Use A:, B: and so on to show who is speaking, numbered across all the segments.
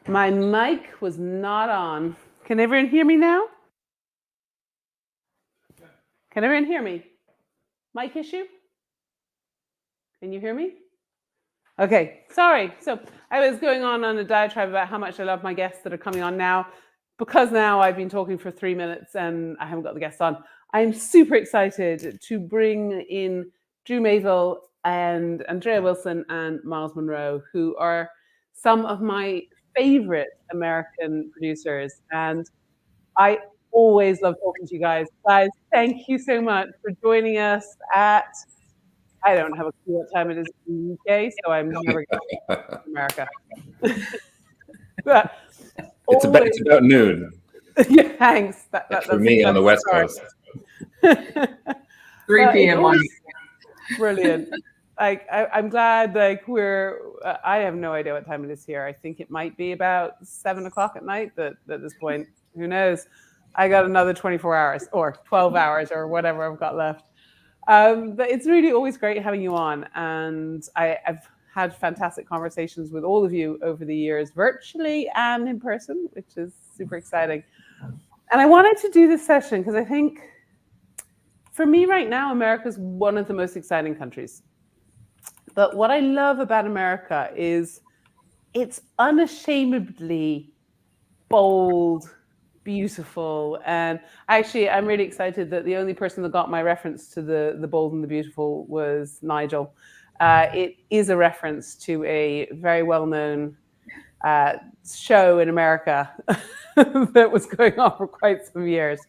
A: My mic was not on. Can everyone hear me now? Can everyone hear me? Mic issue? Can you hear me? Okay, sorry. So I was going on a diatribe about how much I love my guests that are coming on now. Because now I've been talking for 3 minutes and I haven't got the guests on, I'm super excited to bring in Drew Mayville and Andrea Wilson and Miles Monroe, who are some of my favorite American producers. And I always love talking to you guys. Guys, thank you so much for joining us at, I don't have a clue what time it is in the UK, so I'm never going to America. But
B: it's about noon.
A: Yeah, thanks. That's
B: for me on the West Coast.
C: 3 p.m.
A: Brilliant. I'm glad. I have no idea what time it is here. I think it might be about 7 o'clock at night. At this point, who knows? I got another 24 hours or 12 hours or whatever I've got left. But it's really always great having you on, and I've had fantastic conversations with all of you over the years, virtually and in person, which is super exciting. And I wanted to do this session because I think, for me right now, America is one of the most exciting countries. But what I love about America is it's unashamedly bold, beautiful. And actually, I'm really excited that the only person that got my reference to the bold and the beautiful was Nigel. It is a reference to a very well-known show in America that was going on for quite some years.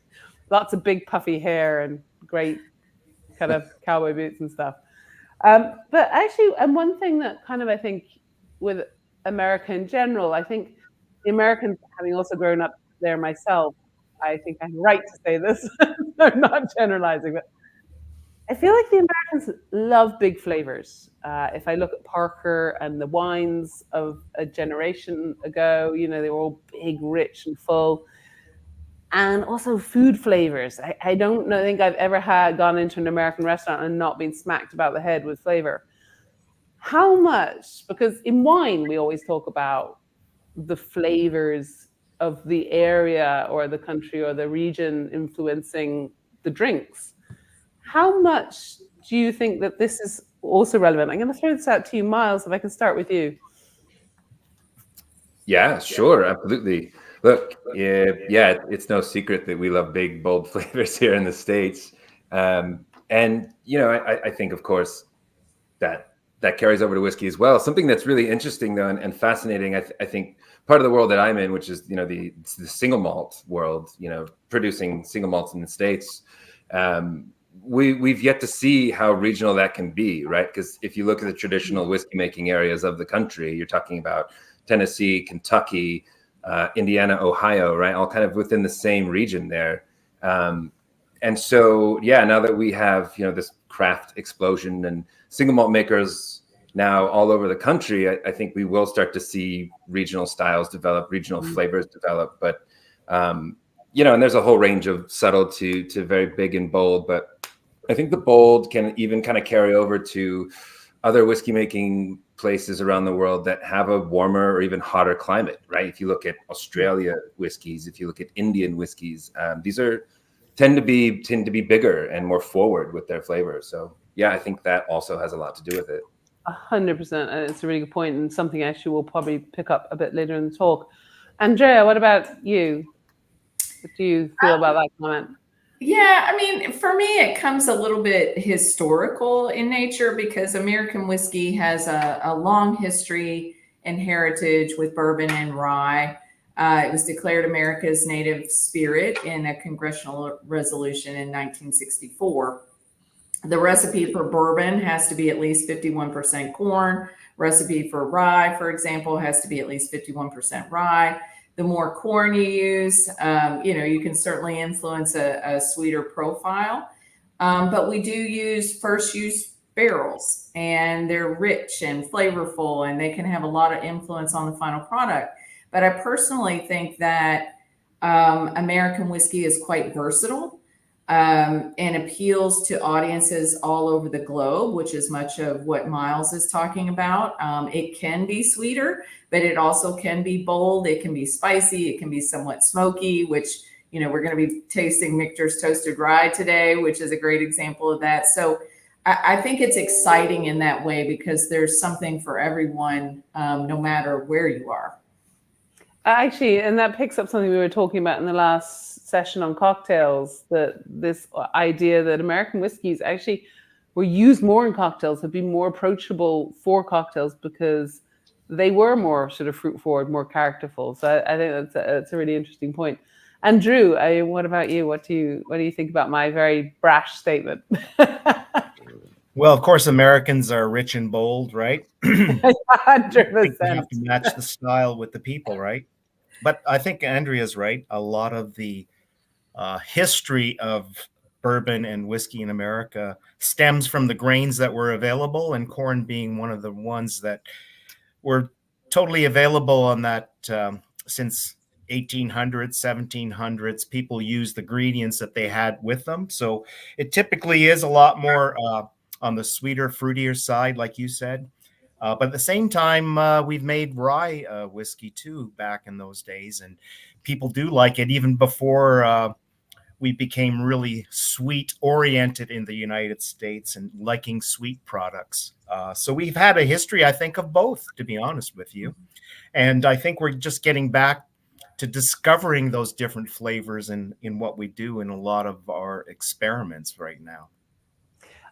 A: Lots of big puffy hair and great kind of cowboy boots and stuff. But actually, and one thing that kind of, I think, with America in general, I think the Americans, having also grown up there myself, I think I'm right to say this, I'm not generalizing, but I feel like the Americans love big flavors. If I look at Parker and the wines of a generation ago, you know, they were all big, rich and full. And also food flavors. I don't think I've ever gone into an American restaurant and not been smacked about the head with flavor. How much, because in wine, we always talk about the flavors of the area or the country or the region influencing the drinks. How much do you think that this is also relevant? I'm going to throw this out to you, Miles, if I can start with you.
B: Yeah, sure, absolutely. Look, yeah, it's no secret that we love big, bold flavors here in the States. And, you know, I think, of course, that carries over to whiskey as well. Something that's really interesting, though, and fascinating, I think part of the world that I'm in, which is, you know, the single malt world, you know, producing single malts in the States, we've yet to see how regional that can be, right? Because if you look at the traditional whiskey making areas of the country, you're talking about Tennessee, Kentucky, Indiana, Ohio, right? All kind of within the same region there. And so, yeah, now that we have, you know, this craft explosion and single malt makers now all over the country, I think we will start to see regional styles develop, regional flavors develop. But, you know, and there's a whole range of subtle to very big and bold, but I think the bold can even kind of carry over to other whiskey making places around the world that have a warmer or even hotter climate, right? If you look at Australia whiskeys, if you look at Indian whiskeys, these tend to be bigger and more forward with their flavors. So yeah, I think that also has a lot to do with it.
A: 100%, and it's a really good point, and something actually we'll probably pick up a bit later in the talk. Andrea, what about you? What do you feel about that comment?
C: Yeah, I mean, for me, it comes a little bit historical in nature because American whiskey has a long history and heritage with bourbon and rye. It was declared America's native spirit in a congressional resolution in 1964. The recipe for bourbon has to be at least 51% corn. Recipe for rye, for example, has to be at least 51% rye. The more corn you use, you know, you can certainly influence a sweeter profile. But we do first use barrels, and they're rich and flavorful, and they can have a lot of influence on the final product. But I personally think that American whiskey is quite versatile. and appeals to audiences all over the globe, which is much of what Miles is talking about. It can be sweeter, but it also can be bold. It can be spicy. It can be somewhat smoky, which, you know, we're going to be tasting Michter's Toasted Rye today, which is a great example of that. So I think it's exciting in that way because there's something for everyone, no matter where you are.
A: Actually, and that picks up something we were talking about in the last session on cocktails, that this idea that American whiskeys actually were used more in cocktails, have been more approachable for cocktails because they were more sort of fruit forward, more characterful. So I think that's a really interesting point. And Drew, what about you? What do you think about my very brash statement?
D: Well, of course, Americans are rich and bold, right?
A: 100%.
D: You have to match the style with the people, right? But I think Andrea's right. A lot of the history of bourbon and whiskey in America stems from the grains that were available, and corn being one of the ones that were totally available on that since 1800s, 1700s. People used the ingredients that they had with them. So it typically is a lot more on the sweeter, fruitier side, like you said. But at the same time, we've made rye whiskey too back in those days, and people do like it even before we became really sweet oriented in the United States and liking sweet products. So we've had a history, I think, of both, to be honest with you. And I think we're just getting back to discovering those different flavors in what we do in a lot of our experiments right now.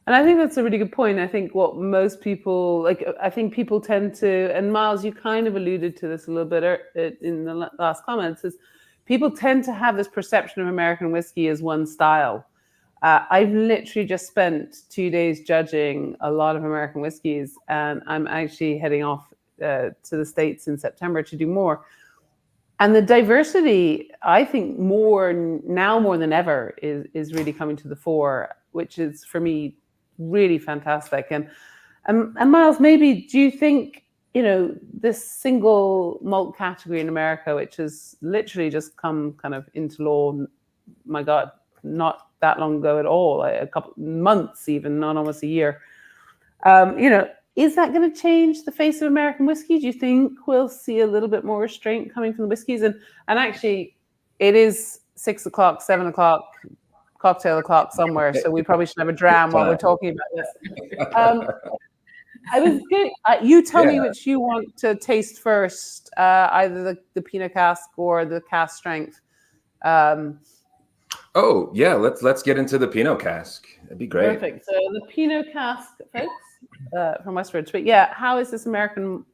A: And I think that's a really good point. I think what most people, like, I think people tend to, and Miles, you kind of alluded to this a little bit in the last comments, is people tend to have this perception of American whiskey as one style. I've literally just spent 2 days judging a lot of American whiskeys, and I'm actually heading off to the States in September to do more. And the diversity, I think, more than ever is really coming to the fore, which is, for me, really fantastic. And Miles, maybe do you think, you know, this single malt category in America, which has literally just come kind of into law, my God, not that long ago at all, a couple months even, not almost a year, you know, is that going to change the face of American whiskey? Do you think we'll see a little bit more restraint coming from the whiskeys? And actually, it is 6 o'clock, 7 o'clock, cocktail o'clock somewhere, so we probably should have a dram while we're talking about this. I was good. You tell me which you want to taste first, either the Pinot cask or the cask strength.
B: Oh yeah, let's get into the Pinot cask. That'd be great.
A: Perfect. So the Pinot cask, folks, from Westward. But yeah, how is this American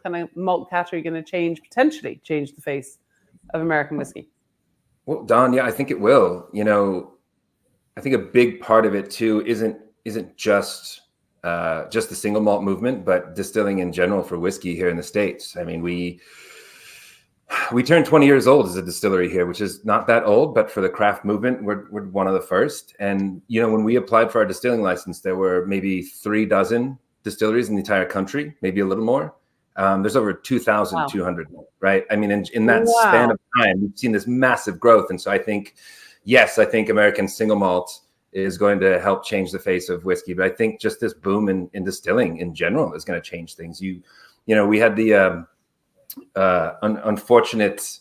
A: kind of malt category going to potentially change the face of American whiskey?
B: Well, Dawn, yeah, I think it will. You know, I think a big part of it too isn't just the single malt movement, but distilling in general for whiskey here in the States. I mean, we turned 20 years old as a distillery here, which is not that old, but for the craft movement, we're one of the first. And, you know, when we applied for our distilling license, there were maybe 3 dozen distilleries in the entire country, maybe a little more. There's over 2,200, right? I mean, in that span of time, we've seen this massive growth. And so I think American single malt is going to help change the face of whiskey. But I think just this boom in distilling in general is going to change things. You know, we had the unfortunate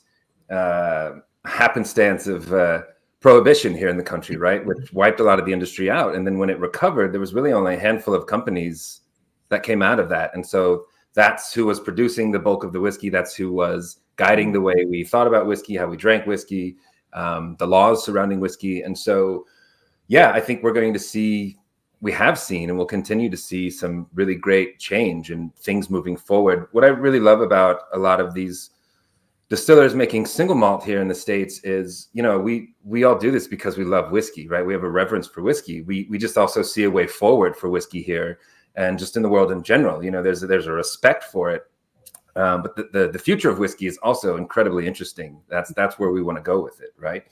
B: happenstance of prohibition here in the country, right, which wiped a lot of the industry out. And then when it recovered, there was really only a handful of companies that came out of that. And so that's who was producing the bulk of the whiskey. That's who was guiding the way we thought about whiskey, how we drank whiskey, the laws surrounding whiskey. And so, yeah, I think we have seen and will continue to see some really great change and things moving forward. What I really love about a lot of these distillers making single malt here in the States is, you know, we all do this because we love whiskey, right? We have a reverence for whiskey. We just also see a way forward for whiskey here and just in the world in general. You know, there's a respect for it. But the future of whiskey is also incredibly interesting. That's where we want to go with it, right?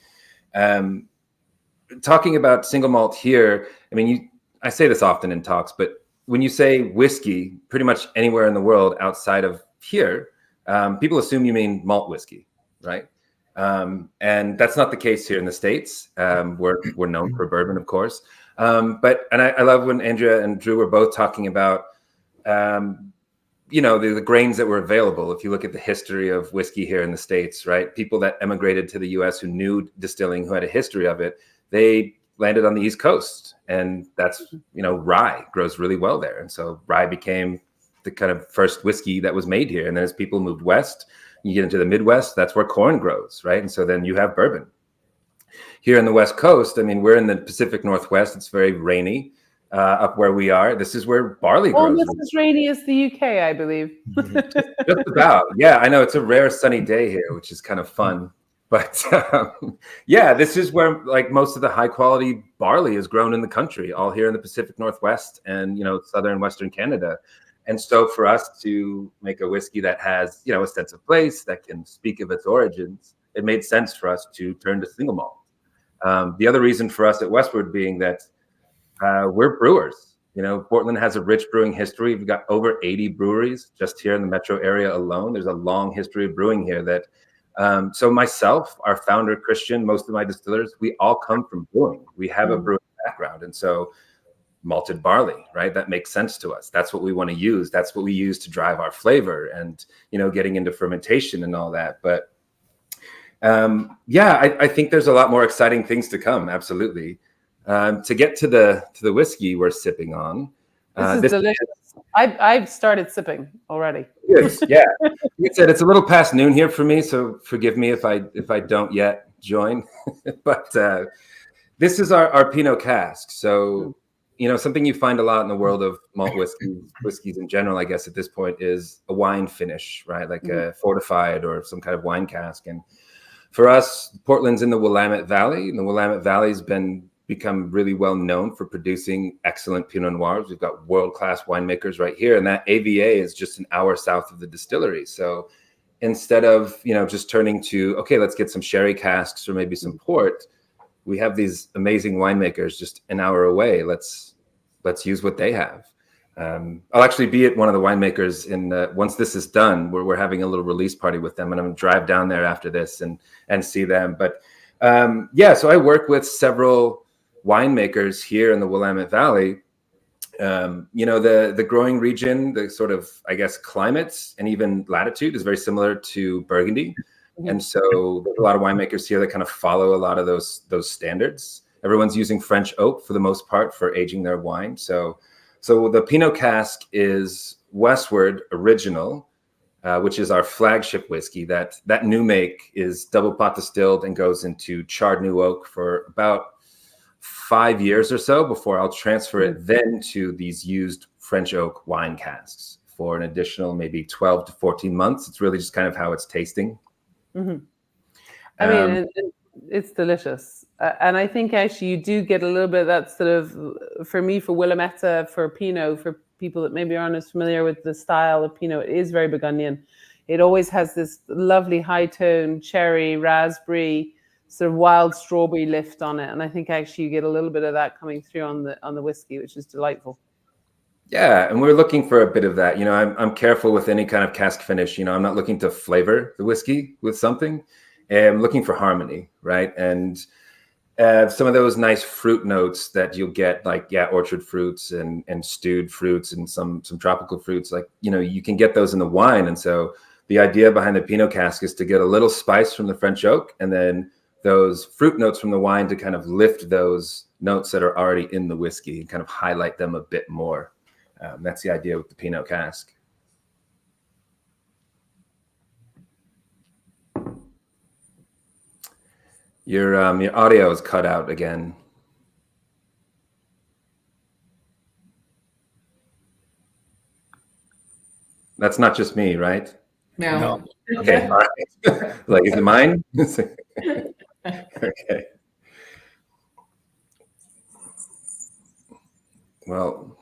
B: Talking about single malt here, I mean, I say this often in talks, but when you say whiskey, pretty much anywhere in the world outside of here, people assume you mean malt whiskey, right? And that's not the case here in the States. We're known for bourbon, of course. But I love when Andrea and Drew were both talking about, the grains that were available. If you look at the history of whiskey here in the States, right? People that emigrated to the US who knew distilling, who had a history of it, they landed on the East Coast. And that's, rye grows really well there. And so rye became the kind of first whiskey that was made here. And then as people moved west, you get into the Midwest, that's where corn grows, right? And so then you have bourbon. Here in the West Coast, I mean, we're in the Pacific Northwest. It's very rainy up where we are. This is where barley grows.
A: Almost as rainy as the UK, I believe.
B: Just about. Yeah, I know. It's a rare sunny day here, which is kind of fun. But yeah, this is where like most of the high quality barley is grown in the country, all here in the Pacific Northwest and, southern Western Canada. And so for us to make a whiskey that has, a sense of place, that can speak of its origins, it made sense for us to turn to single malt. The other reason for us at Westward being that we're brewers. Portland has a rich brewing history. We've got over 80 breweries just here in the metro area alone. There's a long history of brewing here that, so myself, our founder, Christian, most of my distillers, we all come from brewing. We have a brewing background. And so malted barley, right? That makes sense to us. That's what we want to use. That's what we use to drive our flavor and, getting into fermentation and all that. But I think there's a lot more exciting things to come. Absolutely. To get to the whiskey we're sipping on.
A: This is delicious. I've started sipping already.
B: Yes, yeah. Like I said, it's a little past noon here for me, so forgive me if I don't yet join. But this is our Pinot cask. So, something you find a lot in the world of malt whiskeys in general, I guess at this point, is a wine finish, right? Like a fortified or some kind of wine cask. And for us, Portland's in the Willamette Valley, and the Willamette Valley's become really well known for producing excellent Pinot Noirs. We've got world-class winemakers right here, and that AVA is just an hour south of the distillery. So instead of, just turning to, okay, let's get some sherry casks or maybe some port, we have these amazing winemakers just an hour away. Let's use what they have. I'll actually be at one of the winemakers once this is done, where we're having a little release party with them, and I'm going to drive down there after this and see them. But so I work with several winemakers here in the Willamette Valley. The growing region, the sort of, I guess, climates and even latitude is very similar to Burgundy. And so there's a lot of winemakers here that kind of follow a lot of those standards. Everyone's using French oak for the most part for aging their wine. So the Pinot cask is Westward Original, which is our flagship whiskey. That new make is double pot distilled and goes into charred new oak for about 5 years or so before I'll transfer it then to these used French oak wine casks for an additional maybe 12 to 14 months. It's really just kind of how it's tasting.
A: I mean, it's delicious. And I think actually you do get a little bit of that sort of, for me, for Willamette, for Pinot, for people that maybe aren't as familiar with the style of Pinot, it is very Burgundian. It always has this lovely high tone, cherry, raspberry, sort of wild strawberry lift on it. And I think actually you get a little bit of that coming through on the whiskey, which is delightful.
B: Yeah, and we're looking for a bit of that. I'm careful with any kind of cask finish. I'm not looking to flavor the whiskey with something. I'm looking for harmony, right? And some of those nice fruit notes that you'll get, like orchard fruits and stewed fruits and some tropical fruits, like you can get those in the wine. And so the idea behind the Pinot cask is to get a little spice from the French oak, and then those fruit notes from the wine to kind of lift those notes that are already in the whiskey and kind of highlight them a bit more. That's the idea with the Pinot cask. Your audio is cut out again. That's not just me, right?
C: No.
B: Okay. All right. Like, is it mine? Okay. Well.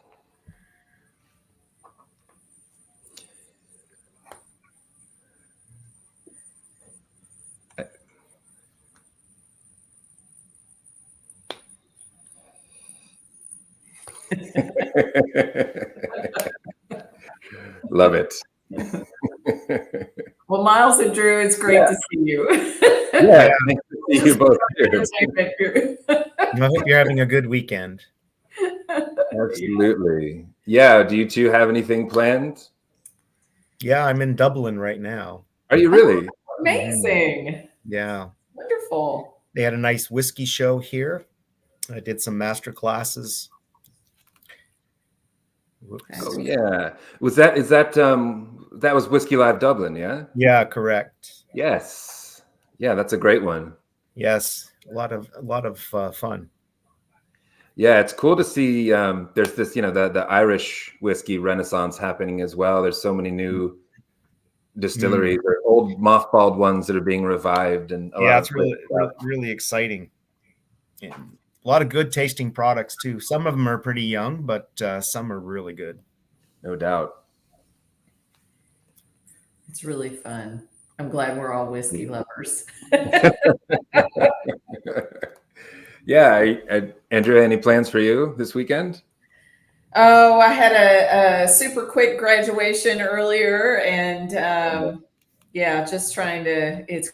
B: Love it.
C: Well, Miles and Drew, it's great to see you.
B: Yeah, nice to see you both here.
D: I hope you're having a good weekend.
B: Absolutely. Yeah. Do you two have anything planned?
D: Yeah, I'm in Dublin right now.
B: Are you really?
C: Amazing.
D: Yeah.
C: Wonderful.
D: They had a nice whiskey show here. I did some master classes.
B: Oh yeah. That was Whiskey Live Dublin, yeah?
D: Yeah, correct.
B: Yes. Yeah, that's a great one.
D: Yes, a lot of fun.
B: Yeah, it's cool to see there's this, the Irish whiskey renaissance happening as well. There's so many new distilleries or old mothballed ones that are being revived, and
D: it's really exciting. And a lot of good tasting products too. Some of them are pretty young, but some are really good.
B: No doubt.
C: It's really fun. I'm glad we're all whiskey lovers.
B: Yeah. Andrea, any plans for you this weekend?
C: Oh, I had a super quick graduation earlier, and just trying to. It's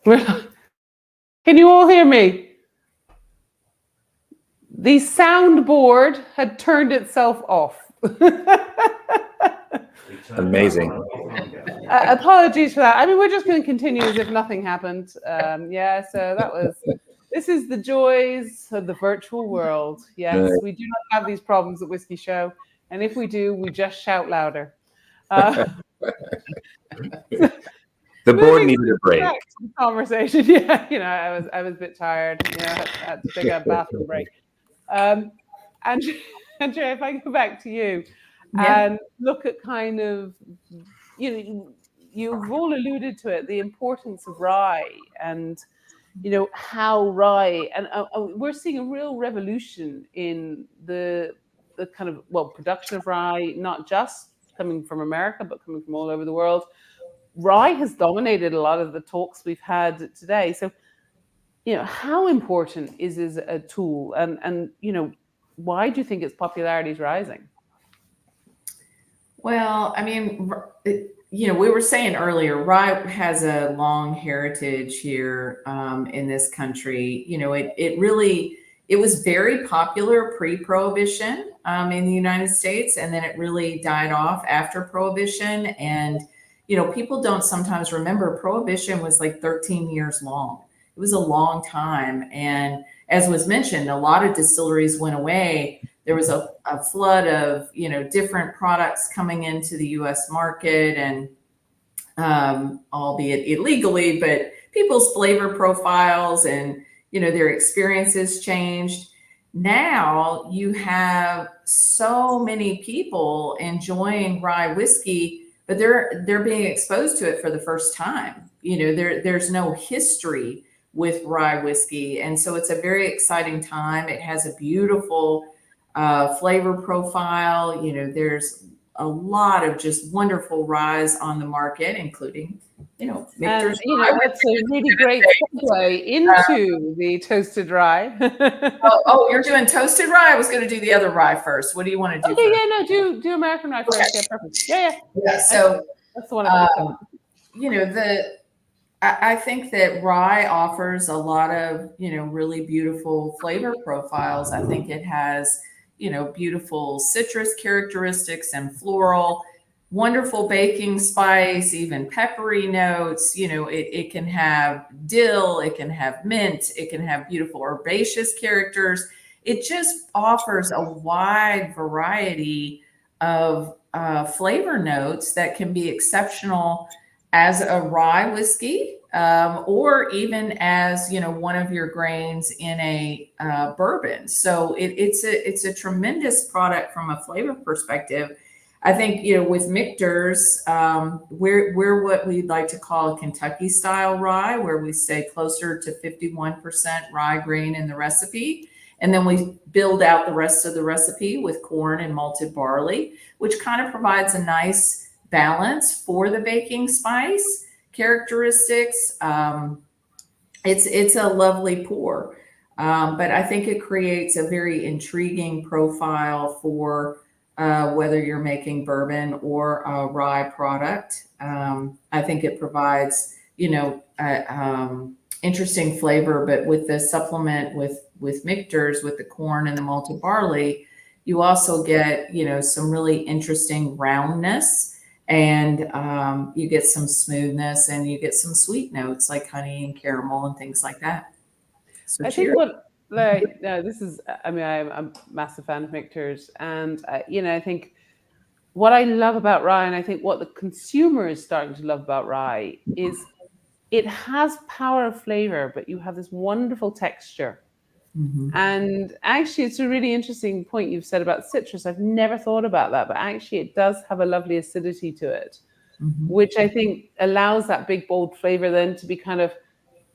A: Can you all hear me? The soundboard had turned itself off.
B: Amazing.
A: Apologies for that. I mean, we're just going to continue as if nothing happened. Yeah, so this is the joys of the virtual world. Yes, we do not have these problems at Whisky Show. And if we do, we just shout louder.
B: The board needed a break.
A: Conversation. Yeah, I was a bit tired. I had to take a bathroom break. Andrea, if I go back to you and look at kind of, you've all alluded to it, the importance of rye and, how rye, and we're seeing a real revolution in the kind of, production of rye, not just coming from America, but coming from all over the world. Rye has dominated a lot of the talks we've had today. So, how important is a tool, and why do you think its popularity is rising?
C: Well, I mean, we were saying earlier, rye has a long heritage here in this country. It was very popular pre-Prohibition in the United States, and then it really died off after Prohibition. And people don't sometimes remember Prohibition was like 13 years long. It was a long time. And as was mentioned, a lot of distilleries went away. There was a flood of, different products coming into the US market, and albeit illegally, but people's flavor profiles and, their experiences changed. Now you have so many people enjoying rye whiskey, but they're being exposed to it for the first time. There's no history with rye whiskey. And so it's a very exciting time. It has a beautiful flavor profile. There's a lot of just wonderful ryes on the market, including,
A: Michter's it's a really great segue into the toasted rye.
C: oh, you're doing toasted rye? I was going to do the other rye first. What do you want to do?
A: Okay,
C: first?
A: Do American rye first. Yeah, perfect. Yeah.
C: So
A: that's the one.
C: I think that rye offers a lot of, really beautiful flavor profiles. I think it has, beautiful citrus characteristics and floral, wonderful baking spice, even peppery notes. It can have dill, it can have mint, it can have beautiful herbaceous characters. It just offers a wide variety of flavor notes that can be exceptional as a rye whiskey, or even as, one of your grains in a bourbon. So it's a tremendous product from a flavor perspective. I think, with Michter's, we're what we'd like to call a Kentucky style rye, where we stay closer to 51% rye grain in the recipe. And then we build out the rest of the recipe with corn and malted barley, which kind of provides a nice balance for the baking spice characteristics. It's a lovely pour, but I think it creates a very intriguing profile for whether you're making bourbon or a rye product. I think it provides, interesting flavor, but with the supplement with Michter's, with the corn and the malted barley, you also get, some really interesting roundness, and you get some smoothness, and you get some sweet notes like honey and caramel and things like that. So
A: I think this is, I'm a massive fan of Michter's, and I think what I love about rye, and I think what the consumer is starting to love about rye, is it has power of flavor, but you have this wonderful texture. Mm-hmm. And actually, it's a really interesting point you've said about citrus. I've never thought about that, but actually it does have a lovely acidity to it, mm-hmm. which I think allows that big, bold flavor then to be kind of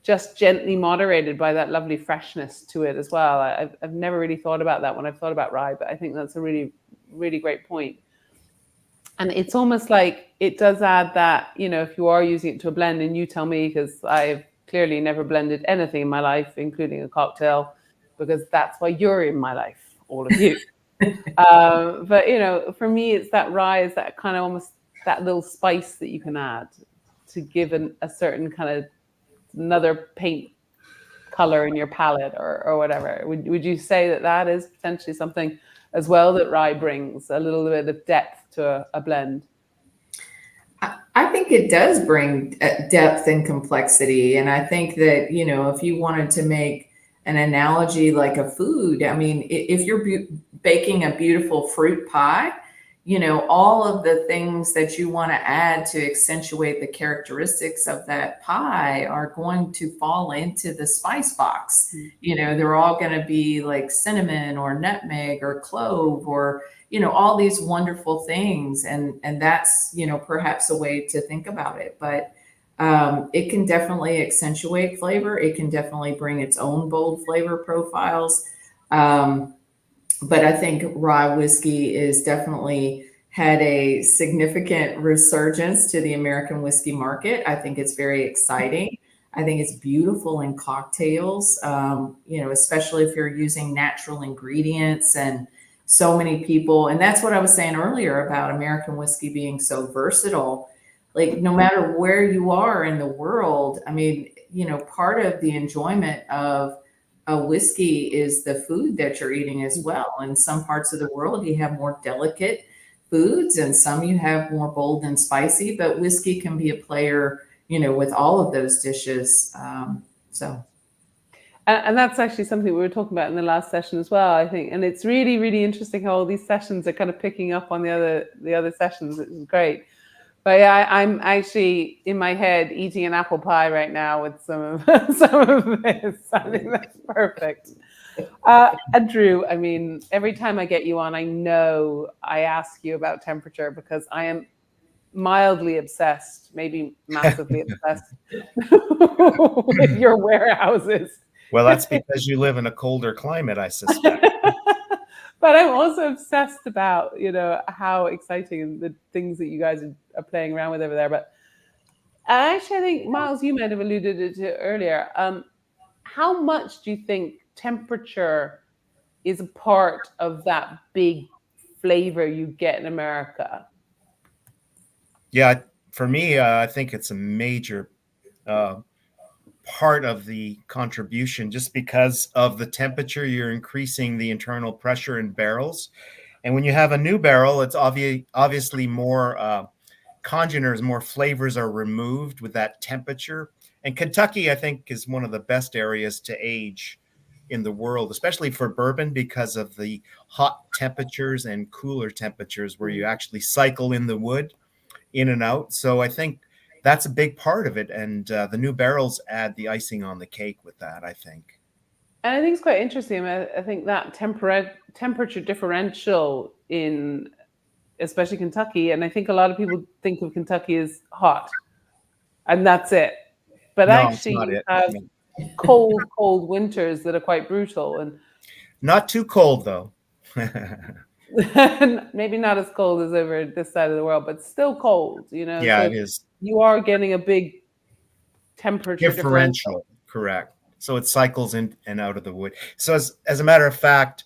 A: just gently moderated by that lovely freshness to it as well. I've never really thought about that when I've thought about rye, but I think that's a really, really great point. And it's almost like it does add that, if you are using it to a blend, and you tell me, because I've clearly never blended anything in my life, including a cocktail, because that's why you're in my life, all of you. But, for me, it's that rye is that kind of almost that little spice that you can add to give a certain kind of another paint color in your palette or whatever. Would you say that that is potentially something as well that rye brings, a little bit of depth to a blend?
C: I think it does bring depth and complexity. And I think that, you know, if you wanted to make an analogy like a food, I mean, if you're baking a beautiful fruit pie, you know, all of the things that you want to add to accentuate the characteristics of that pie are going to fall into the spice box. You know, they're all going to be like cinnamon or nutmeg or clove or, you know, all these wonderful things. And that's, you know, perhaps a way to think about it. But it can definitely accentuate flavor. It can definitely bring its own bold flavor profiles. But I think rye whiskey is definitely had a significant resurgence to the American whiskey market. I think it's very exciting. I think it's beautiful in cocktails, you know, especially if you're using natural ingredients and so many people. And that's what I was saying earlier about American whiskey being so versatile. Like no matter where you are in the world, I mean, you know, part of the enjoyment of a whiskey is the food that you're eating as well. In some parts of the world, you have more delicate foods and some you have more bold and spicy, but whiskey can be a player, you know, with all of those dishes.
A: And that's actually something we were talking about in the last session as well, I think. And it's really, really interesting how all these sessions are kind of picking up on the other sessions. It's great. But yeah, I'm actually in my head eating an apple pie right now with some of this. I think that's perfect. Andrew, I mean, every time I get you on, I know I ask you about temperature because I am mildly obsessed, maybe massively obsessed with your warehouses.
D: Well, that's because you live in a colder climate, I suspect.
A: But I'm also obsessed about, you know, how exciting the things that you guys are playing around with over there. But actually, I think, Miles, you might have alluded to it earlier. How much do you think temperature is a part of that big flavor you get in America?
D: Yeah, for me, I think it's a major part of the contribution just because of the temperature. You're increasing the internal pressure in barrels. And when you have a new barrel, it's obviously more congeners, more flavors are removed with that temperature. And Kentucky, I think, is one of the best areas to age in the world, especially for bourbon, because of the hot temperatures and cooler temperatures where you actually cycle in the wood in and out. So I think that's a big part of it. And the new barrels add the icing on the cake with that, I think.
A: And I think it's quite interesting. I think that temperature differential in especially Kentucky, and I think a lot of people think of Kentucky as hot, and that's it. But no, actually, you have cold winters that are quite brutal, and
D: not too cold though.
A: Maybe not as cold as over this side of the world, but still cold. You know,
D: yeah,
A: so
D: it is.
A: You are getting a big temperature differential.
D: Correct. So it cycles in and out of the wood. So as a matter of fact,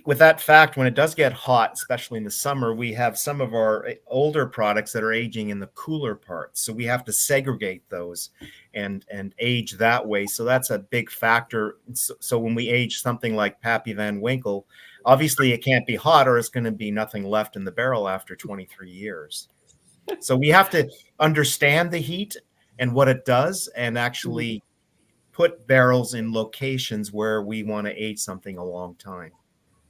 D: with that fact, when it does get hot, especially in the summer, we have some of our older products that are aging in the cooler parts. So we have to segregate those and age that way. So that's a big factor. So when we age something like Pappy Van Winkle, obviously it can't be hot or it's going to be nothing left in the barrel after 23 years. So we have to understand the heat and what it does and actually put barrels in locations where we want to age something a long time.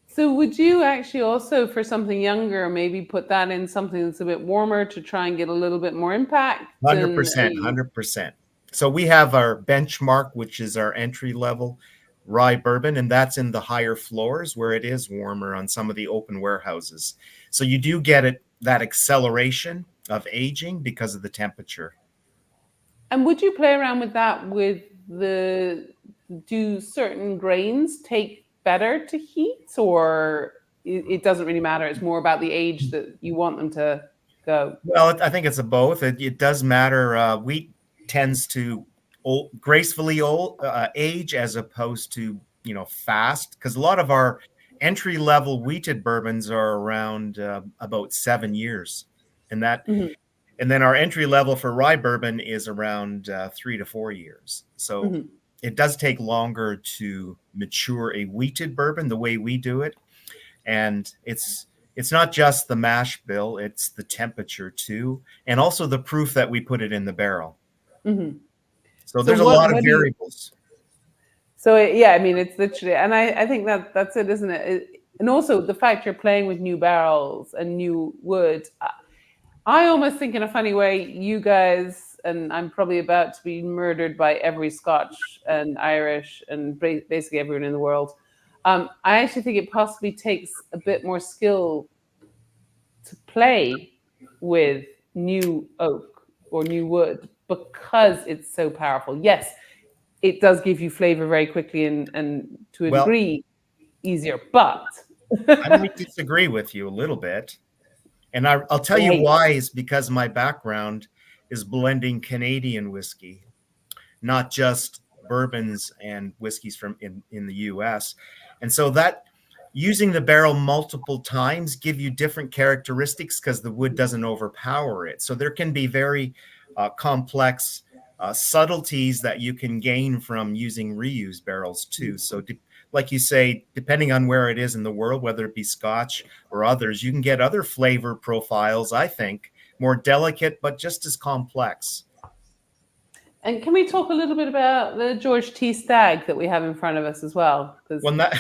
A: So would you actually also, for something younger, maybe put that in something that's a bit warmer to try and get a little bit more impact?
D: 100%. So we have our benchmark, which is our entry level rye bourbon, and that's in the higher floors where it is warmer on some of the open warehouses. So you do get that acceleration of aging because of the temperature.
A: And would you play around with that do certain grains take better to heat, or it doesn't really matter? It's more about the age that you want them to go.
D: Well, I think it's a both. It does matter. Wheat tends to gracefully age as opposed to, fast, because a lot of our entry level wheated bourbons are around about 7 years, and that And then our entry level for rye bourbon is around 3 to 4 years. So it does take longer to mature a wheated bourbon the way we do it. And it's not just the mash bill, it's the temperature too, and also the proof that we put it in the barrel. So there's a lot of variables.
A: So yeah, I mean, it's literally, and I think that's it, isn't it? And also the fact you're playing with new barrels and new wood. I almost think in a funny way, you guys, and I'm probably about to be murdered by every Scotch and Irish and basically everyone in the world. I actually think it possibly takes a bit more skill to play with new oak or new wood because it's so powerful. Yes, it does give you flavor very quickly and to a degree easier, but
D: I might disagree with you a little bit. And I'll tell you why, is because my background is blending Canadian whiskey, not just bourbons and whiskeys from in the US. And so that using the barrel multiple times give you different characteristics because the wood doesn't overpower it. So there can be very complex subtleties that you can gain from using reused barrels too. So like you say, depending on where it is in the world, whether it be Scotch or others, you can get other flavor profiles, I think, more delicate, but just as complex.
A: And can we talk a little bit about the George T. Stagg that we have in front of us as well?
D: Well,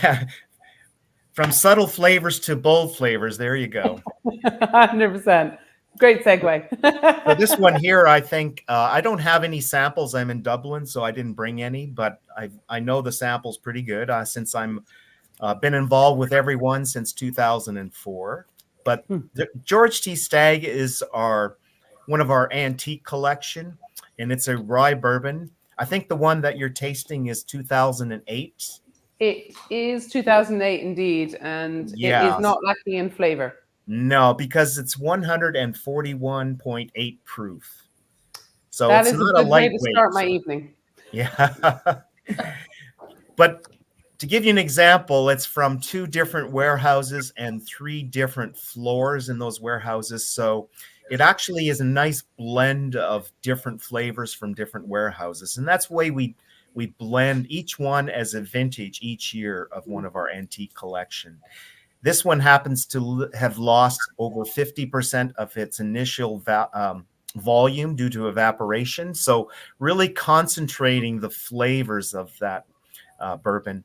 D: from subtle flavors to bold flavors, there you go.
A: 100%. Great segue.
D: So this one here, I think, I don't have any samples. I'm in Dublin, so I didn't bring any, but I know the sample's pretty good since I'm been involved with everyone since 2004. But George T. Stagg is one of our antique collection, and it's a rye bourbon. I think the one that you're tasting is 2008.
A: It is 2008 indeed, and it is not lacking in flavor.
D: No, because it's 141.8 proof. So
A: that
D: it's
A: is
D: not
A: a good way to
D: lightweight.
A: start my evening.
D: Yeah. But to give you an example, it's from 2 different warehouses and 3 different floors in those warehouses. So it actually is a nice blend of different flavors from different warehouses. And that's the way we blend each one as a vintage each year of one of our antique collection. This one happens to have lost over 50% of its initial volume due to evaporation. So really concentrating the flavors of that bourbon.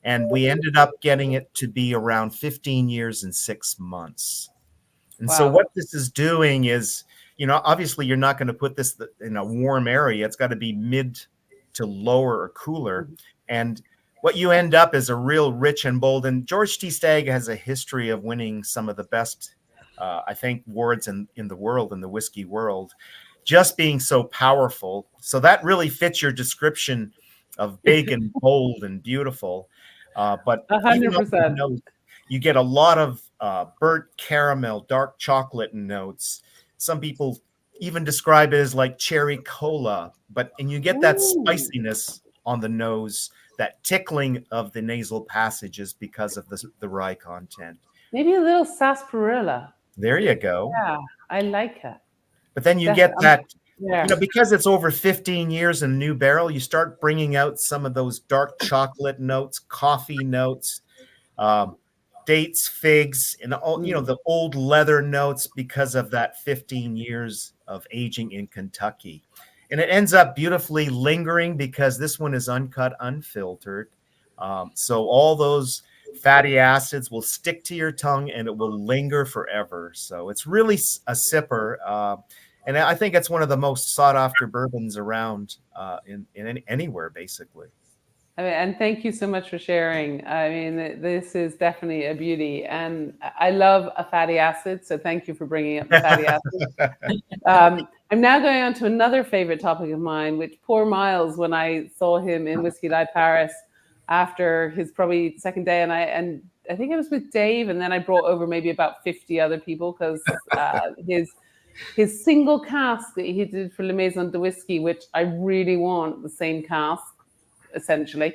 D: And we ended up getting it to be around 15 years and 6 months. And so what this is doing is, obviously you're not going to put this in a warm area. It's got to be mid to lower or cooler. And what you end up is a real rich and bold. And George T. Stagg has a history of winning some of the best, I think, awards in the world, in the whiskey world, just being so powerful. So that really fits your description of big and bold and beautiful. But
A: 100%.
D: You get a lot of burnt caramel, dark chocolate notes. Some people even describe it as like cherry cola, and you get that spiciness on the nose, that tickling of the nasal passages because of the rye content.
A: Maybe a little sarsaparilla.
D: There you go.
A: Yeah, I like it.
D: But then you get that, because it's over 15 years in a new barrel, you start bringing out some of those dark chocolate notes, coffee notes, dates, figs, and all, the old leather notes because of that 15 years of aging in Kentucky. And it ends up beautifully lingering because this one is uncut, unfiltered. So all those fatty acids will stick to your tongue and it will linger forever. So it's really a sipper. And I think it's one of the most sought after bourbons around in anywhere, basically.
A: I mean, and thank you so much for sharing. I mean, this is definitely a beauty, and I love a fatty acid. So thank you for bringing up the fatty acid. I'm now going on to another favorite topic of mine, which poor Miles, when I saw him in Whiskey Live Paris after his probably second day, and I think it was with Dave, and then I brought over maybe about 50 other people because his single cask that he did for Le Maison de Whiskey, which I really want the same cask, essentially,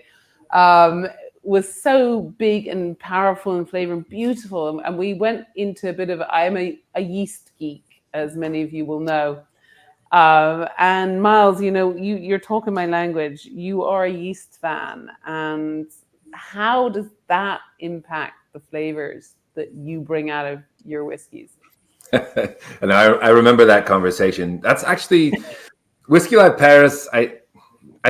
A: was so big and powerful and flavor and beautiful. And we went into a bit of, I'm a yeast geek. as many of you will know. And Miles, you're talking my language. You are a yeast fan, and how does that impact the flavors that you bring out of your whiskeys?
B: And I remember that conversation. That's actually Whiskey Live Paris. I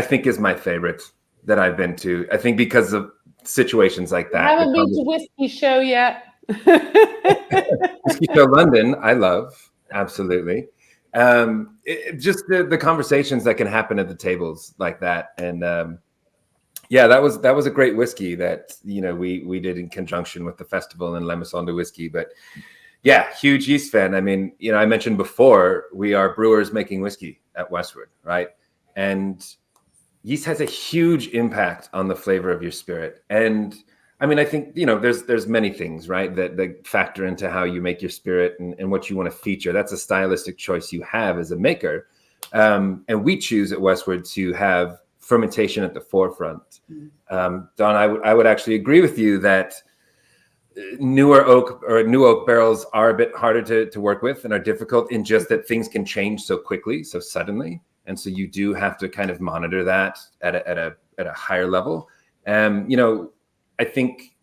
B: think is my favorite that I've been to. I think because of situations like that.
A: I haven't been to Whisky Show yet.
B: Whisky Show London, I love, absolutely. Just the conversations that can happen at the tables like that, and that was a great whiskey that we did in conjunction with the festival in La Maison de Whiskey. But yeah, huge yeast fan. I mean, I mentioned before we are brewers making whiskey at Westward, right? And yeast has a huge impact on the flavor of your spirit. And I mean, I think, there's many things, right, that factor into how you make your spirit and what you want to feature. That's a stylistic choice you have as a maker. And we choose at Westward to have fermentation at the forefront. Dawn, I would actually agree with you that new oak barrels are a bit harder to work with and are difficult in just that things can change so quickly, so suddenly. And so you do have to kind of monitor that at a higher level. I think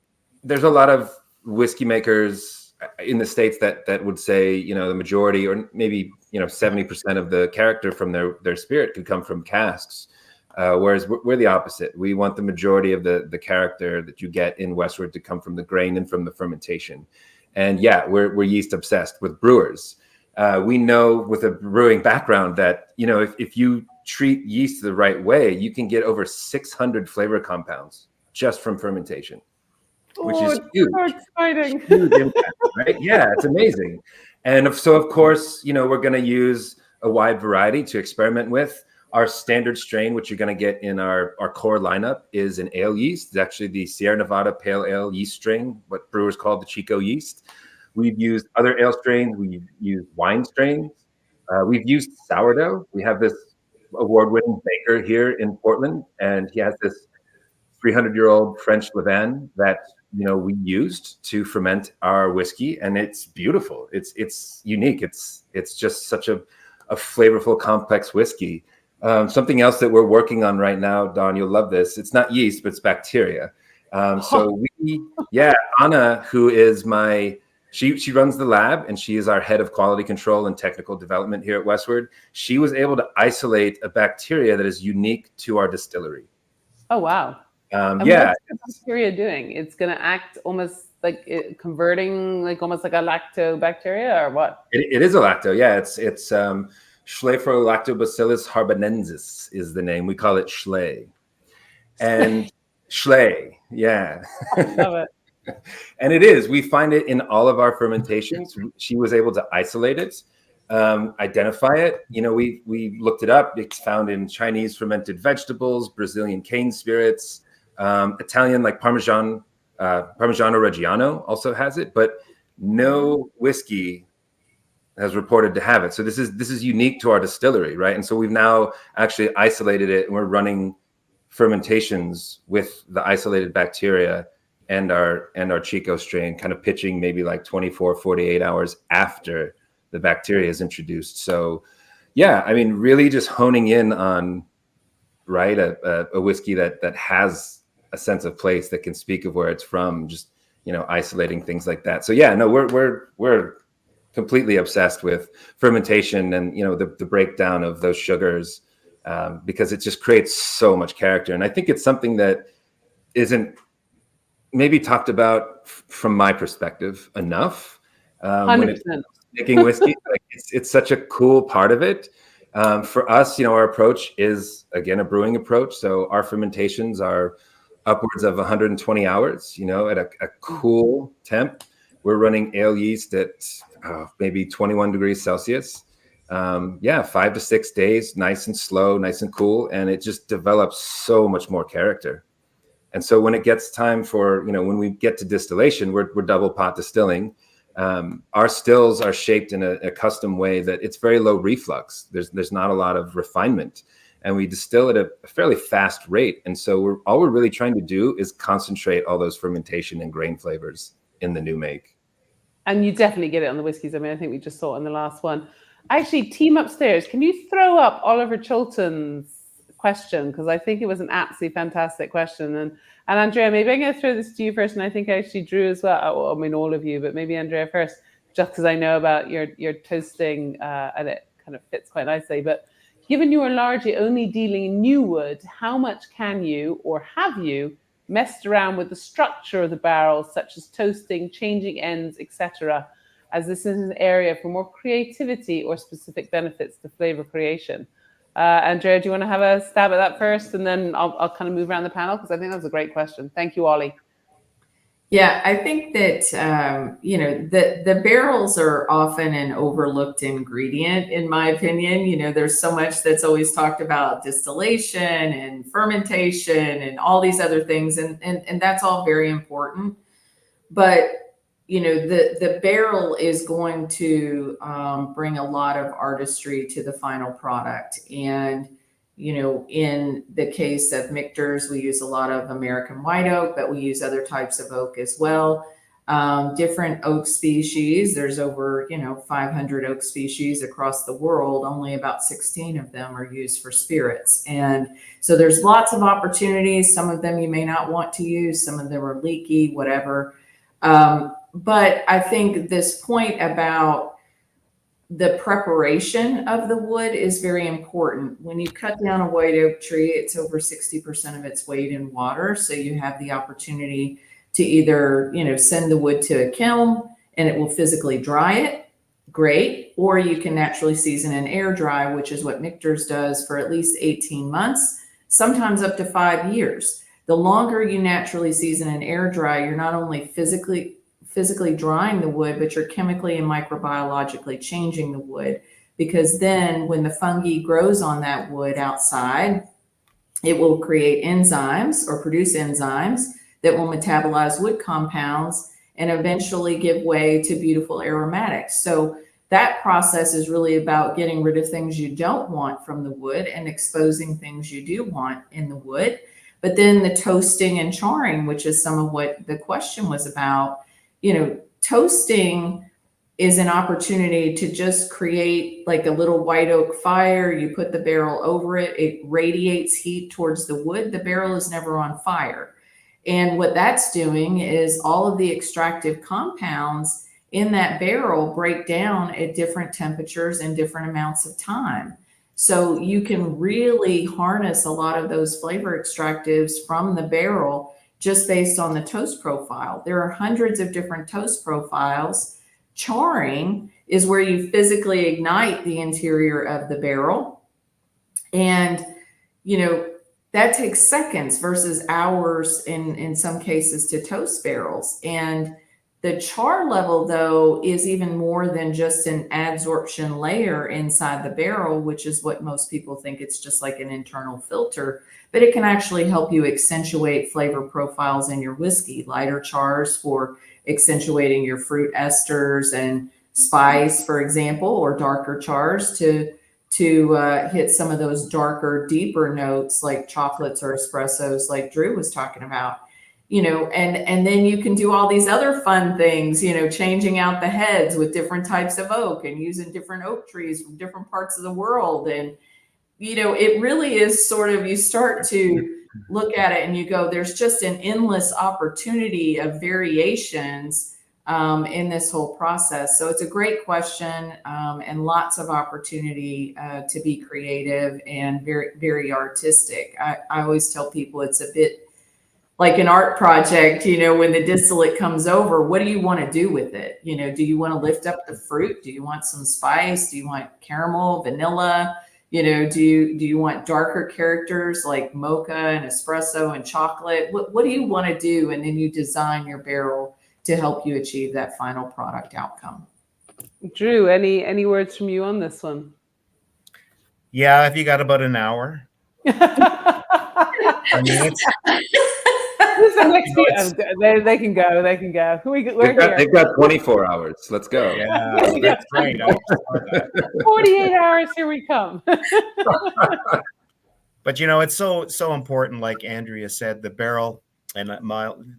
B: there's a lot of whiskey makers in the States that would say, the majority or maybe, 70% of the character from their spirit could come from casks. Whereas we're the opposite. We want the majority of the character that you get in Westward to come from the grain and from the fermentation. And yeah, we're yeast obsessed with brewers. We know with a brewing background that, if you treat yeast the right way, you can get over 600 flavor compounds just from fermentation, which is huge.
A: So exciting.
B: Huge impact, right? Yeah, it's amazing. And so, of course, we're going to use a wide variety to experiment with. Our standard strain, which you're going to get in our core lineup, is an ale yeast. It's actually the Sierra Nevada Pale Ale yeast strain, what brewers call the Chico yeast. We've used other ale strains. We've used wine strains. We've used sourdough. We have this award-winning baker here in Portland, and he has this 300-year-old French levain that we used to ferment our whiskey, and it's beautiful. It's unique. It's just such a flavorful, complex whiskey. Something else that we're working on right now, Dawn, you'll love this. It's not yeast, but it's bacteria. Anna, who is she runs the lab, and she is our head of quality control and technical development here at Westward. She was able to isolate a bacteria that is unique to our distillery.
A: Oh, wow. What's the bacteria doing? It's going to act almost like converting, like almost like a lactobacteria, or what?
B: It is a lacto, yeah. It's Schlaffolactobacillus harbonensis is the name. We call it Schley. And Schley, yeah.
A: I love it.
B: And it is. We find it in all of our fermentations. She was able to isolate it, identify it. We looked it up. It's found in Chinese fermented vegetables, Brazilian cane spirits, Italian like Parmigiano Reggiano also has it, but no whiskey has reported to have it. So this is unique to our distillery, right? And so we've now actually isolated it, and we're running fermentations with the isolated bacteria and our Chico strain, kind of pitching maybe like 24, 48 hours after the bacteria is introduced. So yeah, I mean, really just honing in on, right, a whiskey that has a sense of place, that can speak of where it's from, just, isolating things like that. So yeah, no, we're completely obsessed with fermentation and, the breakdown of those sugars, because it just creates so much character. And I think it's something that isn't maybe talked about from my perspective enough. When it's making whiskey, like it's such a cool part of it. For us, our approach is, again, a brewing approach. So our fermentations are upwards of 120 hours, at a cool temp. We're running ale yeast at maybe 21 degrees Celsius. 5 to 6 days, nice and slow, nice and cool. And it just develops so much more character. And so when it gets time for, when we get to distillation, we're double pot distilling. Our stills are shaped in a custom way that it's very low reflux. There's not a lot of refinement, and we distill at a fairly fast rate. And so all we're really trying to do is concentrate all those fermentation and grain flavors in the new make.
A: And you definitely get it on the whiskies. I mean, I think we just saw it in the last one. Actually, team upstairs, can you throw up Oliver Chilton's question? Because I think it was an absolutely fantastic question. And Andrea, maybe I'm going to throw this to you first. And I think actually Drew as well. I mean, all of you, but maybe Andrea first, just because I know about your toasting and it kind of fits quite nicely. But given you are largely only dealing in new wood, how much can you or have you messed around with the structure of the barrel, such as toasting, changing ends, etc., as this is an area for more creativity or specific benefits to flavor creation? Andrea, do you want to have a stab at that first, and then I'll kind of move around the panel, because I think that's a great question. Thank you, Ollie.
C: Yeah, I think that, you know, the barrels are often an overlooked ingredient, in my opinion. You know, there's so much that's always talked about distillation and fermentation and all these other things. And that's all very important. But, you know, the barrel is going to bring a lot of artistry to the final product. And you know, in the case of Michter's, we use a lot of American white oak, but we use other types of oak as well. Different oak species. There's over, you know, 500 oak species across the world. Only about 16 of them are used for spirits. And so there's lots of opportunities. Some of them you may not want to use. Some of them are leaky, whatever. But I think this point about the preparation of the wood is very important. When you cut down a white oak tree, it's over 60% of its weight in water. So you have the opportunity to either, you know, send the wood to a kiln and it will physically dry it, great. Or you can naturally season and air dry, which is what Michter's does for at least 18 months, sometimes up to 5 years. The longer you naturally season and air dry, you're not only physically drying the wood, but you're chemically and microbiologically changing the wood, because then when the fungi grows on that wood outside, it will create enzymes or produce enzymes that will metabolize wood compounds and eventually give way to beautiful aromatics. So that process is really about getting rid of things you don't want from the wood and exposing things you do want in the wood. But then the toasting and charring, which is some of what the question was about, you know, toasting is an opportunity to just create like a little white oak fire. You put the barrel over it, it radiates heat towards the wood. The barrel is never on fire. And what that's doing is all of the extractive compounds in that barrel break down at different temperatures and different amounts of time. So you can really harness a lot of those flavor extractives from the barrel just based on the toast profile. There are hundreds of different toast profiles. Charring is where you physically ignite the interior of the barrel. And, you know, that takes seconds versus hours in some cases to toast barrels. And the char level, though, is even more than just an adsorption layer inside the barrel, which is what most people think. It's just like an internal filter, but it can actually help you accentuate flavor profiles in your whiskey. Lighter chars for accentuating your fruit esters and spice, for example, or darker chars to hit some of those darker, deeper notes like chocolates or espressos like Drew was talking about. You know, and then you can do all these other fun things, you know, changing out the heads with different types of oak and using different oak trees from different parts of the world. And, you know, it really is sort of, you start to look at it and you go, there's just an endless opportunity of variations in this whole process. So it's a great question and lots of opportunity to be creative and very, very artistic. I always tell people it's a bit like an art project, you know, when the distillate comes over, what do you want to do with it? You know, do you want to lift up the fruit? Do you want some spice? Do you want caramel, vanilla? You know, do you want darker characters like mocha and espresso and chocolate? What do you want to do? And then you design your barrel to help you achieve that final product outcome.
A: Drew, any words from you on this one?
D: Yeah, have you got about an hour? I mean,
A: they can go. They can go.
B: They've got 24 hours. Let's go.
D: Yeah, that's right.
A: 48 hours. Here we come.
D: But you know, it's so important. Like Andrea said, the barrel And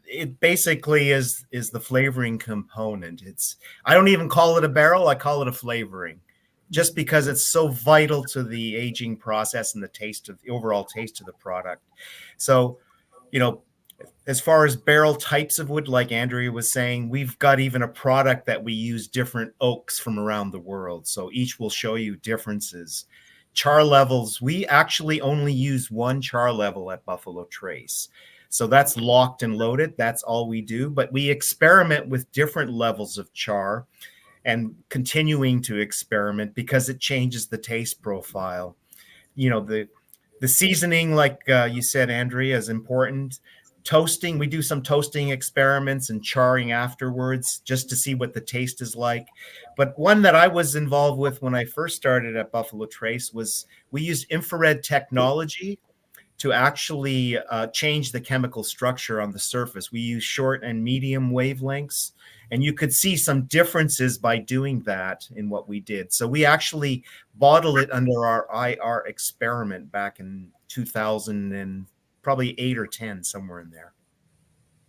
D: it basically is the flavoring component. I don't even call it a barrel, I call it a flavoring, just because it's so vital to the aging process and the overall taste of the product. So, as far as barrel types of wood, like Andrea was saying, we've got even a product that we use different oaks from around the world. So each will show you differences. Char levels, we actually only use one char level at Buffalo Trace. So that's locked and loaded. That's all we do. But we experiment with different levels of char and continuing to experiment because it changes the taste profile. The seasoning, like you said, Andrea, is important. Toasting, we do some toasting experiments and charring afterwards just to see what the taste is like. But one that I was involved with when I first started at Buffalo Trace was we used infrared technology to actually change the chemical structure on the surface. We use short and medium wavelengths, and you could see some differences by doing that in what we did. So we actually bottled it under our IR experiment back in 2000 and probably 8 or 10, somewhere in there.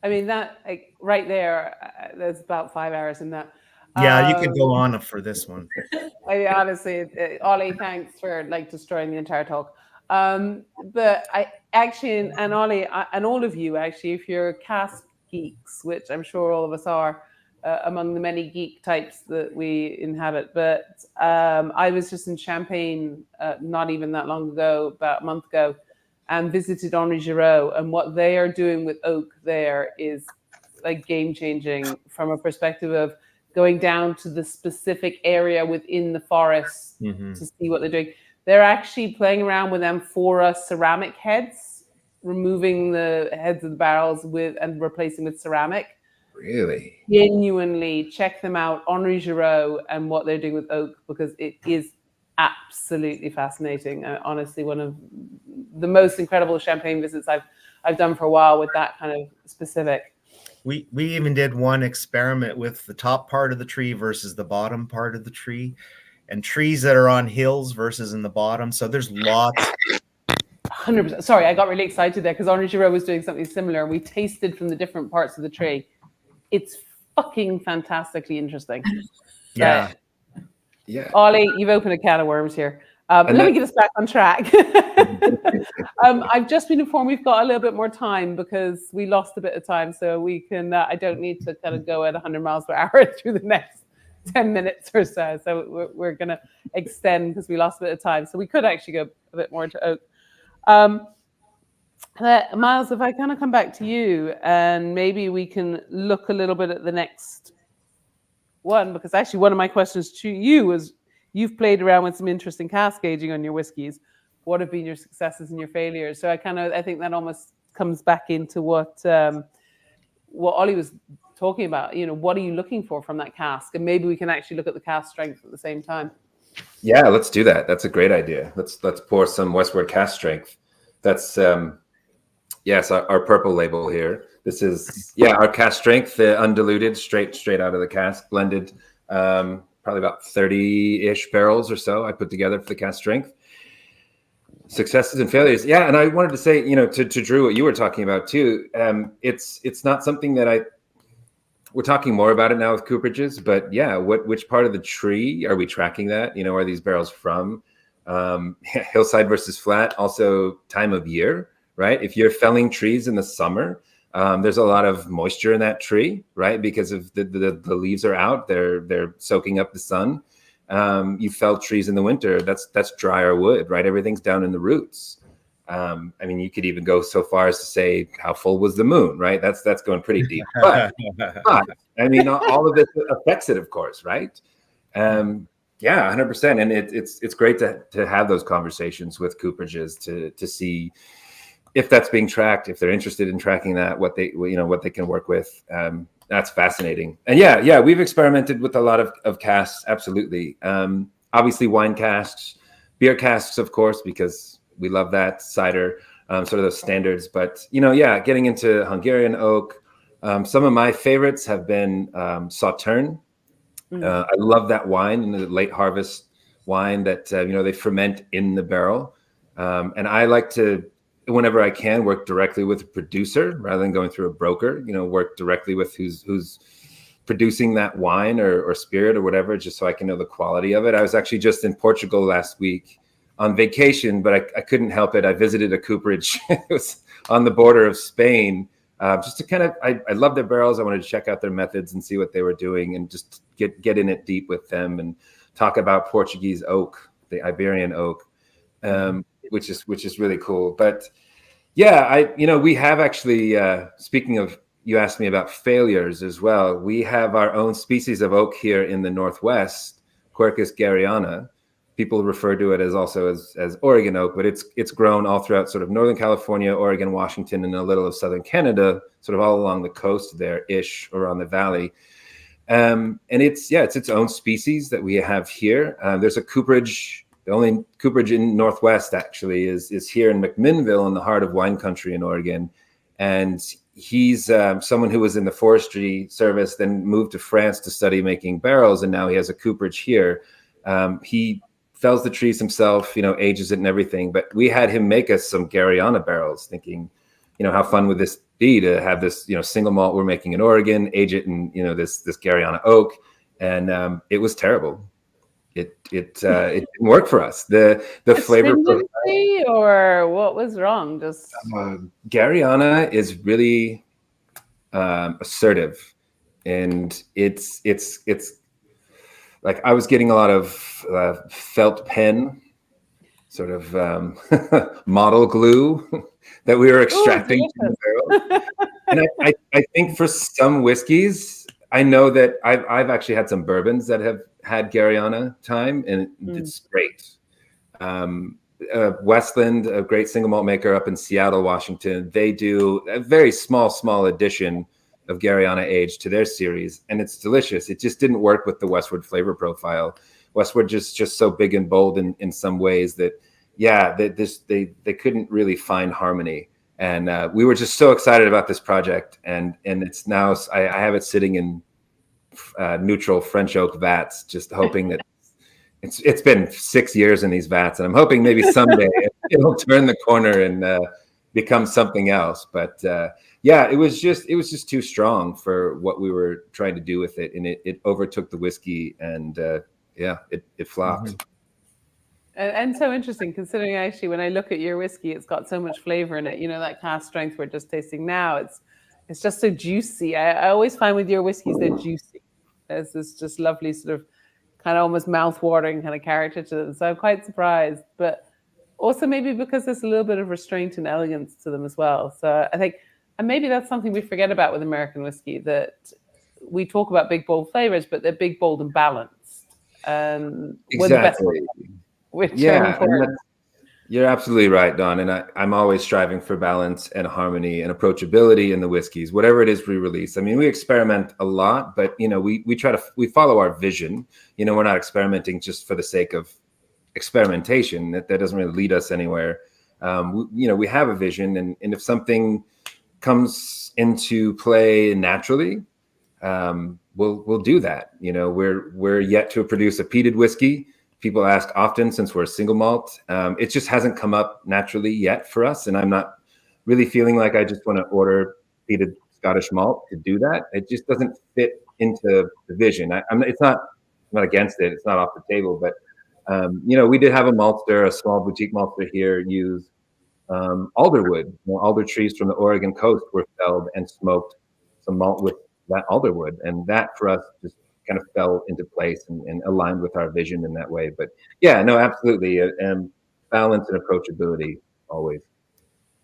A: I mean, that right there, there's about 5 hours in that.
D: Yeah, you could go on for this one.
A: I honestly, Ollie, thanks for destroying the entire talk. But I actually, and Ollie, and all of you actually, if you're cask geeks, which I'm sure all of us are, among the many geek types that we inhabit. But I was just in Champagne not even that long ago, about a month ago, and visited Henri Giraud, and what they are doing with oak there is game changing from a perspective of going down to the specific area within the forest to see what they're doing. They're actually playing around with amphora ceramic heads, removing the heads of the barrels and replacing with ceramic.
B: Really?
A: Genuinely check them out, Henri Giraud, and what they're doing with oak, because it is absolutely fascinating. Honestly, one of the most incredible Champagne visits I've done for a while with that kind of specific.
D: We even did one experiment with the top part of the tree versus the bottom part of the tree, and trees that are on hills versus in the bottom. So there's lots.
A: 100%. Sorry, I got really excited there because Henri Giraud was doing something similar. We tasted from the different parts of the tree. It's fucking fantastically interesting.
D: Yeah.
B: Yeah.
A: Ollie, you've opened a can of worms here. Let me get us back on track. I've just been informed we've got a little bit more time because we lost a bit of time, so we can. I don't need to kind of go at 100 miles per hour through the next 10 minutes or so. So we're going to extend because we lost a bit of time. So we could actually go a bit more into oak. Miles, if I kind of come back to you, and maybe we can look a little bit at the next one, because actually one of my questions to you was, you've played around with some interesting cask aging on your whiskies. What have been your successes and your failures? So I think that almost comes back into what Ollie was talking about. What are you looking for from that cask? And maybe we can actually look at the cask strength at the same time.
B: Yeah, let's do that. That's a great idea. Let's pour some Westward cask strength. That's yes, our purple label here. This is our cask strength, undiluted, straight out of the cask, blended. Probably about 30-ish barrels or so I put together for the cask strength. Successes and failures. Yeah, and I wanted to say, to Drew, what you were talking about too. It's not something that we're talking more about it now with cooperages, but yeah, which part of the tree are we tracking that? Are these barrels from? Hillside versus flat, also time of year, right? If you're felling trees in the summer, there's a lot of moisture in that tree, right? Because of the leaves are out, they're soaking up the sun. You fell trees in the winter, that's drier wood, right? Everything's down in the roots. You could even go so far as to say, how full was the moon, right? That's going pretty deep. But all of this affects it, of course, right? Yeah, 100%. And it's great to have those conversations with cooperages to see if that's being tracked, if they're interested in tracking that, what they can work with. That's fascinating. And yeah, we've experimented with a lot of casks. Absolutely. Obviously wine casks, beer casks, of course, because we love that, cider, sort of those standards. But, getting into Hungarian oak. Some of my favorites have been Sauterne. I love that wine, and the late harvest wine that, they ferment in the barrel. And I like to whenever I can, work directly with a producer rather than going through a broker. Work directly with who's producing that wine or spirit or whatever, just so I can know the quality of it. I was actually just in Portugal last week on vacation, but I couldn't help it. I visited a cooperage. It was on the border of Spain, just to kind of, I love their barrels. I wanted to check out their methods and see what they were doing, and just get in it deep with them and talk about Portuguese oak, the Iberian oak, which is really cool. But yeah, we have actually, speaking of, you asked me about failures as well. We have our own species of oak here in the Northwest, Quercus garryana. People refer to it as Oregon oak, but it's grown all throughout sort of Northern California, Oregon, Washington, and a little of Southern Canada, sort of all along the coast there-ish, around the valley. And it's its own species that we have here. There's a cooperage, the only cooperage in Northwest actually is here in McMinnville in the heart of wine country in Oregon. And he's someone who was in the forestry service, then moved to France to study making barrels, and now he has a cooperage here. He fells the trees himself, ages it and everything. But we had him make us some Garryana barrels, thinking, how fun would this be to have this, single malt we're making in Oregon, age it in, this Garryana oak, and it was terrible. It didn't work for us. The flavor
A: profile, or what was wrong? Just
B: Garryana is really assertive, and it's like I was getting a lot of felt pen, sort of model glue that we were extracting from the barrel. And I think for some whiskeys, I know that I've actually had some bourbons that have had Garryana time, and it's great. Westland, a great single malt maker up in Seattle, Washington, they do a very small addition of Garryana age to their series, and it's delicious. It just didn't work with the Westward flavor profile. Westward just so big and bold in some ways that, they couldn't really find harmony. And we were just so excited about this project, and it's now, I have it sitting in neutral French oak vats, just hoping that it's been 6 years in these vats, and I'm hoping maybe someday it'll turn the corner and become something else. But it was just too strong for what we were trying to do with it, and it overtook the whiskey, and it flopped.
D: Mm-hmm.
A: And so interesting, considering actually when I look at your whiskey, it's got so much flavor in it. That cask strength we're just tasting now, it's just so juicy. I always find with your whiskeys they're juicy. There's this just lovely sort of kind of almost mouth-watering kind of character to them. So I'm quite surprised, but also maybe because there's a little bit of restraint and elegance to them as well. So I think, and maybe that's something we forget about with American whiskey, that we talk about big, bold flavors, but they're big, bold, and balanced.
B: Exactly. You're absolutely right, Dawn. And I'm always striving for balance and harmony and approachability in the whiskeys, whatever it is we release. I mean, we experiment a lot, but we follow our vision. We're not experimenting just for the sake of experimentation. That doesn't really lead us anywhere. We have a vision, and if something comes into play naturally, we'll do that. We're yet to produce a peated whiskey. People ask often, since we're a single malt. It just hasn't come up naturally yet for us, and I'm not really feeling like I just want to order peated Scottish malt to do that. It just doesn't fit into the vision. I'm not against it. It's not off the table, but we did have a small boutique maltster here use alderwood. Alder trees from the Oregon coast were felled and smoked some malt with that alderwood, and that for us just kind of fell into place and aligned with our vision in that way. But absolutely, and balance and approachability always.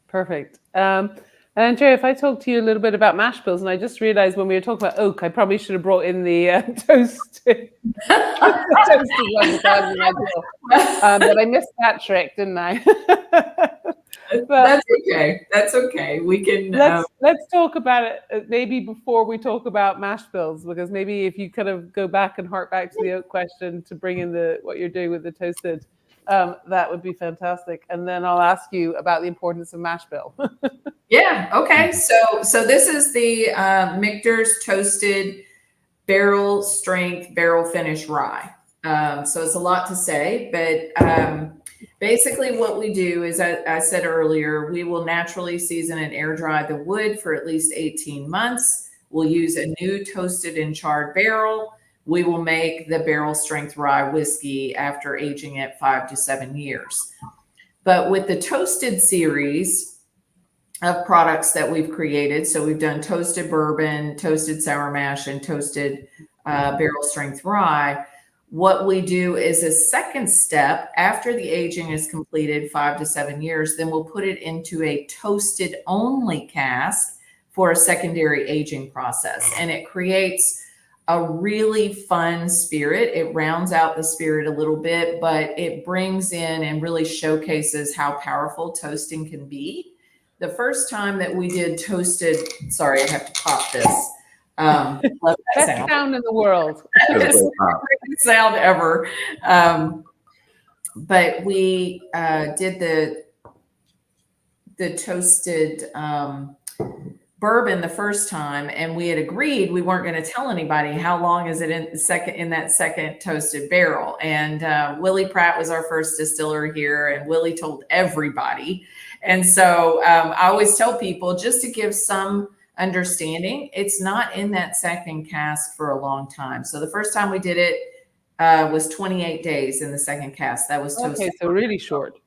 A: Perfect. And Andrea, if I talk to you a little bit about mash bills, and I just realized when we were talking about oak, I probably should have brought in the toasted one. But I missed that trick, didn't I?
C: That's okay. That's okay. We can
A: let's talk about it maybe before we talk about mash bills, because maybe if you kind of go back and hark back to the oak question to bring in what you're doing with the toasted, that would be fantastic. And then I'll ask you about the importance of mash bill.
C: Yeah. Okay. So this is the Michter's toasted barrel strength barrel finish rye. So it's a lot to say, but Basically, what we do is, I said earlier, we will naturally season and air dry the wood for at least 18 months. We'll use a new toasted and charred barrel. We will make the barrel strength rye whiskey after aging it 5 to 7 years. But with the toasted series of products that we've created, so we've done toasted bourbon, toasted sour mash, and toasted barrel strength rye. What we do is a second step after the aging is completed 5 to 7 years, then we'll put it into a toasted only cask for a secondary aging process. And it creates a really fun spirit. It rounds out the spirit a little bit, but it brings in and really showcases how powerful toasting can be. The first time that we did toasted, sorry, I have to pop this. Love that
A: Best sound in the world.
C: It's the greatest sound ever. But we did the toasted bourbon the first time, and we had agreed we weren't going to tell anybody how long is it in that second toasted barrel. And Willie Pratt was our first distiller here, and Willie told everybody. And so I always tell people, just to give some understanding, it's not in that second cask for a long time. So the first time we did it was 28 days in the second cask. That was toasted.
A: Okay, so really short.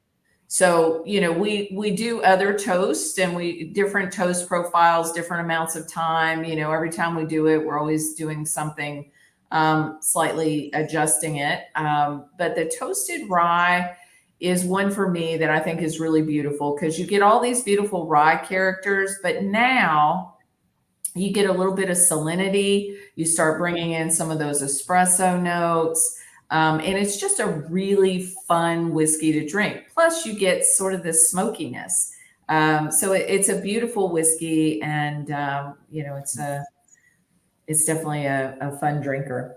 C: So, you know, we do other toasts, and we different toast profiles, different amounts of time. You know, every time we do it, we're always doing something, slightly adjusting it. But the toasted rye is one for me that I think is really beautiful, because you get all these beautiful rye characters, but now you get a little bit of salinity. You start bringing in some of those espresso notes. And it's just a really fun whiskey to drink. Plus you get sort of this smokiness. So it's a beautiful whiskey, and, you know, it's definitely a fun drinker.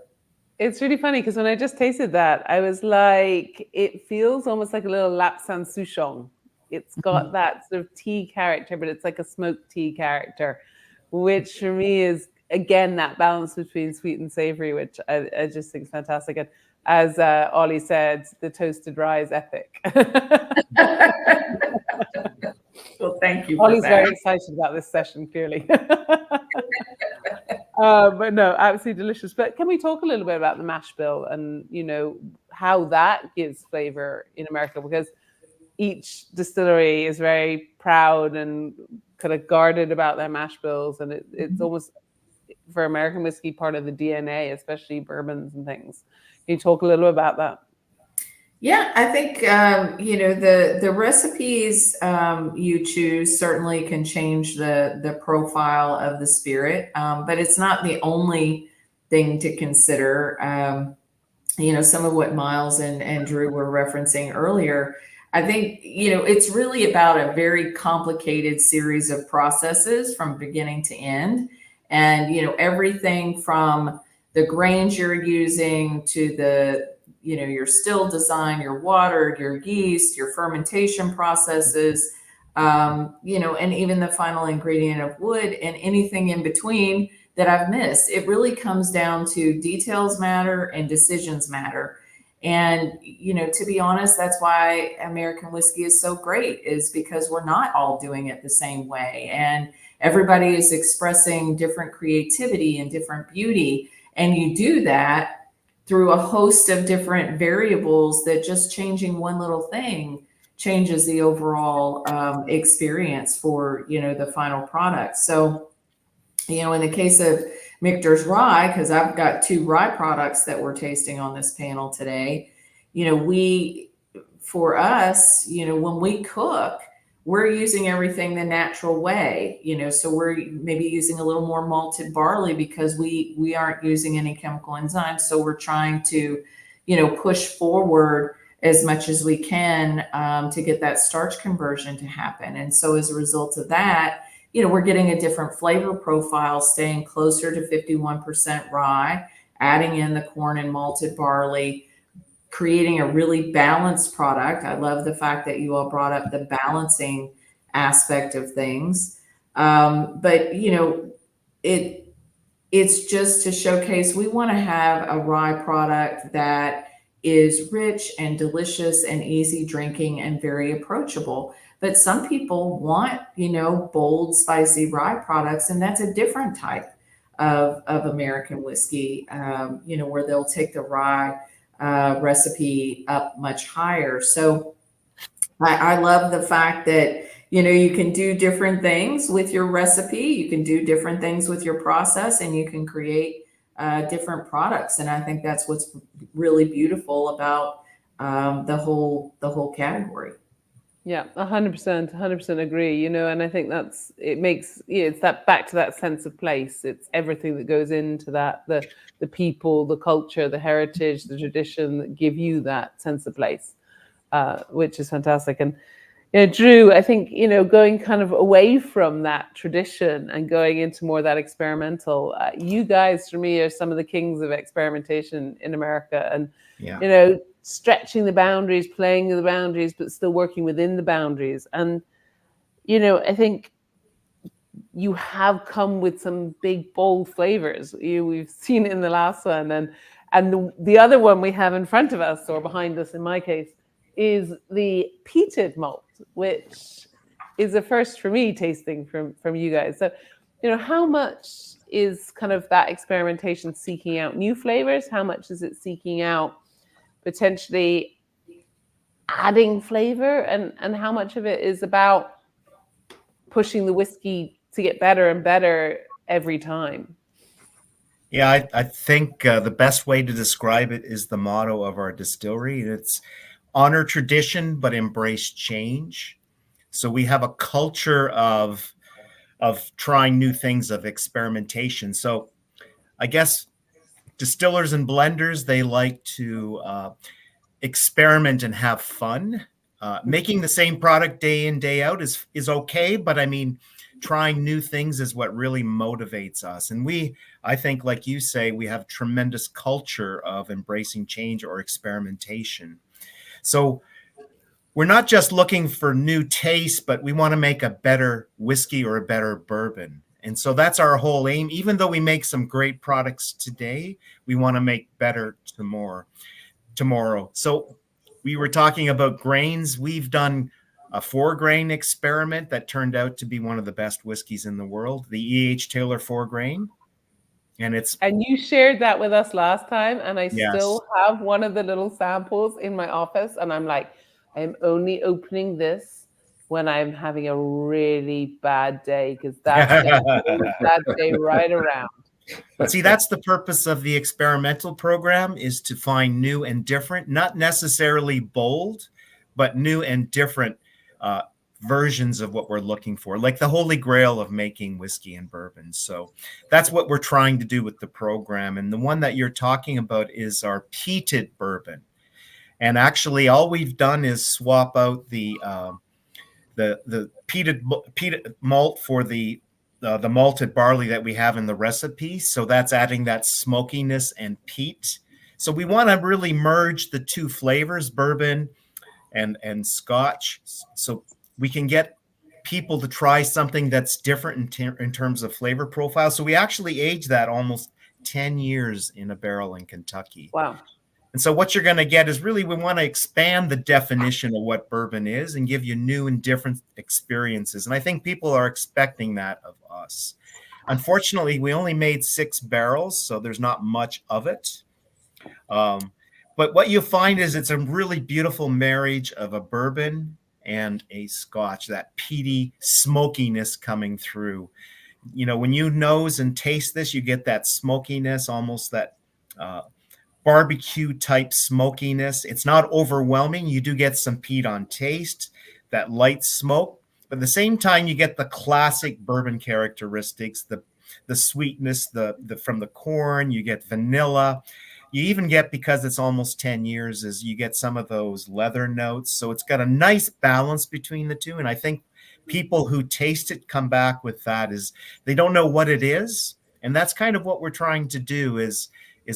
A: It's really funny because when I just tasted that, I was like, it feels almost like a little Lapsang Souchong. It's got that sort of tea character, but it's like a smoked tea character, which for me is, again, that balance between sweet and savory, which I just think is fantastic. And as Ollie said, the toasted rye is epic.
C: Well, thank you.
A: Ollie's very excited about this session, clearly. But no, absolutely delicious. But can we talk a little bit about the mash bill and, you know, how that gives flavor in America? Because each distillery is very proud and kind of guarded about their mash bills. And it's almost, for American whiskey, part of the DNA, especially bourbons and things. Can you talk a little about that?
C: Yeah, I think, you know, the recipes you choose certainly can change the profile of the spirit, but it's not the only thing to consider. You know, some of what Miles and Drew were referencing earlier, I think, you know, it's really about a very complicated series of processes from beginning to end. And, you know, everything from the grains you're using to the, you know, your still design, your water, your yeast, your fermentation processes, you know, and even the final ingredient of wood and anything in between that I've missed. It really comes down to details matter and decisions matter. And, you know, to be honest, that's why American whiskey is so great, is because we're not all doing it the same way. And everybody is expressing different creativity and different beauty. And you do that through a host of different variables that just changing one little thing changes the overall experience for, you know, the final product. So, you know, in the case of Michter's Rye, because I've got 2 rye products that we're tasting on this panel today, you know, for us, you know, when we cook, we're using everything the natural way, you know, so we're maybe using a little more malted barley because we aren't using any chemical enzymes. So we're trying to, you know, push forward as much as we can to get that starch conversion to happen. And so as a result of that, you know, we're getting a different flavor profile, staying closer to 51% rye, adding in the corn and malted barley, creating a really balanced product. I love the fact that you all brought up the balancing aspect of things. But, you know, it's just to showcase, we want to have a rye product that is rich and delicious and easy drinking and very approachable. But some people want, bold, spicy rye products, and that's a different type of American whiskey, where they'll take the rye recipe up much higher. So I love the fact that, you can do different things with your recipe, you can do different things with your process, and you can create different products. And I think that's what's really beautiful about the whole category.
A: Yeah, 100% agree. And I think it's that back to that sense of place. It's everything that goes into that, the people, the culture, the heritage, the tradition that give you that sense of place, which is fantastic. And Drew, I think, going kind of away from that tradition and going into more that experimental, you guys, for me, are some of the kings of experimentation in America. And, stretching the boundaries, playing the boundaries, but still working within the boundaries. And, I think you have come with some big, bold flavors. We've seen it in the last one. And the other one we have in front of us, or behind us in my case, is the peated malt, which is a first for me tasting from you guys. So, how much is kind of that experimentation seeking out new flavors? How much is it seeking out potentially adding flavor? And how much of it is about pushing the whiskey to get better and better every time?
D: Yeah, I think the best way to describe it is the motto of our distillery. It's honor tradition, but embrace change. So we have a culture of trying new things, of experimentation. So I guess distillers and blenders, they like to experiment and have fun. Making the same product day in, day out is okay, but I mean, trying new things is what really motivates us. And I think, like you say, we have a tremendous culture of embracing change or experimentation. So we're not just looking for new taste, but we want to make a better whiskey or a better bourbon. And so that's our whole aim. Even though we make some great products today, we want to make better tomorrow. So we were talking about grains. We've done a 4-grain experiment that turned out to be one of the best whiskeys in the world, the E.H. Taylor 4-grain. And you shared that with us last time, and I still have one of the little samples in my office, and I'm like, I'm only opening this when I'm having a really bad day, because that's that day right around. But see, that's the purpose of the experimental program, is to find new and different, not necessarily bold, but new and different versions of what we're looking for, like the holy grail of making whiskey and bourbon. So that's what we're trying to do with the program. And the one that you're talking about is our peated bourbon. And actually, all we've done is swap out the peated malt for the malted barley that we have in the recipe. So that's adding that smokiness and peat. So we want to really merge the two flavors, bourbon and Scotch, so we can get people to try something that's different in terms of flavor profile. So we actually aged that almost 10 years in a barrel in Kentucky.
A: Wow.
D: And so what you're going to get is really, we want to expand the definition of what bourbon is and give you new and different experiences. And I think people are expecting that of us. Unfortunately, we only made 6 barrels, so there's not much of it. But what you find is it's a really beautiful marriage of a bourbon and a Scotch, that peaty smokiness coming through. When you nose and taste this, you get that smokiness, almost that barbecue type smokiness. It's not overwhelming. You do get some peat on taste, that light smoke, but at the same time, you get the classic bourbon characteristics, the sweetness, from the corn. You get vanilla. You even get, because it's almost 10 years, is you get some of those leather notes. So it's got a nice balance between the two. And I think people who taste it come back with that, is they don't know what it is. And that's kind of what we're trying to do, is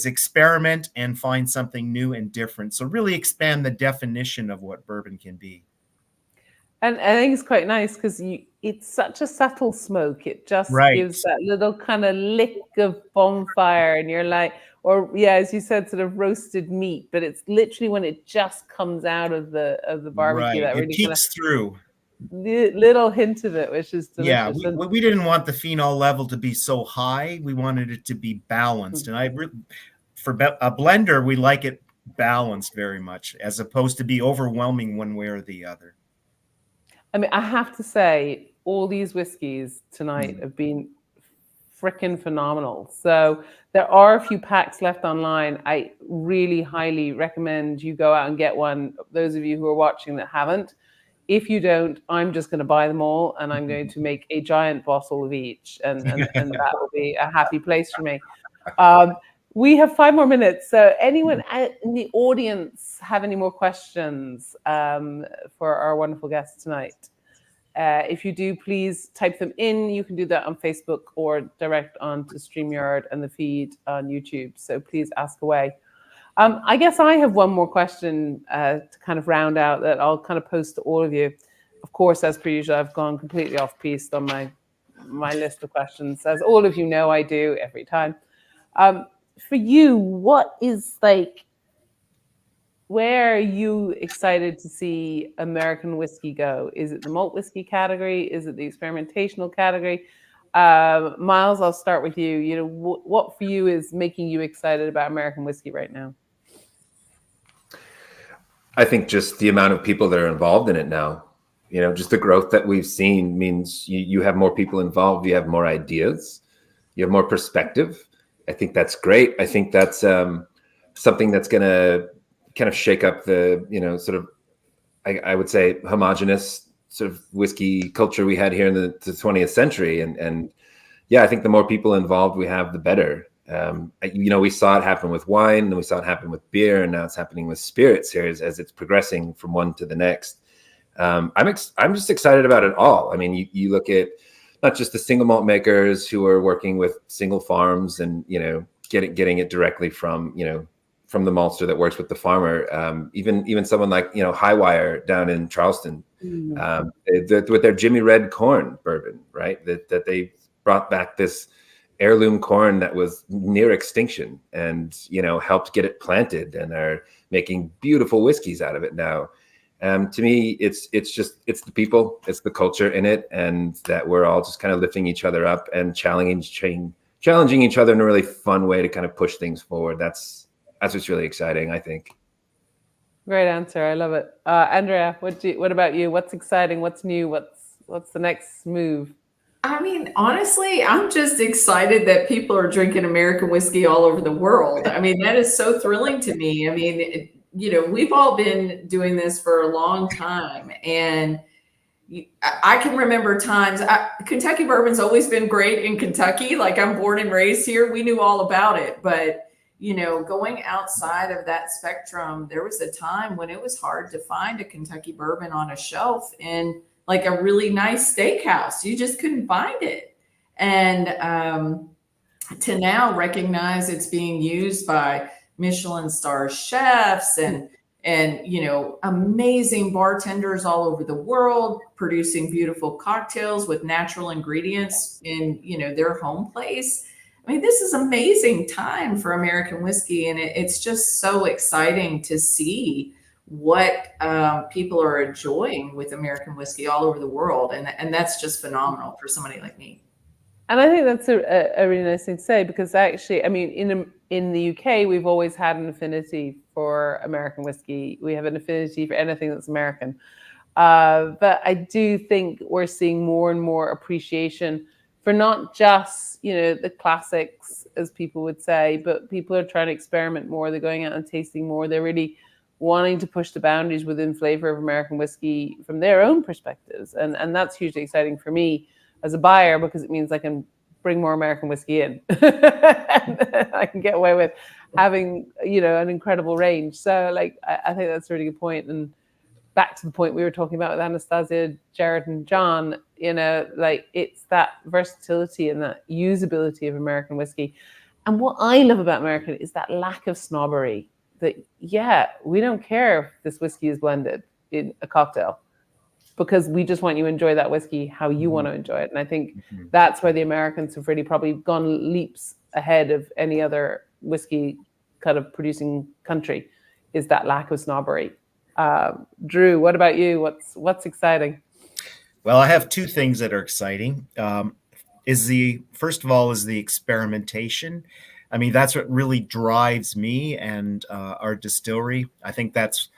D: experiment and find something new and different. So really expand the definition of what bourbon can be.
A: And I think it's quite nice because it's such a subtle smoke. It just gives that little kind of lick of bonfire, and you're like, or yeah, as you said, sort of roasted meat. But it's literally when it just comes out of the barbecue that really
D: peeks through.
A: Little hint of it, which is delicious.
D: Yeah, we didn't want the phenol level to be so high. We wanted it to be balanced, and for a blender, we like it balanced very much, as opposed to be overwhelming one way or the other.
A: I mean, I have to say, all these whiskeys tonight have been freaking phenomenal. So there are a few packs left online. I really highly recommend you go out and get one. Those of you who are watching that haven't, if you don't, I'm just going to buy them all, and I'm going to make a giant bottle of each, and that will be a happy place for me. We have 5 more minutes. So anyone in the audience have any more questions for our wonderful guests tonight? If you do, please type them in. You can do that on Facebook or direct onto StreamYard and the feed on YouTube. So please ask away. I guess I have one more question to kind of round out that I'll kind of post to all of you. Of course, as per usual, I've gone completely off piste on my list of questions, as all of you know I do every time. For you, what is where are you excited to see American whiskey go? Is it the malt whiskey category? Is it the experimentational category? Miles, I'll start with you. You know, what for you is making you excited about American whiskey right now?
B: I think just the amount of people that are involved in it now. You know, just the growth that we've seen means you have more people involved, you have more ideas, you have more perspective. I think that's great. I think that's something that's going to kind of shake up the, you know, sort of, I would say, homogenous sort of whiskey culture we had here in the 20th century. And yeah, I think the more people involved we have, the better. You know, we saw it happen with wine, and we saw it happen with beer, and now it's happening with spirits here as it's progressing from one to the next. I'm just excited about it all. I mean, you look at not just the single malt makers who are working with single farms and, you know, getting it directly from, you know, from the maltster that works with the farmer. Even someone like, you know, Highwire down in Charleston, with their Jimmy Red corn bourbon, right? That they brought back this heirloom corn that was near extinction, and, you know, helped get it planted, and are making beautiful whiskeys out of it now. To me, it's the people, it's the culture in it, and that we're all just kind of lifting each other up and challenging each other in a really fun way to kind of push things forward. That's what's really exciting, I think.
A: Great answer. I love it. Andrea, what about you? What's exciting? What's new? What's the next move?
C: I mean, honestly, I'm just excited that people are drinking American whiskey all over the world. I mean, that is so thrilling to me. I mean, you know, we've all been doing this for a long time, and I can remember times. Kentucky bourbon's always been great in Kentucky. Like, I'm born and raised here. We knew all about it. But, you know, going outside of that spectrum, there was a time when it was hard to find a Kentucky bourbon on a shelf in like a really nice steakhouse. You just couldn't find it. And to now recognize it's being used by Michelin star chefs and you know, amazing bartenders all over the world, producing beautiful cocktails with natural ingredients in, you know, their home place. I mean, this is amazing time for American whiskey, and it's just so exciting to see what people are enjoying with American whiskey all over the world, and that's just phenomenal for somebody like me.
A: And I think that's a really nice thing to say, because actually, I mean, in the UK, we've always had an affinity for American whiskey. We have an affinity for anything that's American. But I do think we're seeing more and more appreciation for not just, you know, the classics, as people would say, but people are trying to experiment more. They're going out and tasting more. They're really wanting to push the boundaries within flavor of American whiskey from their own perspectives. And that's hugely exciting for me as a buyer, because it means I can bring more American whiskey in. I can get away with having, you know, an incredible range. So, like, I think that's a really good point. And back to the point we were talking about with Anastasia, Jared, and John, you know, like, it's that versatility and that usability of American whiskey. And what I love about American is that lack of snobbery. That, yeah, we don't care if this whiskey is blended in a cocktail. because we just want you to enjoy that whiskey how you want to enjoy it. And I think that's where the Americans have really probably gone leaps ahead of any other whiskey kind of producing country, is that lack of snobbery. Drew, what about you? What's exciting?
D: Well, I have two things that are exciting. First of all is the experimentation. I mean, that's what really drives me and our distillery. I think that's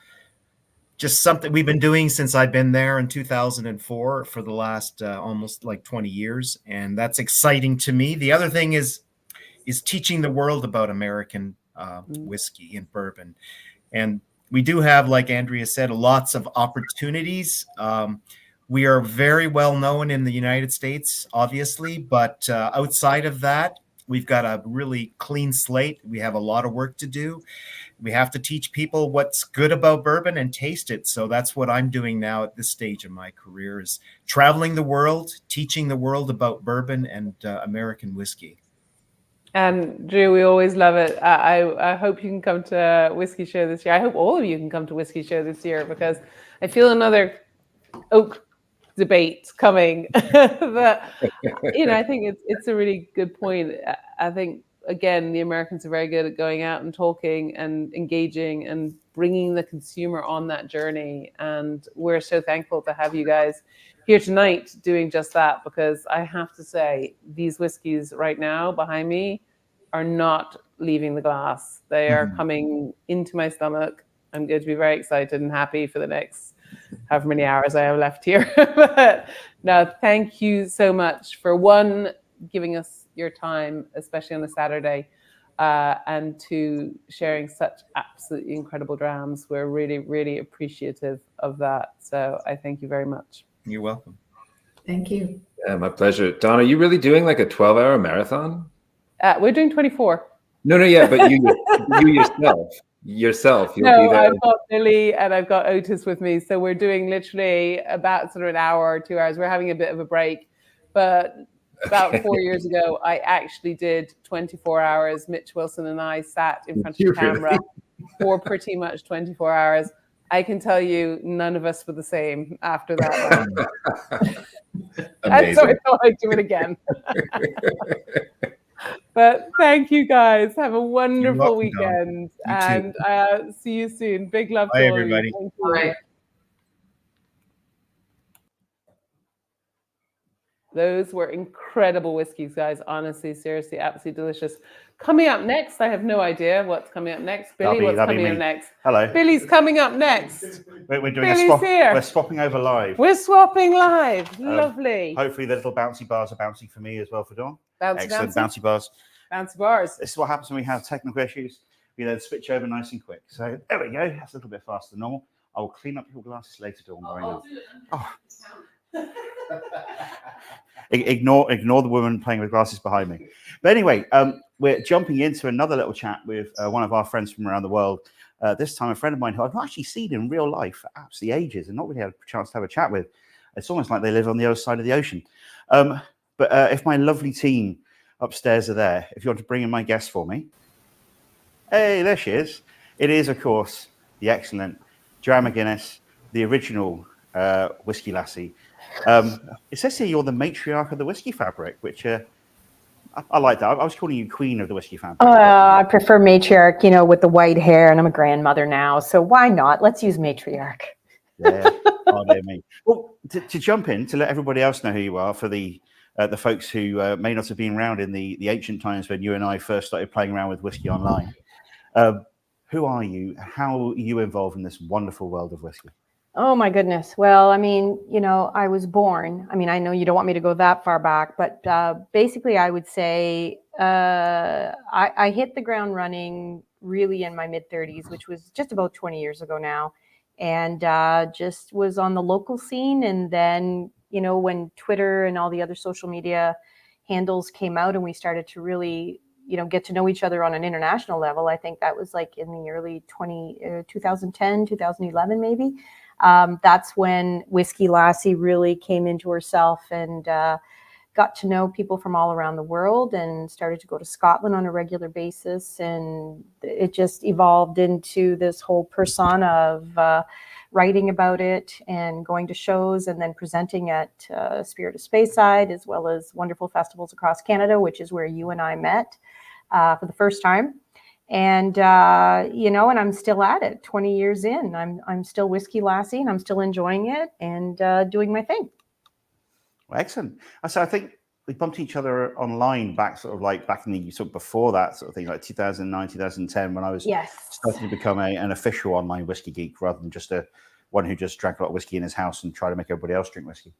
D: just something we've been doing since I've been there in 2004 for the last almost like 20 years. And that's exciting to me. The other thing is teaching the world about American whiskey and bourbon. And we do have, like Andrea said, lots of opportunities. We are very well known in the United States, obviously, but outside of that, we've got a really clean slate. We have a lot of work to do. We have to teach people what's good about bourbon and taste it. So that's what I'm doing now at this stage of my career, is traveling the world, teaching the world about bourbon and American whiskey.
A: And Drew, we always love it. I hope you can come to Whisky Show this year. I hope all of you can come to Whisky Show this year, because I feel another oak debate coming. But, I think it's a really good point. I think, again, the Americans are very good at going out and talking and engaging and bringing the consumer on that journey. And we're so thankful to have you guys here tonight doing just that, because I have to say, these whiskeys right now behind me are not leaving the glass. They are coming into my stomach. I'm going to be very excited and happy for the next however many hours I have left here. But no, thank you so much for giving us your time, especially on a Saturday, and two, sharing such absolutely incredible drams. We're really, really appreciative of that. So I thank you very much.
D: You're welcome.
C: Thank you.
B: Yeah, my pleasure. Dawn, are you really doing like a 12-hour marathon?
A: We're doing 24.
B: No, yeah, but you yourself, you'll be there.
A: I've got Billy and I've got Ortis with me. So we're doing literally about sort of an hour or 2 hours. We're having a bit of a break. But about 4 years ago, I actually did 24 hours. Mitch Wilson and I sat in front of the camera for pretty much 24 hours. I can tell you, none of us were the same after that. And so I thought I'd do it again. But thank you guys. Have a wonderful weekend. And see you soon. Big love to all
D: everybody.
A: Thank you. Bye. Those were incredible whiskeys, guys. Honestly, seriously, absolutely delicious. Coming up next, I have no idea what's coming up next. Billy, what's coming up next?
E: Hello.
A: Billy's coming up next.
E: We're doing
A: Billy's
E: a swap.
A: here.
E: We're swapping over live.
A: We're swapping live. Lovely.
E: Hopefully the little bouncy bars are bouncing for me as well for Dawn. Excellent.
A: Bouncy
E: Bouncy bars.
A: Bouncy bars.
E: This is what happens when we have technical issues. We then switch over nice and quick. So there we go. That's a little bit faster than normal. I will clean up your glasses later, Dawn. Ignore the woman playing with glasses behind me. But anyway, we're jumping into another little chat with one of our friends from around the world. This time, a friend of mine who I've not actually seen in real life for absolutely ages and not really had a chance to have a chat with. It's almost like they live on the other side of the ocean. But if my lovely team upstairs are there, if you want to bring in my guest for me. Hey, there she is. It is, of course, the excellent Joanne McGuinness, the original whiskey lassie. It says here you're the matriarch of the whiskey fabric, which I like that. I was calling you queen of the whiskey fabric.
F: I prefer matriarch, with the white hair, and I'm a grandmother now, so why not? Let's use matriarch.
E: Yeah, oh dear me. Well, to jump in, to let everybody else know who you are, for the folks who may not have been around in the ancient times when you and I first started playing around with whiskey online. Who are you? How are you involved in this wonderful world of whiskey?
F: Oh my goodness. Well, I mean, I was born. I mean, I know you don't want me to go that far back, but basically I would say I hit the ground running really in my mid-30s, which was just about 20 years ago now, and just was on the local scene. And then, when Twitter and all the other social media handles came out and we started to really, get to know each other on an international level, I think that was like in the early 2010, 2011, maybe. That's when Whiskey Lassie really came into herself, and got to know people from all around the world and started to go to Scotland on a regular basis. And it just evolved into this whole persona of writing about it and going to shows and then presenting at Spirit of Speyside, as well as wonderful festivals across Canada, which is where you and I met for the first time. And, and I'm still at it 20 years in. I'm still Whiskey Lassie, and I'm still enjoying it and doing my thing.
E: Well, excellent. So I think we bumped each other online back in the sort of before that sort of thing, like 2009, 2010, when I was starting to become an official online whiskey geek rather than just one who just drank a lot of whiskey in his house and tried to make everybody else drink whiskey.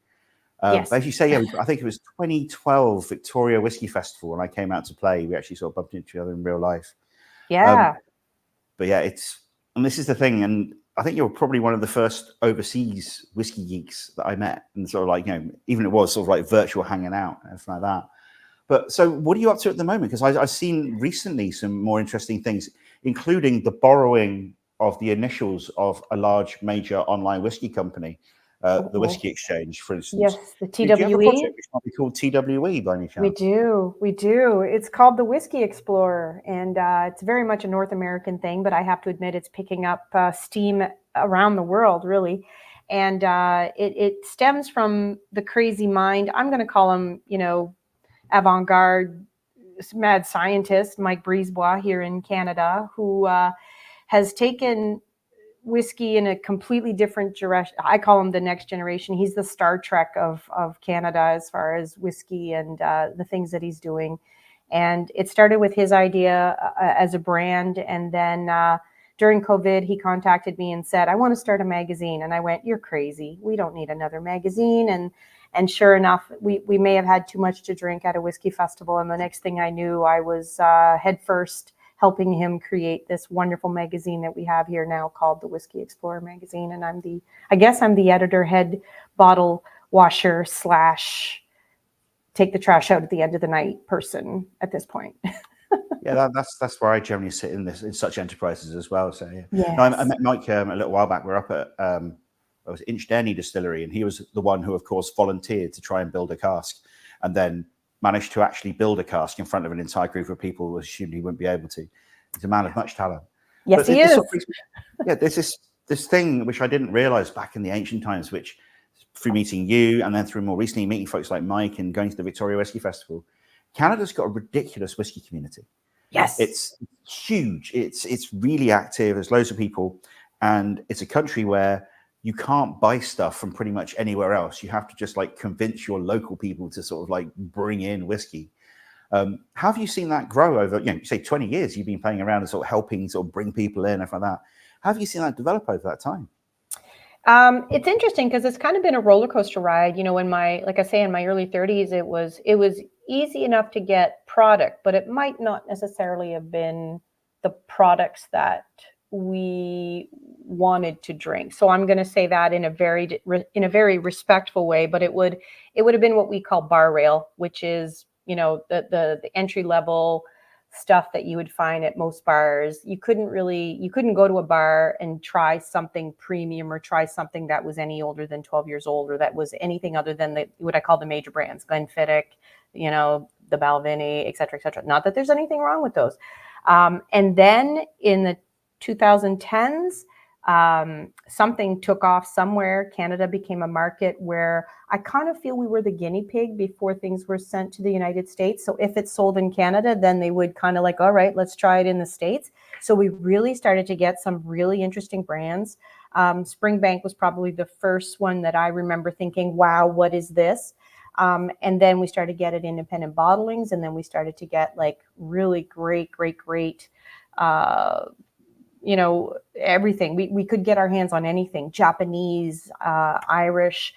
E: But as you say, I think it was 2012 Victoria Whiskey Festival when I came out to play. We actually sort of bumped into each other in real life.
F: Yeah.
E: But yeah, and this is the thing, and I think you're probably one of the first overseas whiskey geeks that I met, and sort of like, even it was sort of like virtual hanging out and everything like that. But so what are you up to at the moment? Because I've seen recently some more interesting things, including the borrowing of the initials of a large major online whiskey company, the Whisky Exchange, for instance.
F: Yes, the TWE.
E: Do you have a project which might be called TWE by any chance?
F: We do. It's called the Whisky Explorer, and it's very much a North American thing, but I have to admit it's picking up steam around the world, really. And it stems from the crazy mind. I'm going to call him, avant-garde mad scientist, Mike Brisebois here in Canada, who has taken whiskey in a completely different direction. I call him the next generation. He's the Star Trek of Canada as far as whiskey and the things that he's doing. And it started with his idea as a brand. And then during COVID, he contacted me and said, I want to start a magazine. And I went, you're crazy. We don't need another magazine. And sure enough, we may have had too much to drink at a whiskey festival. And the next thing I knew, I was headfirst helping him create this wonderful magazine that we have here now called the Whisky Explorer magazine. And I'm the editor, head bottle washer / take the trash out at the end of the night person at this point.
E: Yeah, that's where I generally sit in such enterprises as well. So yeah.
F: Yes.
E: No, I met Mike a little while back. We're up at it was Inclusivity distillery, and he was the one who, of course, volunteered to try and build a cask, and then managed to actually build a cask in front of an entire group of people who assumed he wouldn't be able to. He's a man of much talent.
F: Yes, he is.
E: There's this thing which I didn't realize back in the ancient times, which through meeting you and then through more recently meeting folks like Mike and going to the Victoria Whiskey Festival, Canada's got a ridiculous whiskey community.
F: Yes.
E: It's huge. It's really active. There's loads of people. And it's a country where you can't buy stuff from pretty much anywhere else. You have to just like convince your local people to sort of like bring in whiskey. How have you seen that grow over, you say 20 years you've been playing around and sort of helping sort of bring people in and like that. How have you seen that develop over that time?
F: It's interesting because it's kind of been a roller coaster ride. In my early 30s, it was easy enough to get product, but it might not necessarily have been the products that we wanted to drink. So I'm going to say that in a very respectful way, but it would have been what we call bar rail, which is, the entry level stuff that you would find at most bars. You couldn't go to a bar and try something premium or try something that was any older than 12 years old, or that was anything other than what I call the major brands, Glenfiddich, the Balvenie, et cetera, et cetera. Not that there's anything wrong with those. And then in the 2010s, something took off somewhere. Canada became a market where I kind of feel we were the guinea pig before things were sent to the United States. So if it's sold in Canada, then they would kind of like, all right, let's try it in the States. So we really started to get some really interesting brands. Springbank was probably the first one that I remember thinking, wow, what is this? And then we started to get it independent bottlings. And then we started to get like really great, everything. We could get our hands on anything, Japanese, Irish.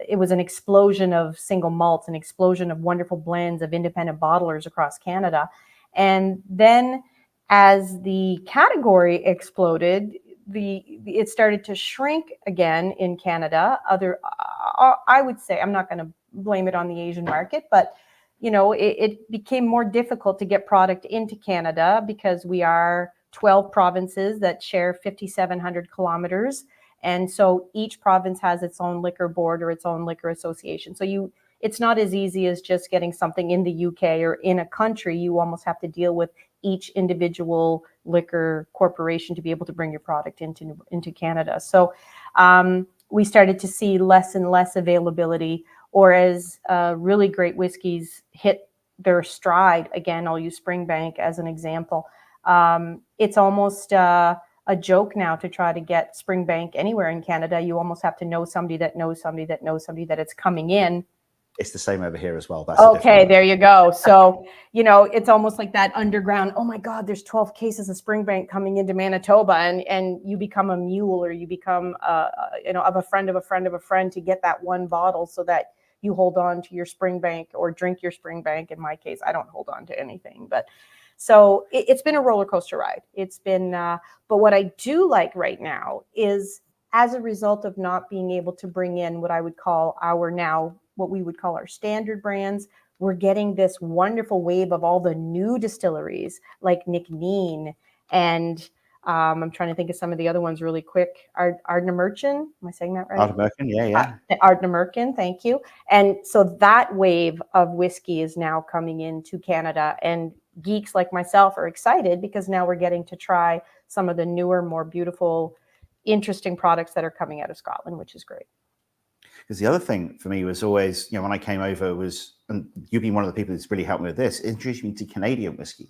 F: It was an explosion of single malts, an explosion of wonderful blends of independent bottlers across Canada. And then as the category exploded, it started to shrink again in Canada. I would say, I'm not going to blame it on the Asian market, but it became more difficult to get product into Canada because we are 12 provinces that share 5,700 kilometers. And so each province has its own liquor board or its own liquor association. So it's not as easy as just getting something in the UK or in a country. You almost have to deal with each individual liquor corporation to be able to bring your product into Canada. So we started to see less and less availability, or as really great whiskeys hit their stride. Again, I'll use Springbank as an example. It's almost a joke now to try to get Springbank anywhere in Canada. You almost have to know somebody that knows somebody that knows somebody that it's coming in.
E: It's the same over here as well. That's
F: okay, there you go. So, you know, it's almost like that underground, oh my God, there's 12 cases of Springbank coming into Manitoba, and you become a mule, or you become, you know, of a friend of a friend of a friend to get that one bottle so that you hold on to your Springbank or drink your Springbank. In my case, I don't hold on to anything, but so it's been a roller coaster ride. It's been, but what I do like right now is, as a result of not being able to bring in what I would call what we would call our standard brands, we're getting this wonderful wave of all the new distilleries like Nickneen, and I'm trying to think of some of the other ones really quick. Ardnamurchan, am I saying that right?
E: Ardnamurchan, yeah.
F: Ardnamurchan, thank you. And so that wave of whiskey is now coming into Canada, and geeks like myself are excited because now we're getting to try some of the newer, more beautiful, interesting products that are coming out of Scotland, which is great.
E: Because the other thing for me was always, you know, when I came over was, and you've been one of the people that's really helped me with this, introduced me to Canadian whiskey.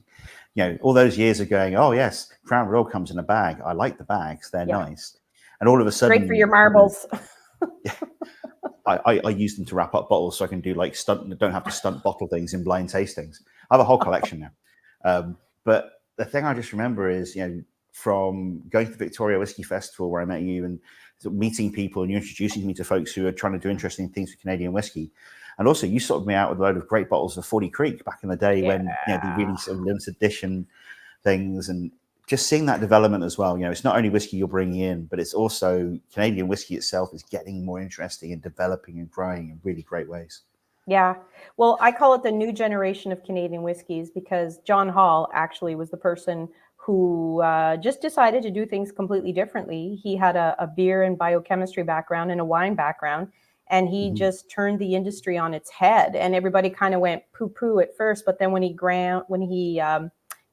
E: You know, all those years of going, oh yes, Crown Royal comes in a bag. I like the bags; they're nice. And all of a sudden,
F: great for your marbles.
E: I use them to wrap up bottles, so I can do like don't have to stunt bottle things in blind tastings. I have a whole collection now. But the thing I just remember is, you know, from going to the Victoria Whiskey Festival where I met you, and meeting people, and you introducing me to folks who are trying to do interesting things with Canadian whiskey. And also you sorted me out with a load of great bottles of 40 Creek back in the day when, you know, the really sort of limited edition things, and just seeing that development as well. You know, it's not only whiskey you're bringing in, but it's also Canadian whiskey itself is getting more interesting and developing and growing in really great ways.
F: Yeah. Well, I call it the new generation of Canadian whiskeys because John Hall actually was the person who just decided to do things completely differently. He had a beer and biochemistry background and a wine background, and he just turned the industry on its head. And everybody kind of went poo-poo at first, but then when he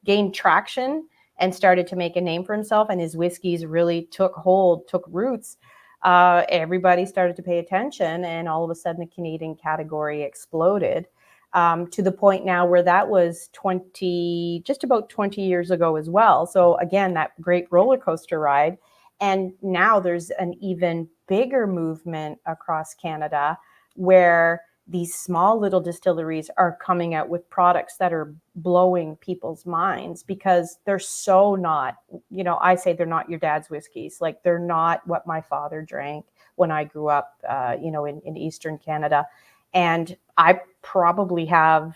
F: gained traction and started to make a name for himself, and his whiskeys really took roots, everybody started to pay attention, and all of a sudden the Canadian category exploded. To the point now where that was just about 20 years ago as well. So again, that great roller coaster ride. And now there's an even bigger movement across Canada where these small little distilleries are coming out with products that are blowing people's minds because they're so not, you know, I say they're not your dad's whiskeys. Like, they're not what my father drank when I grew up, you know, in Eastern Canada. And I probably have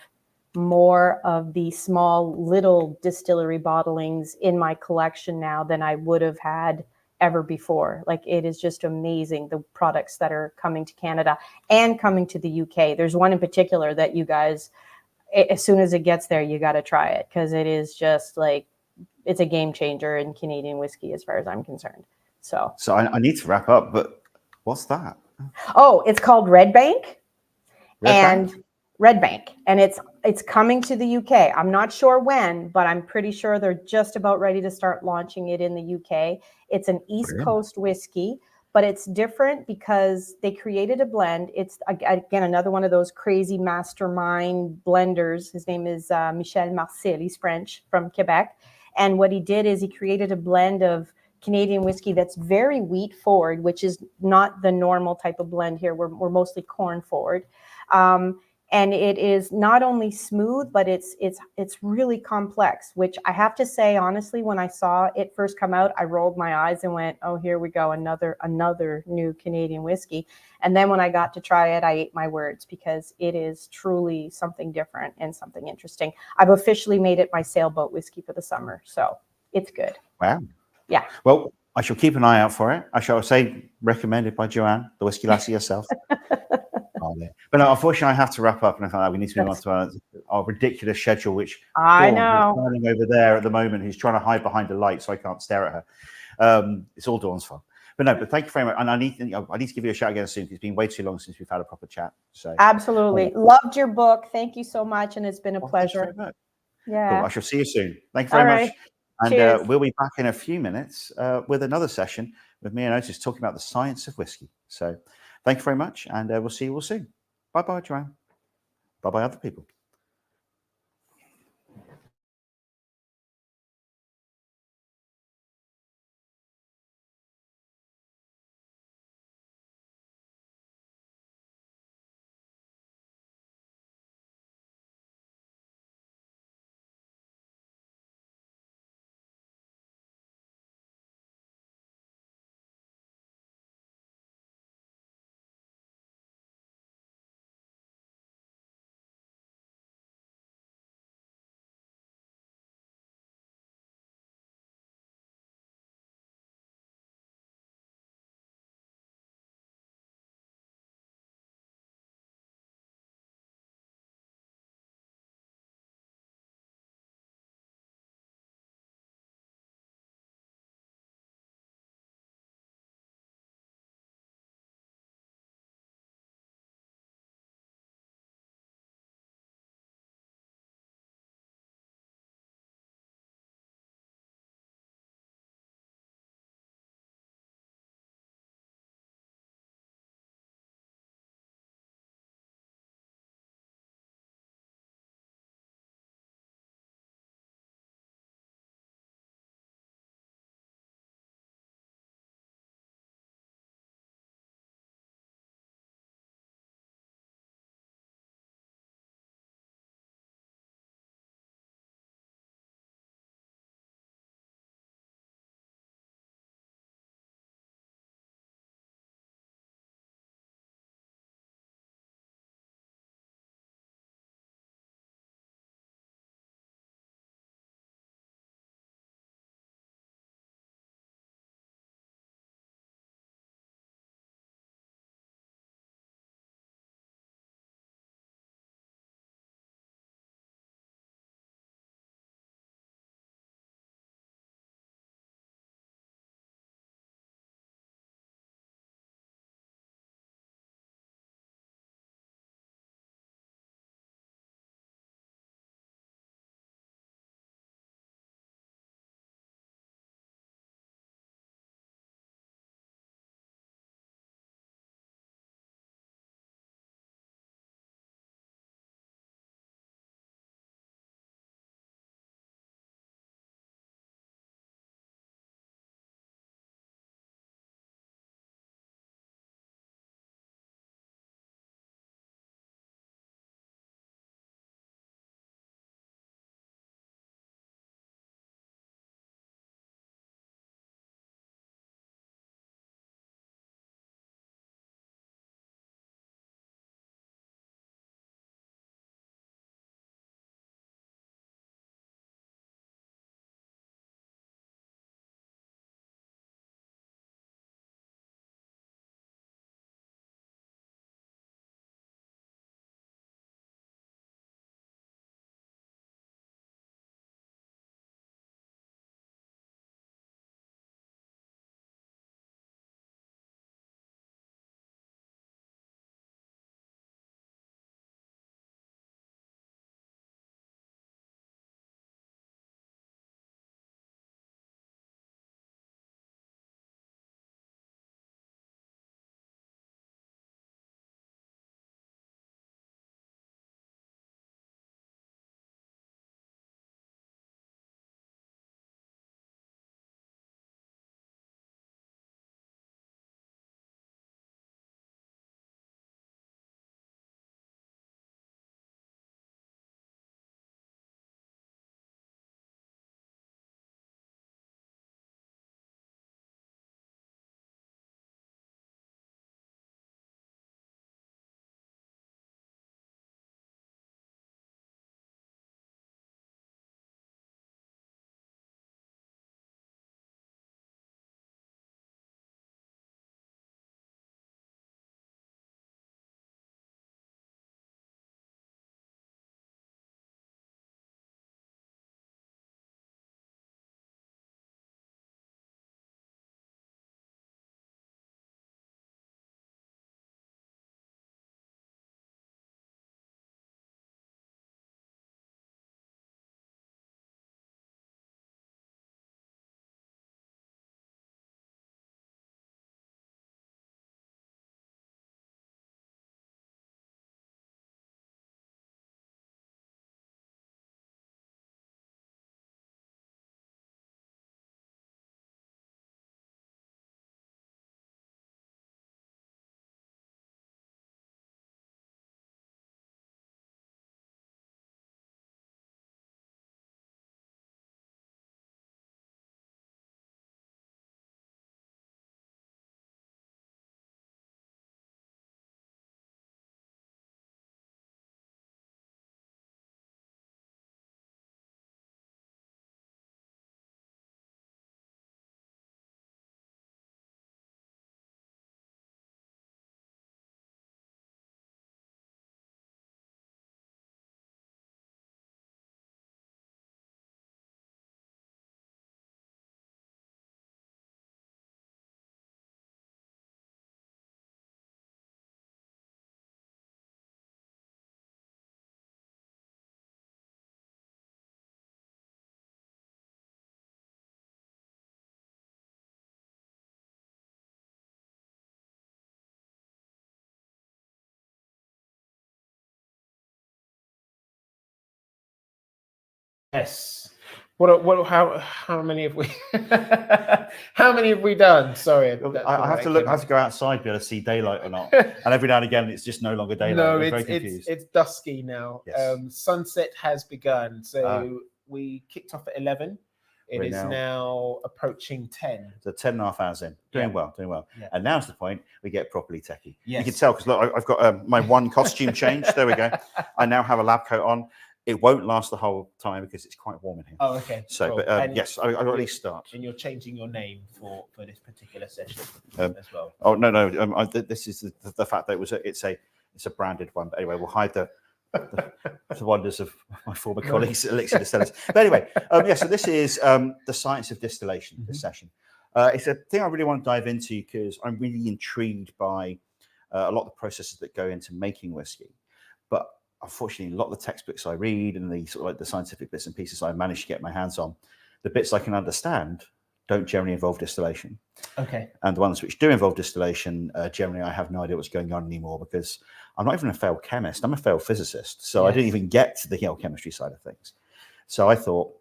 F: more of the small little distillery bottlings in my collection now than I would have had ever before. Like, it is just amazing, the products that are coming to Canada and coming to the UK. There's one in particular that you guys, as soon as it gets there, you got to try it because it is just like, it's a game changer in Canadian whiskey as far as I'm concerned. So
E: I need to wrap up, but what's that?
F: Oh, it's called Red Bank. Red Bank, and it's coming to the UK. I'm not sure when, but I'm pretty sure they're just about ready to start launching it in the UK. It's an East Coast whiskey, but it's different because they created a blend. It's, again, another one of those crazy mastermind blenders. His name is Michel Marcel. He's French, from Quebec. And what he did is he created a blend of Canadian whiskey that's very wheat forward, which is not the normal type of blend here. We're mostly corn forward. And it is not only smooth, but it's really complex, which I have to say, honestly, when I saw it first come out, I rolled my eyes and went, oh, here we go, another new Canadian whiskey. And then when I got to try it, I ate my words because it is truly something different and something interesting. I've officially made it my sailboat whiskey for the summer, so it's good.
E: Wow.
F: Yeah.
E: Well, I shall keep an eye out for it. I shall say recommended by Joanne, the whiskey lassie herself. But no, unfortunately, I have to wrap up, and I thought we need to move on to our ridiculous schedule, which
F: I
E: Dawn,
F: know
E: who's over there at the moment, who's trying to hide behind the light so I can't stare at her. It's all Dawn's fault. But no, but thank you very much. And I need to give you a shout again soon, because it's been way too long since we've had a proper chat. So
F: Absolutely. Loved your book. Thank you so much. And it's been a pleasure.
E: Thank you very much.
F: Yeah.
E: Cool. I shall see you soon. Thank you very
F: All
E: much.
F: right.
E: And
F: Cheers.
E: we'll be back in a few minutes with another session with me and Otis talking about the science of whiskey. So thank you very much. And we'll see you all soon. Bye-bye, Joanne. Bye-bye, other people.
G: Yes. How many have we? How many have we done? Sorry,
E: I have to look. I have to go outside to be able to see daylight or not. And every now and again, it's just no longer daylight.
G: No,
E: I'm very confused.
G: it's dusky now.
E: Yes.
G: Sunset has begun. So we kicked off at 11. It is now approaching 10.
E: So 10 and a half hours in. Doing well. Yeah. And now's the point we get properly techie.
G: Yes.
E: You can tell because look, I've got my one costume change. There we go. I now have a lab coat on. It won't last the whole time because it's quite warm in here.
G: Oh, okay.
E: So,
G: cool.
E: but yes, I'll at least start.
G: And you're changing your name for this particular session as well.
E: Oh no. This is the fact that it's a branded one. But anyway, we'll hide the wonders of my former colleagues at Elixir Distillers. But anyway, so this is the science of distillation. This session, it's a thing I really want to dive into because I'm really intrigued by a lot of the processes that go into making whiskey, but unfortunately, a lot of the textbooks I read and the sort of like the scientific bits and pieces I managed to get my hands on, the bits I can understand don't generally involve distillation.
G: Okay.
E: And the ones which do involve distillation, generally I have no idea what's going on anymore because I'm not even a failed chemist. I'm a failed physicist. So I didn't even get to the chemistry side of things. So I thought,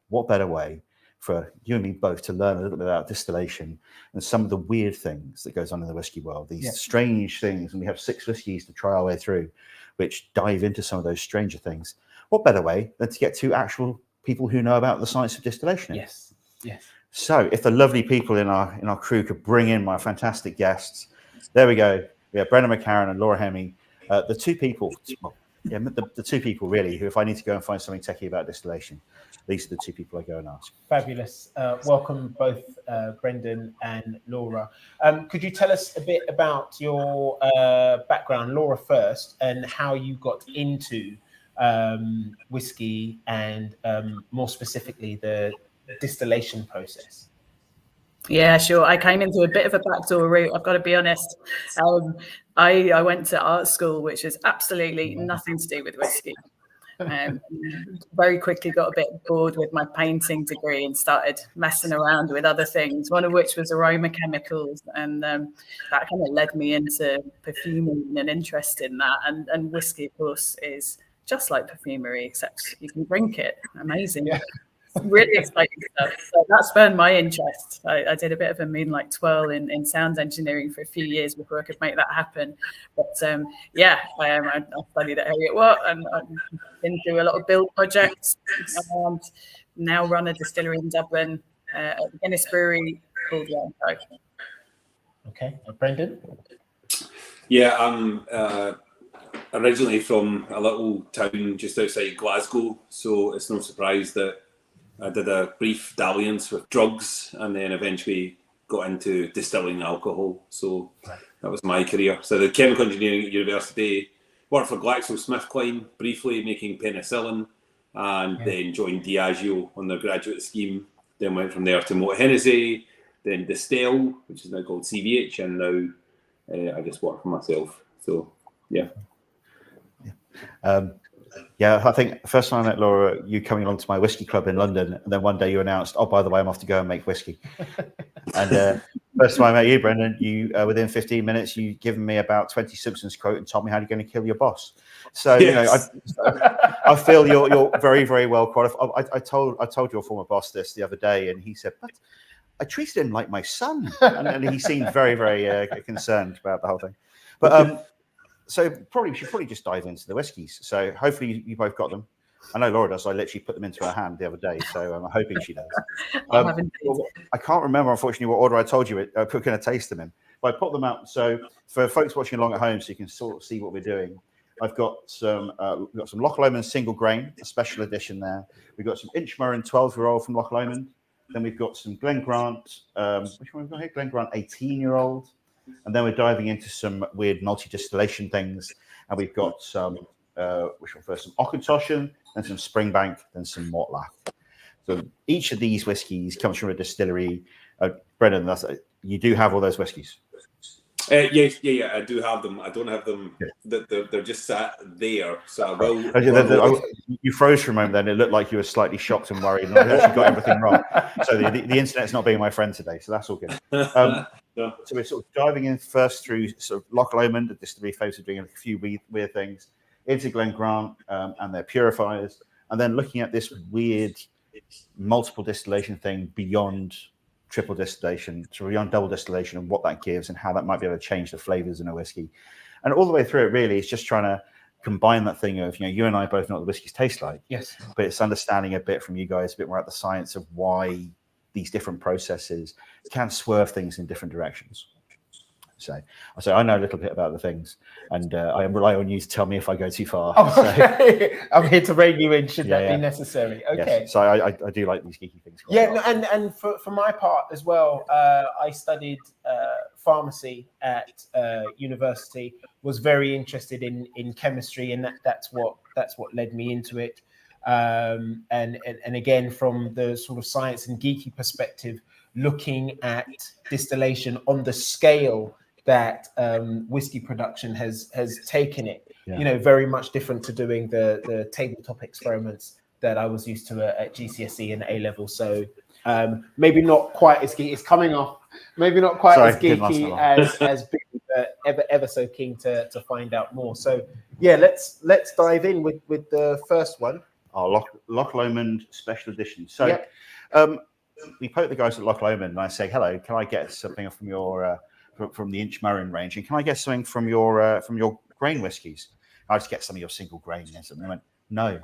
E: what better way for you and me both to learn a little bit about distillation and some of the weird things that goes on in the whiskey world, these strange things. And we have 6 whiskeys to try our way through, which dive into some of those stranger things. What better way than to get to actual people who know about the science of distillation?
G: Yes.
E: So if the lovely people in our crew could bring in my fantastic guests, there we go. We have Brendan McCarran and Laura Hemme, the two people really who, if I need to go and find something techie about distillation, these are the two people I go and ask.
G: Fabulous. Welcome both Brendan and Laura. Could you tell us a bit about your background, Laura first, and how you got into whiskey and more specifically the distillation process?
H: Yeah, sure. I came into a bit of a backdoor route, I've got to be honest. I went to art school, which has absolutely nothing to do with whiskey. Very quickly got a bit bored with my painting degree and started messing around with other things, one of which was aroma chemicals. And that kind of led me into perfuming and an interest in that. And whiskey, of course, is just like perfumery, except you can drink it. Amazing. Yeah. Really exciting stuff. So that spurned my interest. I did a bit of a moonlight twirl in sound engineering for a few years before I could make that happen. But I studied at Heriot-Watt and I've been through a lot of build projects and now run a distillery in Dublin at the Guinness Brewery called Young.
G: Okay, Brendan?
I: Yeah, I'm originally from a little town just outside Glasgow, so it's no surprise that I did a brief dalliance with drugs and then eventually got into distilling alcohol. So that was my career. So the chemical engineering at university, worked for GlaxoSmithKline briefly making penicillin, and then joined Diageo on their graduate scheme. Then went from there to Moët Hennessy, then Distill, which is now called CVH, and now I just work for myself. So yeah.
E: I think the first time I met Laura, you coming along to my whiskey club in London, and then one day you announced, "Oh, by the way, I'm off to go and make whiskey." And first time I met you, Brendan, you within 15 minutes, you given me about 20 Simpsons quote and told me how you're going to kill your boss. So yes. I feel you're very, very well qualified. I told your former boss this the other day, and he said, "But I treated him like my son," and he seemed very, very concerned about the whole thing. But so we should probably just dive into the whiskies. So hopefully you both got them. I know Laura does. I literally put them into her hand the other day, so I'm hoping she does. I can't remember, unfortunately, what order I told you we're going to taste them in. But I put them out. So for folks watching along at home, so you can sort of see what we're doing, I've got some Loch Lomond single grain, a special edition there. We've got some Inchmarin 12-year-old from Loch Lomond. Then we've got some Glen Grant. Which one have we got here? Glen Grant 18-year-old. And then we're diving into some weird multi-distillation things. And we've got some, which one first? Some Auchentoshan, then some Springbank, then some Mortlach. So each of these whiskies comes from a distillery. Brendan, you do have all those whiskies?
I: Yes, I do have them. I don't have them. They're just sat there. So I will.
E: You froze for a moment. Then it looked like you were slightly shocked and worried. And I actually got everything wrong. So the internet's not being my friend today. So that's all good. So we're sort of diving in first through sort of Loch Lomond, the distillery famous for doing a few weird things, into Glen Grant and their Purifiers, and then looking at this weird multiple distillation thing beyond triple distillation, so beyond double distillation, and what that gives and how that might be able to change the flavors in a whiskey. And all the way through it, really, it's just trying to combine that thing of, you and I both know what the whiskeys taste like.
G: Yes.
E: But it's understanding a bit from you guys, a bit more about the science of why these different processes can swerve things in different directions. So I know a little bit about the things, and I rely on you to tell me if I go too far.
G: Okay. I'm here to rein you in should that be necessary. Okay.
E: Yes. So I do like these geeky things.
G: And for my part as well, I studied pharmacy at university. Was very interested in chemistry, and that's what led me into it. And again, from the sort of science and geeky perspective, looking at distillation on the scale that whiskey production has taken it, very much different to doing the tabletop experiments that I was used to at GCSE and A level. So maybe not quite as geeky. It's coming off. Maybe not quite as geeky as Billy, but ever so keen to find out more. So yeah, let's dive in with the first one.
E: Our Loch Lomond special edition. So we poke the guys at Loch Lomond and I say, hello, can I get something from your from the Inchmarin range, and can I get something from your grain whiskies? I just get some of your single grain. And they went, no,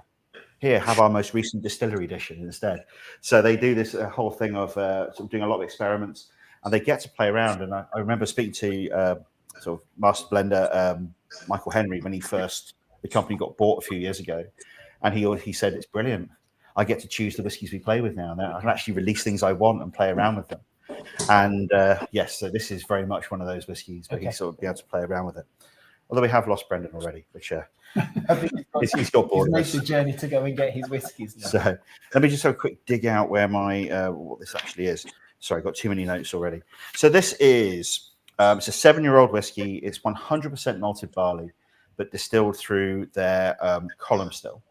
E: here, have our most recent distillery edition instead. So they do this whole thing of sort of doing a lot of experiments, and they get to play around. And I remember speaking to sort of master blender Michael Henry when the company got bought a few years ago, and he said, it's brilliant. I get to choose the whiskies we play with now. I can actually release things I want and play around with them. And yes, so this is very much one of those whiskies, but he's sort of be able to play around with it. Although we have lost Brendan already, which he's got bored.
G: He's made the journey to go and get his whiskies now.
E: So let me just have a quick dig out where my what this actually is. Sorry, I've got too many notes already. So this is it's a 7-year-old whiskey. It's 100% malted barley, but distilled through their column still.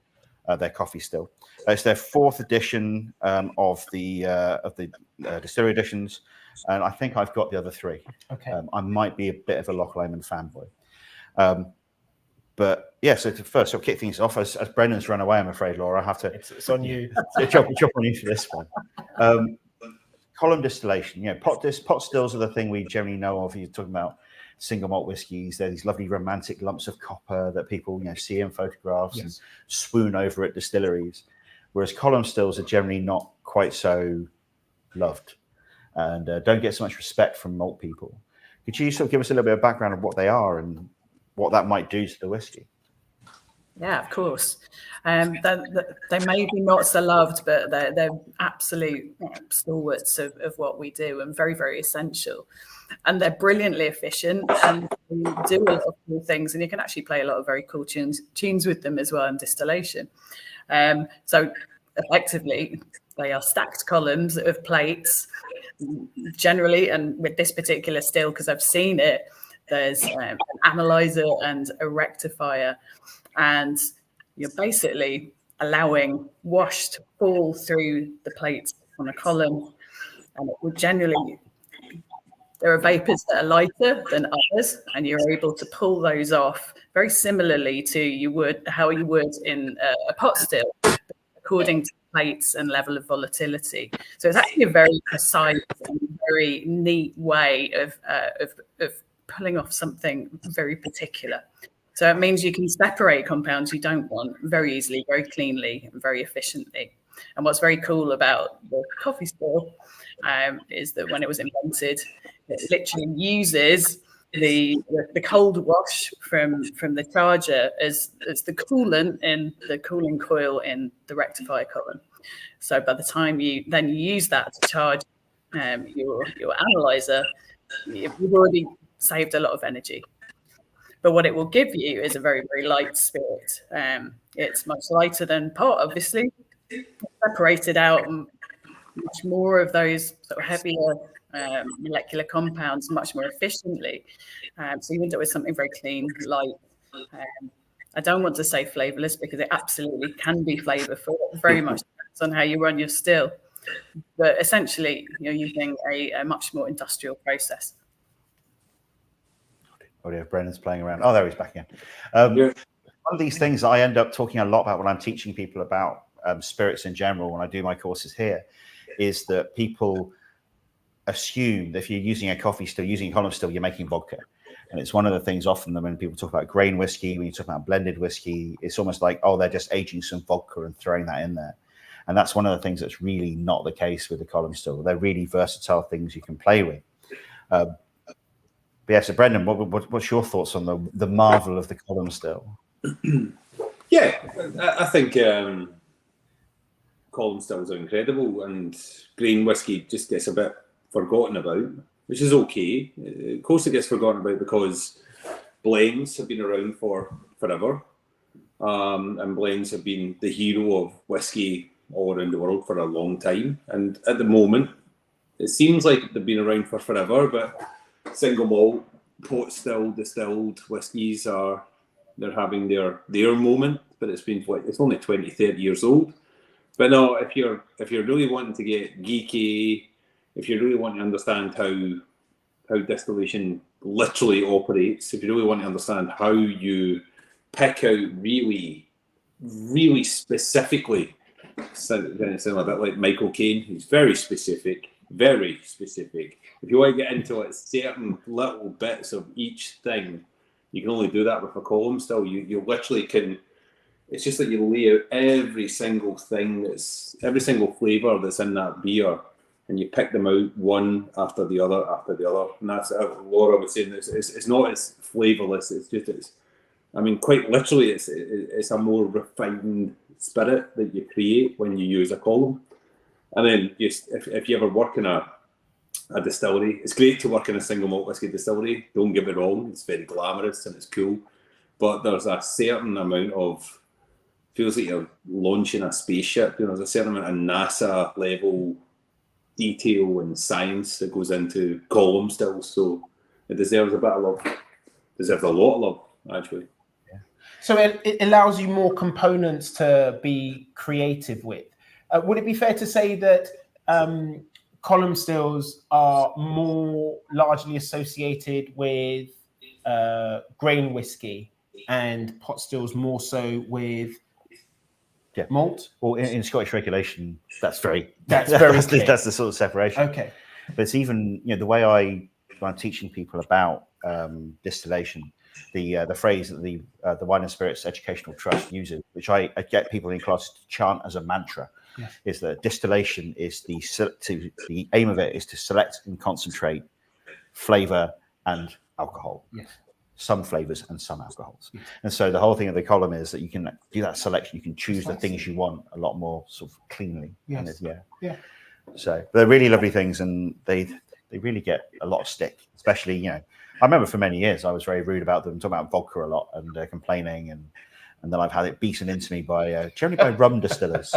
E: Their coffee still. It's their 4th edition of the distillery editions, and I think I've got the other 3.
G: Okay.
E: I might be a bit of a Loch Lomond fanboy, but yeah. So first, I'll kick things off as Brendan's run away. I'm afraid, Laura. I have to.
G: It's on you.
E: Chop on you for this one. Column distillation. Pot stills are the thing we generally know of. You're talking about single malt whiskies. They're these lovely romantic lumps of copper that people see in photographs and swoon over at distilleries, whereas column stills are generally not quite so loved and don't get so much respect from malt people. Could you sort of give us a little bit of background of what they are and what that might do to the whiskey?
H: Yeah, of course. They may be not so loved, but they're absolute stalwarts of what we do and very, very essential. And they're brilliantly efficient and they do a lot of cool things. And you can actually play a lot of very cool tunes with them as well in distillation. So effectively, they are stacked columns of plates generally. And with this particular still, because I've seen it, there's an analyzer and a rectifier. And you're basically allowing wash to fall through the plates on a column. And it would generally, there are vapors that are lighter than others, and you're able to pull those off very similarly to how you would in a pot still, according to plates and level of volatility. So it's actually a very precise and very neat way of pulling off something very particular. So it means you can separate compounds you don't want very easily, very cleanly, and very efficiently. And what's very cool about the coffee still is that when it was invented, it literally uses the cold wash from the charger as the coolant in the cooling coil in the rectifier column. So by the time you use that to charge your analyzer, you've already saved a lot of energy. But what it will give you is a very, very light spirit. It's much lighter than pot, obviously. Separated out much more of those sort of heavier molecular compounds much more efficiently. So you end up with something very clean, light. I don't want to say flavorless because it absolutely can be flavorful. It very much depends on how you run your still. But essentially, you're using a much more industrial process.
E: Oh, yeah, Brendan's playing around. Oh, there he's back again. of these things I end up talking a lot about when I'm teaching people about spirits in general, when I do my courses here, is that people assume that if you're using a coffee still, using a column still, you're making vodka. And it's one of the things often when people talk about grain whiskey, when you talk about blended whiskey, it's almost like, oh, they're just aging some vodka and throwing that in there. And that's one of the things that's really not the case with the column still. They're really versatile things you can play with. But yeah, so Brendan, what's your thoughts on the marvel of the column still?
I: Yeah, I think column stills are incredible, and grain whiskey just gets a bit forgotten about, which is okay. Of course, it gets forgotten about because blends have been around for forever, and blends have been the hero of whiskey all around the world for a long time. And at the moment, it seems like they've been around for forever, but single malt, pot still, distilled whiskies they're having their moment, but it's only 20, 30 years old. But no, if you're really wanting to get geeky, if you really want to understand how distillation literally operates, if you really want to understand how you pick out really, really specifically, sound a bit like Michael Caine, he's very specific, very specific. If you want to get into it, certain little bits of each thing, you can only do that with a column still. You literally can. It's just that you lay out every single thing every single flavour that's in that beer, and you pick them out one after the other after the other. And that's Laura was saying. It's not as flavourless. Quite literally, it's a more refined spirit that you create when you use a column. And then if you ever work in a distillery, it's great to work in a single malt whiskey distillery. Don't get me wrong; it's very glamorous and it's cool. But there's a certain amount of feels like you're launching a spaceship. There's a certain amount of NASA level detail and science that goes into column stills, so it deserves a bit of love. Deserves a lot of love, actually.
G: Yeah. So it allows you more components to be creative with. Would it be fair to say that column stills are more largely associated with grain whiskey and pot stills more so with malt?
E: Well, in Scottish regulation, that's the sort of separation.
G: Okay.
E: But it's even, the way when I'm teaching people about distillation, the phrase that the Wine and Spirits Educational Trust uses, which I get people in class to chant as a mantra, is that distillation is the aim of it is to select and concentrate flavor and alcohol.
G: Yes.
E: Some flavors and some alcohols. Yes. And so the whole thing of the column is that you can do that selection. You can choose the things you want a lot more sort of cleanly.
G: Yes.
E: Yeah. So they're really lovely things, and they really get a lot of stick, especially, I remember for many years I was very rude about them, talking about vodka a lot and complaining, and then I've had it beaten into me generally by rum distillers.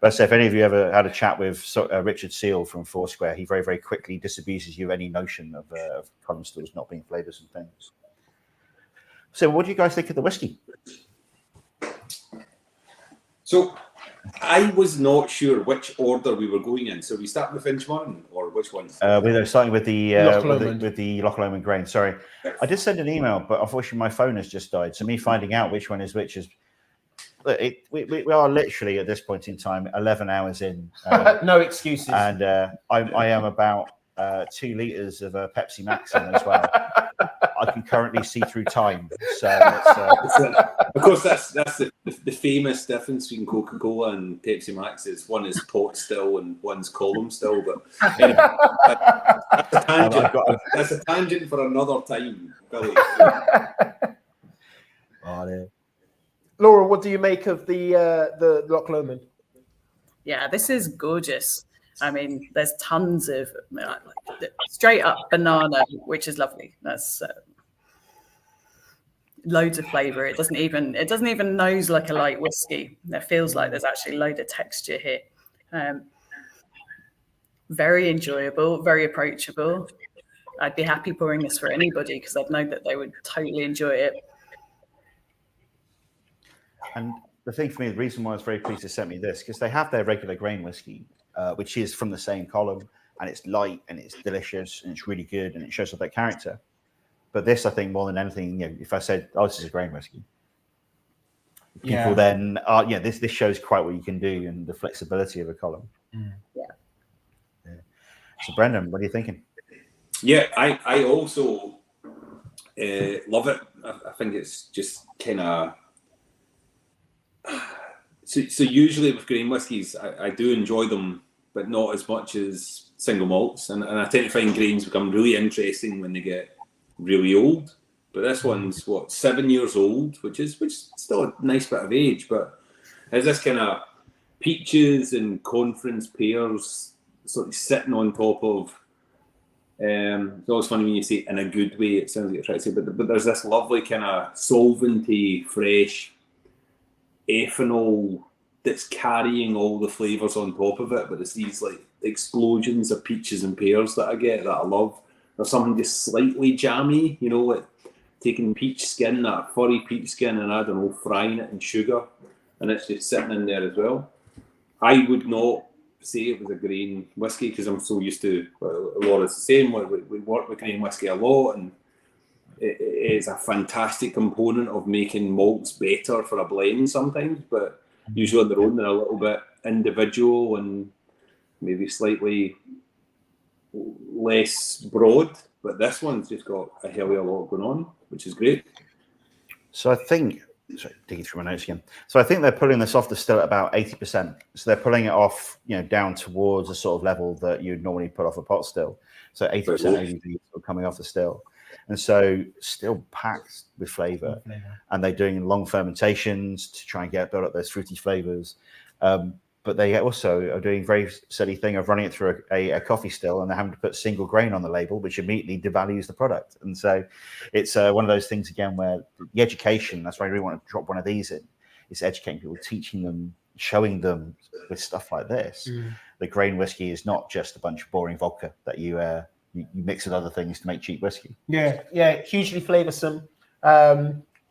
E: But so if any of you ever had a chat with Richard Seal from Foursquare, he very, very quickly disabuses you of any notion of column stills not being flavors and things. So what do you guys think of the whiskey?
I: So I was not sure which order we were going in. So we start with Inchmarin, or which one?
E: We're starting with the
G: Loch
E: Lomond grain. Sorry, I did send an email, but unfortunately my phone has just died. So me finding out which one is which is. We are literally at this point in time 11 hours in.
G: No excuses.
E: And I am about 2 liters of Pepsi Max in as well. I can currently see through time. So
I: of course, that's the famous difference between Coca-Cola and Pepsi Max is one is pot still and one's column still. But anyway, that's a tangent. That's a tangent for another time, Billy.
G: Laura, what do you make of the Loch Lomond?
H: Yeah, this is gorgeous. I mean, there's tons of straight up banana, which is lovely. That's loads of flavour. It doesn't even nose like a light whiskey. It feels like there's actually a load of texture here. Very enjoyable, very approachable. I'd be happy pouring this for anybody because I'd know that they would totally enjoy it.
E: And the thing for me, the reason why I was very pleased to send me this, because they have their regular grain whiskey, which is from the same column, and it's light and it's delicious and it's really good and it shows off that character. But this, I think, more than anything, if I said, "Oh, this is a grain whiskey," people then are, this shows quite what you can do and the flexibility of a column.
C: Yeah.
E: So Brendan, what are you thinking?
I: Yeah, I also love it. I think it's just kind of so usually with grain whiskies, I do enjoy them, but not as much as single malts, and I tend to find grains become really interesting when they get really old. But this one's 7 years old, which is still a nice bit of age, but has this kind of peaches and conference pears sort of sitting on top of. It's always funny when you say it in a good way. It sounds like you're trying to say, but there's this lovely kind of solventy, fresh ethanol that's carrying all the flavours on top of it. But it's these like explosions of peaches and pears that I get that I love. There's something just slightly jammy, like taking peach skin, that furry peach skin, and I don't know, frying it in sugar, and it's just sitting in there as well. I would not say it was a grain whiskey because I'm so used to Laura's the same. We work with grain whiskey a lot, and it is a fantastic component of making malts better for a blend sometimes, but usually on their own they're a little bit individual and maybe slightly less broad, but this one's just got a hell of a lot going on, which is great.
E: So I think, digging through my notes again. So I think they're pulling this off the still at about 80%. So they're pulling it off, down towards a sort of level that you'd normally put off a pot still. So 80% ABV coming off the still. And so still packed with flavor. And they're doing long fermentations to try and build up those fruity flavors. But they also are doing a very silly thing of running it through a coffee still, and they're having to put single grain on the label, which immediately devalues the product. And so it's one of those things, again, where the education, that's why I really want to drop one of these in, is educating people, teaching them, showing them with stuff like this. The grain whiskey is not just a bunch of boring vodka that you mix with other things to make cheap whiskey.
G: Yeah, hugely flavoursome.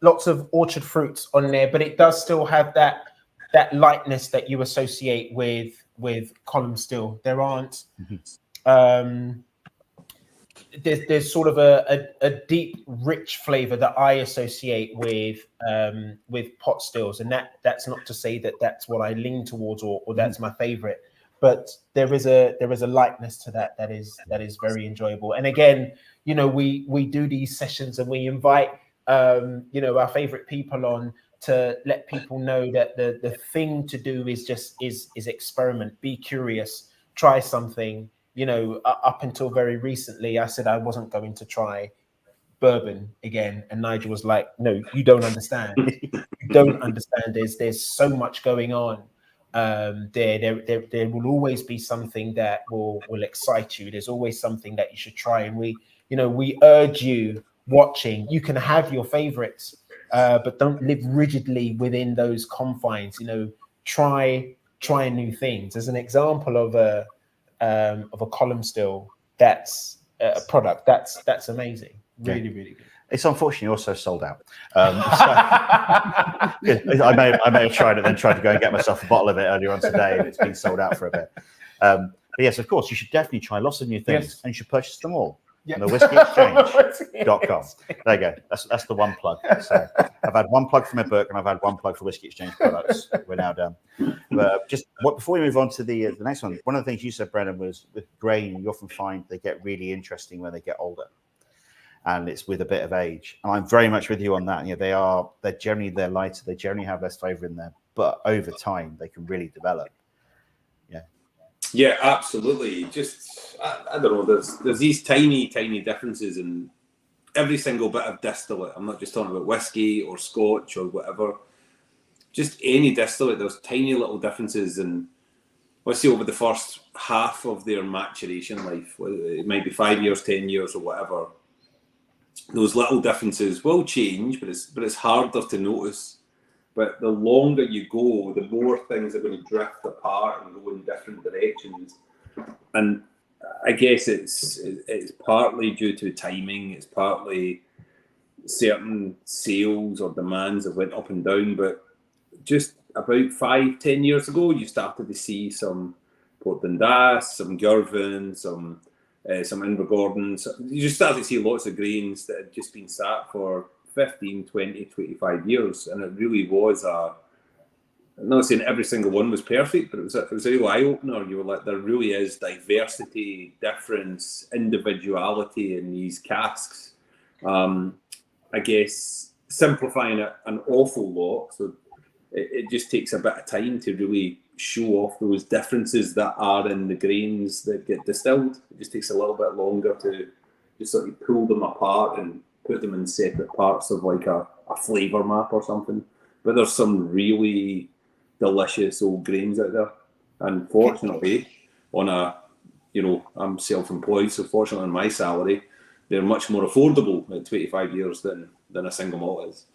G: Lots of orchard fruits on there, but it does still have that lightness that you associate with column still. There aren't there's sort of a deep, rich flavor that I associate with pot stills, and that's not to say that that's what I lean towards or that's my favorite, but there is a lightness to that is very enjoyable. And again, we do these sessions and we invite our favorite people on to let people know that the thing to do is experiment, be curious, try something. Up until very recently, I said I wasn't going to try bourbon again, and Nigel was like, "No, you don't understand. You don't understand. There's so much going on. There will always be something that will excite you. There's always something that you should try." And we urge you watching. You can have your favorites. But don't live rigidly within those confines. Try new things. As an example of a column still, that's a product that's amazing. Really, really good.
E: It's unfortunately also sold out. I may have tried it, then tried to go and get myself a bottle of it earlier on today, and it's been sold out for a bit. But yes, of course, you should definitely try lots of new things, and you should purchase them all. On the whiskyexchange.com. There you go. That's the one plug. So I've had one plug for my book, and I've had one plug for Whisky Exchange products. We're now done. But before we move on to the next one, one of the things you said, Brennan, was with grain, you often find they get really interesting when they get older, and it's with a bit of age. And I'm very much with you on that. They're generally lighter. They generally have less flavour in there, but over time they can really develop.
I: Yeah, absolutely. Just I don't know. There's these tiny differences in every single bit of distillate. I'm not just talking about whiskey or Scotch or whatever. Just any distillate. There's tiny little differences, and let's say over the first half of their maturation life, it might be 5 years, 10 years, or whatever. Those little differences will change, but it's harder to notice. But the longer you go, the more things are going to drift apart and go in different directions. And I guess it's partly due to timing. It's partly certain sales or demands that went up and down. But just about 5-10 years ago, you started to see some Port Dundas, some Girvan, some Invergordon. You just started to see lots of grains that had just been sat for 15, 20, 25 years. And it really was I'm not saying every single one was perfect, but it was a real eye-opener. You were like, there really is diversity, difference, individuality in these casks. I guess simplifying it an awful lot. So it just takes a bit of time to really show off those differences that are in the grains that get distilled. It just takes a little bit longer to just sort of pull them apart and put them in separate parts of like a flavour map or something. But there's some really delicious old grains out there. And fortunately, I'm self-employed, so fortunately on my salary, they're much more affordable at 25 years than a single malt is.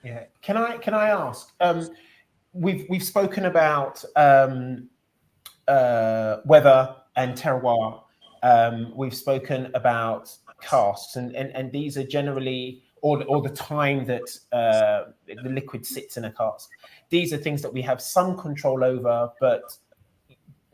G: Yeah. Can I ask? We've spoken about weather and terroir. We've spoken about casks, and these are generally or the time that the liquid sits in a cask. These are things that we have some control over, but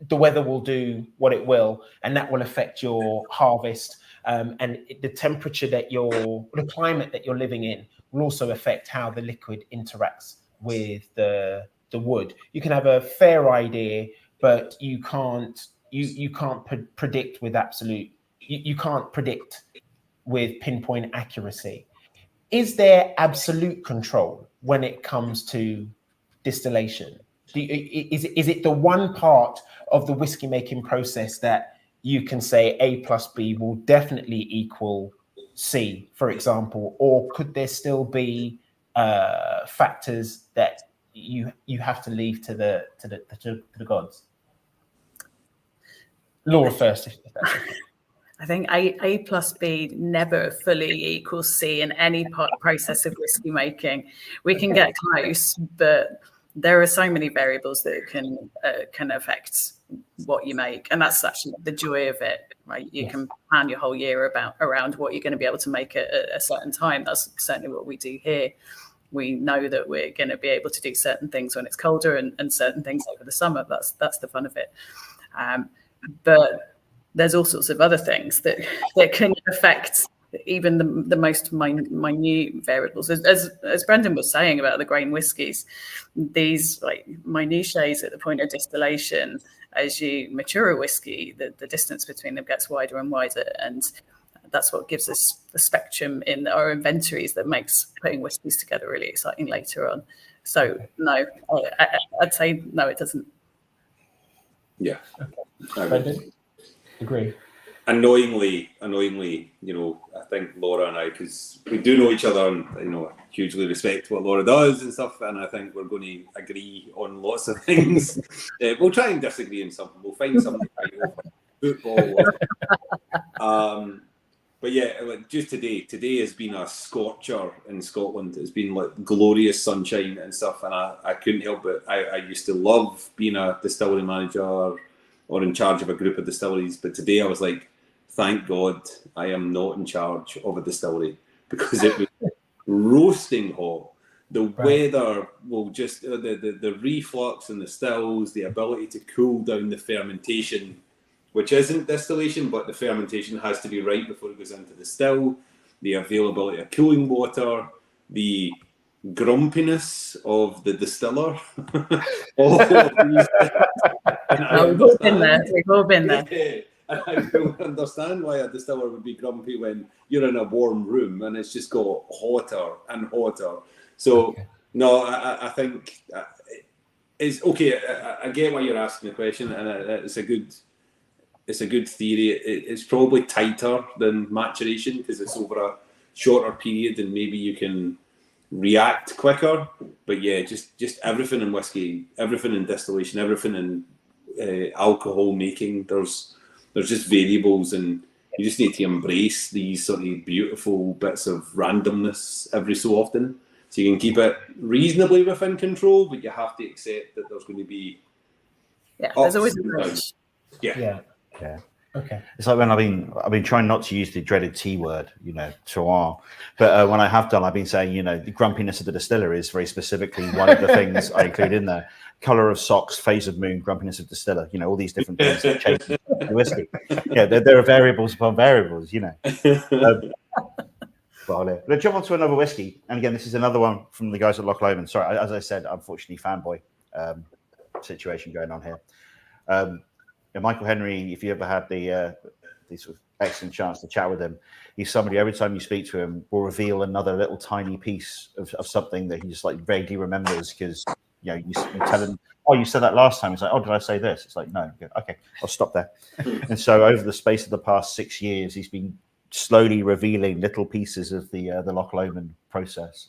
G: the weather will do what it will, and that will affect your harvest. And the temperature the climate that you're living in will also affect how the liquid interacts with the wood. You can have a fair idea, but you can't predict with you can't predict with pinpoint accuracy. Is there absolute control when it comes to distillation? Is it the one part of the whiskey making process that you can say A plus B will definitely equal C, for example, or could there still be factors that you have to leave to the gods? Laura first, if that's okay.
H: I think A plus B never fully equals C in any process of whiskey making. We can get close, but there are so many variables that can affect what you make, and that's actually the joy of it, right? You can plan your whole year around what you're going to be able to make at a certain time. That's certainly what we do here. We know that we're going to be able to do certain things when it's colder and certain things over the summer. That's the fun of it. But there's all sorts of other things that can affect even the most minute variables. As Brendan was saying about the grain whiskies, these like minutiae at the point of distillation, as you mature a whiskey, the distance between them gets wider and wider, and that's what gives us the spectrum in our inventories that makes putting whiskies together really exciting later on. So no, I'd say no, it doesn't.
I: Yeah.
G: Brendan? Agree.
I: Annoyingly, I think Laura and I, because we do know each other and, I hugely respect what Laura does and stuff, and I think we're going to agree on lots of things. We'll try and disagree on something. We'll find something like football. But yeah, like just today has been a scorcher in Scotland. It's been like glorious sunshine and stuff, and I couldn't help it. I used to love being a distillery manager or in charge of a group of distilleries, but today I was like, thank God I am not in charge of a distillery, because it was roasting hot. The weather will just, the reflux and the stills, the ability to cool down the fermentation, which isn't distillation, but the fermentation has to be right before it goes into the still, the availability of cooling water, the grumpiness of the distiller. All of these
H: We've all been there. We've all been there.
I: And I don't understand why a distiller would be grumpy when you're in a warm room and it's just got hotter and hotter. So, no, I think it's okay. I get why you're asking the question, and it's a good theory. It's probably tighter than maturation because it's over a shorter period and maybe you can react quicker. But yeah, just everything in whiskey, everything in distillation, everything in alcohol making, there's just variables, and you just need to embrace these sort of beautiful bits of randomness every so often, so you can keep it reasonably within control, but you have to accept that there's going to be
H: there's always a range.
I: Yeah.
E: Okay. It's like when I've been trying not to use the dreaded T word, terroir. But when I have done, I've been saying, the grumpiness of the distiller is very specifically one of the things I include in there. Color of socks, phase of moon, grumpiness of distiller. All these different things that change the whiskey. Yeah, there are variables upon variables. Well, let's jump on to another whiskey. And again, this is another one from the guys at Loch Lomond. Sorry, as I said, unfortunately, fanboy situation going on here. And Michael Henry, if you ever had the sort of excellent chance to chat with him, he's somebody, every time you speak to him, will reveal another little tiny piece of something that he just like vaguely remembers because, you know, you tell him, oh, you said that last time. He's like, oh, did I say this? It's like, no. Okay, I'll stop there. And so over the space of the past 6 years, he's been slowly revealing little pieces of the Loch Lomond process.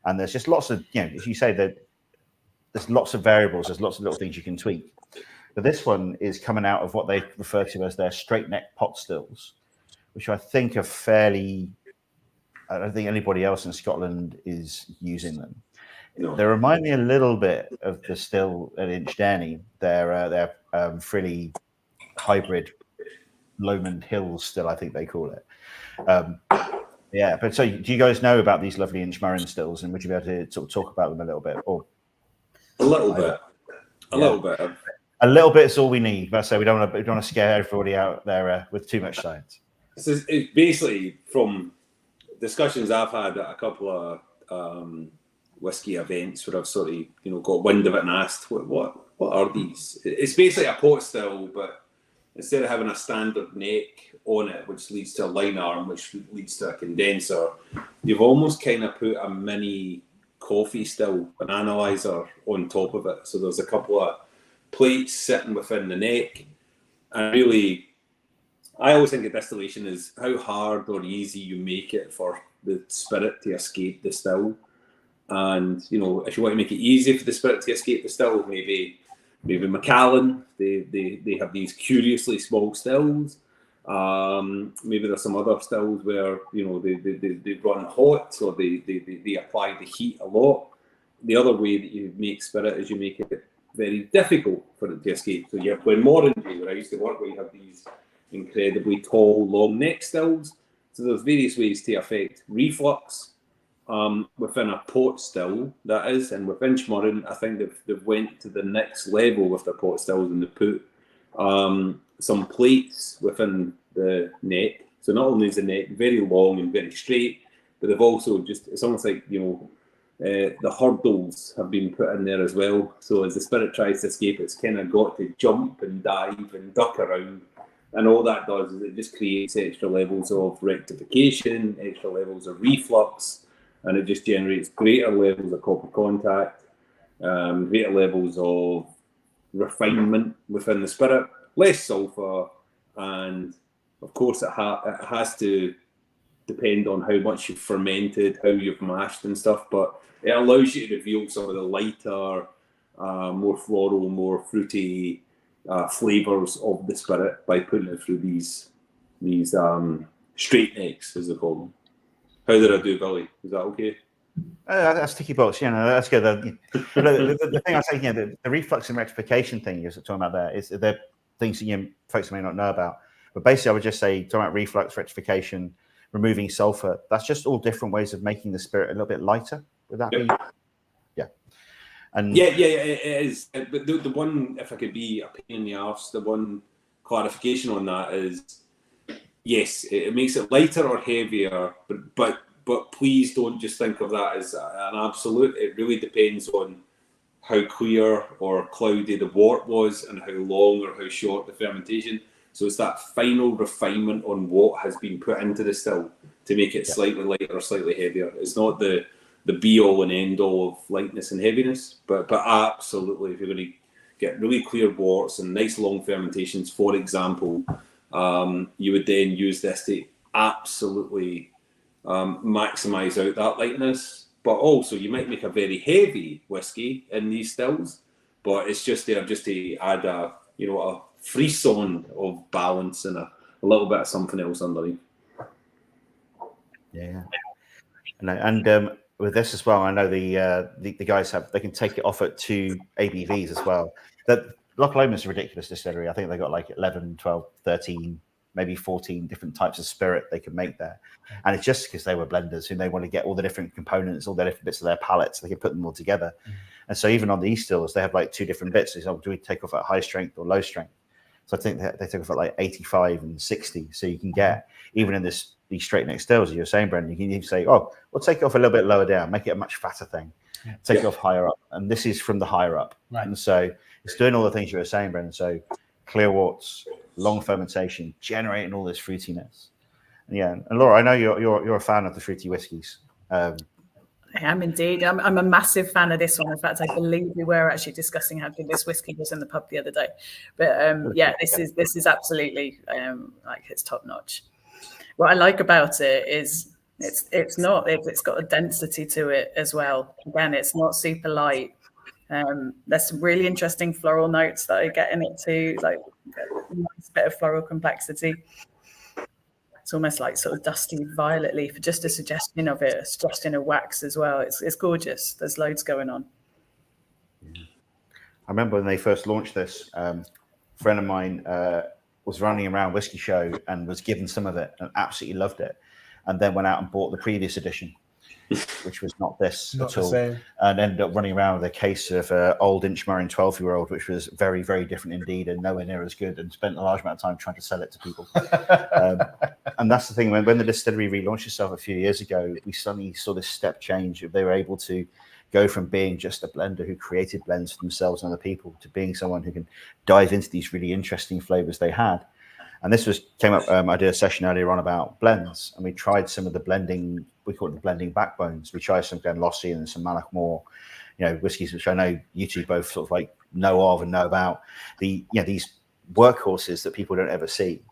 E: And there's just lots of, you know, as you say, that there's lots of variables, there's lots of little things you can tweak. But this one is coming out of what they refer to as their straight neck pot stills, which I think are fairly, I don't think anybody else in Scotland is using them. No. They remind me a little bit of the still at Inclusivity. They're frilly hybrid Lomond Hills still, I think they call it. Yeah, but so do you guys know about these lovely inchmarin stills, and would you be able to sort of talk about them a little bit? Or
I: a little bit.
E: A little bit is all we need. But I say we don't want to scare everybody out there with too much science.
I: So it's basically from discussions I've had at a couple of whiskey events where I've sort of got wind of it and asked what are these? It's basically a pot still, but instead of having a standard neck on it, which leads to a line arm, which leads to a condenser, you've almost kind of put a mini coffee still, an analyzer on top of it. So there's a couple of plates sitting within the neck. And really, I always think of distillation is how hard or easy you make it for the spirit to escape the still. And, if you want to make it easy for the spirit to escape the still, maybe Macallan, they have these curiously small stills. Maybe there's some other stills where they run hot, or they apply the heat a lot. The other way that you make spirit is you make it very difficult for it to escape. So you have Glenmorangie, where I used to work, where you have these incredibly tall, long neck stills. So there's various ways to affect reflux within a pot still, that is, and with inchmarin, I think they've went to the next level with their pot stills, and they put some plates within the neck. So not only is the neck very long and very straight, but they've also it's almost like, the hurdles have been put in there as well. So as the spirit tries to escape, it's kind of got to jump and dive and duck around. And all that does is it just creates extra levels of rectification, extra levels of reflux, and it just generates greater levels of copper contact, greater levels of refinement within the spirit, less sulfur, and of course it has to depend on how much you've fermented, how you've mashed and stuff, but it allows you to reveal some of the lighter, more floral, more fruity flavors of the spirit by putting it through these straight necks, as they call them. How did I do, Billy? Is that okay?
E: That's sticky box. That's good. The thing I say, the reflux and rectification thing you're talking about there is the things that folks may not know about. But basically, I would just say, talking about reflux, rectification, removing sulfur, that's just all different ways of making the spirit a little bit lighter. Would that be? Yeah. And
I: yeah, it is. But the one, if I could be a pain in the arse, the one clarification on that is, yes, it makes it lighter or heavier, but please don't just think of that as an absolute. It really depends on how clear or cloudy the wort was and how long or how short the fermentation. So it's that final refinement on what has been put into the still to make it slightly lighter or slightly heavier. It's not the be all and end all of lightness and heaviness, but absolutely, if you're going to get really clear worts and nice long fermentations, for example, you would then use this to absolutely maximize out that lightness. But also, you might make a very heavy whiskey in these stills, but it's just there just to add a frisson of balance and a little bit of something else underneath.
E: Yeah, and with this as well, I know the guys they can take it off at 2 ABVs as well. That Loch Lomond is a ridiculous distillery. I think they got like 11, 12, 13, maybe 14 different types of spirit they can make there. And it's just because they were blenders who they want to get all the different components, all the different bits of their palette, so they can put them all together. And so even on the East stills, they have like 2 different bits. So do we take off at high strength or low strength? So I think they took it for like 85 and 60. So you can get, even in these straight neck stills, as you're saying, Brendan, you can even say, oh, we'll take it off a little bit lower down, make it a much fatter thing. Take it off higher up. And this is from the higher up.
G: Right.
E: And so it's doing all the things you were saying, Brendan. So clear worts, long fermentation, generating all this fruitiness. And Laura, I know you're a fan of the fruity whiskies.
H: I am indeed. I'm a massive fan of this one. In fact, I believe we were actually discussing how good this whiskey was in the pub the other day. But this is absolutely like it's top notch. What I like about it is it's got a density to it as well. Again, it's not super light. There's some really interesting floral notes that I get in it too, like a nice bit of floral complexity. It's almost like sort of dusty violet leaf, just a suggestion of it, a suggestion of wax as well. It's gorgeous. There's loads going on.
E: I remember when they first launched this, a friend of mine was running around Whisky Show and was given some of it and absolutely loved it, and then went out and bought the previous edition, which was not this
G: Not
E: at
G: the
E: all,
G: same.
E: and ended up running around with a case of old inchmarin 12-year-old, which was very, very different indeed and nowhere near as good, and spent a large amount of time trying to sell it to people. And that's the thing, when the distillery relaunched itself a few years ago, we suddenly saw this step change. They were able to go from being just a blender who created blends for themselves and other people to being someone who can dive into these really interesting flavors they had. And this came up, I did a session earlier on about blends, and we tried some of the blending, we call it the blending backbones. We tried some Glenlossie and some Malachmore, whiskies, which I know you two both sort of like know of and know about. These workhorses that people don't ever see.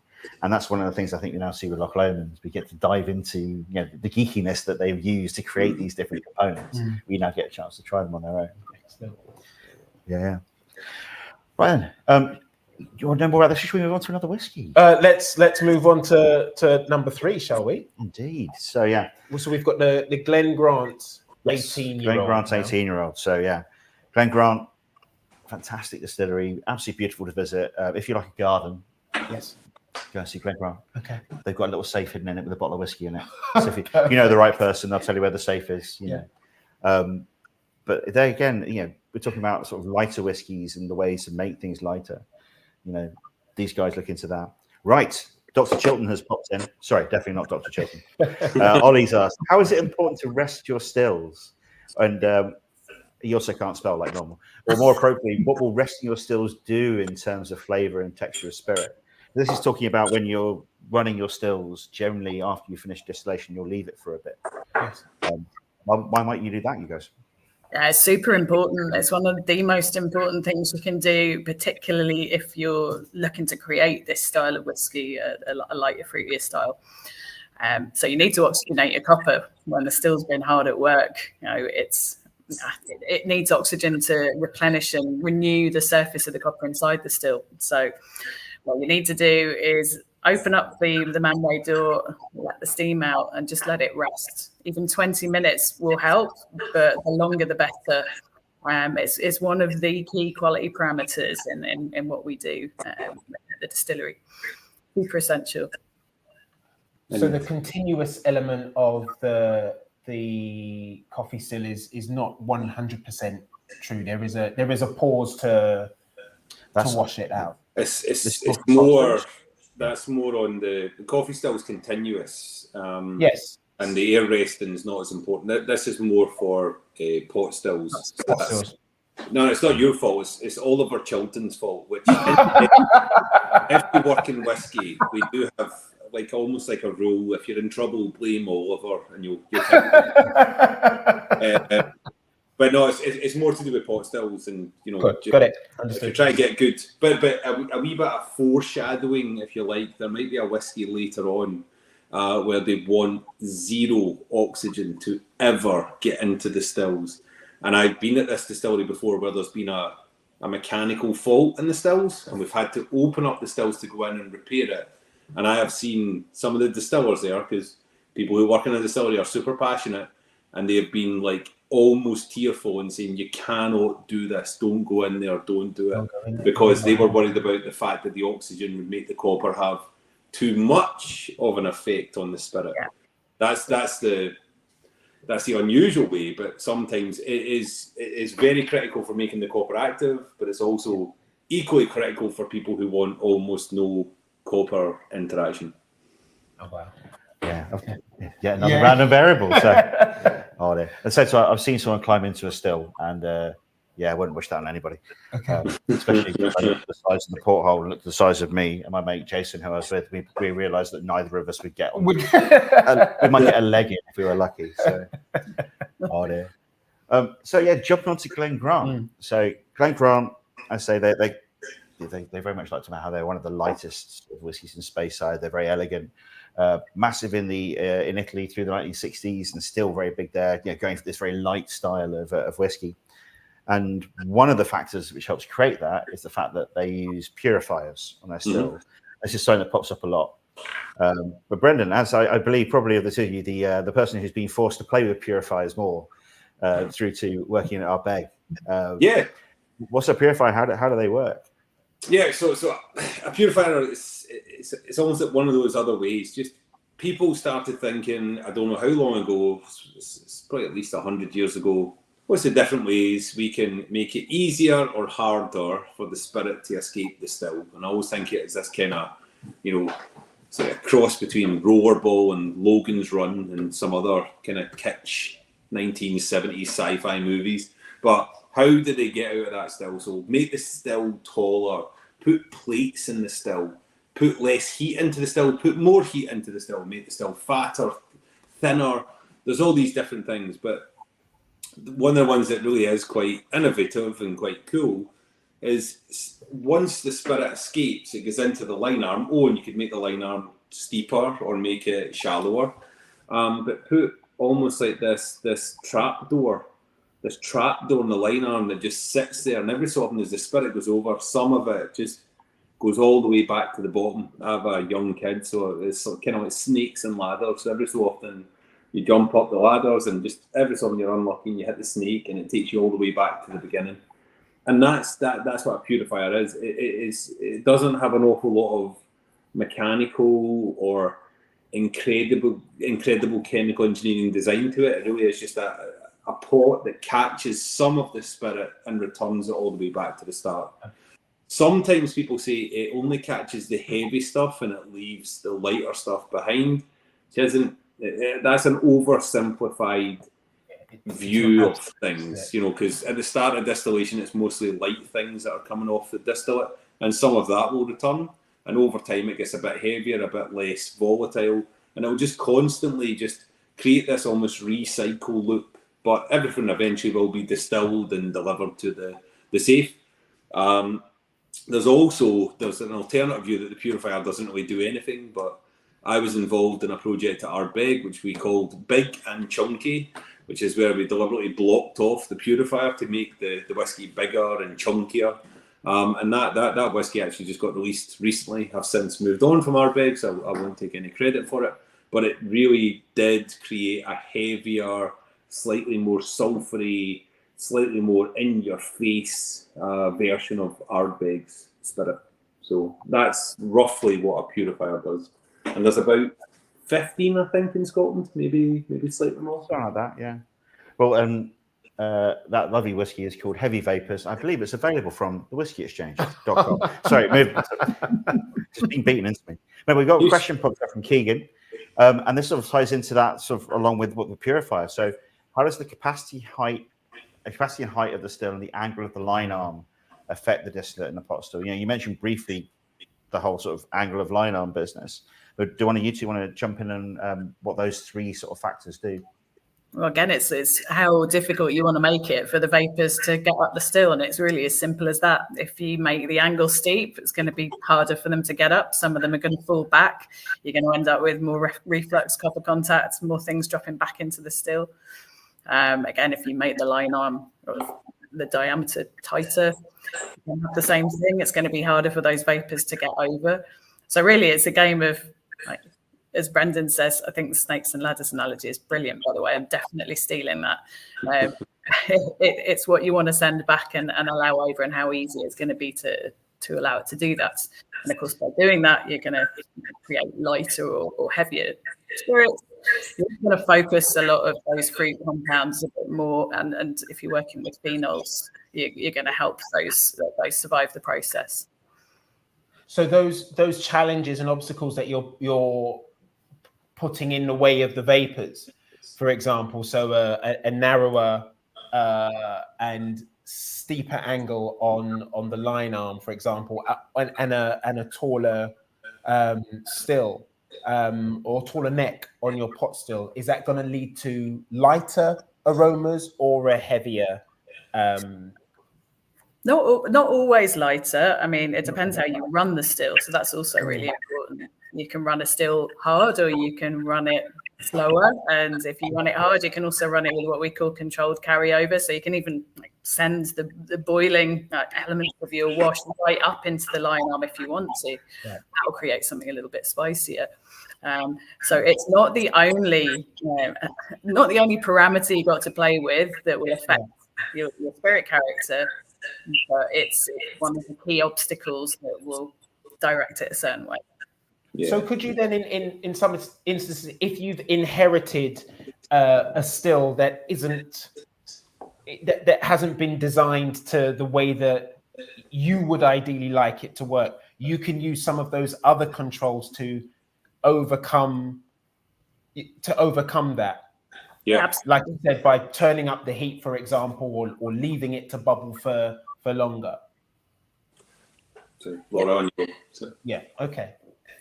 E: And that's one of the things I think you now see with Loch Lomond. We get to dive into the geekiness that they've used to create these different components. We now get a chance to try them on their own.
G: Excellent.
E: Yeah. Right then, you want to know more about this? Should we move on to another whiskey?
G: Let's move on to number 3, shall we?
E: Indeed. So yeah.
G: So we've got the Glen Grant 18-year-old.
E: Glen Grant 18-year-old. So yeah, Glen Grant, fantastic distillery, absolutely beautiful to visit. If you like a garden,
G: yes,
E: go and see Glen Grant.
G: Okay.
E: They've got a little safe hidden in it with a bottle of whiskey in it. So if you know the right person, they'll tell you where the safe is. You know. But there again, we're talking about sort of lighter whiskies and the ways to make things lighter. These guys look into that. Right. Dr. Chilton has popped in. Sorry, definitely not Dr. Chilton. Ollie's asked, how is it important to rest your stills? And he also can't spell like normal. Or more appropriately, what will resting your stills do in terms of flavor and texture of spirit? This is talking about when you're running your stills, generally after you finish distillation, you'll leave it for a bit.
G: Yes.
E: Why might you do that, you guys?
H: Yeah, it's super important. It's one of the most important things you can do, particularly if you're looking to create this style of whiskey, a lighter, fruitier style. So you need to oxygenate your copper when the still's been hard at work. It needs oxygen to replenish and renew the surface of the copper inside the still. So what you need to do is open up the manway door, let the steam out, and just let it rest. Even 20 minutes will help, but the longer the better. It's one of the key quality parameters in what we do at the distillery. Super essential.
G: So the continuous element of the coffee still is not 100% true. There is a pause to wash it out.
I: It's more. That's more on the coffee still is continuous.
G: Yes.
I: And the air resting is not as important. This is more for pot stills. No, it's not your fault. It's Oliver Chilton's fault. Which, if you work in whiskey, we do have almost like a rule. If you're in trouble, blame Oliver, and you'll. But no, it's more to do with pot stills, and
G: got it.
I: If you try to get good, but a wee bit of foreshadowing, if you like, there might be a whiskey later on where they want zero oxygen to ever get into the stills. And I've been at this distillery before where there's been a mechanical fault in the stills, and we've had to open up the stills to go in and repair it. And I have seen some of the distillers there, because people who work in a distillery are super passionate, and they have been almost tearful and saying, you cannot do this, don't go in there, don't do it, because they were worried about the fact that the oxygen would make the copper have too much of an effect on the spirit. That's the unusual way, but sometimes it is very critical for making the copper active, but it's also equally critical for people who want almost no copper interaction.
G: Oh wow.
E: Yeah, okay. Yeah, another random variable. So, and so I've seen someone climb into a still, and I wouldn't wish that on anybody.
G: Okay.
E: Especially if I looked at the size of the porthole and looked at the size of me and my mate Jason, who I was with. We realised that neither of us would get on. We might get a leg in if we were lucky. So, jumping on to Glen Grant. So Glen Grant, I say they very much like to know how they're one of the lightest of whiskies in Speyside. They're very elegant. Massive in Italy through the 1960s and still very big there, going for this very light style of whiskey. And one of the factors which helps create that is the fact that they use purifiers on their still. This is something that pops up a lot. But Brendan, as I believe probably of the two of you, the person who's been forced to play with purifiers more through to working at Arbeg. What's a purifier? How do they work?
I: Yeah, so a purifier it's almost like one of those other ways. Just people started thinking, I don't know how long ago, it's probably at least 100 years ago, what's the different ways we can make it easier or harder for the spirit to escape the still? And I always think it is this kind of, sort of cross between Rollerball and Logan's Run and some other kind of kitsch 1970s sci-fi movies. But how did they get out of that still? So make the still taller, put plates in the still, put less heat into the still, put more heat into the still, make the still fatter, thinner. There's all these different things, but one of the ones that really is quite innovative and quite cool is once the spirit escapes, it goes into the line arm. And you could make the line arm steeper or make it shallower, but put almost like this trap door in the line arm that just sits there, and every so often as the spirit goes over, some of it just goes all the way back to the bottom. I have a young kid, so it's kind of like snakes and ladders. So every so often you jump up the ladders, and just every so often you're unlucky and you hit the snake, and it takes you all the way back to the beginning. And that's what a purifier is. It doesn't have an awful lot of mechanical or incredible chemical engineering design to it. It really is just a pot that catches some of the spirit and returns it all the way back to the start. Sometimes people say it only catches the heavy stuff and it leaves the lighter stuff behind. That's an oversimplified view of things, because at the start of distillation, it's mostly light things that are coming off the distillate, and some of that will return. And over time, it gets a bit heavier, a bit less volatile, and it will just constantly just create this almost recycle loop. But everything eventually will be distilled and delivered to the safe. There's an alternative view that the purifier doesn't really do anything, but I was involved in a project at Arbeg, which we called Big and Chunky, which is where we deliberately blocked off the purifier to make the whiskey bigger and chunkier. And that whiskey actually just got released recently. I've since moved on from Arbeg, so I won't take any credit for it. But it really did create a heavier, slightly more sulphury, slightly more in-your-face version of Arbeg's spirit. So that's roughly what a purifier does. And there's about 15, I think, in Scotland, maybe slightly more.
E: Something like that, yeah. Well, that lovely whiskey is called Heavy Vapors. I believe it's available from the Whisky Exchange.com. Sorry, just being beaten into me. Now, we've got a question popped up from Keegan, and this sort of ties into that sort of along with what the purifier. So, how does the capacity and height of the still and the angle of the line arm affect the distillate in the pot still? You mentioned briefly the whole sort of angle of line arm business. But do you two want to jump in and what those three sort of factors do?
H: Well, again, it's how difficult you want to make it for the vapors to get up the still, and it's really as simple as that. If you make the angle steep, it's going to be harder for them to get up. Some of them are going to fall back. You're going to end up with more reflux, copper contact, more things dropping back into the still. Again, if you make the line arm or the diameter tighter, you can have the same thing. It's going to be harder for those vapors to get over. So really, it's a game of, like, as Brendan says, I think the snakes and ladders analogy is brilliant, by the way. I'm definitely stealing that. It's what you want to send back and allow over, and how easy it's going to be to allow it to do that. And of course, by doing that, you're going to create lighter or heavier spirits. you're going to focus a lot of those fruit compounds a bit more, and if you're working with phenols, you're going to help those survive the process.
G: So those challenges and obstacles that you're putting in the way of the vapors, for example, so a narrower and steeper angle on the line arm, for example, and a taller still or taller neck on your pot still, is that going to lead to lighter aromas or a heavier?
H: Not always lighter. I mean, it depends how you run the still. So that's also really important. You can run a still hard, or you can run it slower. And if you run it hard, you can also run it with what we call controlled carryover. So you can even send the boiling elements of your wash right up into the line arm if you want to. Yeah. That will create something a little bit spicier. So it's not the only parameter you got to play with that will affect your spirit character. But it's one of the key obstacles that will direct it a certain way.
G: Yeah. So could you then, in some instances, if you've inherited a still that hasn't been designed to the way that you would ideally like it to work, you can use some of those other controls to overcome that.
I: Yeah,
G: like you said, by turning up the heat, for example, or leaving it to bubble for longer.
I: So, Laura,
G: yeah, okay.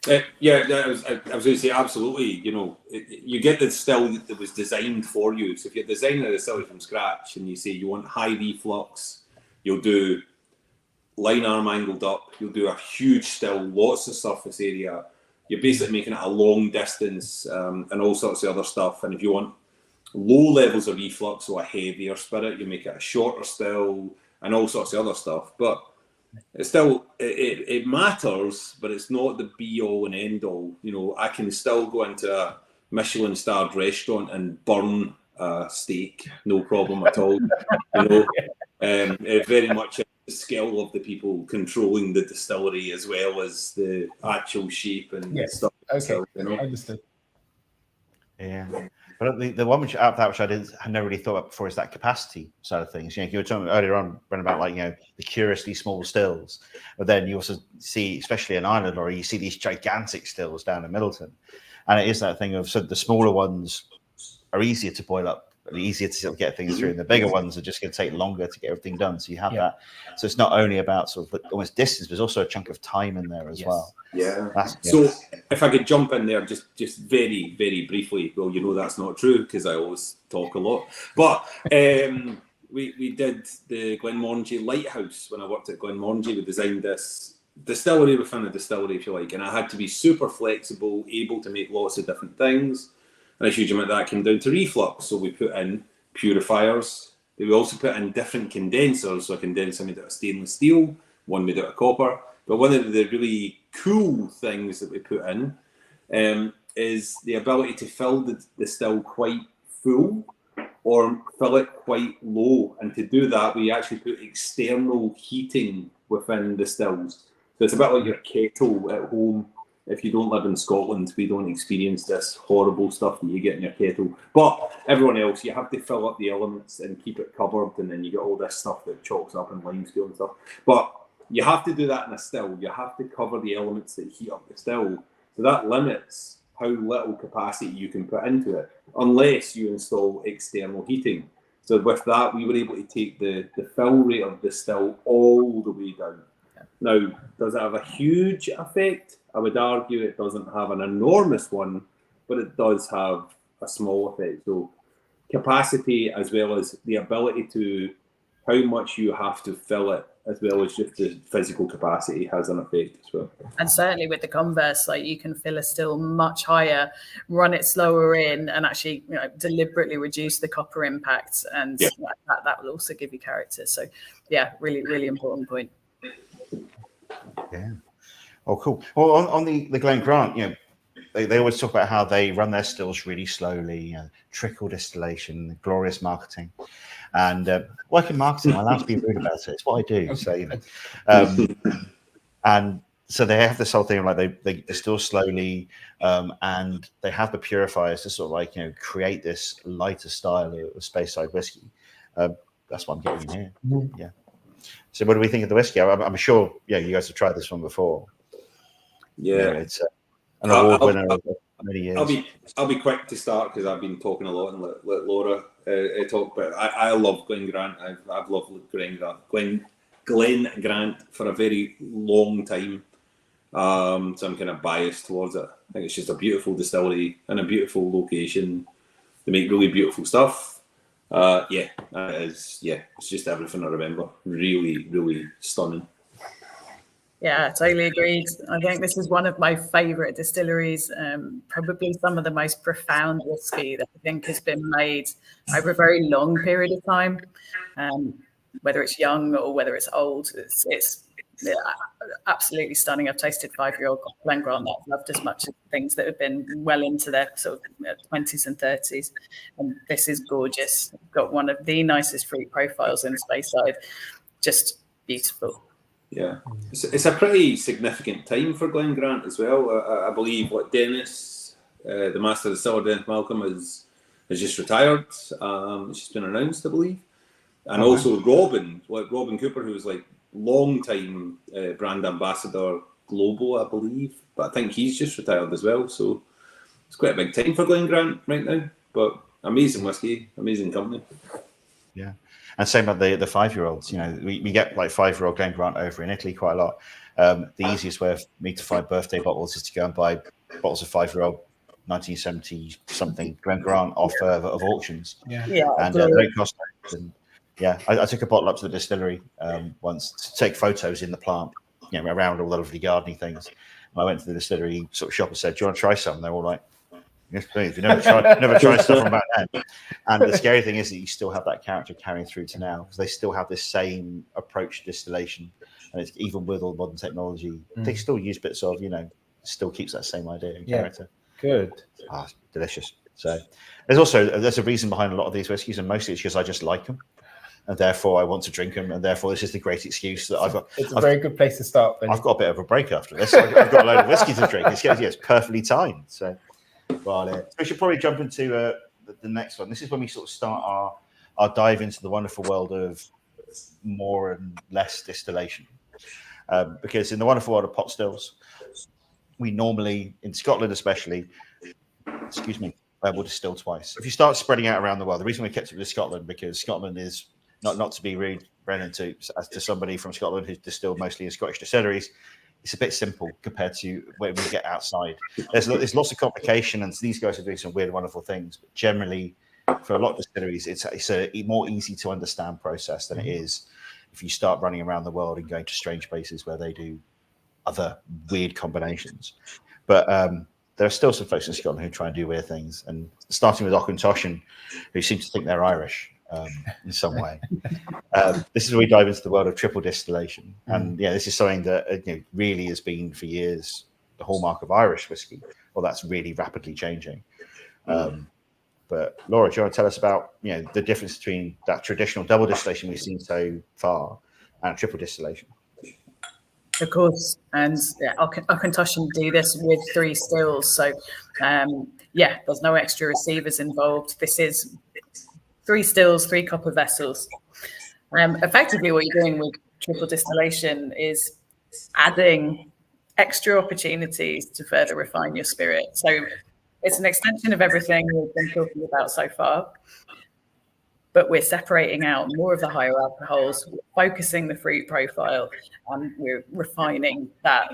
I: I was going to say, absolutely. You know, you get the still that was designed for you. So if you're designing a distillery from scratch and you say you want high reflux, you'll do line arm angled up. You'll do a huge still, lots of surface area. You're basically making it a long distance and all sorts of other stuff. And if you want low levels of reflux or a heavier spirit, you make it a shorter still and all sorts of other stuff. But it's still, it matters, but it's not the be all and end all. You know, I can still go into a Michelin starred restaurant and burn a steak, no problem at all. You know, it's very much the skill of the people controlling the distillery as well as the actual shape and stuff.
G: Okay,
I: so, you know.
G: Understood.
E: Yeah. But the one which I had never really thought about before is that capacity side of things. You know, you were talking earlier on, Bren, about like, you know, the curiously small stills, but then you also see, especially in Ireland, or you see these gigantic stills down in Middleton, and it is that thing of, so the smaller ones are easier to boil up, easier to sort of get things through, and the bigger ones are just going to take longer to get everything done. So you have that. So it's not only about sort of almost distance, but there's also a chunk of time in there as well.
I: Yeah. So if I could jump in there just very, very briefly, well, you know that's not true because I always talk a lot. But we did the Glenmorangie Lighthouse when I worked at Glenmorangie. We designed this distillery within a distillery, if you like, and I had to be super flexible, able to make lots of different things. And a huge amount of that came down to reflux. So we put in purifiers. We also put in different condensers. So a condenser made out of stainless steel, one made out of copper. But one of the really cool things that we put in is the ability to fill the still quite full or fill it quite low. And to do that, we actually put external heating within the stills. So it's a bit like your kettle at home. If you don't live in Scotland, we don't experience this horrible stuff that you get in your kettle. But everyone else, you have to fill up the elements and keep it covered, and then you get all this stuff that chalks up in limescale and stuff. But you have to do that in a still. You have to cover the elements that heat up the still. So that limits how little capacity you can put into it, unless you install external heating. So with that, we were able to take the fill rate of the still all the way down. Now, does it have a huge effect? I would argue it doesn't have an enormous one, but it does have a small effect. So capacity, as well as the ability to how much you have to fill it, as well as just the physical capacity, has an effect as well.
H: And certainly with the converse, like you can fill a still much higher, run it slower in, and actually, you know, deliberately reduce the copper impact, and that will also give you character. So yeah, really, really important point.
E: Yeah. Oh, cool. Well, on the Glen Grant, you know, they always talk about how they run their stills really slowly, you know, trickle distillation, glorious marketing. And work in marketing, I'm allowed to be rude about it. It's what I do. So, you know, and so they have this whole thing of like they distill slowly, and they have the purifiers to sort of like, you know, create this lighter style of Speyside whiskey. That's what I'm getting in here. Yeah. So what do we think of the whiskey? I'm sure, yeah, you guys have tried this one before.
I: Yeah,
E: you know, it's an award winner of many years.
I: I'll be quick to start because I've been talking a lot and let Laura talk. But I love Glen Grant. I've loved Glen Grant for a very long time. So I'm kind of biased towards it. I think it's just a beautiful distillery and a beautiful location. They make really beautiful stuff. Yeah, it's just everything I remember. Really, really stunning.
H: Yeah, totally agreed. I think this is one of my favourite distilleries, probably some of the most profound whiskey that I think has been made over a very long period of time. Whether it's young or whether it's old, it's absolutely stunning. I've tasted 5-year-old Glen Grant that I've loved as much as things that have been well into their sort of 20s and 30s. And this is gorgeous. Got one of the nicest fruit profiles in Speyside. Just beautiful.
I: Yeah, it's a pretty significant time for Glen Grant as well. I believe Dennis, the master distiller, Dennis Malcolm, has just retired. It's just been announced, I believe. And also Robin Cooper, who was like long time brand ambassador global, I believe. But I think he's just retired as well. So it's quite a big time for Glen Grant right now. But amazing whiskey, amazing company.
E: Yeah. And same about the 5-year-olds. You know, we get like 5-year-old Glen Grant over in Italy quite a lot. The easiest way of me to find birthday bottles is to go and buy bottles of 5-year-old 1970 something Glen Grant off of auctions.
H: Yeah.
E: And they don't cost. And yeah, I took a bottle up to the distillery once to take photos in the plant, you know, around all the lovely gardening things. And I went to the distillery sort of shop and said, "Do you want to try some?" And they're all like, "Yes, please." You never tried stuff from back then. And the scary thing is that you still have that character carrying through to now, because they still have this same approach to distillation, and it's even with all modern technology, they still use bits of, you know, still keeps that same idea and character.
G: Good.
E: Delicious. So there's a reason behind a lot of these whiskies, and mostly it's because I just like them, and therefore I want to drink them, and therefore this is the great excuse that I've got.
G: It's a very good place to start. Benny.
E: I've got a bit of a break after this. I've got a load of whiskey to drink. It's perfectly timed. So. So we should probably jump into the next one. This is when we sort of start our dive into the wonderful world of more and less distillation. Because in the wonderful world of pot stills, we normally, in Scotland especially, we'll distill twice. If you start spreading out around the world, the reason we kept it with Scotland, because Scotland is not to be rude, Brennan, to somebody from Scotland who's distilled mostly in Scottish distilleries. It's a bit simple compared to when we get outside. There's lots of complication, and these guys are doing some weird, wonderful things. But generally, for a lot of distilleries, it's a more easy to understand process than it is if you start running around the world and going to strange places where they do other weird combinations. But there are still some folks in Scotland who try and do weird things, and starting with Auchentoshan, who seem to think they're Irish. In some way. This is where we dive into the world of triple distillation. And yeah, this is something that really has been for years the hallmark of Irish whiskey. Well, that's really rapidly changing. But Laura, do you want to tell us about the difference between that traditional double distillation we've seen so far and triple distillation?
H: Of course, and Auchentoshan do this with 3 stills. So there's no extra receivers involved. This is 3 stills, 3 copper vessels. Effectively, what you're doing with triple distillation is adding extra opportunities to further refine your spirit. So it's an extension of everything we've been talking about so far, but we're separating out more of the higher alcohols, focusing the fruit profile, and we're refining that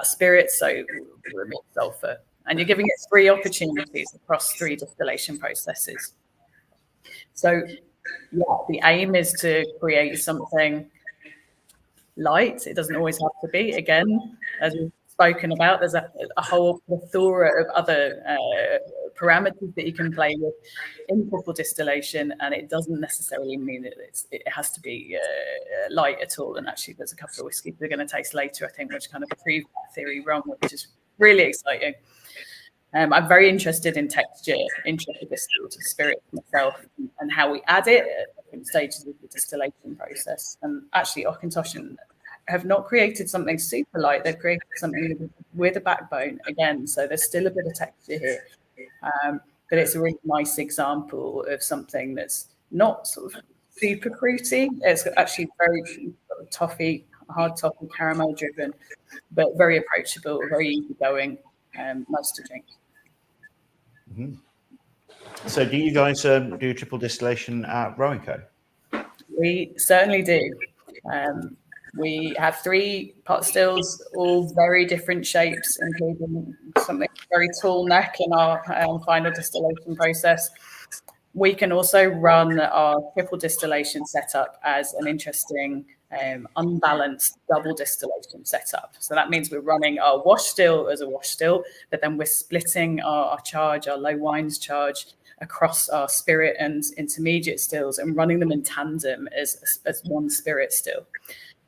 H: spirit, so we remove sulfur. And you're giving it 3 opportunities across 3 distillation processes. So, the aim is to create something light. It doesn't always have to be. Again, as we've spoken about, there's a whole plethora of other parameters that you can play with in triple distillation, and it doesn't necessarily mean that it has to be light at all. And actually, there's a couple of whiskies we're going to taste later, I think, which kind of prove that theory wrong, which is really exciting. I'm very interested in texture, in triple distilled spirit myself, and how we add it at different stages of the distillation process. And actually, Auchentoshan have not created something super light. They've created something with a backbone again. So there's still a bit of texture here. But it's a really nice example of something that's not sort of super fruity. It's actually very toffee, hard toffee, caramel driven, but very approachable, very easygoing, nice to drink.
E: Mm-hmm. So do you guys do triple distillation at Rowan Co?
H: We certainly do. We have 3 pot stills, all very different shapes, including something very tall neck in our final distillation process. We can also run our triple distillation setup as an interesting unbalanced double distillation setup. So that means we're running our wash still as a wash still, but then we're splitting our charge, our low wines charge, across our spirit and intermediate stills and running them in tandem as one spirit still.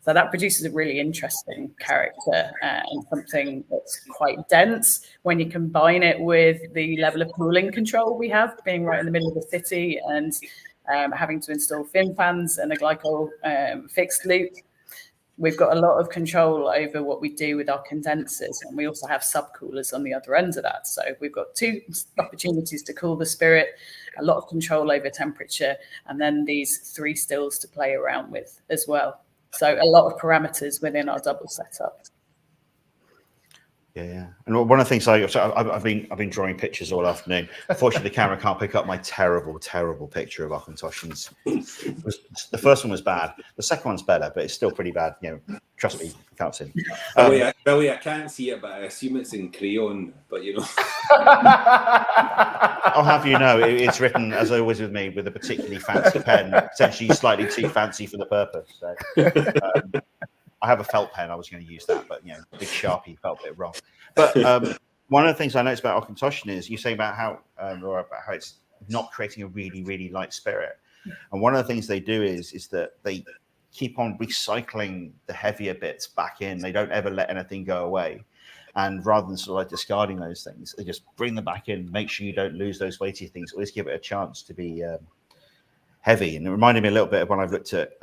H: So that produces a really interesting character and something that's quite dense when you combine it with the level of cooling control we have, being right in the middle of the city and having to install fin fans and a glycol fixed loop. We've got a lot of control over what we do with our condensers, and we also have subcoolers on the other end of that. So we've got 2 opportunities to cool the spirit, a lot of control over temperature, and then these 3 stills to play around with as well. So a lot of parameters within our double setup.
E: Yeah. And one of the things I've been drawing pictures all afternoon. Unfortunately, the camera can't pick up my terrible picture of Auchentoshan's. The first one was bad. The second one's better, but it's still pretty bad. You know, trust me, you can't see.
I: Billy, I can't see it, but I assume it's in crayon. But you know,
E: I'll have you know, it's written, as always with me, with a particularly fancy pen, essentially slightly too fancy for the purpose. So, I have a felt pen. I was going to use that, but you know, big Sharpie felt a bit wrong. But one of the things I noticed about Auchentoshan is you say about how Laura, about how it's not creating a really light spirit. And one of the things they do is that they keep on recycling the heavier bits back in. They don't ever let anything go away. And rather than sort of like discarding those things, they just bring them back in. Make sure you don't lose those weighty things. Always give it a chance to be heavy. And it reminded me a little bit of when I've looked at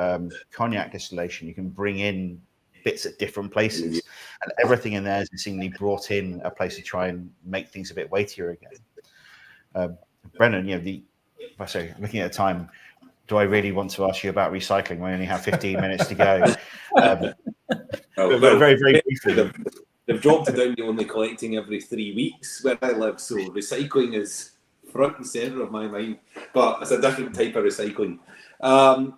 E: cognac distillation. You can bring in bits at different places, and everything in there is seemingly brought in a place to try and make things a bit weightier again. Brennan, you know, looking at the time, do I really want to ask you about recycling? We only have 15 minutes to go. Very briefly.
I: They've dropped it down to only collecting every 3 weeks where I live, so recycling is front and center of my mind, but it's a different type of recycling. I'm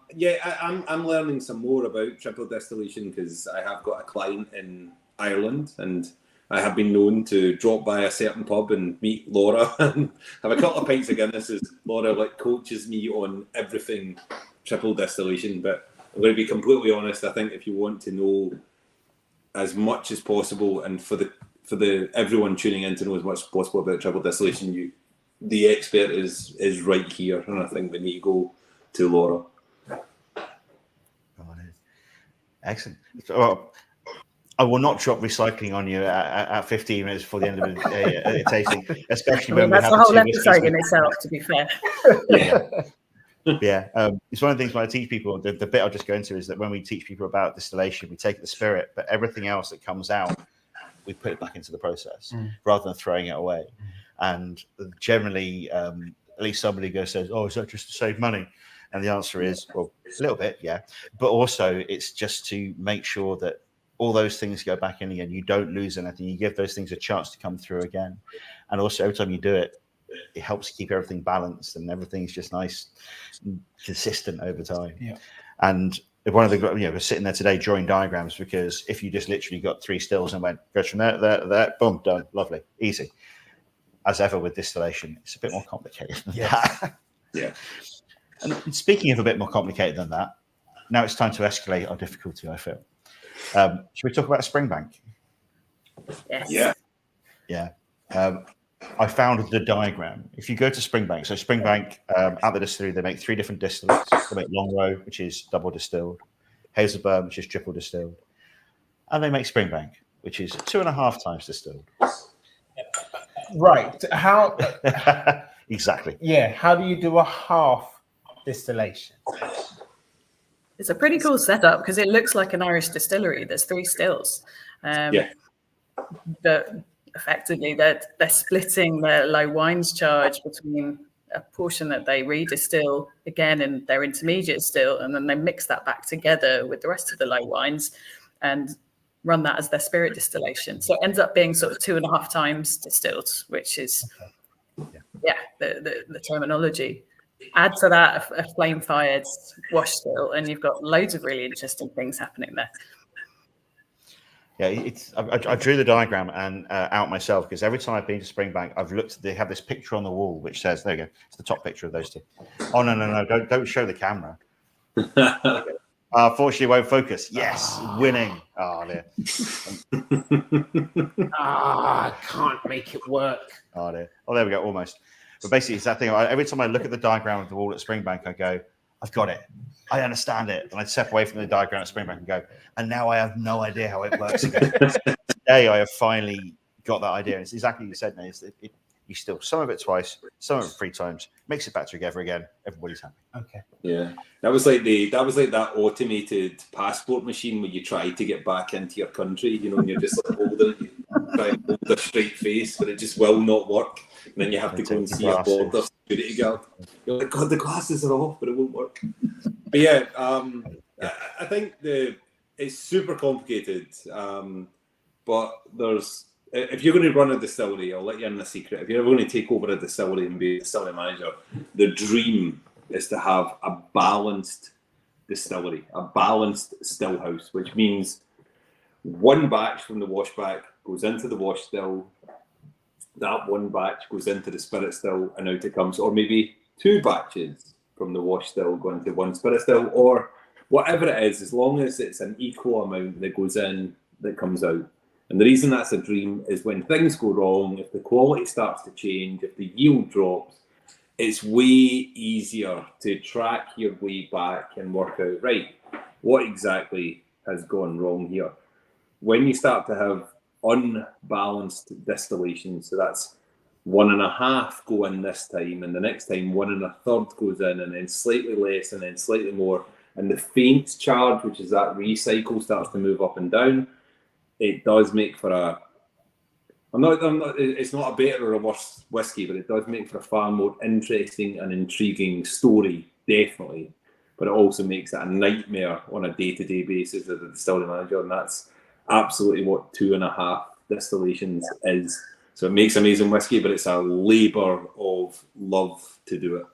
I: learning some more about triple distillation because I have got a client in Ireland, and I have been known to drop by a certain pub and meet Laura and have a couple of pints of Guinness as Laura coaches me on everything triple distillation. But I'm going to be completely honest. I think if you want to know as much as possible, and for the everyone tuning in to know as much as possible about triple distillation, the expert is right here, and I think we need to go to Laura.
E: Excellent. Well, I will not drop recycling on you at 15 minutes before the end of the tasting, especially when
H: that's the whole episode in itself, to be fair.
E: It's one of the things when I teach people, the bit I'll just go into is that when we teach people about distillation, we take the spirit, but everything else that comes out, we put it back into the process rather than throwing it away. And generally, at least somebody says, oh, is that just to save money? And the answer is, well, a little bit, yeah. But also it's just to make sure that all those things go back in again. You don't lose anything. You give those things a chance to come through again. And also every time you do it, it helps keep everything balanced and everything's just nice and consistent over time. Yeah. And one of the, we're sitting there today drawing diagrams because if you just literally got 3 stills and went, goes from there, boom, done, lovely, easy. As ever with distillation, it's a bit more complicated than that.
I: Yeah.
E: And speaking of a bit more complicated than that, now it's time to escalate our difficulty, I feel. Should we talk about Springbank?
H: Yes.
E: Yeah. I found the diagram. If you go to Springbank, so Springbank at the distillery, they make 3 different distillates. They make Longrow, which is double distilled, Hazelburn, which is triple distilled, and they make Springbank, which is 2.5 times distilled.
G: Right. How?
E: Exactly.
G: Yeah. How do you do a half distillation?
H: It's a pretty cool setup because it looks like an Irish distillery. There's 3 stills. But effectively, they're splitting their low wines charge between a portion that they redistill again in their intermediate still, and then they mix that back together with the rest of the low wines and run that as their spirit distillation. So it ends up being sort of 2.5 times distilled, which is the terminology. Add to that a flame-fired wash still, and you've got loads of really interesting things happening there.
E: Yeah, I drew the diagram and out myself because every time I've been to Springbank, I've looked. They have this picture on the wall which says, "There you go, it's the top picture of those 2." Oh no, don't show the camera. Fortunately, it won't focus. Yes, winning. Oh, dear.
G: I can't make it work.
E: Oh, dear. Oh, there we go, almost. But basically, it's that thing. Every time I look at the diagram of the wall at Springbank, I go, I've got it. I understand it. And I'd step away from the diagram at Springbank and go, and now I have no idea how it works again. Today, I have finally got that idea. And it's exactly what you said, Nate. You still some of it twice, some of it 3 times, mix it back together again. Everybody's happy.
G: Okay.
I: Yeah, that was like that automated passport machine where you try to get back into your country. You know, and you're just like holding it, you try and hold a straight face, but it just will not work. And then you have to go and see a border security guard. You're like, God, the glasses are off, but it won't work. But yeah, I think it's super complicated. But if you're going to run a distillery, I'll let you in a secret. If you're ever going to take over a distillery and be a distillery manager, the dream is to have a balanced distillery, a balanced still house, which means one batch from the wash back goes into the wash still, that one batch goes into the spirit still, and out it comes. Or maybe 2 batches from the wash still go into one spirit still, or whatever it is, as long as it's an equal amount that goes in, that comes out. And the reason that's a dream is when things go wrong, if the quality starts to change, if the yield drops, it's way easier to track your way back and work out, right, what exactly has gone wrong here. When you start to have unbalanced distillation, so that's 1.5 go in this time, and the next time 1 1/3 goes in, and then slightly less, and then slightly more, and the faint charge, which is that recycle, starts to move up and down, it does make for it's not a better or a worse whiskey, but it does make for a far more interesting and intriguing story, definitely. But it also makes it a nightmare on a day-to-day basis as a distillery manager, and that's absolutely what 2.5 distillations is. So it makes amazing whiskey, but it's a labour of love to do it.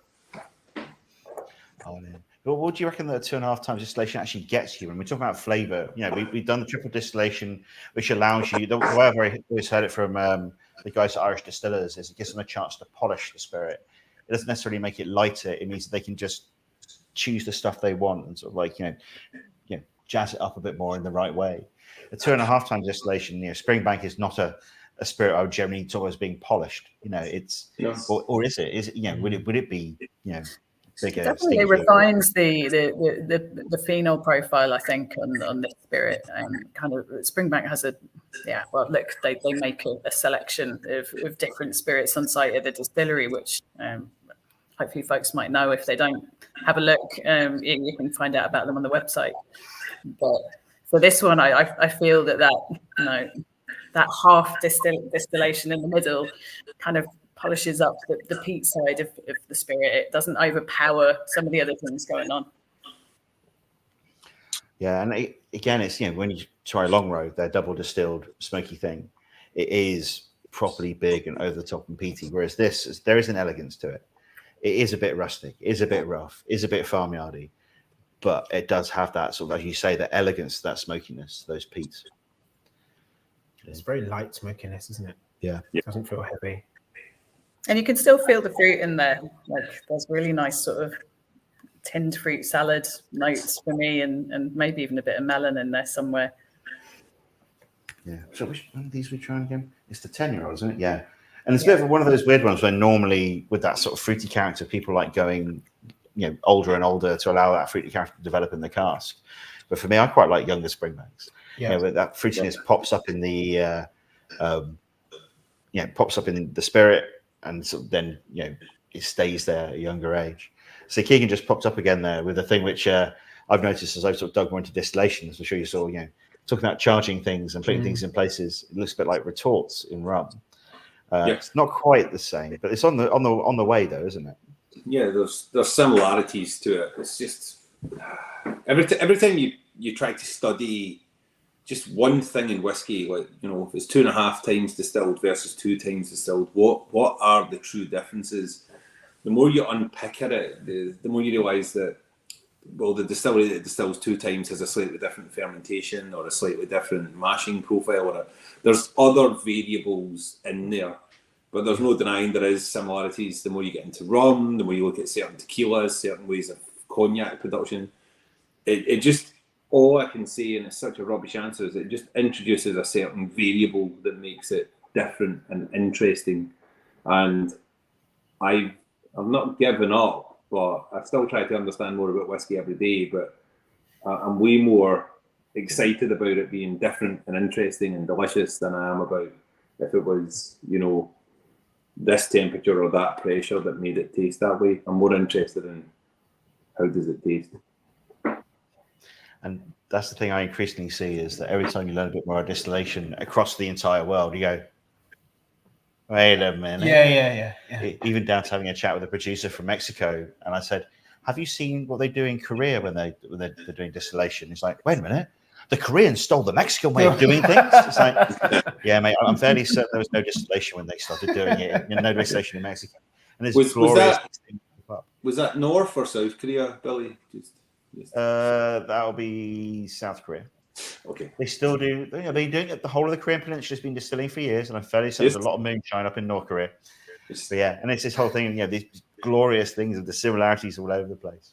E: Oh, man. Well, what do you reckon that 2.5 times distillation actually gets you? When we talk about flavour, you know, we've done the triple distillation, which allows you, the way I've always heard it from the guys at Irish Distillers, is it gives them a chance to polish the spirit. It doesn't necessarily make it lighter. It means that they can just choose the stuff they want and sort of like, you know, jazz it up a bit more in the right way. The 2.5 times distillation, you know, Springbank is not a spirit I would generally talk as being polished. You know, it's or is it? Is it, you know, would it be, you know, bigger?
H: It definitely refines the phenol profile, I think, on this spirit. And kind of Springbank has they make a selection of different spirits on site at the distillery, which hopefully folks might know. If they don't, have a look. You can find out about them on the website. But for this one, I feel that you know, that half distillation in the middle kind of polishes up the peat side of the spirit. It doesn't overpower some of the other things going on.
E: Yeah, and again, it's, you know, when you try Long Road, their double distilled smoky thing, it is properly big and over the top and peaty. Whereas there is an elegance to it. It is a bit rustic, it is a bit rough, it is a bit farmyardy, but it does have that sort of, as you say, the elegance, that smokiness, those peats.
G: It's very light smokiness, isn't it?
E: Yeah.
G: It doesn't feel heavy.
H: And you can still feel the fruit in there. Like there's really nice sort of tinned fruit salad notes for me, and maybe even a bit of melon in there somewhere.
E: Yeah. So which one of these we trying again? It's the 10-year-old, isn't it? Yeah. And it's a bit of one of those weird ones where normally with that sort of fruity character, people like going, you know, older and older to allow that fruity character to develop in the cask. But for me, I quite like younger Springbanks. Yeah. You know, but that fruitiness pops up in the pops up in the spirit, and so then, you know, it stays there at a younger age. So Keegan just popped up again there with a thing which I've noticed as I've sort of dug more into distillation, as I'm sure you saw, talking about charging things and putting things in places, it looks a bit like retorts in rum. It's not quite the same, but it's on the way though, isn't it?
I: Yeah, there's similarities to it. It's just every time you try to study just one thing in whiskey, like if it's 2.5 times distilled versus 2 times distilled, what are the true differences? The more you unpick at it, the more you realise that the distillery that distills 2 times has a slightly different fermentation or a slightly different mashing profile, there's other variables in there. But there's no denying there is similarities. The more you get into rum, the more you look at certain tequilas, certain ways of cognac production. It just, all I can say, and it's such a rubbish answer, is it just introduces a certain variable that makes it different and interesting. And I've not given up, but I still try to understand more about whiskey every day. But I'm way more excited about it being different and interesting and delicious than I am about if it was, this temperature or that pressure that made it taste that way. I'm more interested in how does it taste.
E: And that's the thing I increasingly see, is that every time you learn a bit more about distillation across the entire world, you go, wait a minute.
G: Yeah.
E: Even down to having a chat with a producer from Mexico, and I said, have you seen what they do in Korea when they're doing distillation? He's like, wait a minute. The Koreans stole the Mexican way of doing things. It's like, yeah, mate, I'm fairly certain there was no distillation when they started doing it. No distillation in Mexico. And it's glorious.
I: Was that North or South Korea, Billy?
E: That'll be South Korea.
I: Okay.
E: They still do. They've been doing it. The whole of the Korean Peninsula has been distilling for years, and I'm fairly certain there's a lot of moonshine up in North Korea. But yeah, and it's this whole thing. These glorious things of the similarities all over the place.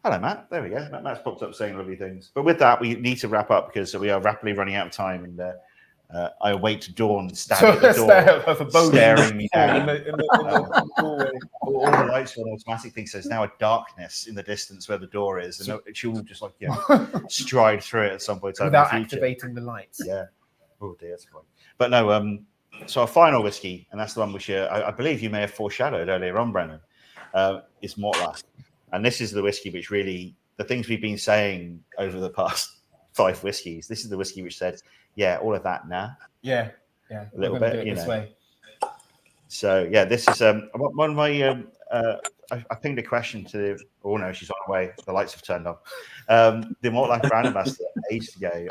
E: Hello, Matt. There we go. Matt's popped up saying lovely things. But with that, we need to wrap up because we are rapidly running out of time. And I await Dawn standing at the door, staring me down. All the lights on automatic thing says now a darkness in the distance where the door is. And she'll just stride through it at some point.
G: Without activating the lights.
E: Yeah. Oh, dear. That's fine. But no, so our final whiskey, and that's the one which I believe you may have foreshadowed earlier on, Brennan, is Mortlach. And this is the whiskey which really, the things we've been saying over the past 5 whiskeys, this is the whiskey which said, yeah, all of that now.
G: Yeah.
E: A little bit, this way. So, yeah, this is one of my, I pinged a question to, oh no, she's on her way. The lights have turned on. The Mortlach brand ambassador ages ago,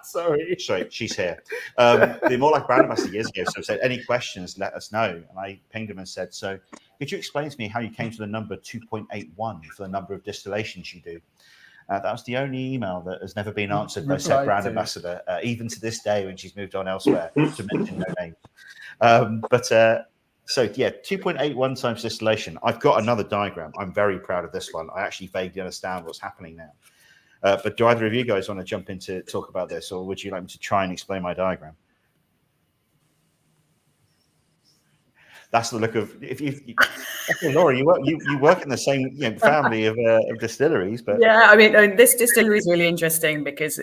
E: Sorry, she's here. The Mortlach brand ambassador years ago said, any questions, let us know. And I pinged him and said, so could you explain to me how you came to the number 2.81 for the number of distillations you do? That was the only email that has never been answered by said brand ambassador, even to this day when she's moved on elsewhere, to mention no names. So yeah, 2.81 times distillation. I've got another diagram. I'm very proud of this one. I actually vaguely understand what's happening now. But do either of you guys want to jump in to talk about this, or would you like me to try and explain my diagram? That's the look of Laura. You work in the same family of distilleries, but
H: yeah, I mean this distillery is really interesting because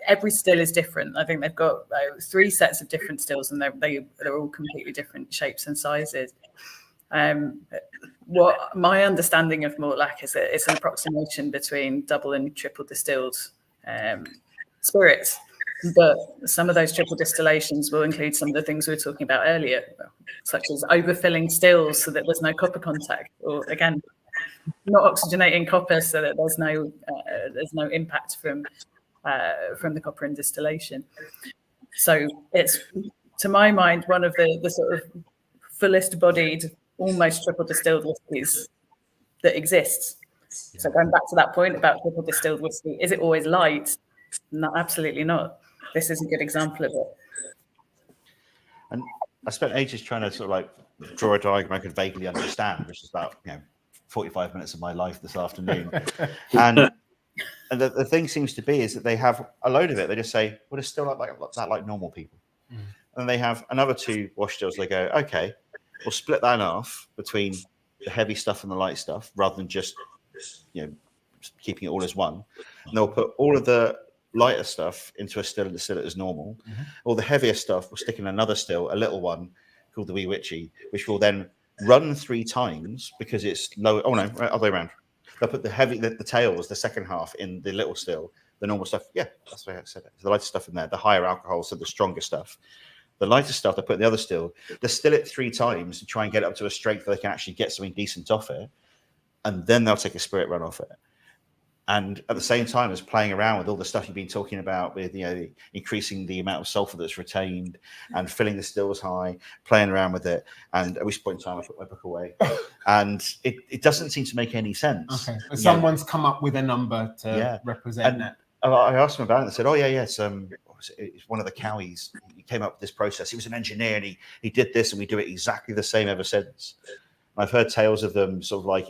H: every still is different. I think they've got 3 sets of different stills, and they're all completely different shapes and sizes. What my understanding of Mortlach is that it's an approximation between double and triple distilled spirits. But some of those triple distillations will include some of the things we were talking about earlier, such as overfilling stills so that there's no copper contact, or again, not oxygenating copper so that there's no impact from the copper in distillation. So it's, to my mind, one of the sort of fullest bodied, almost triple distilled whiskies that exists. So going back to that point about triple distilled whiskey, is it always light? No, absolutely not. This is a good example of it.
E: And I spent ages trying to sort of draw a diagram I could vaguely understand, which is about 45 minutes of my life this afternoon. and the thing seems to be is that they have a load of it. They just say, well, it's still like normal people. And they have another 2 wash stills. They go, okay, we'll split that off between the heavy stuff and the light stuff, rather than just keeping it all as one. And they'll put all of the lighter stuff into a still and distill it as normal. All the heavier stuff will stick in another still, a little one called the Wee Witchy, which will then run 3 times because it's low. Oh no, right, other way around. They'll put the tails, the second half, in the little still. The normal stuff, yeah, that's the way I said it. The lighter stuff in there, the higher alcohol, so the stronger stuff. The lighter stuff, they put in the other still. Distill it 3 times to try and get up to a strength that they can actually get something decent off it, and then they'll take a spirit run off it. And at the same time as playing around with all the stuff you've been talking about, with increasing the amount of sulfur that's retained and filling the stills high, playing around with it. And at which point in time I put my book away, and it doesn't seem to make any sense.
G: Okay, someone's come up with a number to represent that.
E: I asked him about it and said, "Oh yeah, it's one of the cowies. He came up with this process. He was an engineer and he did this, and we do it exactly the same ever since." And I've heard tales of them sort of like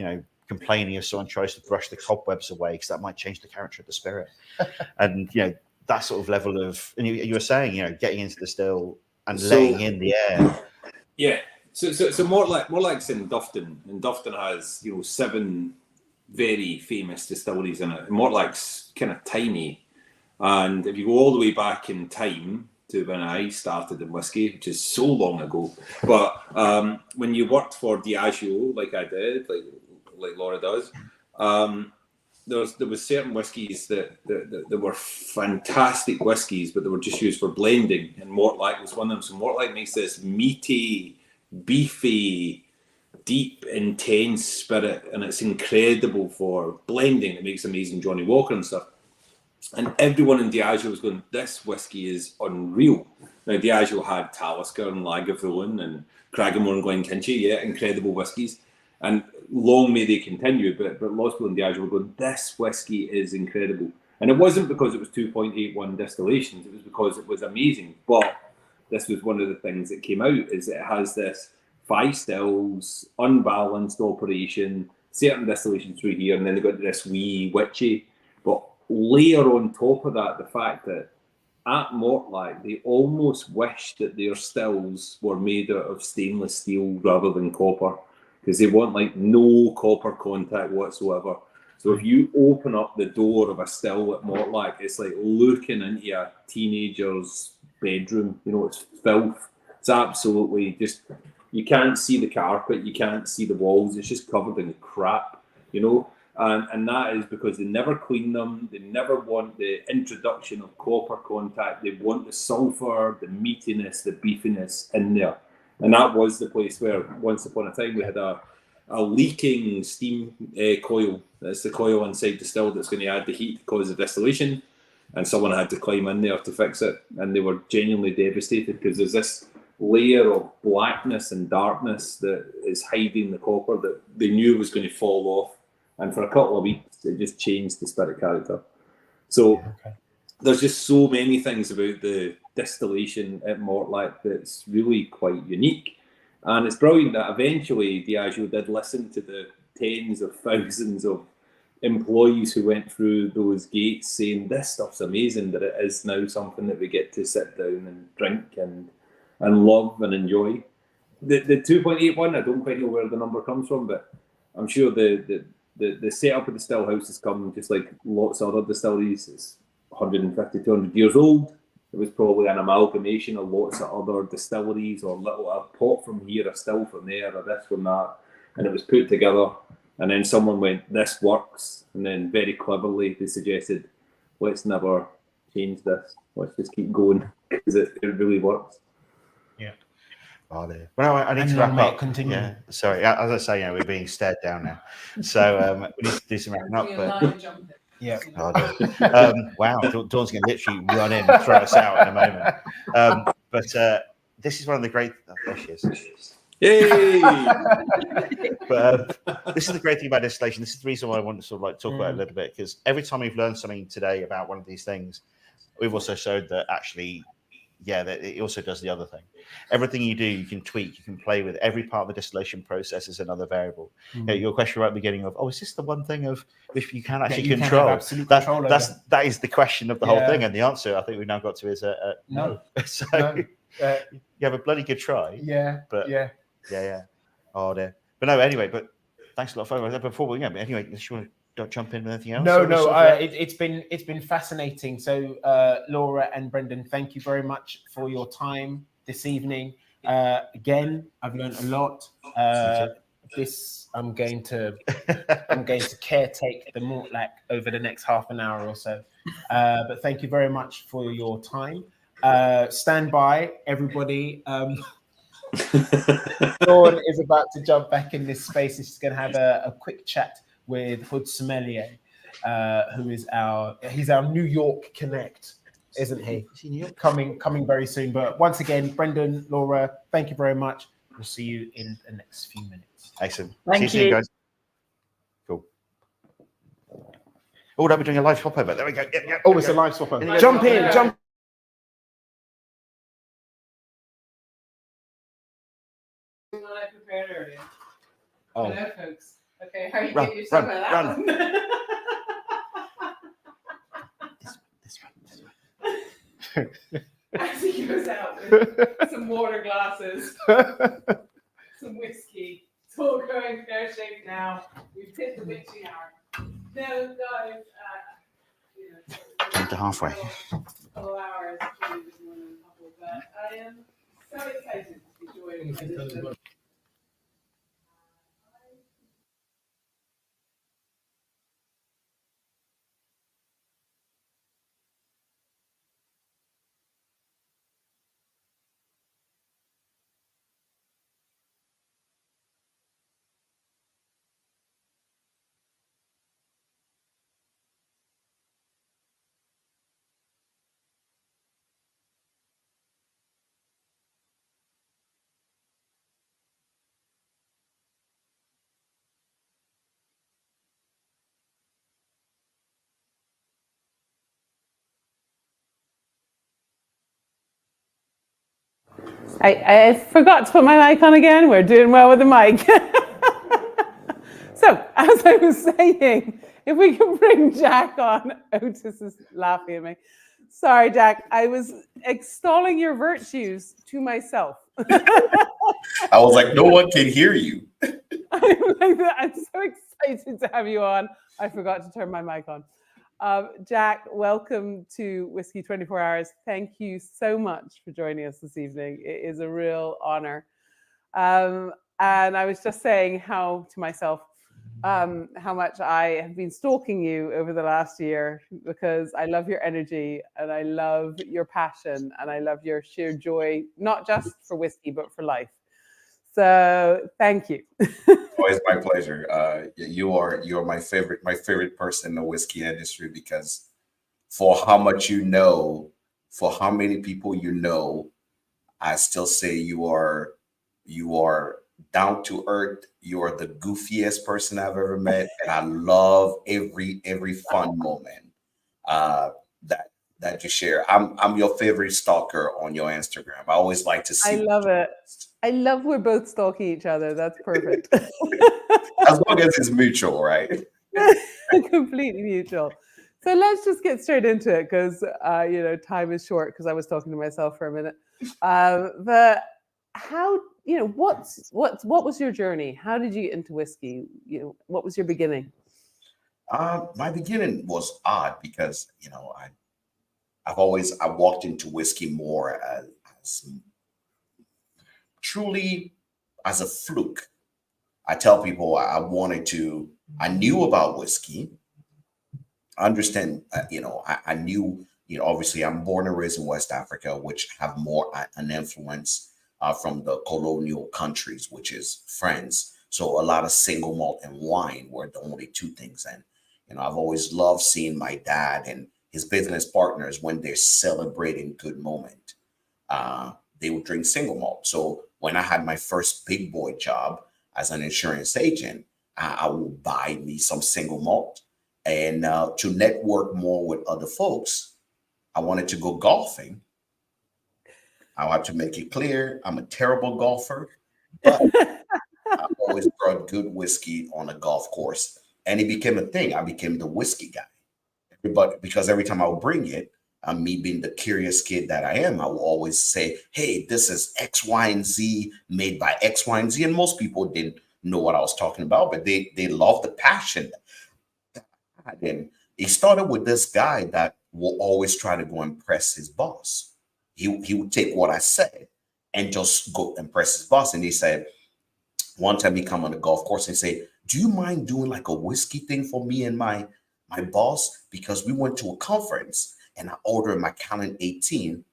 E: complaining if someone tries to brush the cobwebs away because that might change the character of the spirit, and that sort of level of. And you were saying getting into the still and laying in the air.
I: Yeah. So Mortlach's in Dufton, and Dufton has 7 very famous distilleries in it. Mortlach's kind of tiny, and if you go all the way back in time to when I started in whiskey, which is so long ago, but when you worked for Diageo, like I did, like Laura does, there was certain whiskies that were fantastic whiskies, but they were just used for blending, and Mortlach was one of them. So Mortlach makes this meaty, beefy, deep, intense spirit, and it's incredible for blending. It makes amazing Johnny Walker and stuff. And everyone in Diageo was going, this whiskey is unreal. Now, Diageo had Talisker and Lagavulin and Cragganmore and Glenkinchie, incredible whiskies. And long may they continue, but lots of people in Diageo were going, this whiskey is incredible. And it wasn't because it was 2.81 distillations, it was because it was amazing. But this was one of the things that came out, is it has this 5 stills, unbalanced operation, certain distillation through here, and then they got this wee witchy. But layer on top of that the fact that at Mortlach they almost wish that their stills were made out of stainless steel rather than copper, because they want no copper contact whatsoever. So if you open up the door of a still at Mortlach, it's like looking into a teenager's bedroom. It's filth. It's absolutely just, you can't see the carpet, you can't see the walls, it's just covered in crap, And that is because they never clean them. They never want the introduction of copper contact. They want the sulfur, the meatiness, the beefiness in there. And that was the place where once upon a time we had a leaking steam coil. That's the coil inside the still that's going to add the heat to cause the distillation. And someone had to climb in there to fix it. And they were genuinely devastated because there's this layer of blackness and darkness that is hiding the copper that they knew was going to fall off. And for a couple of weeks, it just changed the spirit character. So there's just so many things about the distillation at Mortlach that's really quite unique. And it's brilliant that eventually Diageo did listen to the tens of thousands of employees who went through those gates saying, this stuff's amazing, that it is now something that we get to sit down and drink and love and enjoy. The 2.81, I don't quite know where the number comes from, but I'm sure the setup of the still house has come just like lots of other distilleries. It's 150, 200 years old. It was probably an amalgamation of lots of other distilleries, or a pot from here, a still from there, or this from that. And it was put together. And then someone went, this works. And then very cleverly they suggested, let's never change this. Let's just keep going, because it really works.
E: Yeah. Well, I need to wrap up. Continue. Yeah, sorry. As I say, we're being stared down now. So we need to do some wrapping up. But yeah. Wow, Dawn's going to literally run in and throw us out in a moment. But this is one of the great. Oh, there she is.
I: Yay!
E: But this is the great thing about distillation. This is the reason why I want to sort of talk about it a little bit, because every time we've learned something today about one of these things, we've also showed that actually, that it also does the other thing. Everything you do, you can tweak, you can play with. Every part of the distillation process is another variable. Your question right at the beginning of, is this the one thing of which you can actually control? That is the question of the whole thing, and the answer I think we've now got to is no. So you have a bloody good try. Yeah. Oh dear. But no, anyway. But thanks a lot for before we go. But anyway, if you want to jump in with anything else?
G: It's been fascinating. So Laura and Brendan, thank you very much for your time this evening. Again, I've learned a lot. I'm going to caretake the Mortlach over the next half an hour or so. But thank you very much for your time. Stand by, everybody. Dawn is about to jump back in this space. She's going to have a quick chat with Hood Sommelier, who is our New York Connect, isn't he? Coming very soon. But once again, Brendan, Laura, thank you very much. We'll see you in the next few minutes.
E: Excellent.
H: Thank
E: See you
H: you.
E: soon, guys. Cool. Oh, don't be doing a live swap over. There we go. Yeah,
G: Oh, it's a live swap.
E: Jump in, jump.
A: I prepared earlier.
G: Oh.
A: Hello, folks. Okay, how are you
E: Run,
A: getting yourself
E: run,
A: out of that one? As he goes out with some water glasses, some whiskey. It's all going pear-shaped now. We've hit the witching hour. No, guys,
E: Into halfway.
A: couple hours, actually, this morning, but I am so excited to be joining this. I forgot to put my mic on again. We're doing well with the mic. So, as I was saying, if we can bring Jack on. Otis is laughing at me. Sorry, Jack. I was extolling your virtues to myself.
J: I was like, no one can hear you.
A: I'm so excited to have you on. I forgot to turn my mic on. Jack, welcome to Whiskey 24 Hours. Thank you so much for joining us this evening. It is a real honor. And I was just saying to myself, how much I have been stalking you over the last year, because I love your energy and I love your passion and I love your sheer joy, not just for whiskey, but for life. So thank you.
J: Always my pleasure. You're my favorite person in the whiskey industry, because for how much you know, for how many people you know, I still say you are down to earth. You are the goofiest person I've ever met, and I love every fun moment that you share. I'm your favorite stalker on your Instagram. I always like to see.
A: I love it. I love we're both stalking each other. That's perfect.
J: As long as it's mutual, right?
A: Completely mutual. So let's just get straight into it, because time is short, because I was talking to myself for a minute. But how, what was your journey? How did you get into whiskey? What was your beginning?
J: My beginning was odd, because I walked into whiskey more as truly as a fluke. I tell people I knew about whiskey. I understand, I knew, obviously I'm born and raised in West Africa, which have more an influence from the colonial countries, which is France. So a lot of single malt and wine were the only two things. And I've always loved seeing my dad and his business partners, when they're celebrating good moment, they would drink single malt. So when I had my first big boy job as an insurance agent, I would buy me some single malt. And to network more with other folks, I wanted to go golfing. I have to make it clear, I'm a terrible golfer, but I always brought good whiskey on a golf course. And it became a thing. I became the whiskey guy. Because every time I would bring it, me being the curious kid that I am, I will always say, hey, this is X, Y, and Z made by X, Y, and Z. And most people didn't know what I was talking about, but they love the passion. And it started with this guy that will always try to go impress his boss. He would take what I said and just go impress his boss. And he said, one time he come on the golf course and say, do you mind doing like a whiskey thing for me and my boss? Because we went to a conference and I ordered Macallan 18.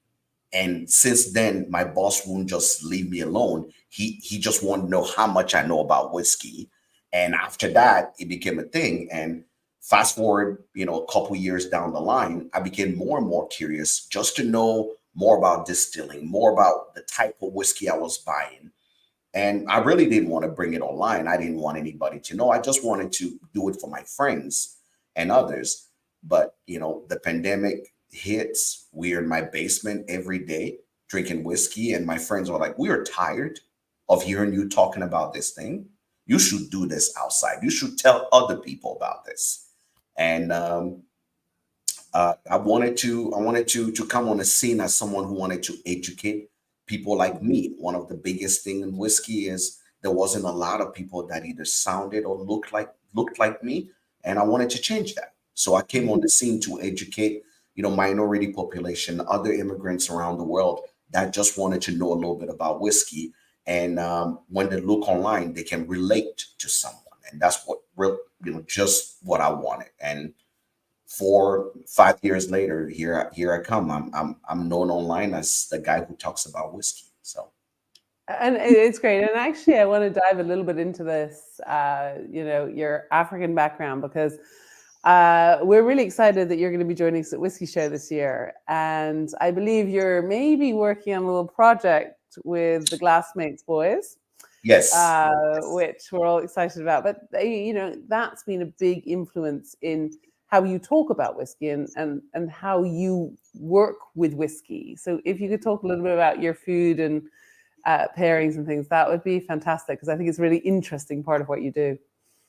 J: And since then, my boss won't just leave me alone. He just wanted to know how much I know about whiskey. And after that, it became a thing. And fast forward, a couple years down the line, I became more and more curious just to know more about distilling, more about the type of whiskey I was buying. And I really didn't want to bring it online. I didn't want anybody to know. I just wanted to do it for my friends and others. But, the pandemic hits. We're in my basement every day drinking whiskey. And my friends are like, we are tired of hearing you talking about this thing. You should do this outside. You should tell other people about this. And I wanted to come on the scene as someone who wanted to educate people like me. One of the biggest things in whiskey is there wasn't a lot of people that either sounded or looked like me. And I wanted to change that. So I came on the scene to educate, minority population, other immigrants around the world that just wanted to know a little bit about whiskey. And when they look online, they can relate to someone. And that's just what I wanted. And 4-5 years later, here I come. I'm known online as the guy who talks about whiskey. So,
A: and it's great. And actually, I want to dive a little bit into this, your African background, because we're really excited that you're going to be joining us at Whisky Show this year. And I believe you're maybe working on a little project with the Glassmates boys.
J: Yes.
A: Which we're all excited about. But, that's been a big influence in how you talk about whiskey and how you work with whiskey. So if you could talk a little bit about your food and pairings and things, that would be fantastic, because I think it's a really interesting part of what you do.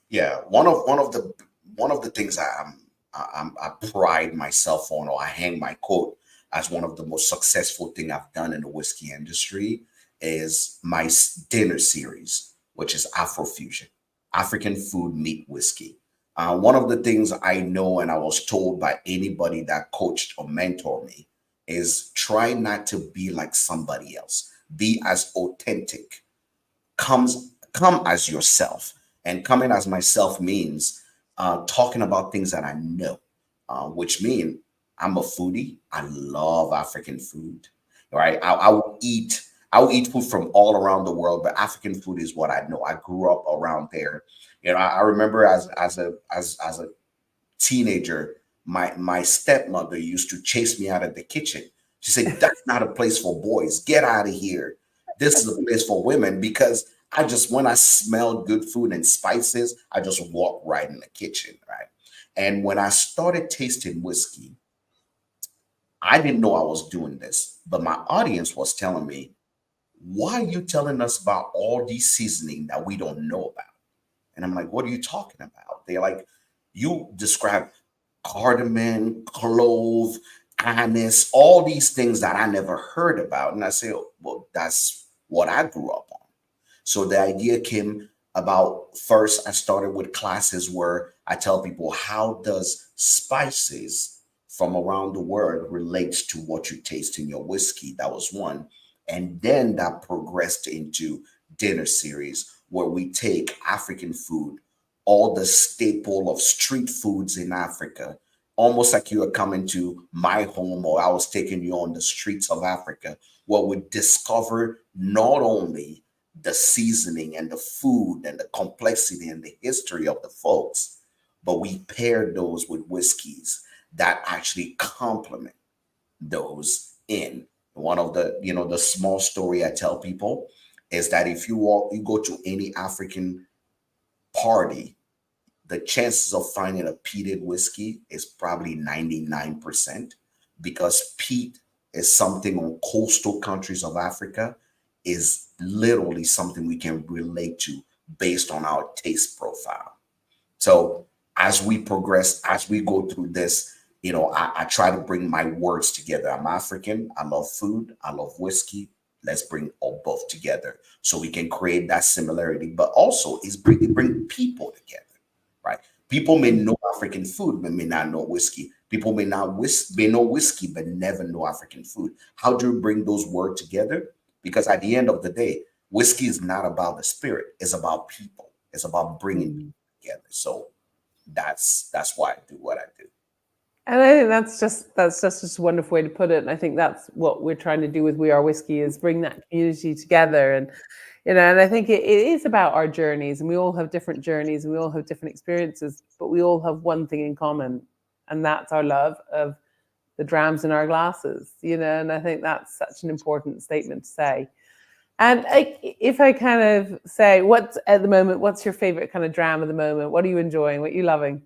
J: Yeah, one of the things I pride myself on, or I hang my coat as one of the most successful thing I've done in the whiskey industry, is my dinner series, which is Afrofusion, African food meet whiskey. One of the things I know, and I was told by anybody that coached or mentored me, is try not to be like somebody else. Be as authentic. Come as yourself. And coming as myself means talking about things that I know, which mean I'm a foodie. I love African food. Right? I will eat food from all around the world, but African food is what I know. I grew up around there. I remember as a teenager, my stepmother used to chase me out of the kitchen. She said, "That's not a place for boys. Get out of here. This is a place for women." Because when I smelled good food and spices, I just walked right in the kitchen, right? And when I started tasting whiskey, I didn't know I was doing this, but my audience was telling me, "Why are you telling us about all these seasoning that we don't know about?" And I'm like, "What are you talking about?" They're like, "You describe cardamom, clove, anise, all these things that I never heard about." And I say, "Well, that's what I grew up on." So the idea came about, first I started with classes where I tell people, how does spices from around the world relates to what you taste in your whiskey? That was one. And then that progressed into dinner series, where we take African food, all the staple of street foods in Africa, almost like you are coming to my home, or I was taking you on the streets of Africa, where we discover not only the seasoning and the food and the complexity and the history of the folks, but we pair those with whiskeys that actually complement those in. One of the small story I tell people is that if you go to any African party, the chances of finding a peated whiskey is probably 99%, because peat is something on coastal countries of Africa, is literally something we can relate to based on our taste profile. So as we progress, as we go through this, I try to bring my words together. I'm African. I love food. I love whiskey. Let's bring all both together so we can create that similarity, but also is bring people together, right? People may know African food, but may not know whiskey. People may know whiskey, but never know African food. How do you bring those words together? Because at the end of the day, whiskey is not about the spirit; it's about people. It's about bringing people together. So that's why I do what I do.
A: And I think that's just a wonderful way to put it. And I think that's what we're trying to do with We Are Whiskey, is bring that community together. And and I think it is about our journeys, and we all have different journeys, and we all have different experiences, but we all have one thing in common, and that's our love of the drams in our glasses. And I think that's such an important statement to say. And if I kind of say, what's your favorite kind of dram at the moment? What are you enjoying? What are you loving?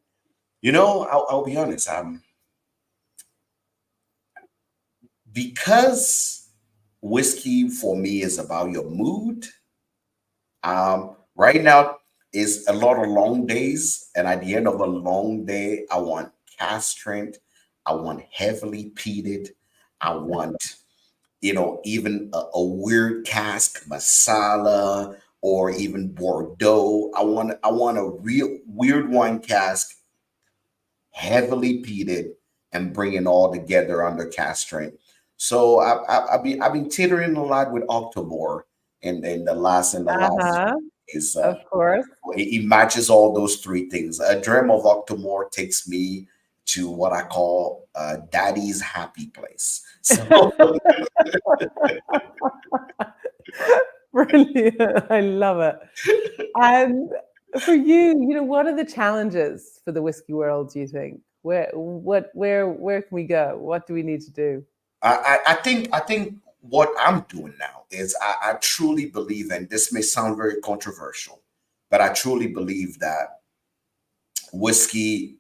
J: I'll be honest. Because whiskey for me is about your mood. Right now is a lot of long days, and at the end of a long day, I want cask strength. I want heavily peated. I want, even a weird cask masala or even Bordeaux. I want a real weird wine cask, heavily peated, and bring it all together under cask strength. So I've been teetering a lot with Octomore, and the last is
A: of course
J: it matches all those three things. A dram of Octomore takes me to what I call daddy's happy place. So
A: brilliant. I love it. And for you, what are the challenges for the whiskey world, do you think? Where can we go? What do we need to do?
J: I think what I'm doing now is I truly believe, and this may sound very controversial, but I truly believe that the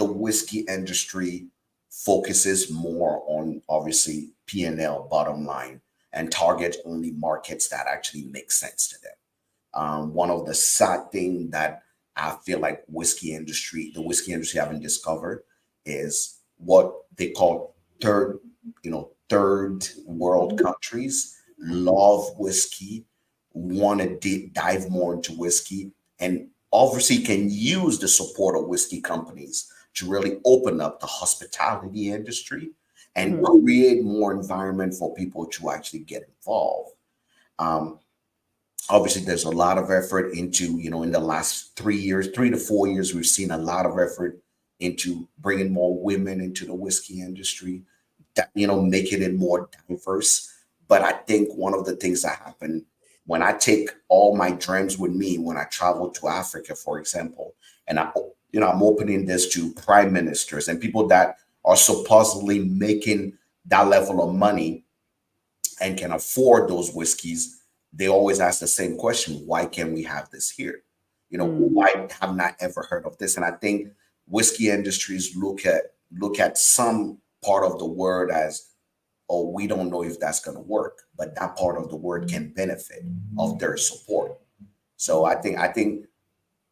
J: whiskey industry focuses more on obviously P&L, bottom line, and target only markets that actually make sense to them. One of the sad things that I feel like the whiskey industry haven't discovered is what they call third world countries love whiskey, want to dive more into whiskey, and obviously can use the support of whiskey companies to really open up the hospitality industry and create more environment for people to actually get involved. Obviously, there's a lot of effort into, in the last 3 to 4 years, we've seen a lot of effort into bringing more women into the whiskey industry, that, making it more diverse. But I think one of the things that happen when I take all my drams with me, when I travel to Africa, for example, and I'm opening this to prime ministers and people that are supposedly making that level of money and can afford those whiskeys, they always ask the same question: why can't we have this here? Why have not ever heard of this? And I think whiskey industries look at some part of the word as, oh, we don't know if that's going to work, but that part of the word can benefit of their support. So I think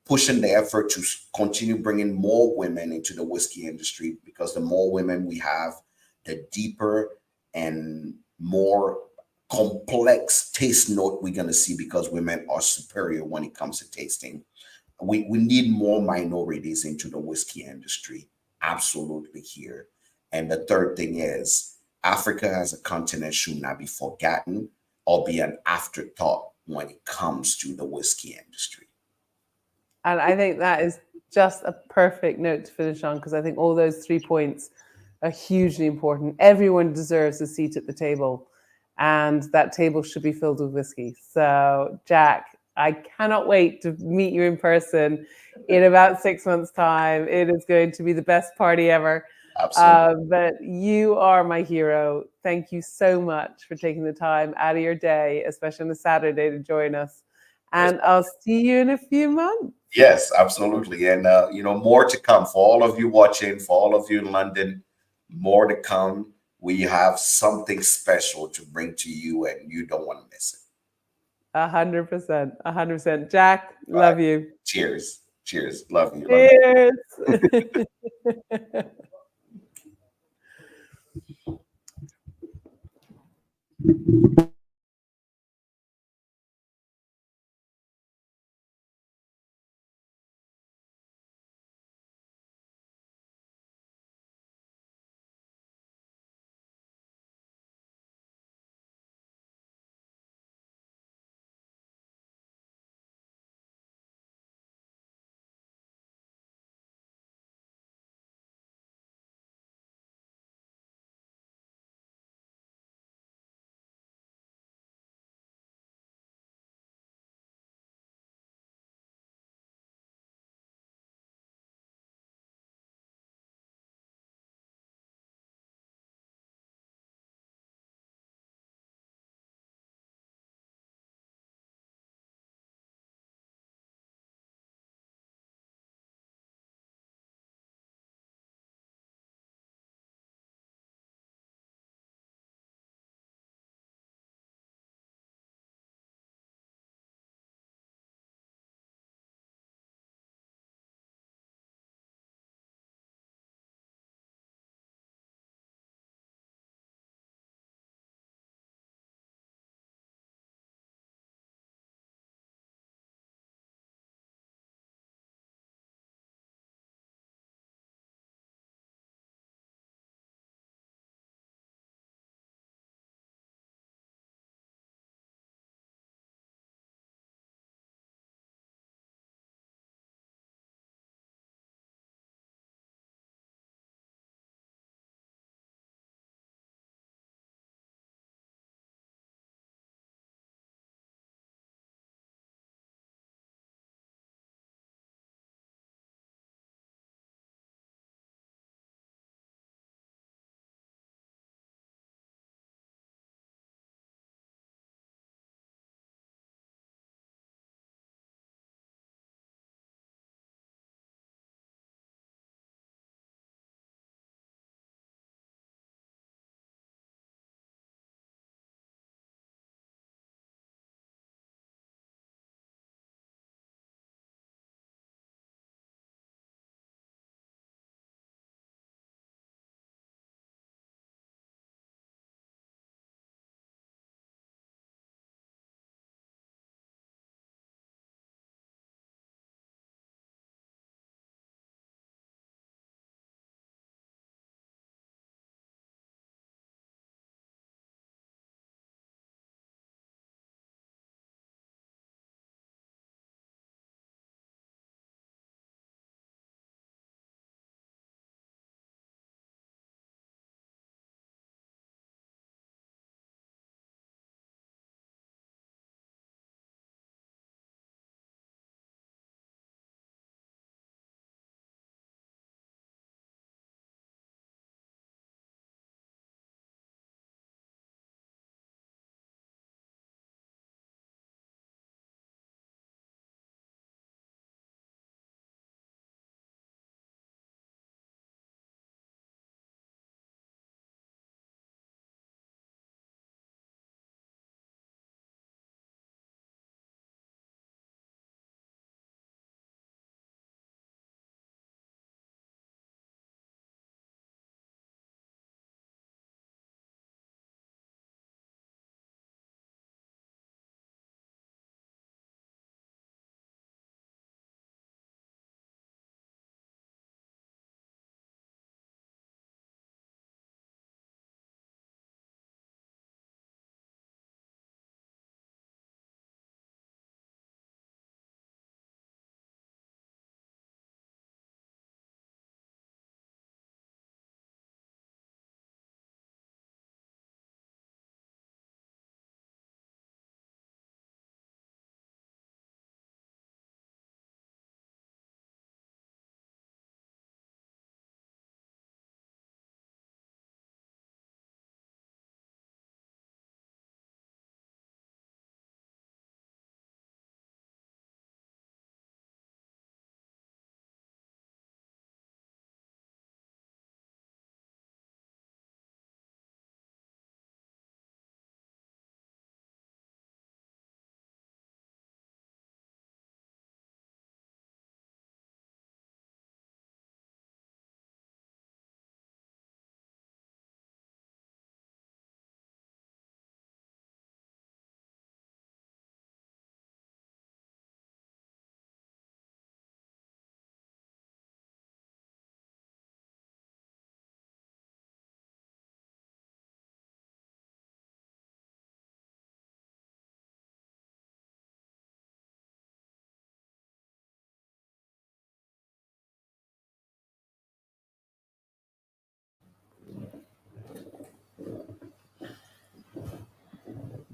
J: pushing the effort to continue bringing more women into the whiskey industry, because the more women we have, the deeper and more complex taste note we're going to see, because women are superior when it comes to tasting. We need more minorities into the whiskey industry, absolutely, here. And the third thing is, Africa as a continent should not be forgotten or be an afterthought when it comes to the whiskey industry.
A: And I think that is just a perfect note to finish on, because I think all those 3 points are hugely important. Everyone deserves a seat at the table, and that table should be filled with whiskey. So, Jack, I cannot wait to meet you in person in about 6 months' time. It is going to be the best party ever.
J: Absolutely.
A: But you are my hero. Thank you so much for taking the time out of your day, especially on a Saturday, to join us. And I'll see you in a few months.
J: Yes, absolutely. And, more to come for all of you watching, for all of you in London, more to come. We have something special to bring to you, and you don't want to miss it.
A: 100%. 100%. Jack, love you.
J: Cheers. Cheers. Love you.
A: Cheers.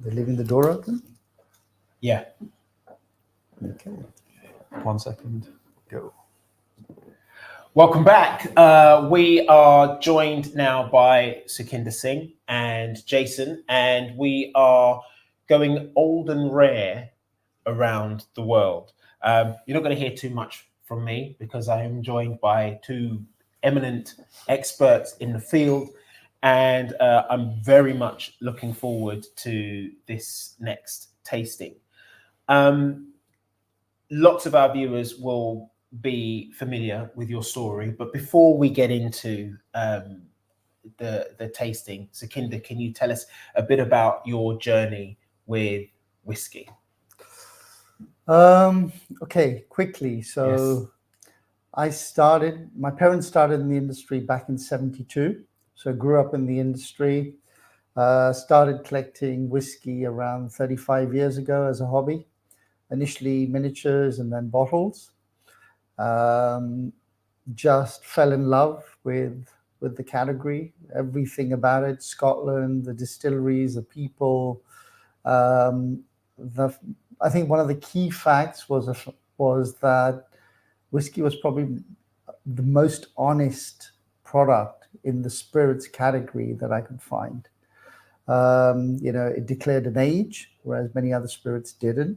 K: They're leaving the door open?
G: Yeah.
K: Okay.
L: 1 second. Go.
G: Welcome back. We are joined now by Sukhinder Singh and Jason, and we are going old and rare around the world. You're not going to hear too much from me because I am joined by two eminent experts in the field, and I'm very much looking forward to this next tasting. Lots of our viewers will be familiar with your story, but before we get into the tasting, Sukhinder, can you tell us a bit about your journey with whiskey?
K: Okay, quickly. So my parents started in the industry back in 72. So grew up in the industry, started collecting whiskey around 35 years ago as a hobby, initially miniatures and then bottles. Just fell in love with the category, everything about it, Scotland, the distilleries, the people. I think one of the key facts was that whiskey was probably the most honest product in the spirits category that I could find. It declared an age, whereas many other spirits didn't.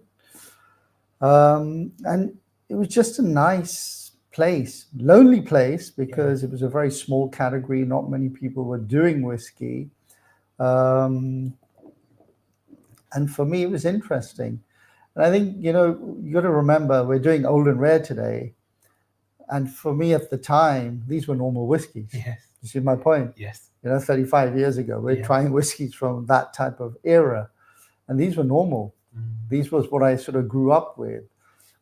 K: And it was just a nice place, lonely place, because it was a very small category. Not many people were doing whiskey. And for me, it was interesting. And I think, you got to remember, we're doing old and rare today. And for me at the time, these were normal whiskeys.
G: Yes.
K: You see my point?
G: Yes.
K: 35 years ago, we're trying whiskeys from that type of era. And these were normal. These was what I sort of grew up with.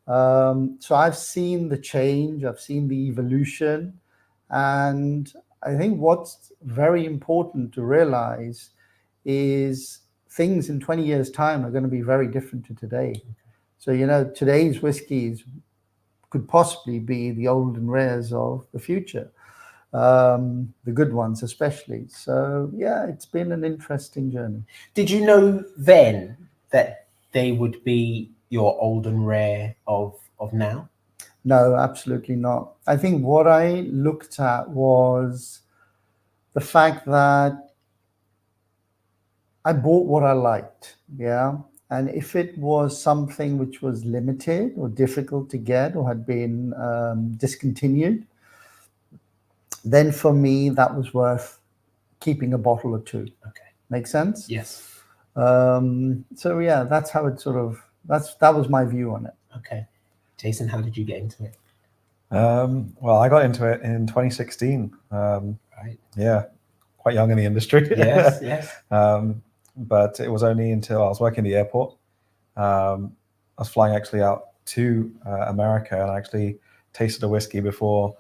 K: So I've seen the change, I've seen the evolution, and I think what's very important to realize is things in 20 years' time are going to be very different to today. So, today's whiskeys could possibly be the old and rares of the future, the good ones especially. So, it's been an interesting journey.
G: Did you know then that they would be your old and rare of now?
K: No, absolutely not. I think what I looked at was the fact that I bought what I liked, and if it was something which was limited or difficult to get or had been discontinued, then for me that was worth keeping a bottle or two.
G: Okay.
K: Make sense?
G: Yes.
K: That's how it sort of, that was my view on it.
G: Okay. Jason, how did you get into it?
L: Well, I got into it in 2016.
G: Right.
L: Yeah, quite young in the industry.
G: Yes.
L: But it was only until I was working in the airport. I was flying actually out to America, and I actually tasted a whiskey before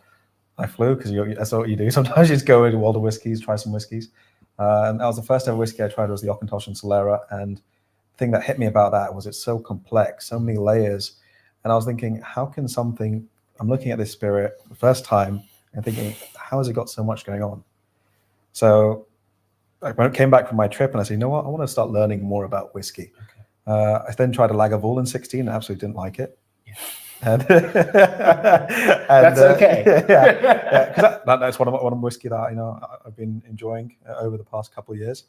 L: I flew, because that's what you do. Sometimes you just go into World of Whiskeys, try some whiskeys. And that was the first ever whiskey I tried, was the Auchentoshan Solera. And the thing that hit me about that was it's so complex, so many layers. And I was thinking, how can something, I'm looking at this spirit the first time and thinking, how has it got so much going on? So when I came back from my trip and I said, you know what, I want to start learning more about whiskey. Okay. I then tried a Lagavulin in 16 and absolutely didn't like it. Yeah. And
G: that's okay.
L: Because that's one of whiskey that I've been enjoying over the past couple of years.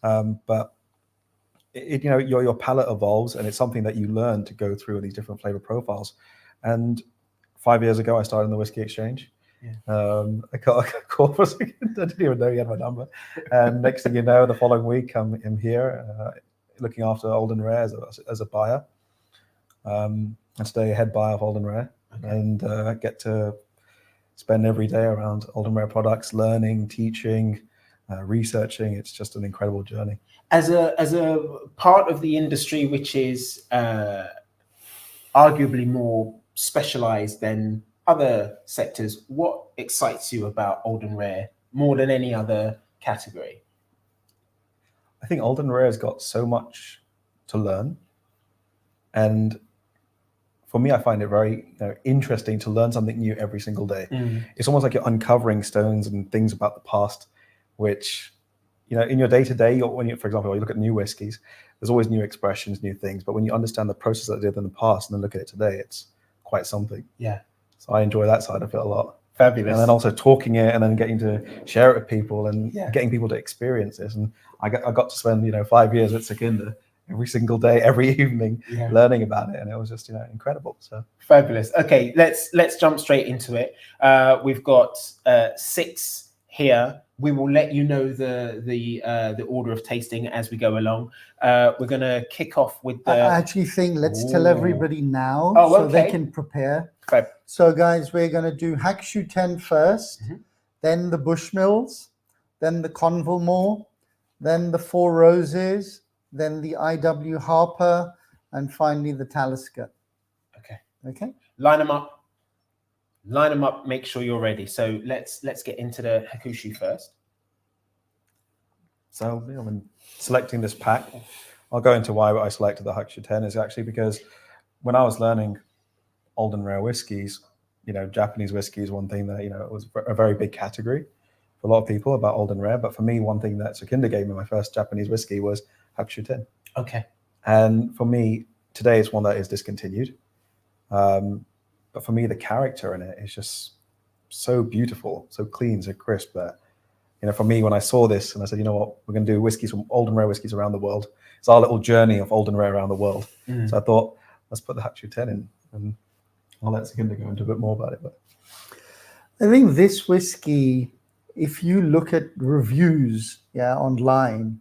L: But your palate evolves, and it's something that you learn to go through these different flavor profiles. And 5 years ago, I started in the Whisky Exchange. Yeah. I got a call for a second. I didn't even know he had my number. And next thing you know, the following week, I'm here looking after Old and Rare as a buyer. And today, head buyer of Old and Rare. Okay. And I get to spend every day around Old and Rare products, learning, teaching, researching. It's just an incredible journey.
G: As a part of the industry which is arguably more specialized than other sectors, what excites you about Old and Rare more than any other category?
L: I think Old and Rare has got so much to learn, and for me, I find it very interesting to learn something new every single day. It's almost like you're uncovering stones and things about the past, which in your day-to-day, for example, you look at new whiskies, there's always new expressions, new things. But when you understand the process that they did in the past and then look at it today, it's quite something.
G: Yeah.
L: So I enjoy that side of it a lot.
G: Fabulous.
L: And then also talking it and then getting to share it with people and getting people to experience this. And I got to spend, 5 years with Sukhinder every single day, every evening, learning about it. And it was just, incredible. So
G: fabulous. Okay, let's jump straight into it. We've got 6 here. We will let you know the order of tasting as we go along. We're going to kick off with the...
K: I actually think let's tell everybody now so they can prepare.
G: Okay.
K: So guys, we're going to do Hackshaw 10 first, then the Bushmills, then the Convalmore, then the Four Roses, then the IW Harper, and finally the Talisker. Okay.
G: Line them up. Make sure you're ready. So let's get into the Hakushu first.
L: So when selecting this pack, I'll go into why I selected the Hakushu 10 is actually because when I was learning old and rare whiskies, Japanese whiskey is one thing that, it was a very big category for a lot of people about old and rare. But for me, one thing that Sukhinder gave me my first Japanese whiskey was Hakushu 10.
G: Okay.
L: And for me, today it's one that is discontinued. But for me, the character in it is just so beautiful, so clean, so crisp that, for me, when I saw this and I said, you know what, we're going to do whiskeys from old and rare whiskeys around the world. It's our little journey of old and rare around the world. So I thought, let's put the Hakushu 10 in, and I'll let Sukhinder go into a bit more about it. But
K: I think this whiskey, if you look at reviews online,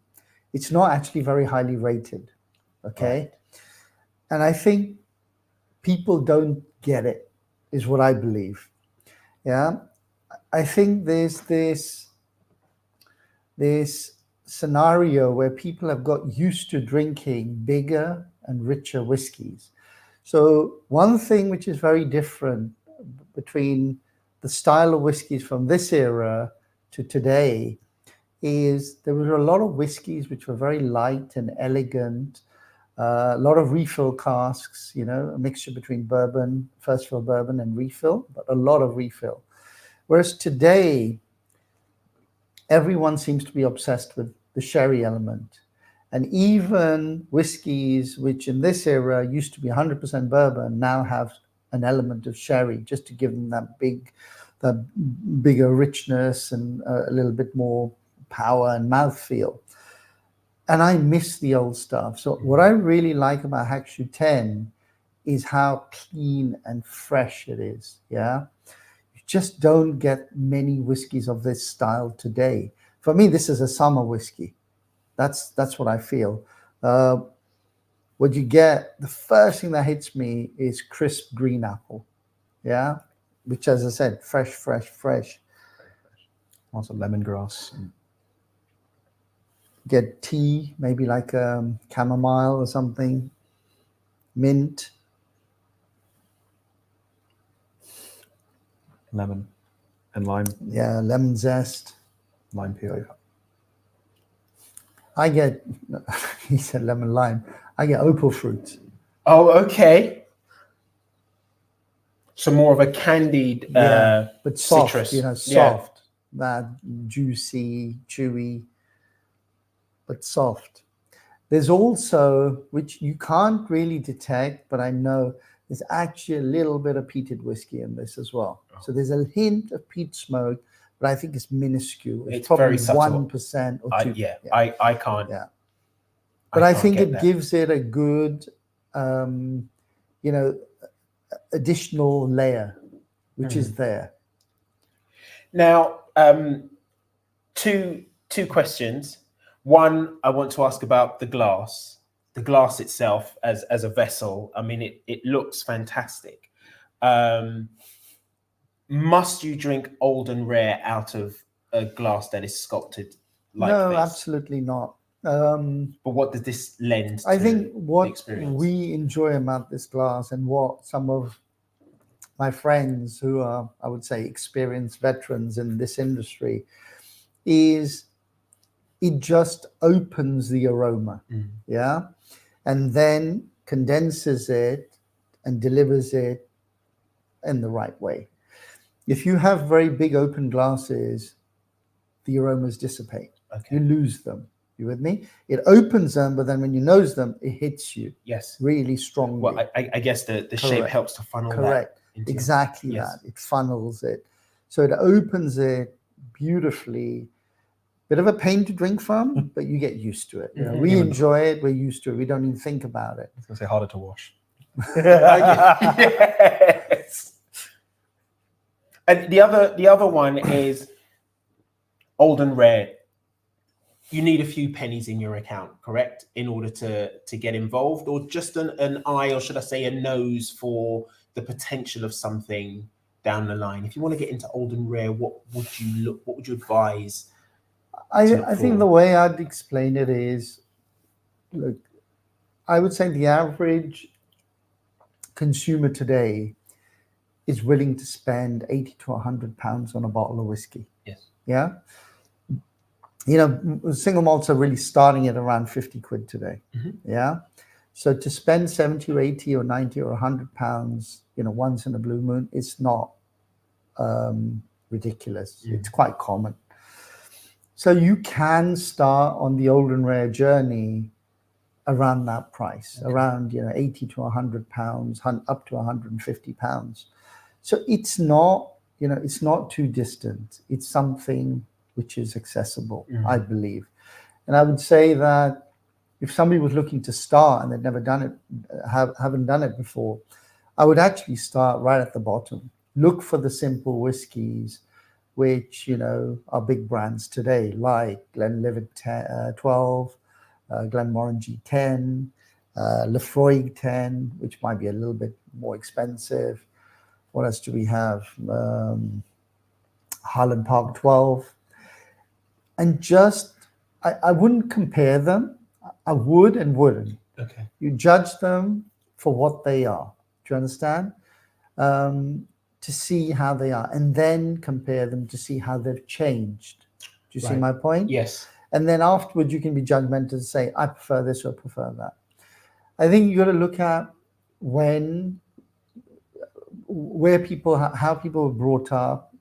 K: it's not actually very highly rated. Okay. Right. And I think people don't get it, is what I believe. I think there's this scenario where people have got used to drinking bigger and richer whiskeys. So one thing which is very different between the style of whiskeys from this era to today is there were a lot of whiskeys which were very light and elegant, a lot of refill casks, a mixture between bourbon, first fill bourbon and refill, but a lot of refill. Whereas today, everyone seems to be obsessed with the sherry element. And even whiskeys, which in this era used to be 100% bourbon, now have an element of sherry, just to give them that bigger richness and a little bit more power and mouthfeel. And I miss the old stuff. So what I really like about Hakushu 10 is how clean and fresh it is. You just don't get many whiskeys of this style today. For me, this is a summer whiskey. That's what I feel. What you get, the first thing that hits me is crisp green apple. Which, as I said, fresh.
L: Also lemongrass.
K: Get tea, maybe like chamomile or something. Mint.
L: Lemon and lime.
K: Yeah, lemon zest.
L: Lime peel.
K: I get, he said lemon lime. I get opal fruit.
G: Oh, okay. So more of a candied
K: but soft,
G: citrus.
K: soft. That juicy, chewy, but soft. There's also, which you can't really detect, but I know there's actually a little bit of peated whiskey in this as well. So there's a hint of peat smoke, but I think it's minuscule. It's probably
G: very subtle.
K: 1% or 2%.
G: I can't.
K: Yeah. But I think it gives it a good, additional layer, which is there.
G: Now, two questions. One, I want to ask about the glass itself as a vessel. I mean, it looks fantastic. Must you drink old and rare out of a glass that is sculpted like this?
K: No, absolutely not.
G: But what does this lend to?
K: I think what
G: the experience?
K: we enjoy about this glass and what some of my friends who are, I would say, experienced veterans in this industry is it just opens the aroma, and then condenses it and delivers it in the right way. If you have very big open glasses, the aromas dissipate. You lose them. You with me? It opens them, but then when you nose them, it hits you.
G: Yes.
K: Really strongly.
G: Well, I guess the shape helps to funnel
K: Correct.
G: that. Into
K: exactly
G: yes.
K: that. It funnels it. So it opens it beautifully. Bit of a pain to drink from, but you get used to it. You know, we enjoy it. We're used to it. We don't even think about it.
L: I was going to say harder to wash.
G: Yes. And the other one is old and rare. You need a few pennies in your account, correct, in order to get involved, or just an eye, or should I say a nose for the potential of something down the line. If you want to get into old and rare, what would you advise?
K: I think the way I'd explain it is, look, I would say the average consumer today is willing to spend 80 to 100 pounds on a bottle of whiskey.
G: Yes.
K: Yeah. You know, single malts are really starting at around 50 quid today. Yeah. So to spend 70 or 80 or 90 or 100 pounds, you know, once in a blue moon, it's not ridiculous. It's quite common. So you can start on the old and rare journey around that price, around, you know, 80 to 100 pounds, up to 150 pounds. So it's not, you know, it's not too distant. It's something which is accessible, I believe. And I would say that if somebody was looking to start and they'd never done it, haven't done it before, I would actually start right at the bottom. Look for the simple whiskies, which, you know, are big brands today, like Glenlivet 12, Glenmorangie 10, Lefroy 10, which might be a little bit more expensive. What else do we have? Highland Park 12. And just, I wouldn't compare them. I would and wouldn't.
G: Okay. You
K: judge them for what they are. Do you understand? To see how they are, and then compare them to see how they've changed. Do you see my point?
G: Yes.
K: And then afterwards, you can be judgmental and say, I prefer this or prefer that. I think you got to look at where people, how people were brought up,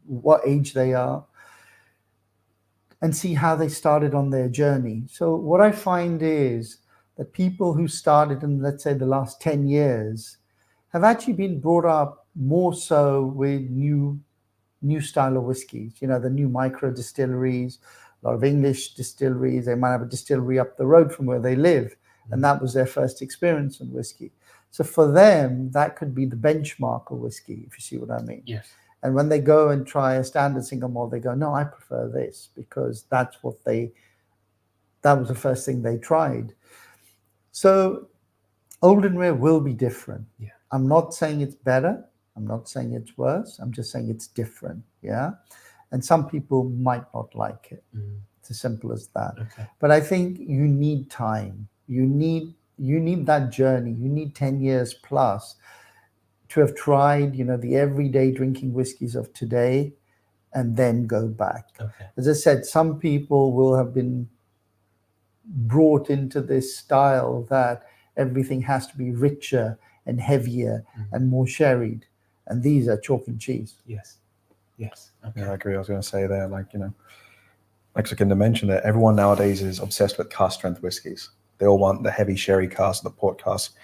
K: what age they are, and see how they started on their journey. So what I find is that people who started in, let's say, the last 10 years have actually been brought up more so with new style of whiskeys, you know, the new micro distilleries, a lot of English distilleries. They might have a distillery up the road from where they live, and that was their first experience in whiskey. So for them, that could be the benchmark of whiskey, if you see what I mean.
G: Yes.
K: And when they go and try a standard single malt, they go, no, I prefer this, because that was the first thing they tried. So old and rare will be different.
G: Yeah.
K: I'm not saying it's better. I'm not saying it's worse. I'm just saying it's different. Yeah. And some people might not like it. It's as simple as that.
G: Okay.
K: But I think you need time. You need that journey. You need 10 years plus to have tried, you know, the everyday drinking whiskeys of today and then go back.
G: Okay.
K: As I said, some people will have been brought into this style that everything has to be richer and heavier and more sherried. And these are chalk and cheese.
G: Yes. Yes. Okay.
L: Yeah, I agree. I was going to say there, like, you know, like Sukhinder mentioned that everyone nowadays is obsessed with cask strength whiskies. They all want the heavy sherry cask, the port cask.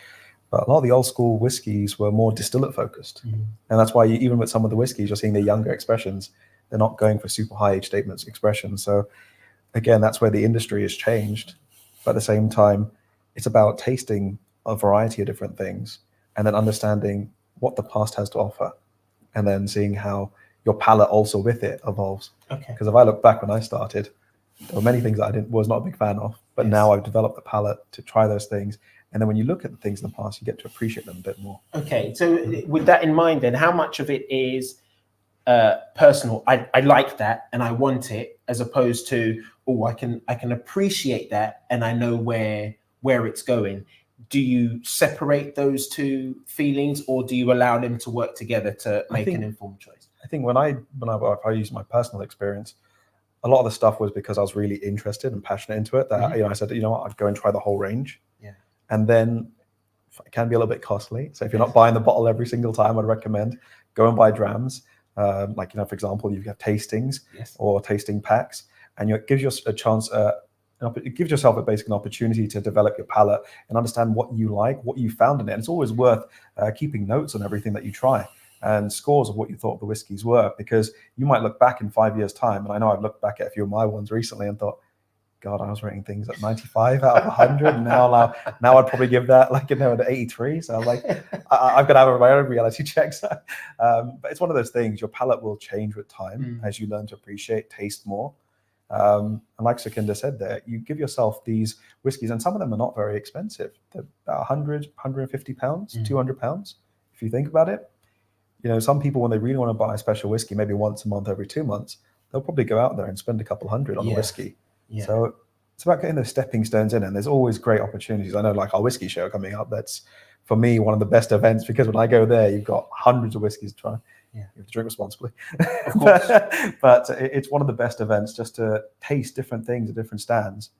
L: But a lot of the old school whiskies were more distillate focused. And that's why even with some of the whiskies, you're seeing the younger expressions. They're not going for super high age statements expressions. So again, that's where the industry has changed. But at the same time, it's about tasting a variety of different things and then understanding what the past has to offer and then seeing how your palate also with it evolves.
G: Okay.
L: Because if I look back when I started, there were many things that I was not a big fan of, but now I've developed the palate to try those things. And then when you look at the things in the past, you get to appreciate them a bit more.
G: Okay. So with that in mind, then how much of it is personal? I like that and I want it, as opposed to, oh, I can appreciate that and I know where it's going. Do you separate those two feelings, or do you allow them to work together to make an informed choice?
L: I think when I use my personal experience, a lot of the stuff was because I was really interested and passionate into it. That you know, I said, you know what, I'd go and try the whole range. Yeah. And then it can be a little bit costly. So if you're not buying the bottle every single time, I'd recommend go and buy drams. Like, you know, for example, you have tastings or tasting packs, and it gives you a chance, it gives yourself a basic opportunity to develop your palate and understand what you like, what you found in it. And it's always worth keeping notes on everything that you try and scores of what you thought the whiskies were, because you might look back in 5 years' time. And I know I've looked back at a few of my ones recently and thought, God, I was rating things at 95 out of 100. And now I'd probably give that an 83. So I'm like, I've got to have my own reality checks. But it's one of those things, your palate will change with time as you learn to appreciate, taste more. And like Sukhinder said there, you give yourself these whiskies, and some of them are not very expensive. They're about 100, 150 pounds, 200 pounds, if you think about it. Some people, when they really want to buy a special whiskey, maybe once a month, every 2 months, they'll probably go out there and spend a couple hundred on a whiskey. Yeah. So it's about getting those stepping stones in, and there's always great opportunities. I know, like our whiskey show coming up, that's for me one of the best events, because when I go there, you've got hundreds of whiskies to try. Yeah. You have to drink responsibly. Of course. But it's one of the best events just to taste different things at different stands.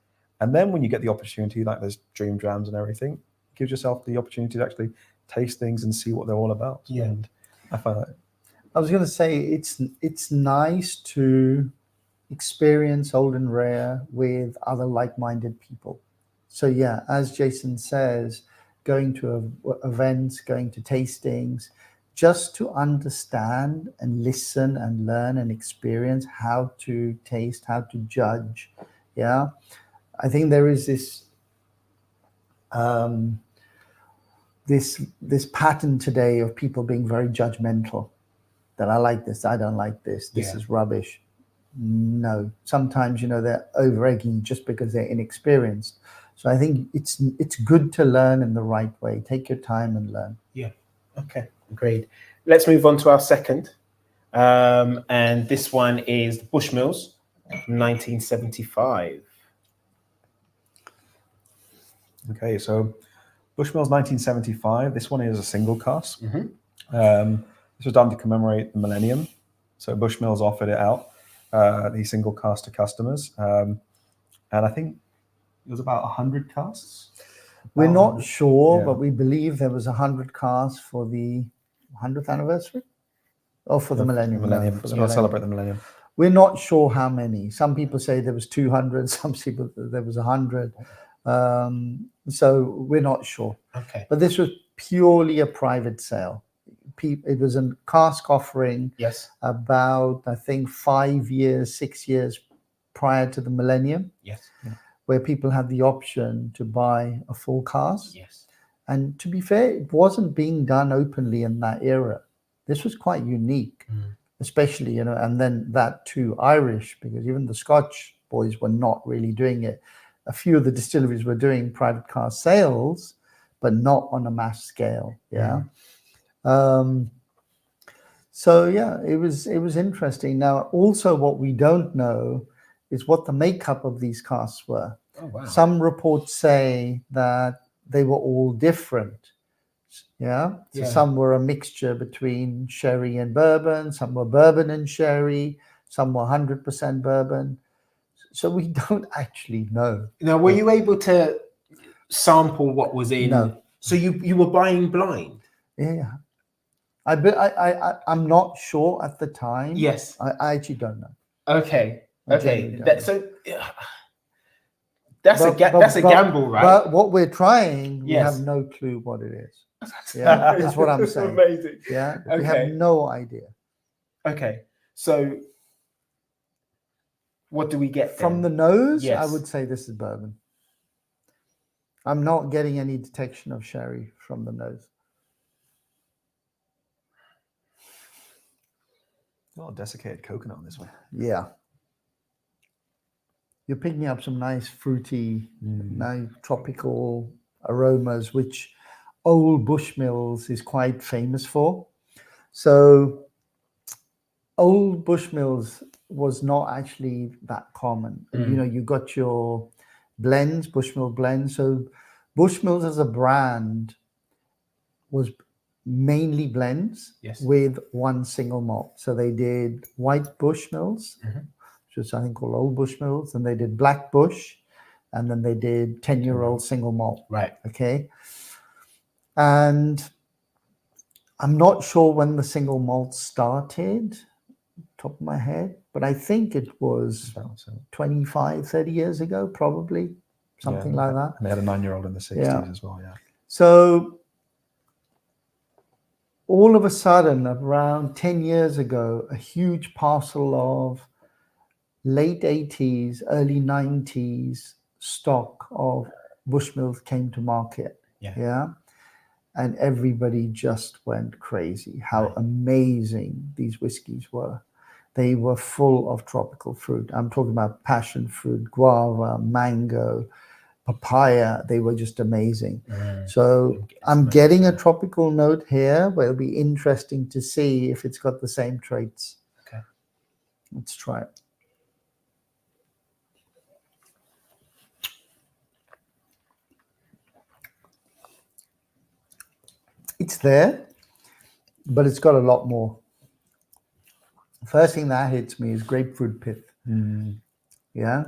L: And then when you get the opportunity, like those dream drams and everything, it gives yourself the opportunity to actually taste things and see what they're all about. Yeah. And I find that.
K: I was going to say, it's nice to experience old and rare with other like-minded people. So yeah, as Jason says, going to events, going to tastings, just to understand and listen and learn and experience how to taste, how to judge. Yeah, I think there is this this pattern today of people being very judgmental, that I like this, I don't like this, this is rubbish. No, sometimes they're over-egging just because they're inexperienced. So I think it's good to learn in the right way. Take your time and learn.
G: Yeah. Okay. Great. Let's move on to our second, and this one is Bushmills, 1975.
L: Okay, so Bushmills 1975. This one is a single cask. This was done to commemorate the millennium. So Bushmills offered it out, the single cask to customers, and I think it was about 100 casks.
K: We're not sure, but we believe there was 100 casks for the 100th anniversary, or for the millennium.
L: Celebrate the millennium.
K: We're not sure how many. Some people say there was 200. Some people there was 100. So we're not sure.
G: Okay.
K: But this was purely a private sale. It was a cask offering.
G: Yes.
K: About, I think, 5 years, 6 years prior to the millennium.
G: Yes.
K: Yeah. Where people had the option to buy a full cask.
G: Yes.
K: And to be fair, it wasn't being done openly in that era. This was quite unique, especially, and then that too Irish, because even the Scotch boys were not really doing it. A few of the distilleries were doing private cask sales, but not on a mass scale. Yeah. So yeah, it was interesting. Now, also what we don't know is what the makeup of these casks were.
G: Oh, wow.
K: Some reports say that they were all different. Yeah. So some were a mixture between sherry and bourbon. Some were bourbon and sherry. Some were 100% bourbon. So we don't actually know.
G: Now, were you able to sample what was in?
K: No.
G: So you were buying blind?
K: Yeah. I'm not sure at the time.
G: Yes.
K: I actually don't know.
G: Okay. Okay. That's a gamble, right?
K: But what we're trying, we
G: Yes.
K: have no clue what it is. Yeah, is what I'm saying.
G: Amazing.
K: Yeah,
G: Okay.
K: we have no idea.
G: Okay. So what do we get
K: From the
G: then?
K: nose?
G: Yes.
K: I would say this is bourbon. I'm not getting any detection of sherry from the nose.
L: Oh, desiccated coconut on this one.
K: Yeah. You're picking up some nice fruity, nice tropical aromas, which old Bushmills is quite famous for. So old Bushmills was not actually that common. You got your blends, Bushmill blends. So Bushmills as a brand was mainly blends with one single malt. So they did white Bushmills, which is I think called old Bushmills, and they did black Bush, and then they did 10-year-old single malt.
G: Right.
K: Okay. And I'm not sure when the single malt started, top of my head, but I think it was 25, 30 years ago, probably something like that.
L: And they had a 9-year-old in the 60s as well. Yeah.
K: So all of a sudden, around 10 years ago, a huge parcel of late 80s, early 90s stock of Bushmills came to market. Yeah. And everybody just went crazy. How amazing these whiskies were. They were full of tropical fruit. I'm talking about passion fruit, guava, mango, papaya. They were just amazing. So I'm getting a tropical note here, but it'll be interesting to see if it's got the same traits.
G: Okay.
K: Let's try it. It's there, but it's got a lot more. First thing that hits me is grapefruit pith. Yeah.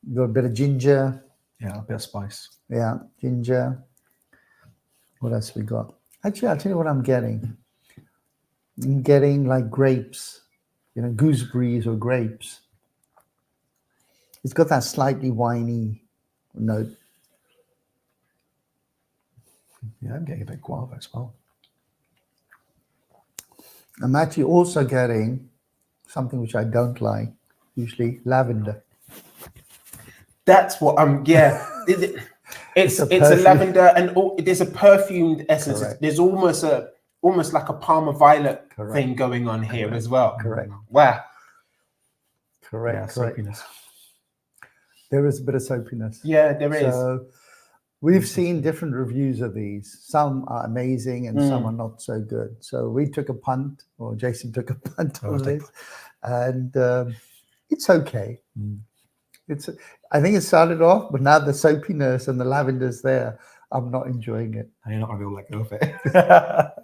K: You got a bit of ginger.
L: Yeah, a bit of spice.
K: Yeah, ginger. What else we got? Actually, I'll tell you what I'm getting. I'm getting like grapes, gooseberries or grapes. It's got that slightly winey note.
L: Yeah, I'm getting a bit guava as well.
K: I'm actually also getting something which I don't like, usually lavender.
G: That's what I'm. Yeah, it's a lavender, and there's a perfumed essence.
K: Correct.
G: There's almost like a Parma violet thing going on here as well.
K: Correct.
G: Wow.
K: Correct.
L: Yeah,
K: correct.
L: soapiness.
K: There is a bit of soapiness.
G: Yeah, there is.
K: So we've seen different reviews of these. Some are amazing and some are not so good. So we took a punt, or Jason took a punt on this, and it's okay. I think it started off, but now the soapiness and the lavender's there. I'm not enjoying it.
L: And you're not going to be able to let go of it.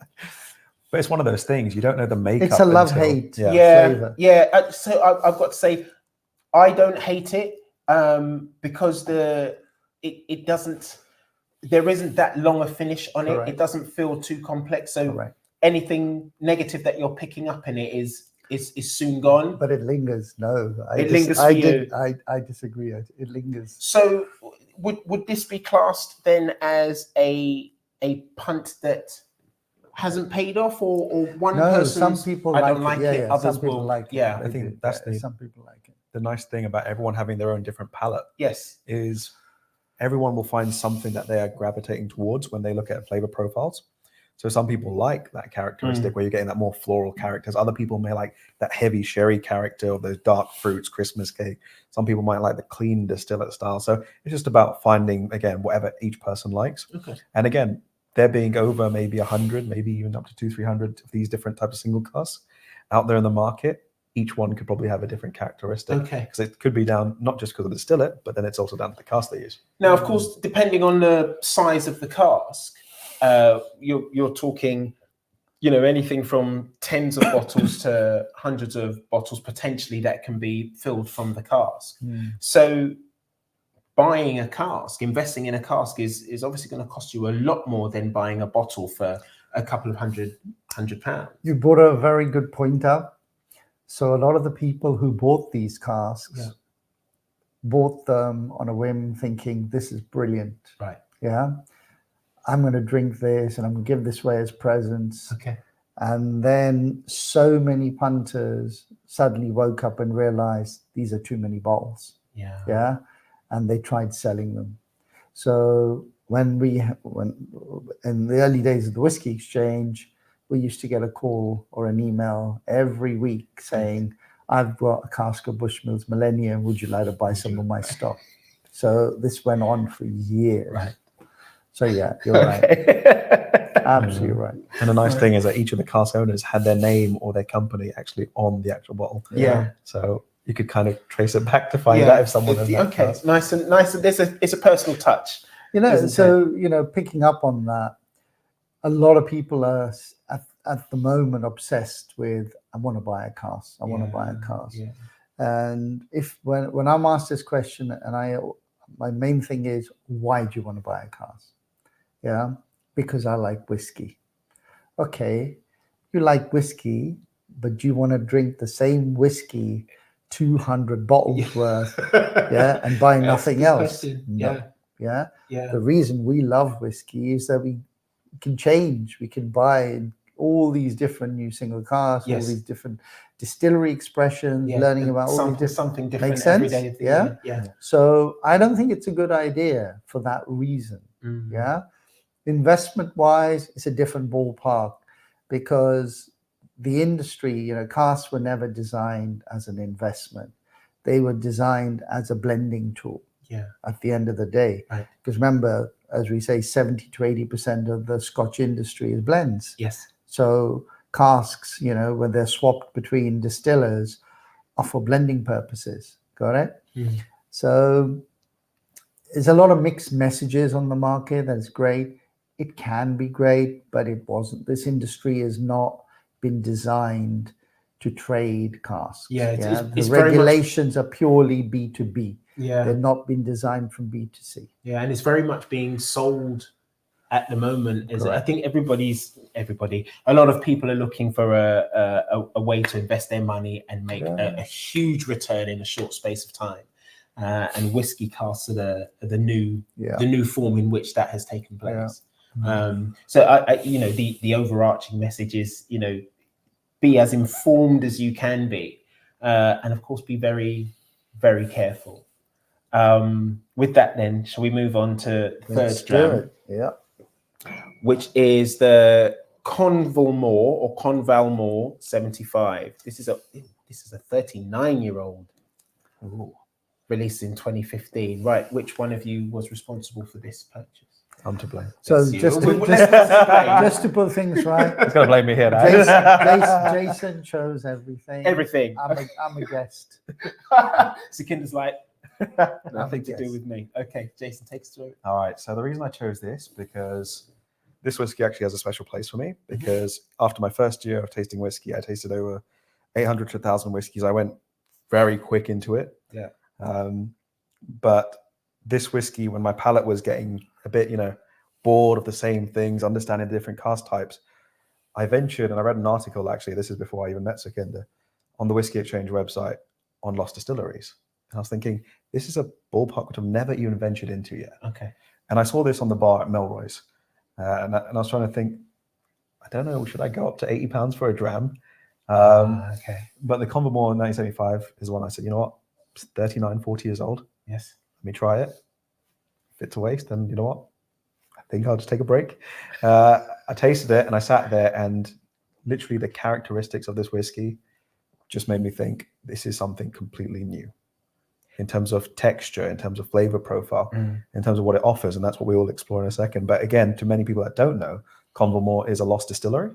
L: But it's one of those things, you don't know the makeup.
K: It's a love-hate
G: flavor. Yeah. So I've got to say, I don't hate it because it doesn't, there isn't that long a finish on it. It doesn't feel too complex. So anything negative that you're picking up in it is soon gone.
K: But it lingers. No,
G: it lingers for you.
K: I disagree. It lingers.
G: So would this be classed then as a punt that hasn't paid off, or one person?
K: Some people
G: I don't like it. Others
K: some people
G: will
K: like it.
G: Yeah,
L: I think that's
K: some people like it.
L: The nice thing about everyone having their own different palate.
G: Yes,
L: is everyone will find something that they are gravitating towards when they look at flavor profiles. So some people like that characteristic where you're getting that more floral characters. Other people may like that heavy sherry character or those dark fruits, Christmas cake. Some people might like the clean distillate style. So it's just about finding, again, whatever each person likes.
G: Okay.
L: And again, there being over maybe 100, maybe even up to 200-300 of these different types of single casks out there in the market. Each one could probably have a different characteristic.
G: Okay.
L: Because it could be down, not just because of the distillate, but then it's also down to the cask they use.
G: Now, of course, depending on the size of the cask, you're talking, anything from tens of bottles to hundreds of bottles potentially that can be filled from the cask. So buying a cask, investing in a cask is obviously going to cost you a lot more than buying a bottle for a couple of hundred pounds.
K: You brought a very good point up. So a lot of the people who bought these casks bought them on a whim, thinking this is brilliant.
G: Right.
K: Yeah. I'm going to drink this and I'm going to give this away as presents.
G: Okay.
K: And then so many punters suddenly woke up and realized these are too many bottles.
G: Yeah.
K: Yeah. And they tried selling them. So when in the early days of the Whisky Exchange, we used to get a call or an email every week saying, I've got a cask of Bushmills Millennium. Would you like to buy some of my stock? So this went on for years.
G: Right.
K: So yeah, you're right. Absolutely right.
L: And the nice thing is that each of the cask owners had their name or their company actually on the actual bottle.
G: Yeah.
L: So you could kind of trace it back to find out if someone has that cask.
G: Nice and it's a personal touch.
K: Picking up on that, a lot of people are at the moment obsessed with, I want to buy a cask. I want to buy a cask.
G: Yeah.
K: And when I'm asked this question, and my main thing is, why do you want to buy a cask? Yeah, because I like whiskey. Okay, you like whiskey, but you want to drink the same whiskey 200 bottles worth, and buy nothing else. No. Yeah. The reason we love whiskey is that we can change. We can buy all these different new single casks, all these different distillery expressions, learning about all these different,
G: something different
K: makes sense?
G: every day of the year. Yeah.
K: So I don't think it's a good idea for that reason. Yeah. Investment wise, it's a different ballpark, because the industry, casks were never designed as an investment. They were designed as a blending tool.
G: Yeah.
K: At the end of the day, because remember, as we say, 70 to 80% of the Scotch industry is blends.
G: Yes.
K: So casks, when they're swapped between distillers, are for blending purposes. Got it? So there's a lot of mixed messages on the market. That's great. It can be great, but it wasn't. This industry has not been designed to trade casks. The regulations are purely B2B. They've not been designed from B2C.
G: And it's very much being sold at the moment. I think a lot of people are looking for a way to invest their money and make a huge return in a short space of time. And whiskey casks are the new form in which that has taken place. So I the overarching message is, be as informed as you can be, and of course be very, very careful. With that, then, shall we move on to the third dram? Which is the Convalmore 75. This is a 39-year-old, released in 2015. Right, which one of you was responsible for this purchase?
L: I'm to blame.
K: So just to put things right,
L: it's gonna blame me here now.
K: Jason chose everything. I'm a guest.
G: Sekinder's like, nothing to do with me. Okay, Jason, take us through it.
L: All right. So the reason I chose this, because this whiskey actually has a special place for me, because after my first year of tasting whiskey, I tasted over 800 to 1,000 whiskeys. I went very quick into it. But this whiskey, when my palate was getting a bit, bored of the same things, understanding the different cask types, I ventured, and I read an article, actually, this is before I even met Sekinder, on the Whisky Exchange website on lost distilleries. And I was thinking, this is a ballpark which I've never even ventured into yet. And I saw this on the bar at Melroy's. And I was trying to think, I don't know, should I go up to £80 for a dram? But the Convalmore in 1975 is one I said, you know what, it's 39, 40 years old. Let me try it. If it's a waste, then you know what, I think I'll just take a break. I tasted it and I sat there, and literally the characteristics of this whiskey just made me think this is something completely new in terms of texture, in terms of flavor profile, in terms of what it offers. And that's what we will explore in a second. But again, to many people that don't know, Convalmore is a lost distillery.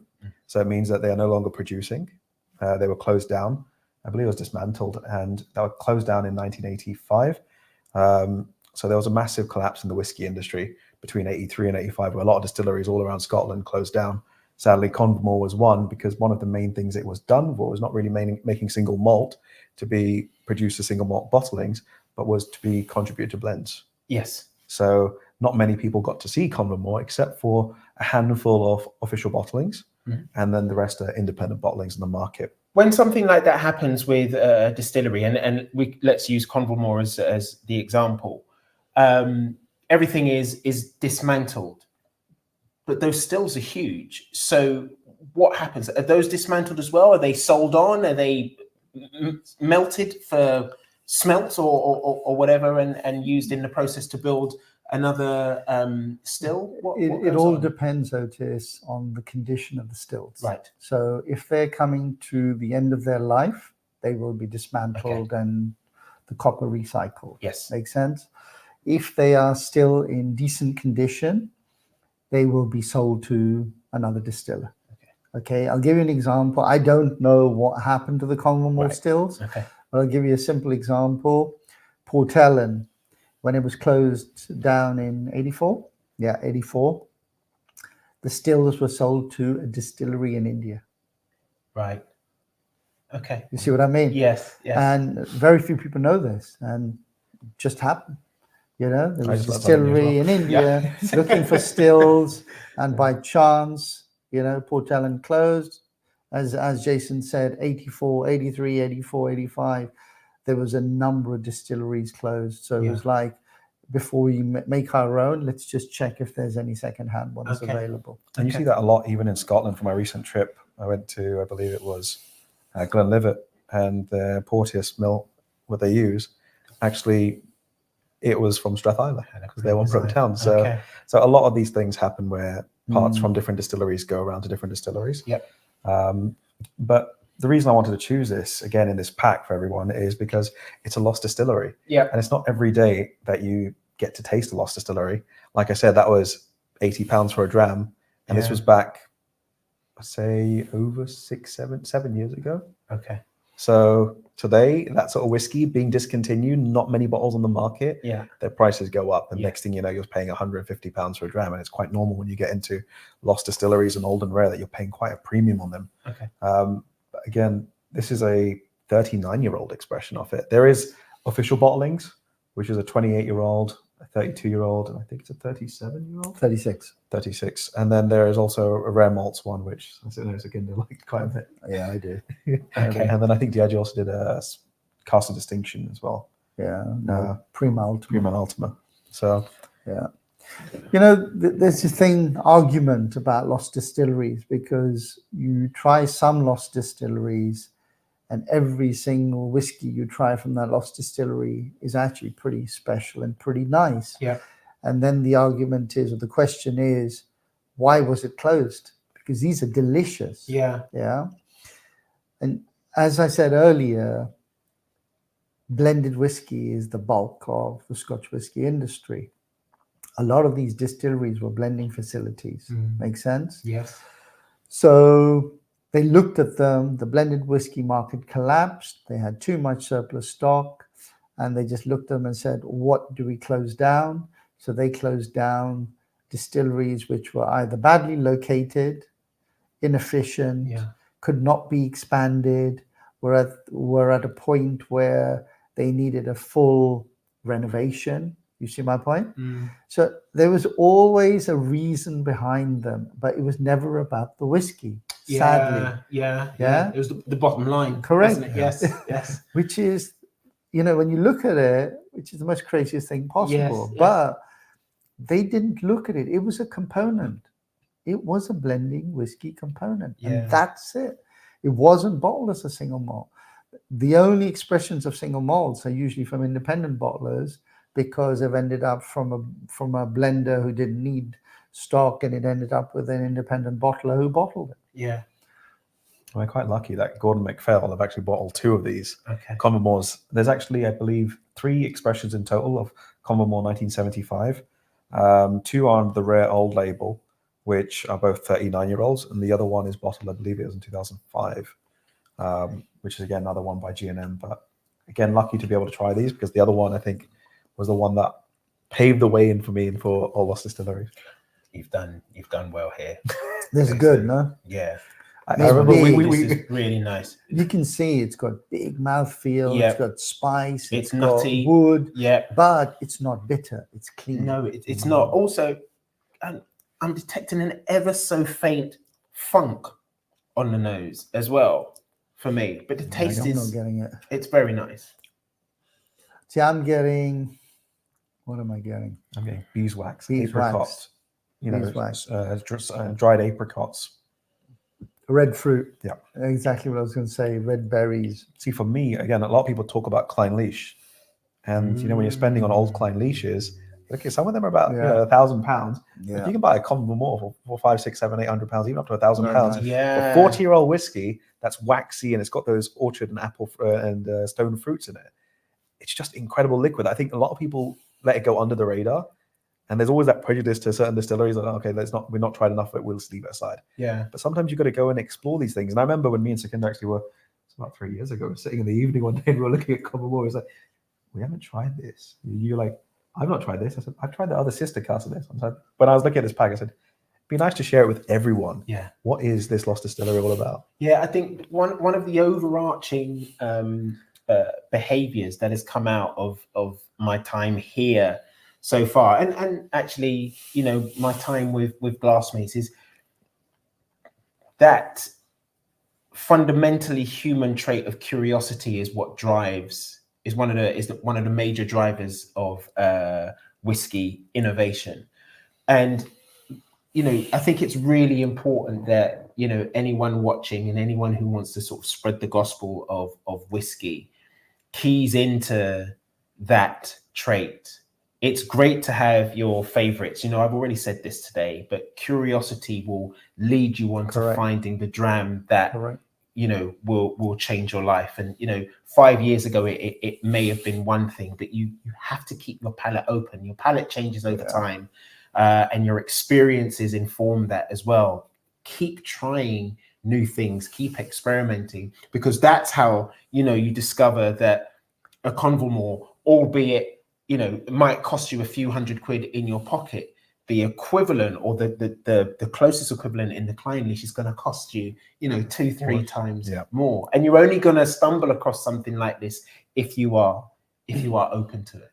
L: So it means that they are no longer producing. They were closed down. I believe it was dismantled, and they were closed down in 1985. So there was a massive collapse in the whiskey industry between 83 and 85, where a lot of distilleries all around Scotland closed down. Sadly, Convalmore was one, because one of the main things it was done for was not really making single malt to be produced as single malt bottlings, but was to be contributed to blends. So not many people got to see Convalmore except for a handful of official bottlings, and then the rest are independent bottlings in the market.
G: When something like that happens with a distillery, and let's use Convalmore as the example, everything is dismantled, but those stills are huge. So what happens? Are those dismantled as well? Are they sold on? Are they melted for smelt or whatever, and used in the process to build another still?
K: It all depends, Otis, on the condition of the stills. So if they're coming to the end of their life, they will be dismantled and the copper recycled. Makes sense? If they are still in decent condition, they will be sold to another distiller. Okay, I'll give you an example. I don't know what happened to the Convalmore stills, but I'll give you a simple example. Port Ellen, when it was closed down in 84, 84, the stills were sold to a distillery in India. You see what I mean? And very few people know this, and it just happened. There was a distillery in India looking for stills, and by chance, Port Ellen closed. as Jason said, 84, 83, 84, 85, there was a number of distilleries closed. So it was like, before we make our own, let's just check if there's any secondhand ones available.
L: And you see that a lot even in Scotland. For my recent trip, I went to, I believe it was Glenlivet, and the Portis mill, what they use, actually, it was from Strathisla because they're one broke down. So, so a lot of these things happen where parts from different distilleries go around to different distilleries.
G: Yep.
L: But the reason I wanted to choose this again in this pack for everyone is because it's a lost distillery.
G: Yeah.
L: And it's not every day that you get to taste a lost distillery. Like I said, that was £80 for a dram, and this was back, I'd say, over 7 years ago.
G: Okay.
L: So today, that sort of whiskey being discontinued, not many bottles on the market.
G: Yeah.
L: Their prices go up, and next thing you know, you're paying £150 for a dram, and it's quite normal when you get into lost distilleries and old and rare that you're paying quite a premium on them.
G: Okay.
L: But again, this is a 39-year-old expression of it. There is official bottlings, which is a 28-year-old, a 32-year-old, and I think it's a 37-year-old. 36. And then there is also a rare malts one, which I think there's again, they like quite a bit.
K: Yeah, I do.
L: And then I think Diageo also did a cask of distinction as well.
K: Yeah, no, Prima
L: Ultima. So,
K: yeah. You know, there's this argument about lost distilleries, because you try some lost distilleries and every single whiskey you try from that lost distillery is actually pretty special and pretty nice.
G: Yeah.
K: And then the argument is, or the question is, why was it closed? Because these are delicious.
G: Yeah.
K: Yeah. And as I said earlier, blended whiskey is the bulk of the Scotch whiskey industry. A lot of these distilleries were blending facilities. Make sense?
G: Yes.
K: So they looked at them. The blended whiskey market collapsed. They had too much surplus stock, and they just looked at them and said, what do we close down? So they closed down distilleries which were either badly located, inefficient, could not be expanded, were at a point where they needed a full renovation. You see my point? So there was always a reason behind them, but it was never about the whiskey, sadly.
G: Yeah. It was the bottom line.
K: Correct.
G: Wasn't it? Yes.
K: Which is, you know, when you look at it, which is the most craziest thing possible.
G: Yes.
K: But they didn't look at it. It was a component. It was a blending whiskey component. And that's it. It wasn't bottled as a single malt. The only expressions of single malts are usually from independent bottlers, because they've ended up from a blender who didn't need stock, and it ended up with an independent bottler who bottled it.
G: Yeah.
L: We're quite lucky that Gordon MacPhail have actually bottled 2 of these Convalmores. There's actually, I believe, 3 expressions in total of Convalmore 1975. 2 on the rare old label, which are both 39-year-olds, and the other one is bottled, I believe it was in 2005, which is again another one by G&M. But again, lucky to be able to try these, because the other one, I think, was the one that paved the way in for me and for all lost distilleries.
G: You've done well here.
K: This is good, no?
G: Yeah.
K: I remember
G: this is really nice.
K: You can see it's got big mouthfeel. It's got spice.
G: It's
K: got
G: nutty.
K: Wood.
G: Yeah.
K: But it's not bitter. It's clean.
G: No, it's not. Also, I'm detecting an ever so faint funk on the nose as well for me. But the taste
K: I'm not getting it.
G: It's very nice.
K: See, I'm getting, what am I getting?
L: I'm getting beeswax,
K: Beeswax.
L: apricots, you know,
K: Beeswax.
L: dried apricots.
K: Red fruit.
L: Yeah.
K: Exactly what I was going to say. Red berries.
L: See, for me, again, a lot of people talk about Clynelish. And, you know, when you're spending on old Clyneliches, okay, some of them are about £1,000.
K: Yeah.
L: If you can buy a Convalmore for £500, £600, £700, £800, even up to £1,000.
G: Yeah.
L: For 40-year-old whiskey that's waxy and it's got those orchard and apple and stone fruits in it. It's just incredible liquid. I think a lot of people let it go under the radar. And there's always that prejudice to certain distilleries that, okay, we're not tried enough, but we'll just leave it aside.
G: Yeah.
L: But sometimes you've got to go and explore these things. And I remember when me and Sukhinder actually were, it's about 3 years ago, we were sitting in the evening one day and we were looking at Convalmore. It was like, we haven't tried this. You're like, I've not tried this. I said, I've tried the other sister cask of this. I said, when I was looking at this pack, I said, it'd be nice to share it with everyone.
G: Yeah.
L: What is this lost distillery all about?
G: Yeah, I think one of the overarching behaviors that has come out of my time here so far, and actually, you know, my time with Glassmates, is that fundamentally human trait of curiosity is what drives, is one of the major drivers of whiskey innovation. And you know, I think it's really important that, you know, anyone watching and anyone who wants to sort of spread the gospel of whiskey keys into that trait. It's great to have your favorites. You know, I've already said this today, but curiosity will lead you on to finding the dram that, you know, will change your life. And, you know, 5 years ago, it may have been one thing, but you have to keep your palate open. Your palate changes over time. And your experiences inform that as well. Keep trying new things, keep experimenting, because that's how, you know, you discover that a Convalmore, albeit, you know, it might cost you a few £100 in your pocket, the equivalent or the closest equivalent in the client list is going to cost you, you know, 2-3 times more. And you're only going to stumble across something like this if you are open to it.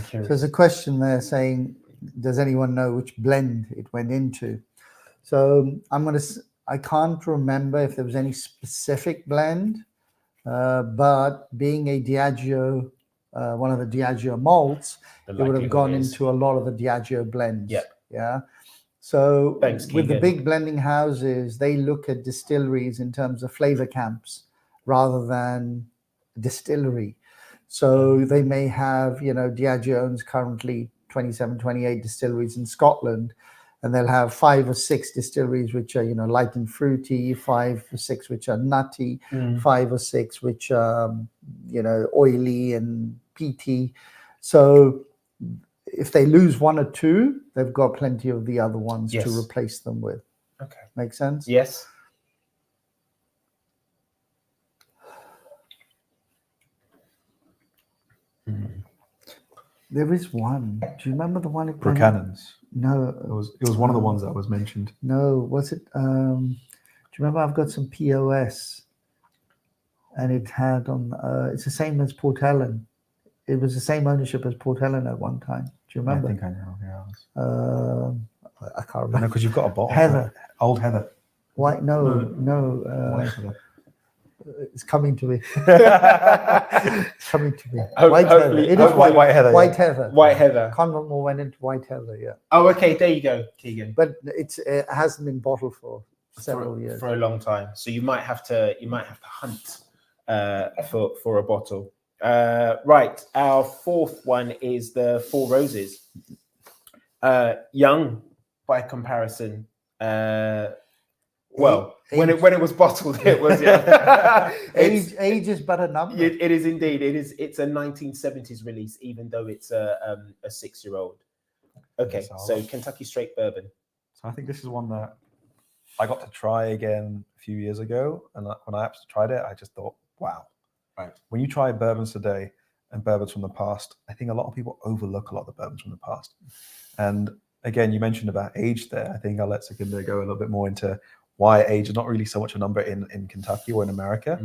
K: So there's a question there saying, does anyone know which blend it went into? So I can't remember if there was any specific blend, but being a Diageo, one of the Diageo malts, it would have gone into a lot of the Diageo blends. Yeah. So with the big blending houses, they look at distilleries in terms of flavor camps rather than distillery. So they may have, you know, Diageo owns currently 27, 28 distilleries in Scotland, and they'll have 5 or 6 distilleries which are, you know, light and fruity, 5 or 6 which are nutty, 5 or 6 which are, you know, oily and peaty. So if they lose 1 or 2, they've got plenty of the other ones to replace them with.
G: Okay.
K: Make sense?
G: Yes.
K: There is one. Do you remember the one?
L: Buchanan's.
K: No,
L: it was one of the ones that was mentioned.
K: No, was it? Do you remember? I've got some POS, and it had on. It's the same as Port Helen. It was the same ownership as Port Helen at one time. Do you remember?
L: I think I know. Yeah.
K: I can't remember.
L: No, because you've got a bottle.
K: Heather.
L: Old Heather.
K: White? No.
L: White Heather.
K: It's coming to me. It's coming to me. White Heather. It is
L: White Heather.
K: White Heather.
G: White Heather.
K: Convalmore went into White Heather. Yeah.
G: Oh, okay. There you go, Keegan.
K: But it hasn't been bottled for several years.
G: For a long time. So you might have to hunt for a bottle. Right. Our fourth one is the Four Roses. Young by comparison. Well, when it was bottled, it was
K: age is but a number.
G: It is indeed. It's a 1970s release, even though it's a 6-year-old. Okay, so Kentucky Straight Bourbon.
L: So I think this is one that I got to try again a few years ago, and when I actually tried it, I just thought, wow.
G: Right.
L: When you try bourbons today and bourbons from the past, I think a lot of people overlook a lot of the bourbons from the past. And again, you mentioned about age there. I think I'll let Secundo go a little bit more into why age is not really so much a number in Kentucky or in America,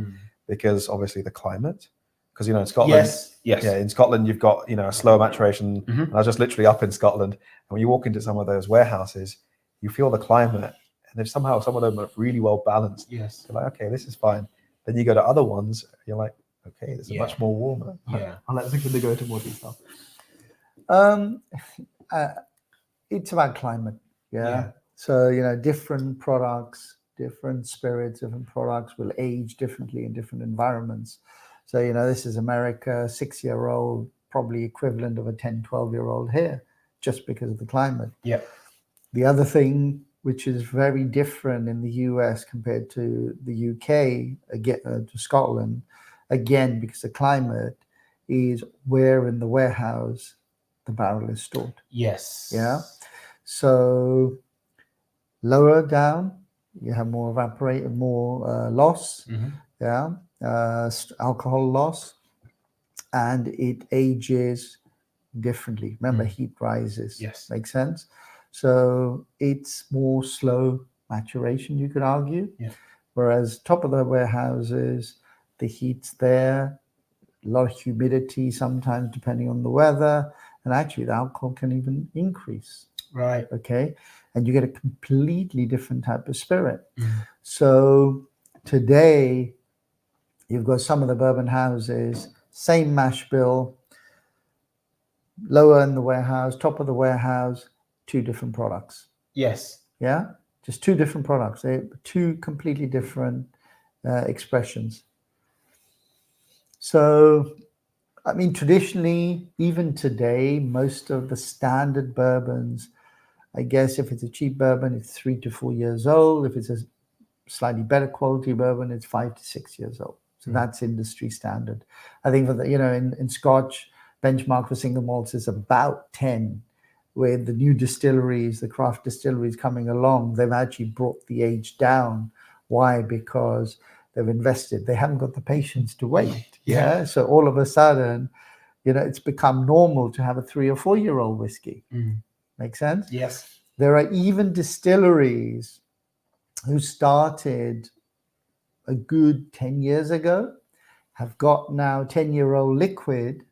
L: because obviously the climate. Because, you know, in Scotland, in Scotland, you've got, you know, a slower maturation. And I was just literally up in Scotland. And when you walk into some of those warehouses, you feel the climate. And then somehow some of them are really well balanced.
G: Yes.
L: You're like, okay, this is fine. Then you go to other ones, you're like, okay, this is much more warmer.
G: Yeah.
L: I'll let Secundo go into more detail.
K: It's about climate. Yeah. So, you know, different products, different spirits, different products will age differently in different environments. So, you know, this is America, 6-year-old, probably equivalent of a 10, 12-year-old here, just because of the climate.
G: Yeah.
K: The other thing, which is very different in the US compared to the UK, again, to Scotland, again, because of climate, is where in the warehouse the barrel is stored.
G: Yes.
K: Yeah. So lower down, you have more more loss. Yeah. Alcohol loss, and it ages differently. Remember, heat rises.
G: Yes.
K: Makes sense. So it's more slow maturation, you could argue.
G: Yeah.
K: Whereas top of the warehouses, the heat's there, a lot of humidity sometimes depending on the weather, and actually the alcohol can even increase.
G: Right.
K: Okay. And you get a completely different type of spirit. So today, you've got some of the bourbon houses, same mash bill, lower in the warehouse, top of the warehouse, 2 different products.
G: Yes.
K: Yeah, just 2 different products. They're 2 completely different expressions. So, I mean, traditionally, even today, most of the standard bourbons, I guess if it's a cheap bourbon, it's 3 to 4 years old. If it's a slightly better quality bourbon, it's 5 to 6 years old. So that's industry standard. I think for the, in Scotch, benchmark for single malts is about 10. With the new distilleries, the craft distilleries coming along, they've actually brought the age down. Why? Because they've invested. They haven't got the patience to wait. Yeah. So all of a sudden, it's become normal to have a 3 or 4 year old whiskey. Make sense?
G: Yes.
K: There are even distilleries who started a good 10 years ago, have got now 10-year-old liquid.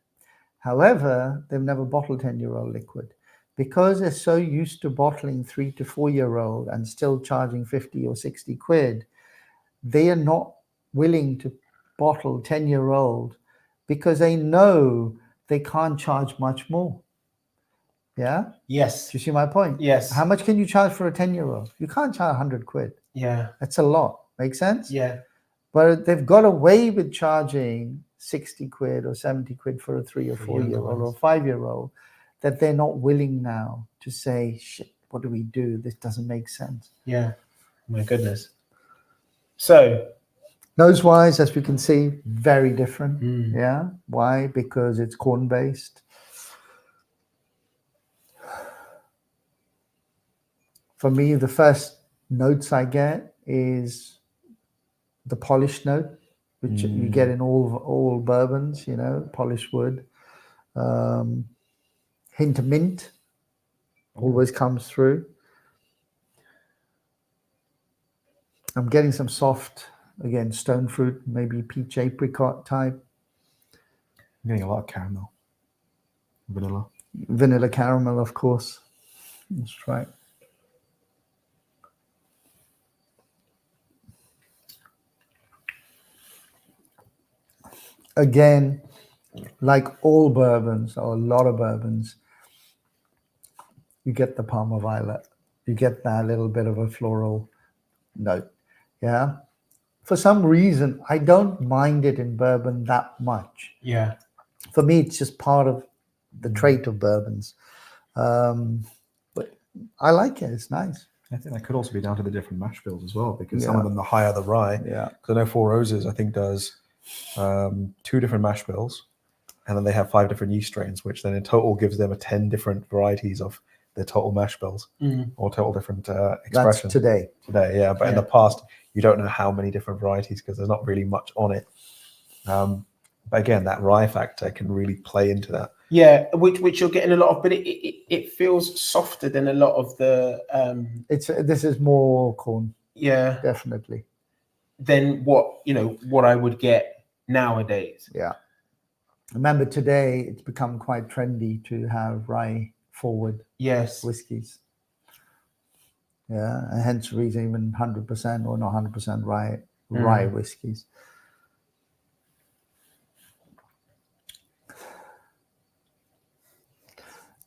K: However, they've never bottled 10-year-old liquid. Because they're so used to bottling 3 to 4 year old and still charging 50 or 60 quid, they are not willing to bottle 10-year-old because they know they can't charge much more. Yeah?
G: Yes.
K: Do you see my point?
G: Yes.
K: How much can you charge for a 10-year-old? You can't charge 100 quid.
G: Yeah.
K: That's a lot. Make sense?
G: Yeah.
K: But they've got away with charging 60 quid or 70 quid for a 3 or 4 year old or a 5 year old, that they're not willing now to say, shit, what do we do? This doesn't make sense.
G: Yeah. My goodness. So,
K: nose-wise, as we can see, very different. Yeah. Why? Because it's corn-based. For me, the first notes I get is the polished note, which you get in all bourbons, polished wood. Hint of mint always comes through. I'm getting some soft, again, stone fruit, maybe peach apricot type.
L: I'm getting a lot of caramel. Vanilla.
K: Vanilla caramel, of course. That's right. Again, like all bourbons, or a lot of bourbons, you get the Parma Violet. You get that little bit of a floral note. Yeah. For some reason, I don't mind it in bourbon that much.
G: Yeah.
K: For me, it's just part of the trait of bourbons. But I like it. It's nice.
L: I think that could also be down to the different mash bills as well, because some of them, the higher the rye.
K: Yeah.
L: Because I know Four Roses, I think, does 2 different mash bills, and then they have 5 different yeast strains, which then in total gives them 10 different varieties of their total mash bills, or total different expressions.
K: That's today.
L: Today, yeah. But in the past, you don't know how many different varieties because there's not really much on it. But again, that rye factor can really play into that.
G: Yeah, which you're getting a lot of, but it feels softer than a lot of the.
K: This is more corn.
G: Yeah,
K: definitely.
G: Than what I would get nowadays.
K: Yeah. Remember, today it's become quite trendy to have rye forward whiskies. Yeah, and hence the reason even 100% or not 100% rye whiskies.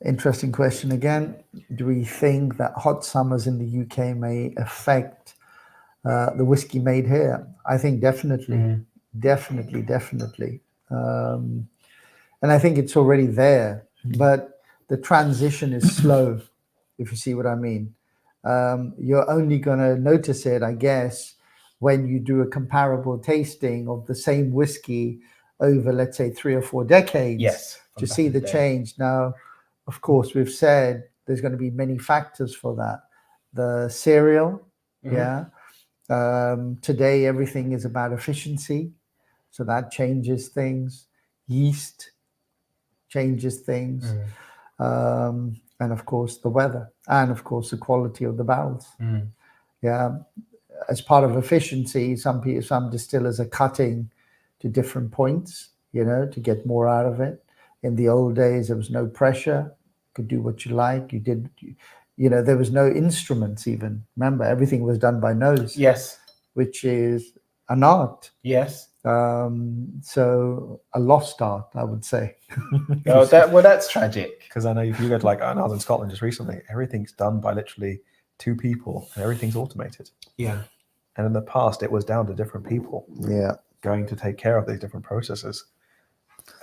K: Interesting question again. Do we think that hot summers in the UK may affect the whiskey made here? I think definitely. Definitely. And I think it's already there, but the transition is slow, if you see what I mean. You're only going to notice it, I guess, when you do a comparable tasting of the same whiskey over, let's say, 3 or 4 decades, to see the change. Now, of course, we've said there's going to be many factors for that. The cereal, today everything is about efficiency, so that changes things. Yeast changes things. And of course the weather, and of course the quality of the barrels. Yeah, as part of efficiency, some distillers are cutting to different points, to get more out of it. In the old days, there was no pressure. You could do what you like. There was no instruments even. Remember, everything was done by nose.
G: Yes.
K: Which is an art.
G: Yes.
K: So a lost art, I would say.
G: Oh, that's tragic.
L: Because I know if you go to like Northern Scotland just recently, everything's done by literally 2 people and everything's automated.
G: Yeah.
L: And in the past, it was down to different people going to take care of these different processes.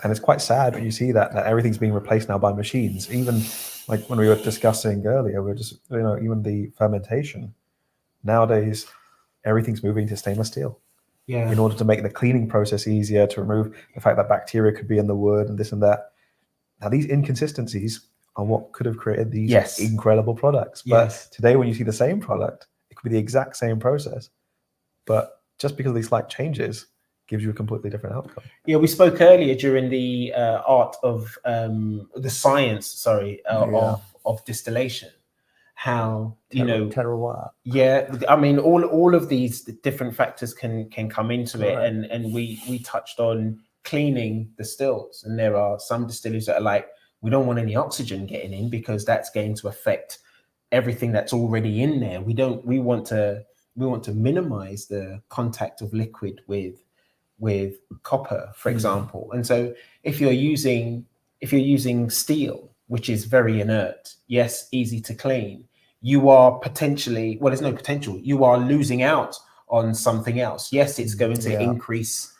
L: And it's quite sad when you see that everything's being replaced now by machines. Even like when we were discussing earlier, we were just, even the fermentation. Nowadays, everything's moving to stainless steel.
G: Yeah.
L: In order to make the cleaning process easier, to remove the fact that bacteria could be in the wood and this and that. Now, these inconsistencies are what could have created these incredible products. But today, when you see the same product, it could be the exact same process. But just because of these slight changes gives you a completely different outcome.
G: Yeah, we spoke earlier during the art of the science, of distillation. How
K: terroir.
G: Yeah, I mean, all of these different factors can come into it, and we touched on cleaning the stills, and there are some distilleries that are like, we don't want any oxygen getting in because that's going to affect everything that's already in there. We want to minimize the contact of liquid with copper, for example. And so if you're using steel, which is very inert, yes, easy to clean, you are potentially, well, there's no potential, you are losing out on something else. Yes, it's going to increase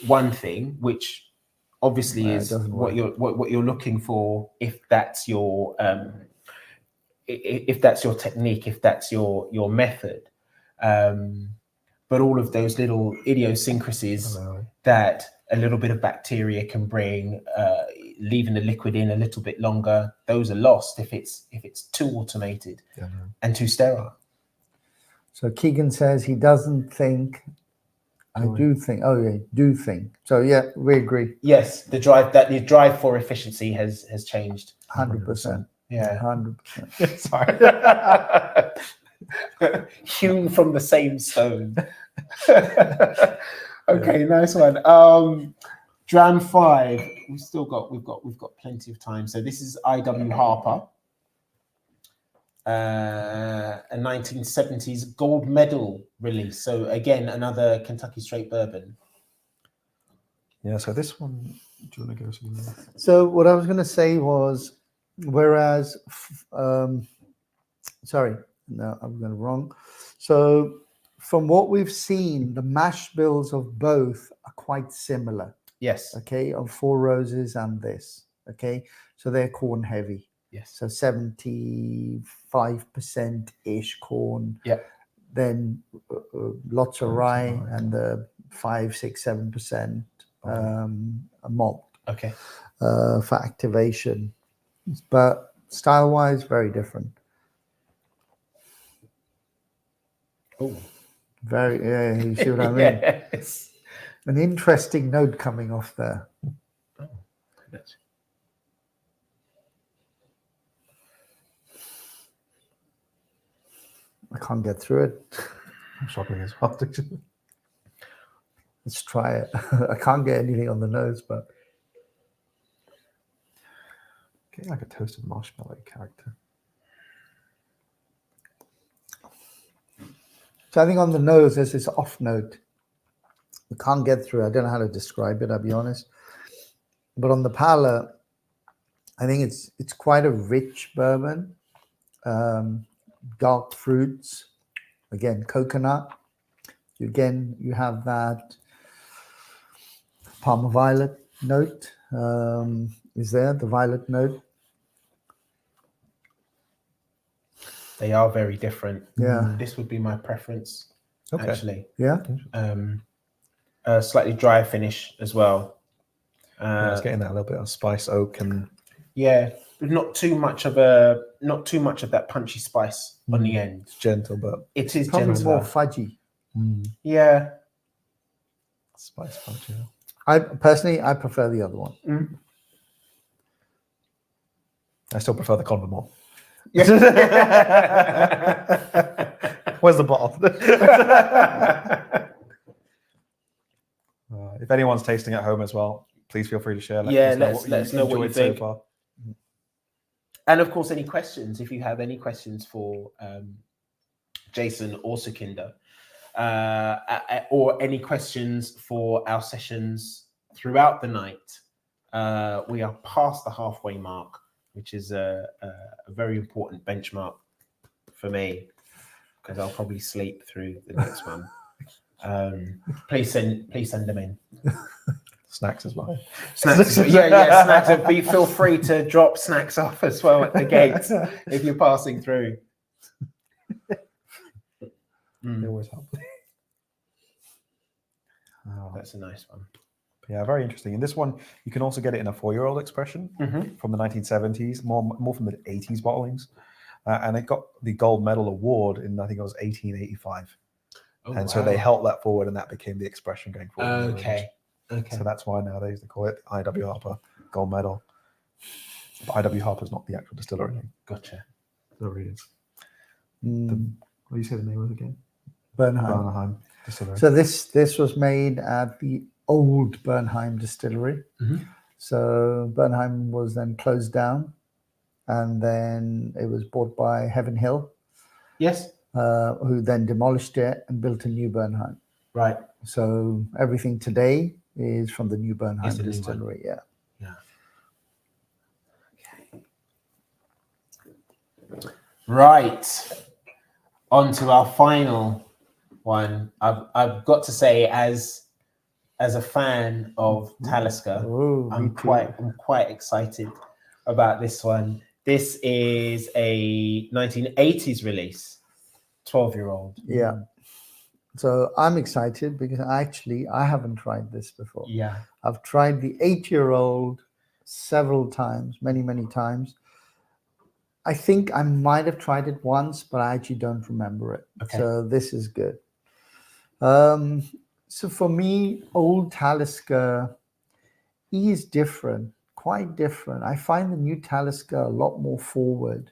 G: one thing, which obviously is what you're looking for, if that's your technique, if that's your method. But all of those little idiosyncrasies that a little bit of bacteria can bring, leaving the liquid in a little bit longer, those are lost if it's too automated and too sterile.
K: So Keegan says he doesn't think. I do think. Oh yeah, do think. So yeah, we agree.
G: Yes, the drive for efficiency has changed.
K: 100%.
G: Yeah,
K: 100%.
G: Sorry. Hewn from the same stone. Okay, nice one. Dram 5. We've got plenty of time. So this is IW Harper, a 1970s gold medal release. So again, another Kentucky straight bourbon.
L: Yeah. So this one, do you want to go somewhere?
K: So what I was going to say was, whereas, sorry, no, I'm going wrong. So from what we've seen, the mash bills of both are quite similar.
G: Yes.
K: Okay, of Four Roses and this. Okay, so they're corn heavy.
G: Yes.
K: So 75%-ish corn.
G: Yeah.
K: Then lots of rye and the 5, 6, 7% malt.
G: Okay.
K: For activation, but style-wise, very different.
G: Oh.
K: Very, yeah, you see what I mean?
G: Yes.
K: An interesting note coming off there.
G: Oh,
K: I can't get through it.
L: I'm struggling as well.
K: Let's try it. I can't get anything on the nose, but
L: getting like a toasted marshmallow character.
K: So I think on the nose, there's this off note. I can't get through. I don't know how to describe it, I'll be honest. But on the palate, I think it's quite a rich bourbon. Dark fruits, again, coconut. Again, you have that Parma violet note. Is there the violet note?
G: They are very different.
K: Yeah.
G: This would be my preference, actually.
K: Yeah.
G: A slightly dry finish as well.
L: It's getting that a little bit of spice, oak, and
G: not too much of that punchy spice on the end.
L: It's gentle, but
G: it is
K: probably
G: gentle.
K: more fudgy.
G: Yeah.
L: Spice punch, yeah.
K: I prefer the other one.
L: I still prefer the Convalmore.
G: Yeah.
L: Where's the bottle? If anyone's tasting at home as well, please feel free to share.
G: Let us know what you think. So far. And of course, any questions, if you have any questions for Jason or Sukhinder, or any questions for our sessions throughout the night. We are past the halfway mark, which is a very important benchmark for me, because I'll probably sleep through the next one. Please send them in.
L: Snacks as well.
G: Snacks, yeah, snacks. Feel free to drop snacks off as well at the gates if you're passing through.
L: They always help.
G: That's a nice one.
L: Yeah, very interesting. And this one, you can also get it in a 4-year-old expression from the 1970s, more from the 80s bottlings. And it got the gold medal award in, I think it was 1885. So they held that forward, and that became the expression going forward.
G: Okay.
L: So that's why nowadays they call it I.W. Harper gold medal. But I.W. Harper is not the actual distillery name.
G: Gotcha.
L: There it is. What do you say the name was again?
K: Bernheim.
L: Distillery.
K: So this was made at the old Bernheim distillery. So Bernheim was then closed down, and then it was bought by Heaven Hill.
G: Yes.
K: Who then demolished it and built a new Bernheim.
G: Right.
K: So everything today is from the new Bernheim distillery. Yeah.
G: Right. On to our final one. I've got to say, as a fan of Talisker, I'm quite excited about this one. This is a 1980s release, 12-year-old.
K: Yeah. So I'm excited because actually I haven't tried this before.
G: Yeah.
K: I've tried the 8-year-old several times, many times. I think I might have tried it once, but I actually don't remember it.
G: Okay.
K: So this is good. So for me, old Talisker is different, quite different. I find the new Talisker a lot more forward.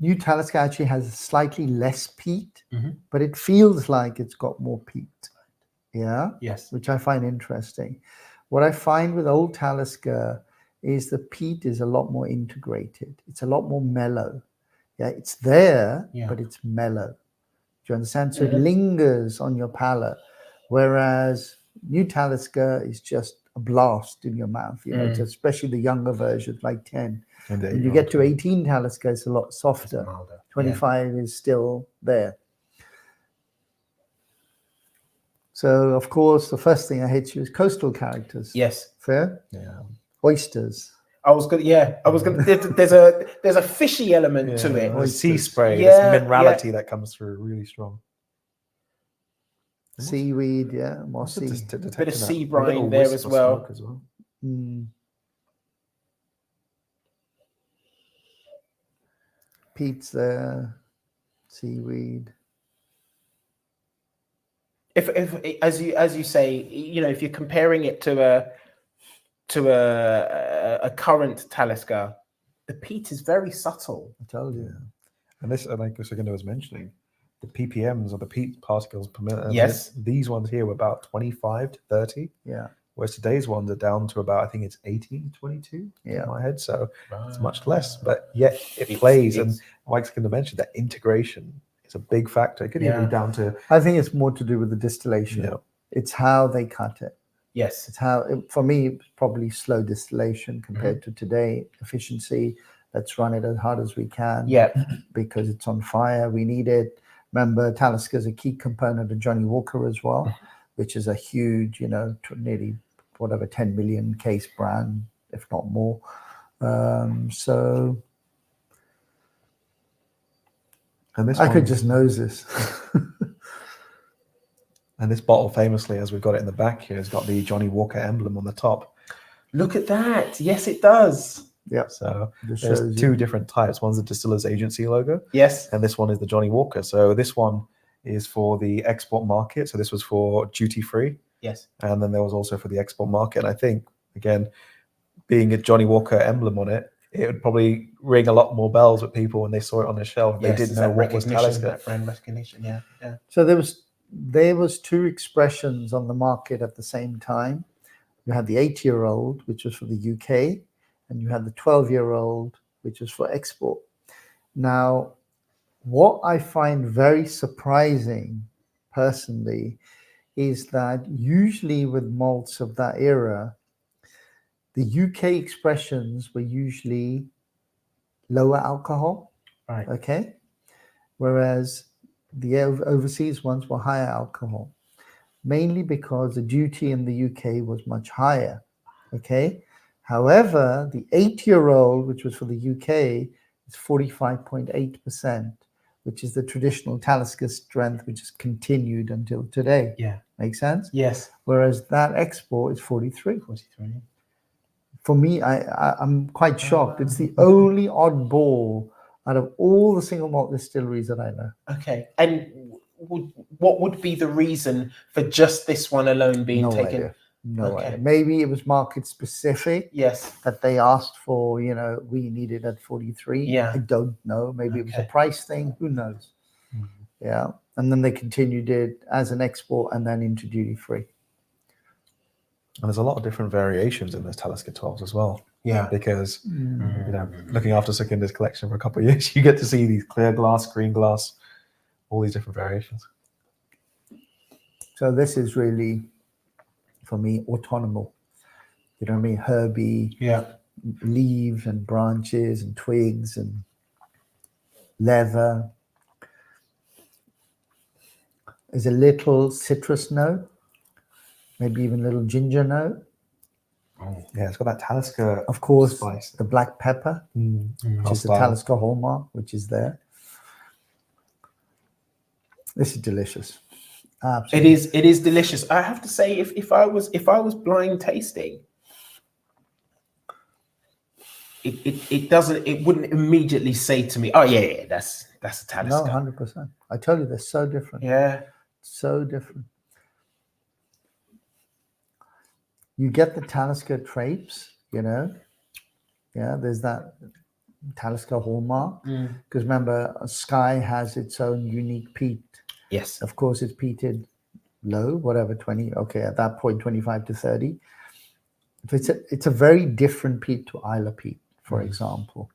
K: New Talisker actually has slightly less peat, but it feels like it's got more peat. Yeah.
G: Yes.
K: Which I find interesting. What I find with old Talisker is the peat is a lot more integrated. It's a lot more mellow. Yeah, it's there, but it's mellow. Do you understand? So it lingers on your palate, whereas new Talisker is just a blast in your mouth. You know, it's especially the younger versions like 10. When you get to 18 Talisker, it's a lot softer. 25 is still there. So, of course, the first thing I hit you is coastal characters.
G: Yes.
K: Fair?
L: Yeah.
K: Oysters.
G: I was gonna. There's a fishy element to it.
L: The sea spray, this minerality that comes through really strong.
K: Seaweed, mossy.
G: Bit of sea brine there as well.
K: Peat's there, seaweed.
G: If as you say, you know, if you're comparing it to a current Talisker, the peat is very subtle.
K: I told you.
L: And this, like Segundo was mentioning, the ppms or the peat particles per minute.
G: Yes.
L: These ones here were about 25 to 30.
K: Yeah.
L: Whereas today's ones are down to about, I think it's 18, 22 in my head. So it's much less, but yet it plays. And Mike's going to mention that integration is a big factor. It could even be down to.
K: I think it's more to do with the distillation.
L: Yeah.
K: It's how they cut it.
G: Yes.
K: It's how, for me, it's probably slow distillation compared to today. Efficiency. Let's run it as hard as we can.
G: Yeah.
K: Because it's on fire. We need it. Remember, Talisker is a key component of Johnny Walker as well, which is a huge, nearly 10 million case brand, if not more. So
L: and this
K: I could just nose this.
L: And this bottle, famously, as we've got it in the back here, has got the Johnny Walker emblem on the top.
G: Look at that. Yes, it does.
K: Yeah.
L: So there's two different types. One's the distiller's agency logo.
G: Yes.
L: And this one is the Johnny Walker. So this one is for the export market. So this was for duty free.
G: Yes.
L: And then there was also for the export market. And I think, again, being a Johnny Walker emblem on it, it would probably ring a lot more bells with people when they saw it on the shelf. They didn't know what was Talisker.
G: Brand recognition, yeah.
K: So there was two expressions on the market at the same time. You had the 8-year-old, which was for the UK, and you had the 12-year-old, which was for export. Now, What I find very surprising, personally, is that usually with malts of that era, the UK expressions were usually lower alcohol,
G: Right.
K: okay? Whereas the overseas ones were higher alcohol, mainly because the duty in the UK was much higher, okay? However, the 8-year-old, which was for the UK, is 45.8%, which is the traditional Talisker strength, which has continued until today.
G: Yeah.
K: Make sense?
G: Yes.
K: Whereas that export is 43.
G: 43.
K: For me, I'm quite shocked. It's the only oddball out of all the single malt distilleries that I know.
G: Okay. And what would be the reason for just this one alone being
K: No
G: taken?
K: idea. No
G: Okay.
K: idea. Maybe it was market specific.
G: Yes.
K: That they asked for, we need it at 43.
G: Yeah.
K: I don't know. Maybe it was a
G: Okay.
K: price thing. Who knows? Yeah. And then they continued it as an export and then into duty free.
L: And there's a lot of different variations in those Talisker 12s as well.
G: Yeah.
L: Because, looking after Sukinder's collection for a couple of years, you get to see these clear glass, green glass, all these different variations.
K: So this is really, for me, autumnal. You know what I mean? Herby, leaves and branches and twigs and leather. There's a little citrus note, maybe even a little ginger note.
L: Oh, yeah, it's got that Talisker,
K: of course,
L: spice.
K: The black pepper, which is the Talisker hallmark, which is there. This is delicious. Absolutely.
G: It is delicious. I have to say, if I was blind tasting, it wouldn't immediately say to me, oh yeah, that's a Talisker.
K: No, 100%. I tell you, they're so different.
G: Yeah.
K: So different. You get the Talisker traits, Yeah, there's that Talisker hallmark. Because remember, Sky has its own unique peat.
G: Yes.
K: Of course, it's peated low, whatever, 20. Okay, at that point, 25 to 30. It's a very different peat to Isla peat, for example.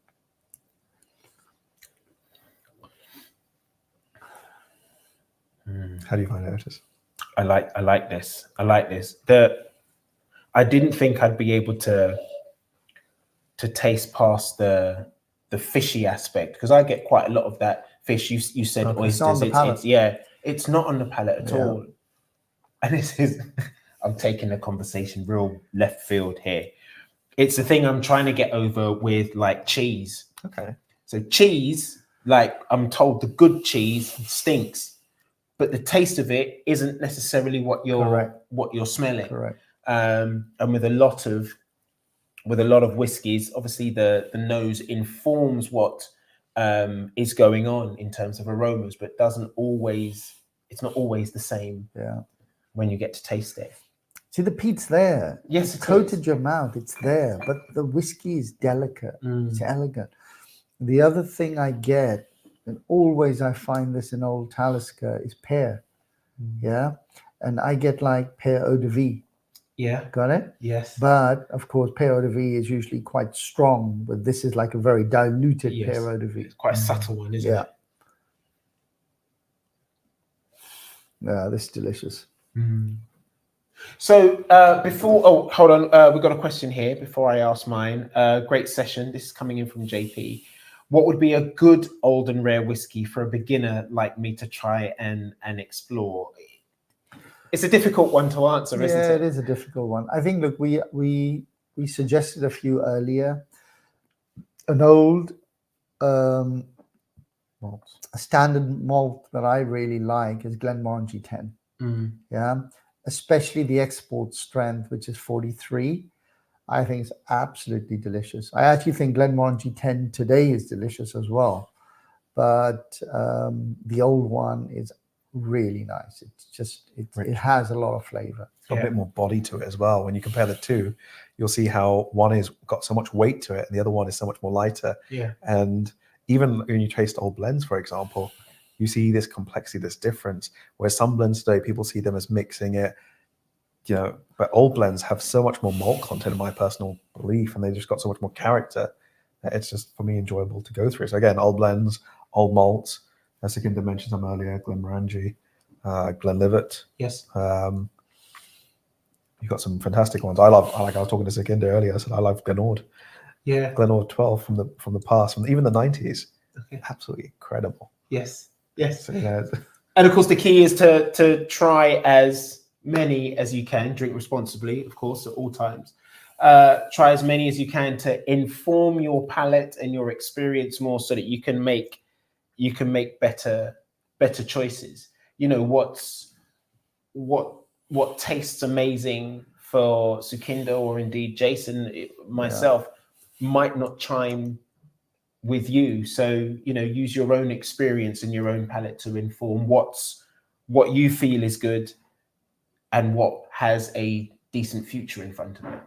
L: How do you find it, Ortis?
G: I like this. I didn't think I'd be able to taste past the fishy aspect, because I get quite a lot of that fish. You said oysters. It's not on the palate at all. And this is, I'm taking the conversation real left field here. It's the thing I'm trying to get over with like cheese.
L: Okay.
G: So cheese, like I'm told the good cheese stinks, but the taste of it isn't necessarily what you're smelling.
K: Correct.
G: And with a lot of whiskies, obviously the nose informs what is going on in terms of aromas, but it's not always the same when you get to taste it.
K: See, the peat's there.
G: Yes,
K: it's coated your mouth. It's there, but the whiskey is delicate. It's elegant. The other thing I get, and always I find this in old Talisker, is pear. Yeah, and I get like pear eau de vie.
G: Yeah.
K: Got it?
G: Yes.
K: But of course, pear eau de vie is usually quite strong, but this is like a very diluted pear eau de vie.
G: It's quite a subtle one, isn't it?
K: Yeah, this is delicious.
G: So hold on, we've got a question here before I ask mine. Great session. This is coming in from JP. What would be a good old and rare whiskey for a beginner like me to try and explore? It's a difficult one to answer, isn't it?
K: Yeah, it is a difficult one. I think, look, we suggested a few earlier. An old, a standard malt that I really like is Glenmorangie 10. Yeah, especially the export strength, which is 43. I think it's absolutely delicious. I actually think Glenmorangie 10 today is delicious as well. But the old one is really nice. It's just, it has a lot of flavor.
L: It's got a bit more body to it as well. When you compare the two, you'll see how one is got so much weight to it and the other one is so much more lighter.
G: Yeah.
L: And even when you taste old blends, for example, you see this complexity, this difference, where some blends today, people see them as mixing it, but old blends have so much more malt content in my personal belief, and they just got so much more character that it's just, for me, enjoyable to go through. So again, old blends, old malts, as Sekinder mentioned some earlier, Glenmorangie, Glenlivet.
G: Yes.
L: You've got some fantastic ones. I was talking to Sekinder earlier. I said I love Glenord.
G: Yeah.
L: Glenord 12 from the past, from even the 90s.
G: Okay.
L: Absolutely incredible.
G: Yes. Yes.
L: So, you know,
G: and of course, the key is to try as many as you can. Drink responsibly, of course, at all times. Try as many as you can to inform your palate and your experience more, so that you can make better choices. You know, what tastes amazing for Sekinder, or indeed Jason, myself, might not chime with you. So, you know, use your own experience and your own palate to inform what you feel is good and what has a decent future in front of it.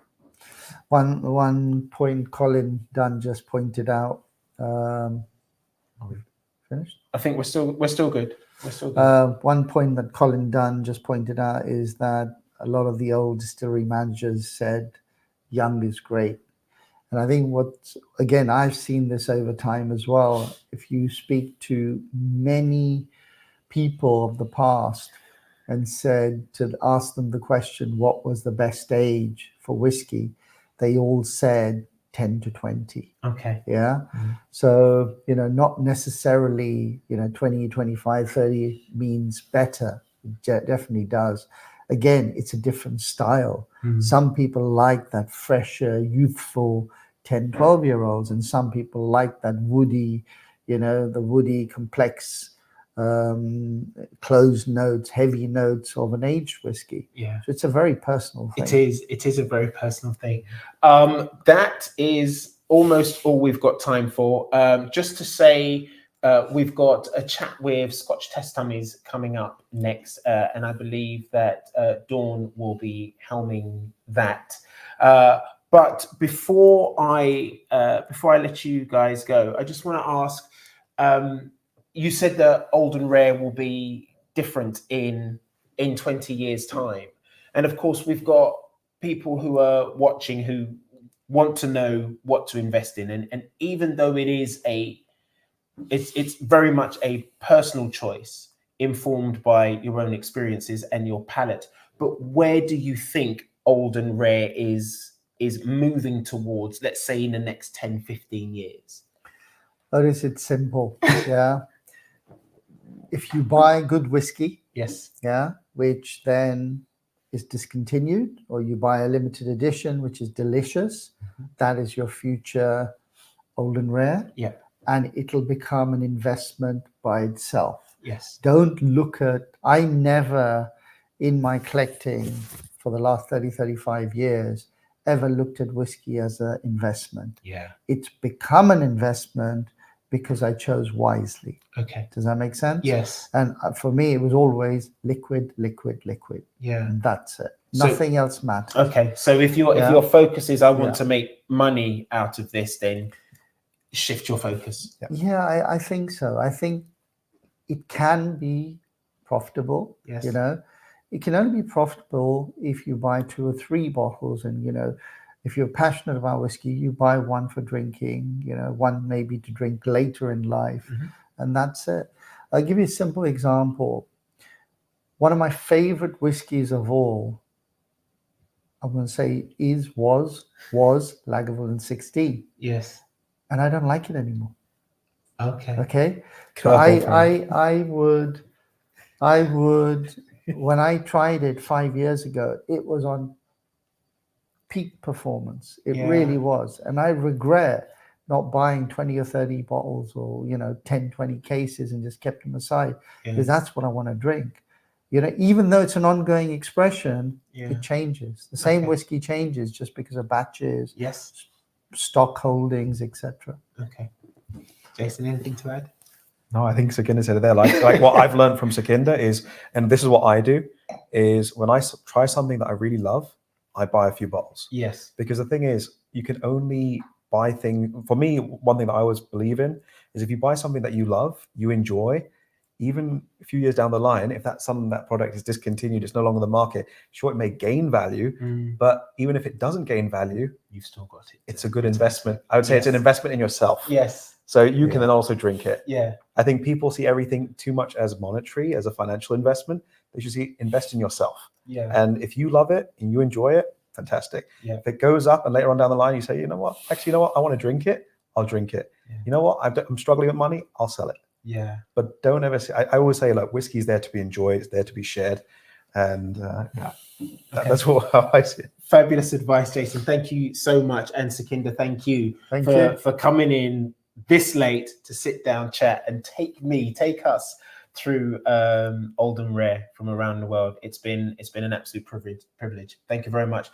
K: One point Colin Dunn just pointed out. Are we finished?
G: I think we're still good. We're still good.
K: One point that Colin Dunn just pointed out is that a lot of the old distillery managers said young is great. And I think again, I've seen this over time as well. If you speak to many people of the past and ask them the question, what was the best age for whiskey? They all said 10 to 20.
G: Okay.
K: Yeah. Mm-hmm. So, you know, not necessarily, you know, 20, 25, 30 means better. It definitely does. Again, it's a different style. Mm-hmm. Some people like that fresher, youthful 10, 12-year-olds, and some people like that woody, you know, the woody, complex, closed notes, heavy notes of an aged whiskey.
G: Yeah.
K: So it's a very personal thing.
G: It is a very personal thing. That is almost all we've got time for. Just to say, we've got a chat with Scotch Test Tummies coming up next, and I believe that Dawn will be helming that. But before I let you guys go, I just want to ask. You said that Old and Rare will be different in 20 years' time, and of course we've got people who are watching who want to know what to invest in, and even though it's very much a personal choice informed by your own experiences and your palate. But where do you think Old and Rare is moving towards, let's say in the next 10, 15 years?
K: It's simple. Yeah. If you buy good whiskey,
G: yes,
K: yeah, which then is discontinued, or you buy a limited edition, which is delicious, that is your future Old and Rare.
G: Yeah.
K: And it'll become an investment by itself.
G: Yes.
K: Don't look at, I never, in my collecting for the last 30, 35 years, ever looked at whiskey as an investment.
G: Yeah.
K: It's become an investment because I chose wisely.
G: Okay.
K: Does that make sense?
G: Yes.
K: And for me, it was always liquid, liquid, liquid.
G: Yeah.
K: And that's it. Nothing else matters.
G: Okay. So if your focus is, I want to make money out of this, then shift your focus.
K: Yeah, I think so. I think it can be profitable.
G: Yes.
K: You know, it can only be profitable if you buy 2 or 3 bottles, and, you know, if you're passionate about whiskey, you buy one for drinking, you know, one maybe to drink later in life, and that's it. I'll give you a simple example. One of my favorite whiskeys of all, I'm going to say was Lagavulin 16.
G: Yes.
K: And I don't like it anymore.
G: Okay.
K: Okay. So I would, when I tried it 5 years ago, it was on peak performance. It really was. And I regret not buying 20 or 30 bottles, or, you know, 10, 20 cases, and just kept them aside, because that's what I want to drink. You know, even though it's an ongoing expression, it changes. The same whiskey changes just because of batches, stock holdings, etc.
G: Okay. Jason, anything to add?
L: No, I think Sekinder said it there. Like what I've learned from Sekinder is, and this is what I do, is when I try something that I really love, I buy a few bottles.
G: Yes.
L: Because the thing is, you can only buy things. For me, one thing that I always believe in is, if you buy something that you love, you enjoy, even a few years down the line, if that product is discontinued, it's no longer on the market, sure, it may gain value, but even if it doesn't gain value,
G: you've still got it.
L: It's a good investment. I would say it's an investment in yourself.
G: Yes.
L: So you can then also drink it.
G: Yeah.
L: I think people see everything too much as monetary, as a financial investment. They should see invest in yourself.
G: Yeah.
L: And if you love it and you enjoy it, fantastic.
G: Yeah.
L: If it goes up and later on down the line you say, you know what, actually, you know what, I want to drink it, I'll drink it.
G: Yeah.
L: You know what, I'm struggling with money, I'll sell it.
G: Yeah.
L: But don't ever say, I always say, look, whiskey is there to be enjoyed, it's there to be shared. And that's how I see it.
G: Fabulous advice, Jason. Thank you so much. And Sekinder, thank you for coming in this late to sit down, chat, and take us through old and rare from around the world. It's been an absolute privilege. Thank you very much.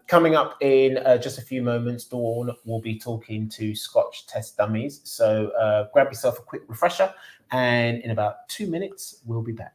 G: Coming up in just a few moments, Dawn will be talking to Scotch test dummies. So grab yourself a quick refresher, and in about 2 minutes, we'll be back.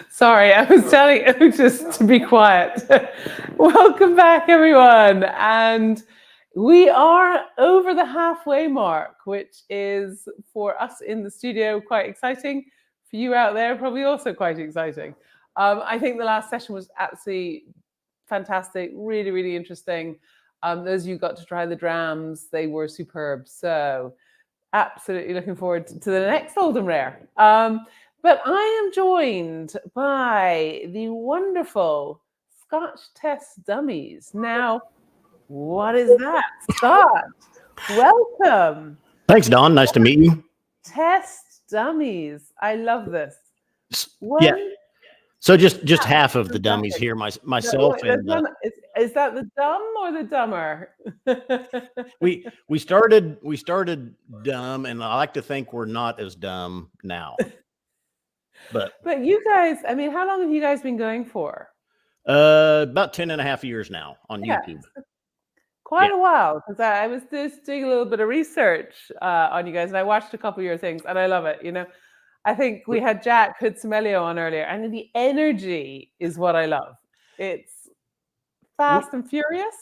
A: Sorry, I was telling you just to be quiet. Welcome back, everyone. And we are over the halfway mark, which is for us in the studio quite exciting. For you out there, probably also quite exciting. I think the last session was absolutely fantastic, really, really interesting. Those of you who got to try the drams, they were superb. So absolutely looking forward to the next Old and Rare. But I am joined by the wonderful Scotch test dummies. Now, what is that? Scott, welcome.
M: Thanks, Dawn. Nice to meet you.
A: Test dummies. I love this.
M: Yeah. So just half of the dummies here, myself and
A: is that the dumb or the dumber?
M: we started dumb, and I like to think we're not as dumb now. But
A: you guys, I mean, how long have you guys been going for?
M: About 10.5 years now on YouTube.
A: Quite a while, because I was just doing a little bit of research on you guys, and I watched a couple of your things, and I love it. You know, I think we had Jack Hood-Sommelier on earlier, and the energy is what I love. It's fast and furious.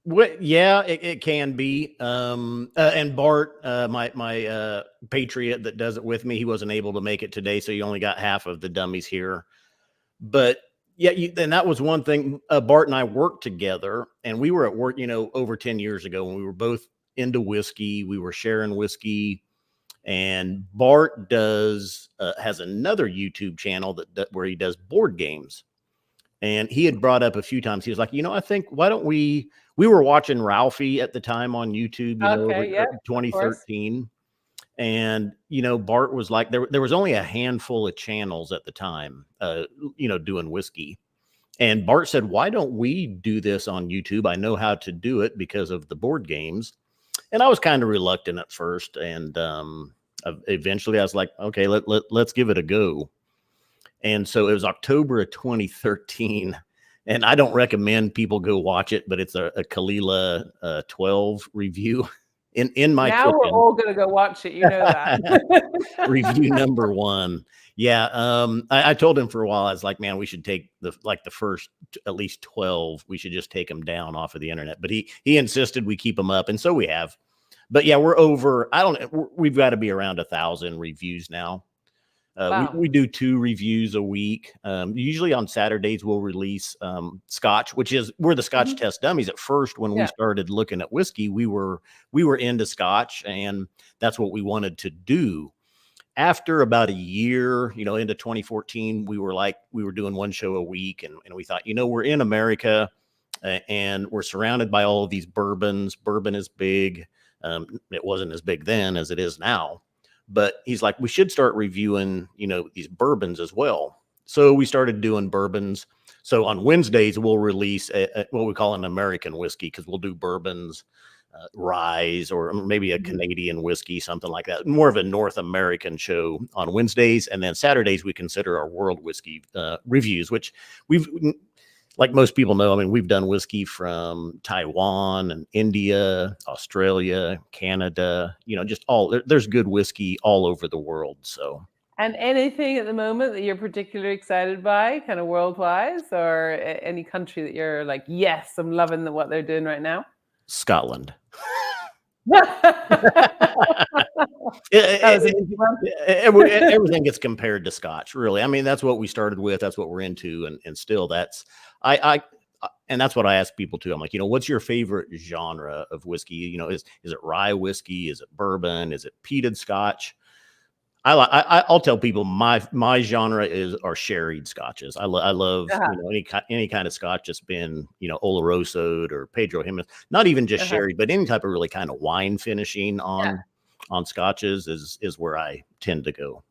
M: Yeah, it can be. And Bart, my patriot that does it with me, he wasn't able to make it today, so you only got half of the dummies here. But yeah, and that was one thing. Bart and I worked together, and we were at work, over 10 years ago, when we were both into whiskey. We were sharing whiskey, and Bart has another YouTube channel where he does board games. And he had brought up a few times, he was like, I think, why don't we were watching Ralphie at the time on YouTube, over 2013. And, Bart was like, there was only a handful of channels at the time, doing whiskey. And Bart said, why don't we do this on YouTube? I know how to do it because of the board games. And I was kind of reluctant at first. And eventually I was like, okay, let's give it a go. And so it was October of 2013. And I don't recommend people go watch it, but it's a Kalila 12 review in my
A: now
M: kitchen.
A: We're all going to go watch it. You know that.
M: Review number 1. Yeah. I told him for a while, I was like, man, we should take the first at least 12. We should just take them down off of the internet. But he insisted we keep them up. And so we have. But yeah, we're over. We've got to be around 1,000 reviews now.
A: Wow.
M: We do 2 reviews a week. Usually on Saturdays, we'll release Scotch, we're the Scotch test dummies. At first, when we started looking at whiskey, we were into Scotch, and that's what we wanted to do. After about a year, into 2014, we were doing 1 show a week, and we thought, we're in America, and we're surrounded by all of these bourbons. Bourbon is big. It wasn't as big then as it is now. But he's like, we should start reviewing, these bourbons as well. So we started doing bourbons. So on Wednesdays, we'll release what we call an American whiskey, because we'll do bourbons, ryes, or maybe a Canadian whiskey, something like that. More of a North American show on Wednesdays. And then Saturdays, we consider our world whiskey reviews, which like most people know, we've done whiskey from Taiwan and India, Australia, Canada, just there's good whiskey all over the world. So,
A: and anything at the moment that you're particularly excited by, kind of worldwise, or any country that you're like, yes, I'm loving what they're doing right now?
M: Scotland. Everything gets compared to Scotch, really. That's what we started with. That's what we're into. And still that's, and that's what I ask people too. I'm like, what's your favorite genre of whiskey? Is it rye whiskey? Is it bourbon? Is it peated Scotch? I'll tell people my genre are sherried Scotches. I love any kind of Scotch that's been Oloroso'd or Pedro Jimenez. Not even just sherry, but any type of really kind of wine finishing on Scotches is where I tend to go.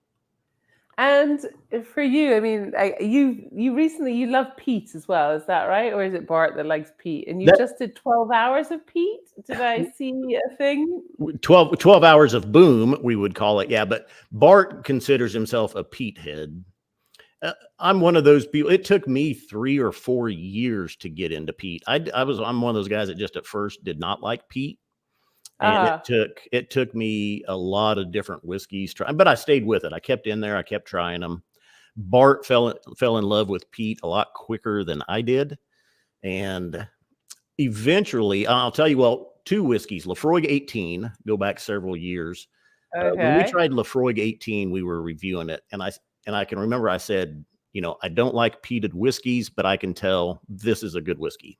A: And for you, you recently, you love peat as well, is that right? Or is it Bart that likes peat? And you just did 12 hours of peat? Did I see a thing?
M: 12 hours of boom, we would call it. Yeah, but Bart considers himself a peat head. I'm one of those people. It took me 3 or 4 years to get into peat. I'm one of those guys that just at first did not like peat. And it took me a lot of different whiskeys, but I stayed with it. I kept in there. I kept trying them. Bart fell in love with peat a lot quicker than I did. And eventually, I'll tell you, 2 whiskeys, Lafroig 18, go back several years. When we tried Lafroig 18, we were reviewing it. And I can remember I said, I don't like peated whiskeys, but I can tell this is a good whiskey.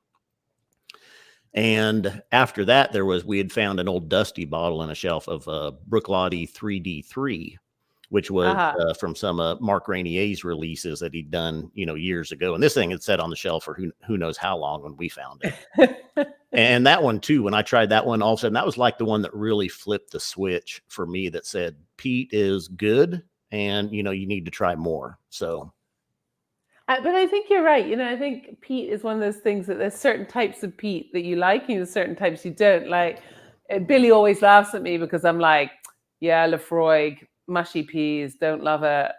M: And after that, we had found an old dusty bottle on a shelf of Bruichladdich 3D3, which was from some Mark Rainier's releases that he'd done, years ago. And this thing had sat on the shelf for who knows how long when we found it. And that one too, when I tried that one, all of a sudden, that was like the one that really flipped the switch for me that said, peat is good and, you need to try more. So.
A: But I think you're right. I think peat is one of those things that there's certain types of peat that you like and there's certain types you don't like. Billy always laughs at me because I'm like, yeah, Lafroig, mushy peas, don't love it.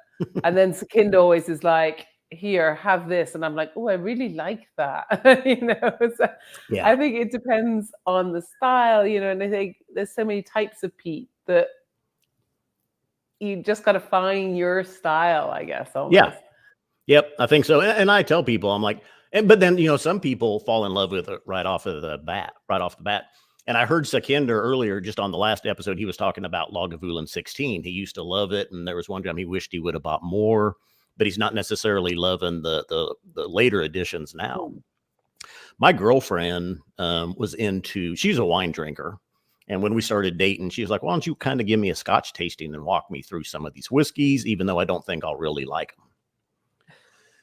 A: And then Sekind always is like, here, have this. And I'm like, oh, I really like that. So
M: yeah.
A: I think it depends on the style, and I think there's so many types of peat that, you just got to find your style, I guess. Almost.
M: Yeah. Yep. I think so. And I tell people, I'm like, but then, you know, some people fall in love with it right off the bat. And I heard Sakinder earlier, just on the last episode, he was talking about Lagavulin 16. He used to love it. And there was one time he wished he would have bought more, but he's not necessarily loving the later editions now. My girlfriend she's a wine drinker. And when we started dating, she was like, why don't you kind of give me a Scotch tasting and walk me through some of these whiskeys, even though I don't think I'll really like them.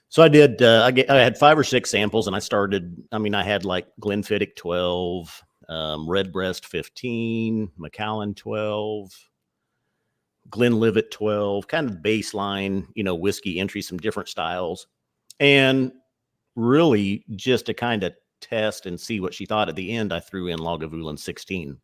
M: So I did, I had 5 or 6 samples, and I had like Glenfiddich 12, Redbreast 15, Macallan 12, Glenlivet 12, kind of baseline, you know, whiskey entry, some different styles. And really just to kind of test and see what she thought at the end, I threw in Lagavulin 16.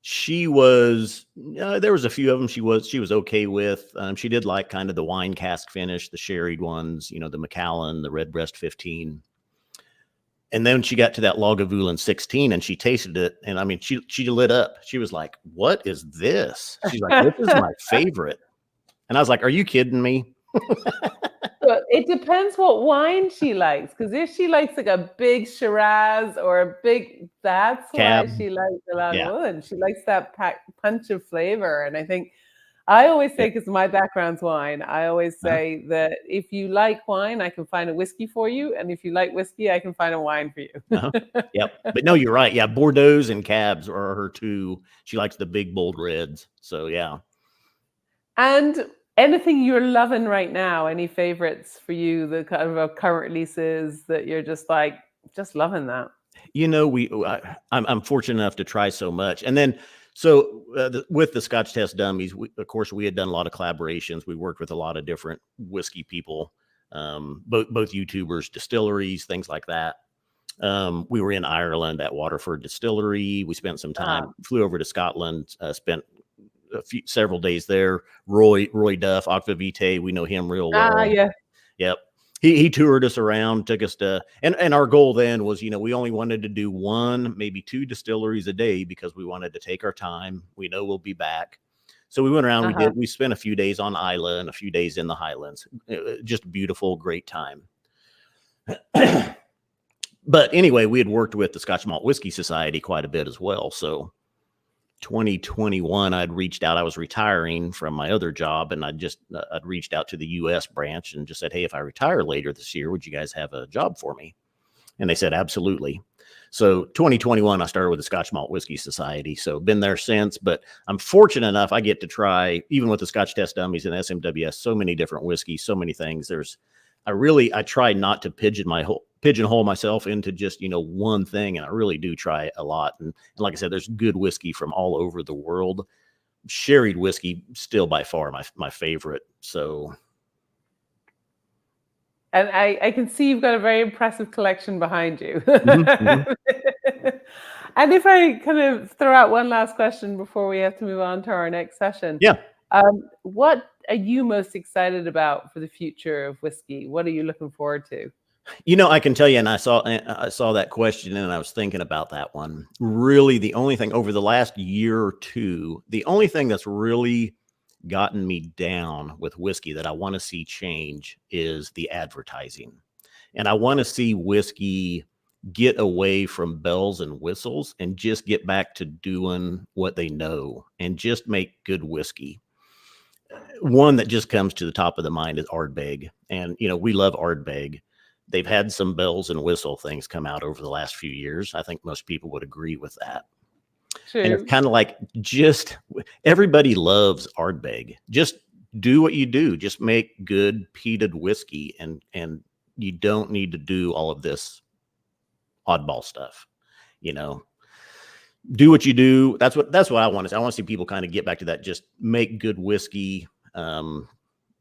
M: She was, there was a few of them she was okay with. She did like kind of the wine cask finish, the sherried ones, you know, the Macallan, the Redbreast 15. And then she got to that Lagavulin 16 and she tasted it. And I mean, she lit up. She was like, what is this? She's like, this is my favorite. And I was like, are you kidding me?
A: Well, it depends what wine she likes, because if she likes like a big Shiraz or a big, that's
M: Cab.
A: why she likes the Lagavulin. She likes that punch of flavor. And I think I always say, because my background's wine, I always say that if you like wine, I can find a whiskey for you, and if you like whiskey, I can find a wine for you.
M: Yep. But no, you're right. Yeah, Bordeaux's and Cabs are her two. She likes the big bold reds. So yeah.
A: And anything you're loving right now, any favorites for you, the kind of current releases that you're just loving that?
M: You know, I'm fortunate enough to try so much. And then, with the Scotch Test Dummies, of course, we had done a lot of collaborations. We worked with a lot of different whiskey people, both YouTubers, distilleries, things like that. We were in Ireland at Waterford Distillery. We spent some time, flew over to Scotland, spent several days there. Roy Duff, Aquavitae, we know him real well.
A: Yeah.
M: Yep. He toured us around, took us to, and our goal then was, you know, we only wanted to do 1, maybe 2 distilleries a day because we wanted to take our time. We know we'll be back. So we went around, we spent a few days on Islay and a few days in the Highlands. Just beautiful, great time. But anyway, we had worked with the Scotch Malt Whisky Society quite a bit as well. So 2021, I'd reached out. I was retiring from my other job, and I'd reached out to the U.S. branch and just said, hey, if I retire later this year, would you guys have a job for me? And they said, absolutely. So 2021, I started with the Scotch Malt Whisky Society. So been there since, but I'm fortunate enough, I get to try, even with the Scotch Test Dummies and SMWS, so many different whiskeys, so many things. I try not to pigeonhole myself into just, you know, one thing. And I really do try a lot. And like I said, there's good whiskey from all over the world. Sherried whiskey, still by far my favorite. So.
A: And I can see you've got a very impressive collection behind you. And if I kind of throw out one last question before we have to move on to our next session.
M: Yeah.
A: What are you most excited about for the future of whiskey? What are you looking forward to?
M: You know, I can tell you, and I saw that question and I was thinking about that one. Really, the only thing over the last year or two, the only thing that's really gotten me down with whiskey that I want to see change is the advertising. And I want to see whiskey get away from bells and whistles and just get back to doing what they know and just make good whiskey. One that just comes to the top of the mind is Ardbeg. And, you know, we love Ardbeg. They've had some bells and whistle things come out over the last few years. I think most people would agree with that. True. And it's kind of like just everybody loves Ardbeg. Just do what you do. Just make good peated whiskey, and you don't need to do all of this oddball stuff. You know, do what you do. That's what I want to see. I want to see people kind of get back to that. Just make good whiskey.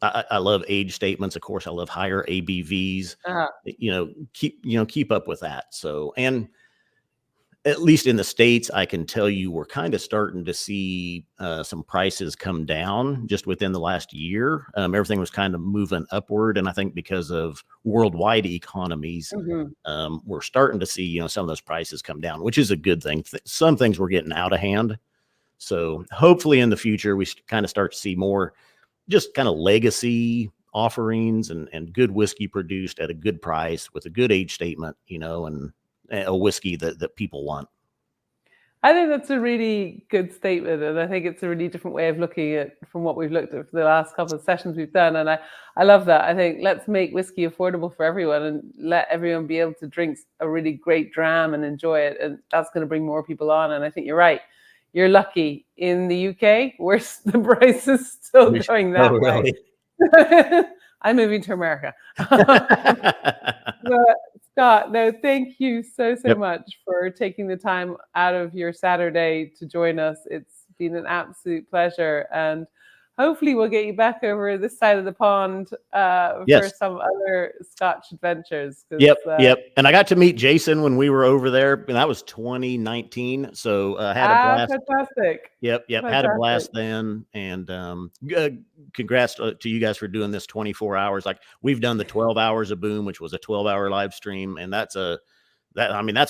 M: I love age statements. Of course, I love higher ABVs. Keep up with that. So, and at least in the States, I can tell you we're kind of starting to see some prices come down just within the last year. Everything was kind of moving upward. And I think because of worldwide economies, we're starting to see, some of those prices come down, which is a good thing. Some things were getting out of hand. So hopefully in the future, we kind of start to see more just kind of legacy offerings and good whiskey produced at a good price with a good age statement, you know, and a whiskey that people want.
A: I think that's a really good statement, and I think it's a really different way of looking at from what we've looked at for the last couple of sessions we've done. And I love that. I think let's make whiskey affordable for everyone and let everyone be able to drink a really great dram and enjoy it. And that's going to bring more people on. And I think you're right. You're lucky. In the UK, the price is still going that way. I'm moving to America. But Scott, no, thank you so much for taking the time out of your Saturday to join us. It's been an absolute pleasure, and hopefully we'll get you back over this side of the pond for some other Scotch adventures.
M: Yep. And I got to meet Jason when we were over there, and that was 2019. So had a blast.
A: Fantastic.
M: Yep. Fantastic. Had a blast then, and congrats to you guys for doing this 24 hours. Like we've done the 12 hours of Boom, which was a 12-hour live stream, and that's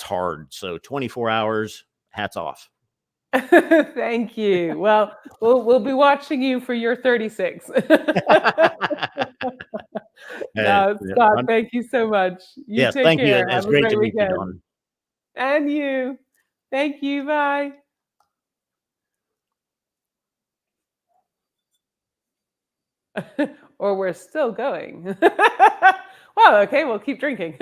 M: hard. So 24 hours, hats off.
A: Thank you. Well, we'll be watching you for your 36. Scott, thank you so much.
M: Yes, thank you. It's great to meet you, Dawn.
A: And you. Thank you. Bye. Or we're still going. Well, okay, we'll keep drinking.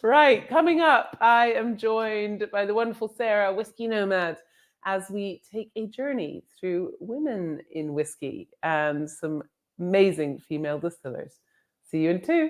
A: Right, coming up, I am joined by the wonderful Sarah, Whiskey Nomad, as we take a journey through women in whiskey and some amazing female distillers. See you in 2.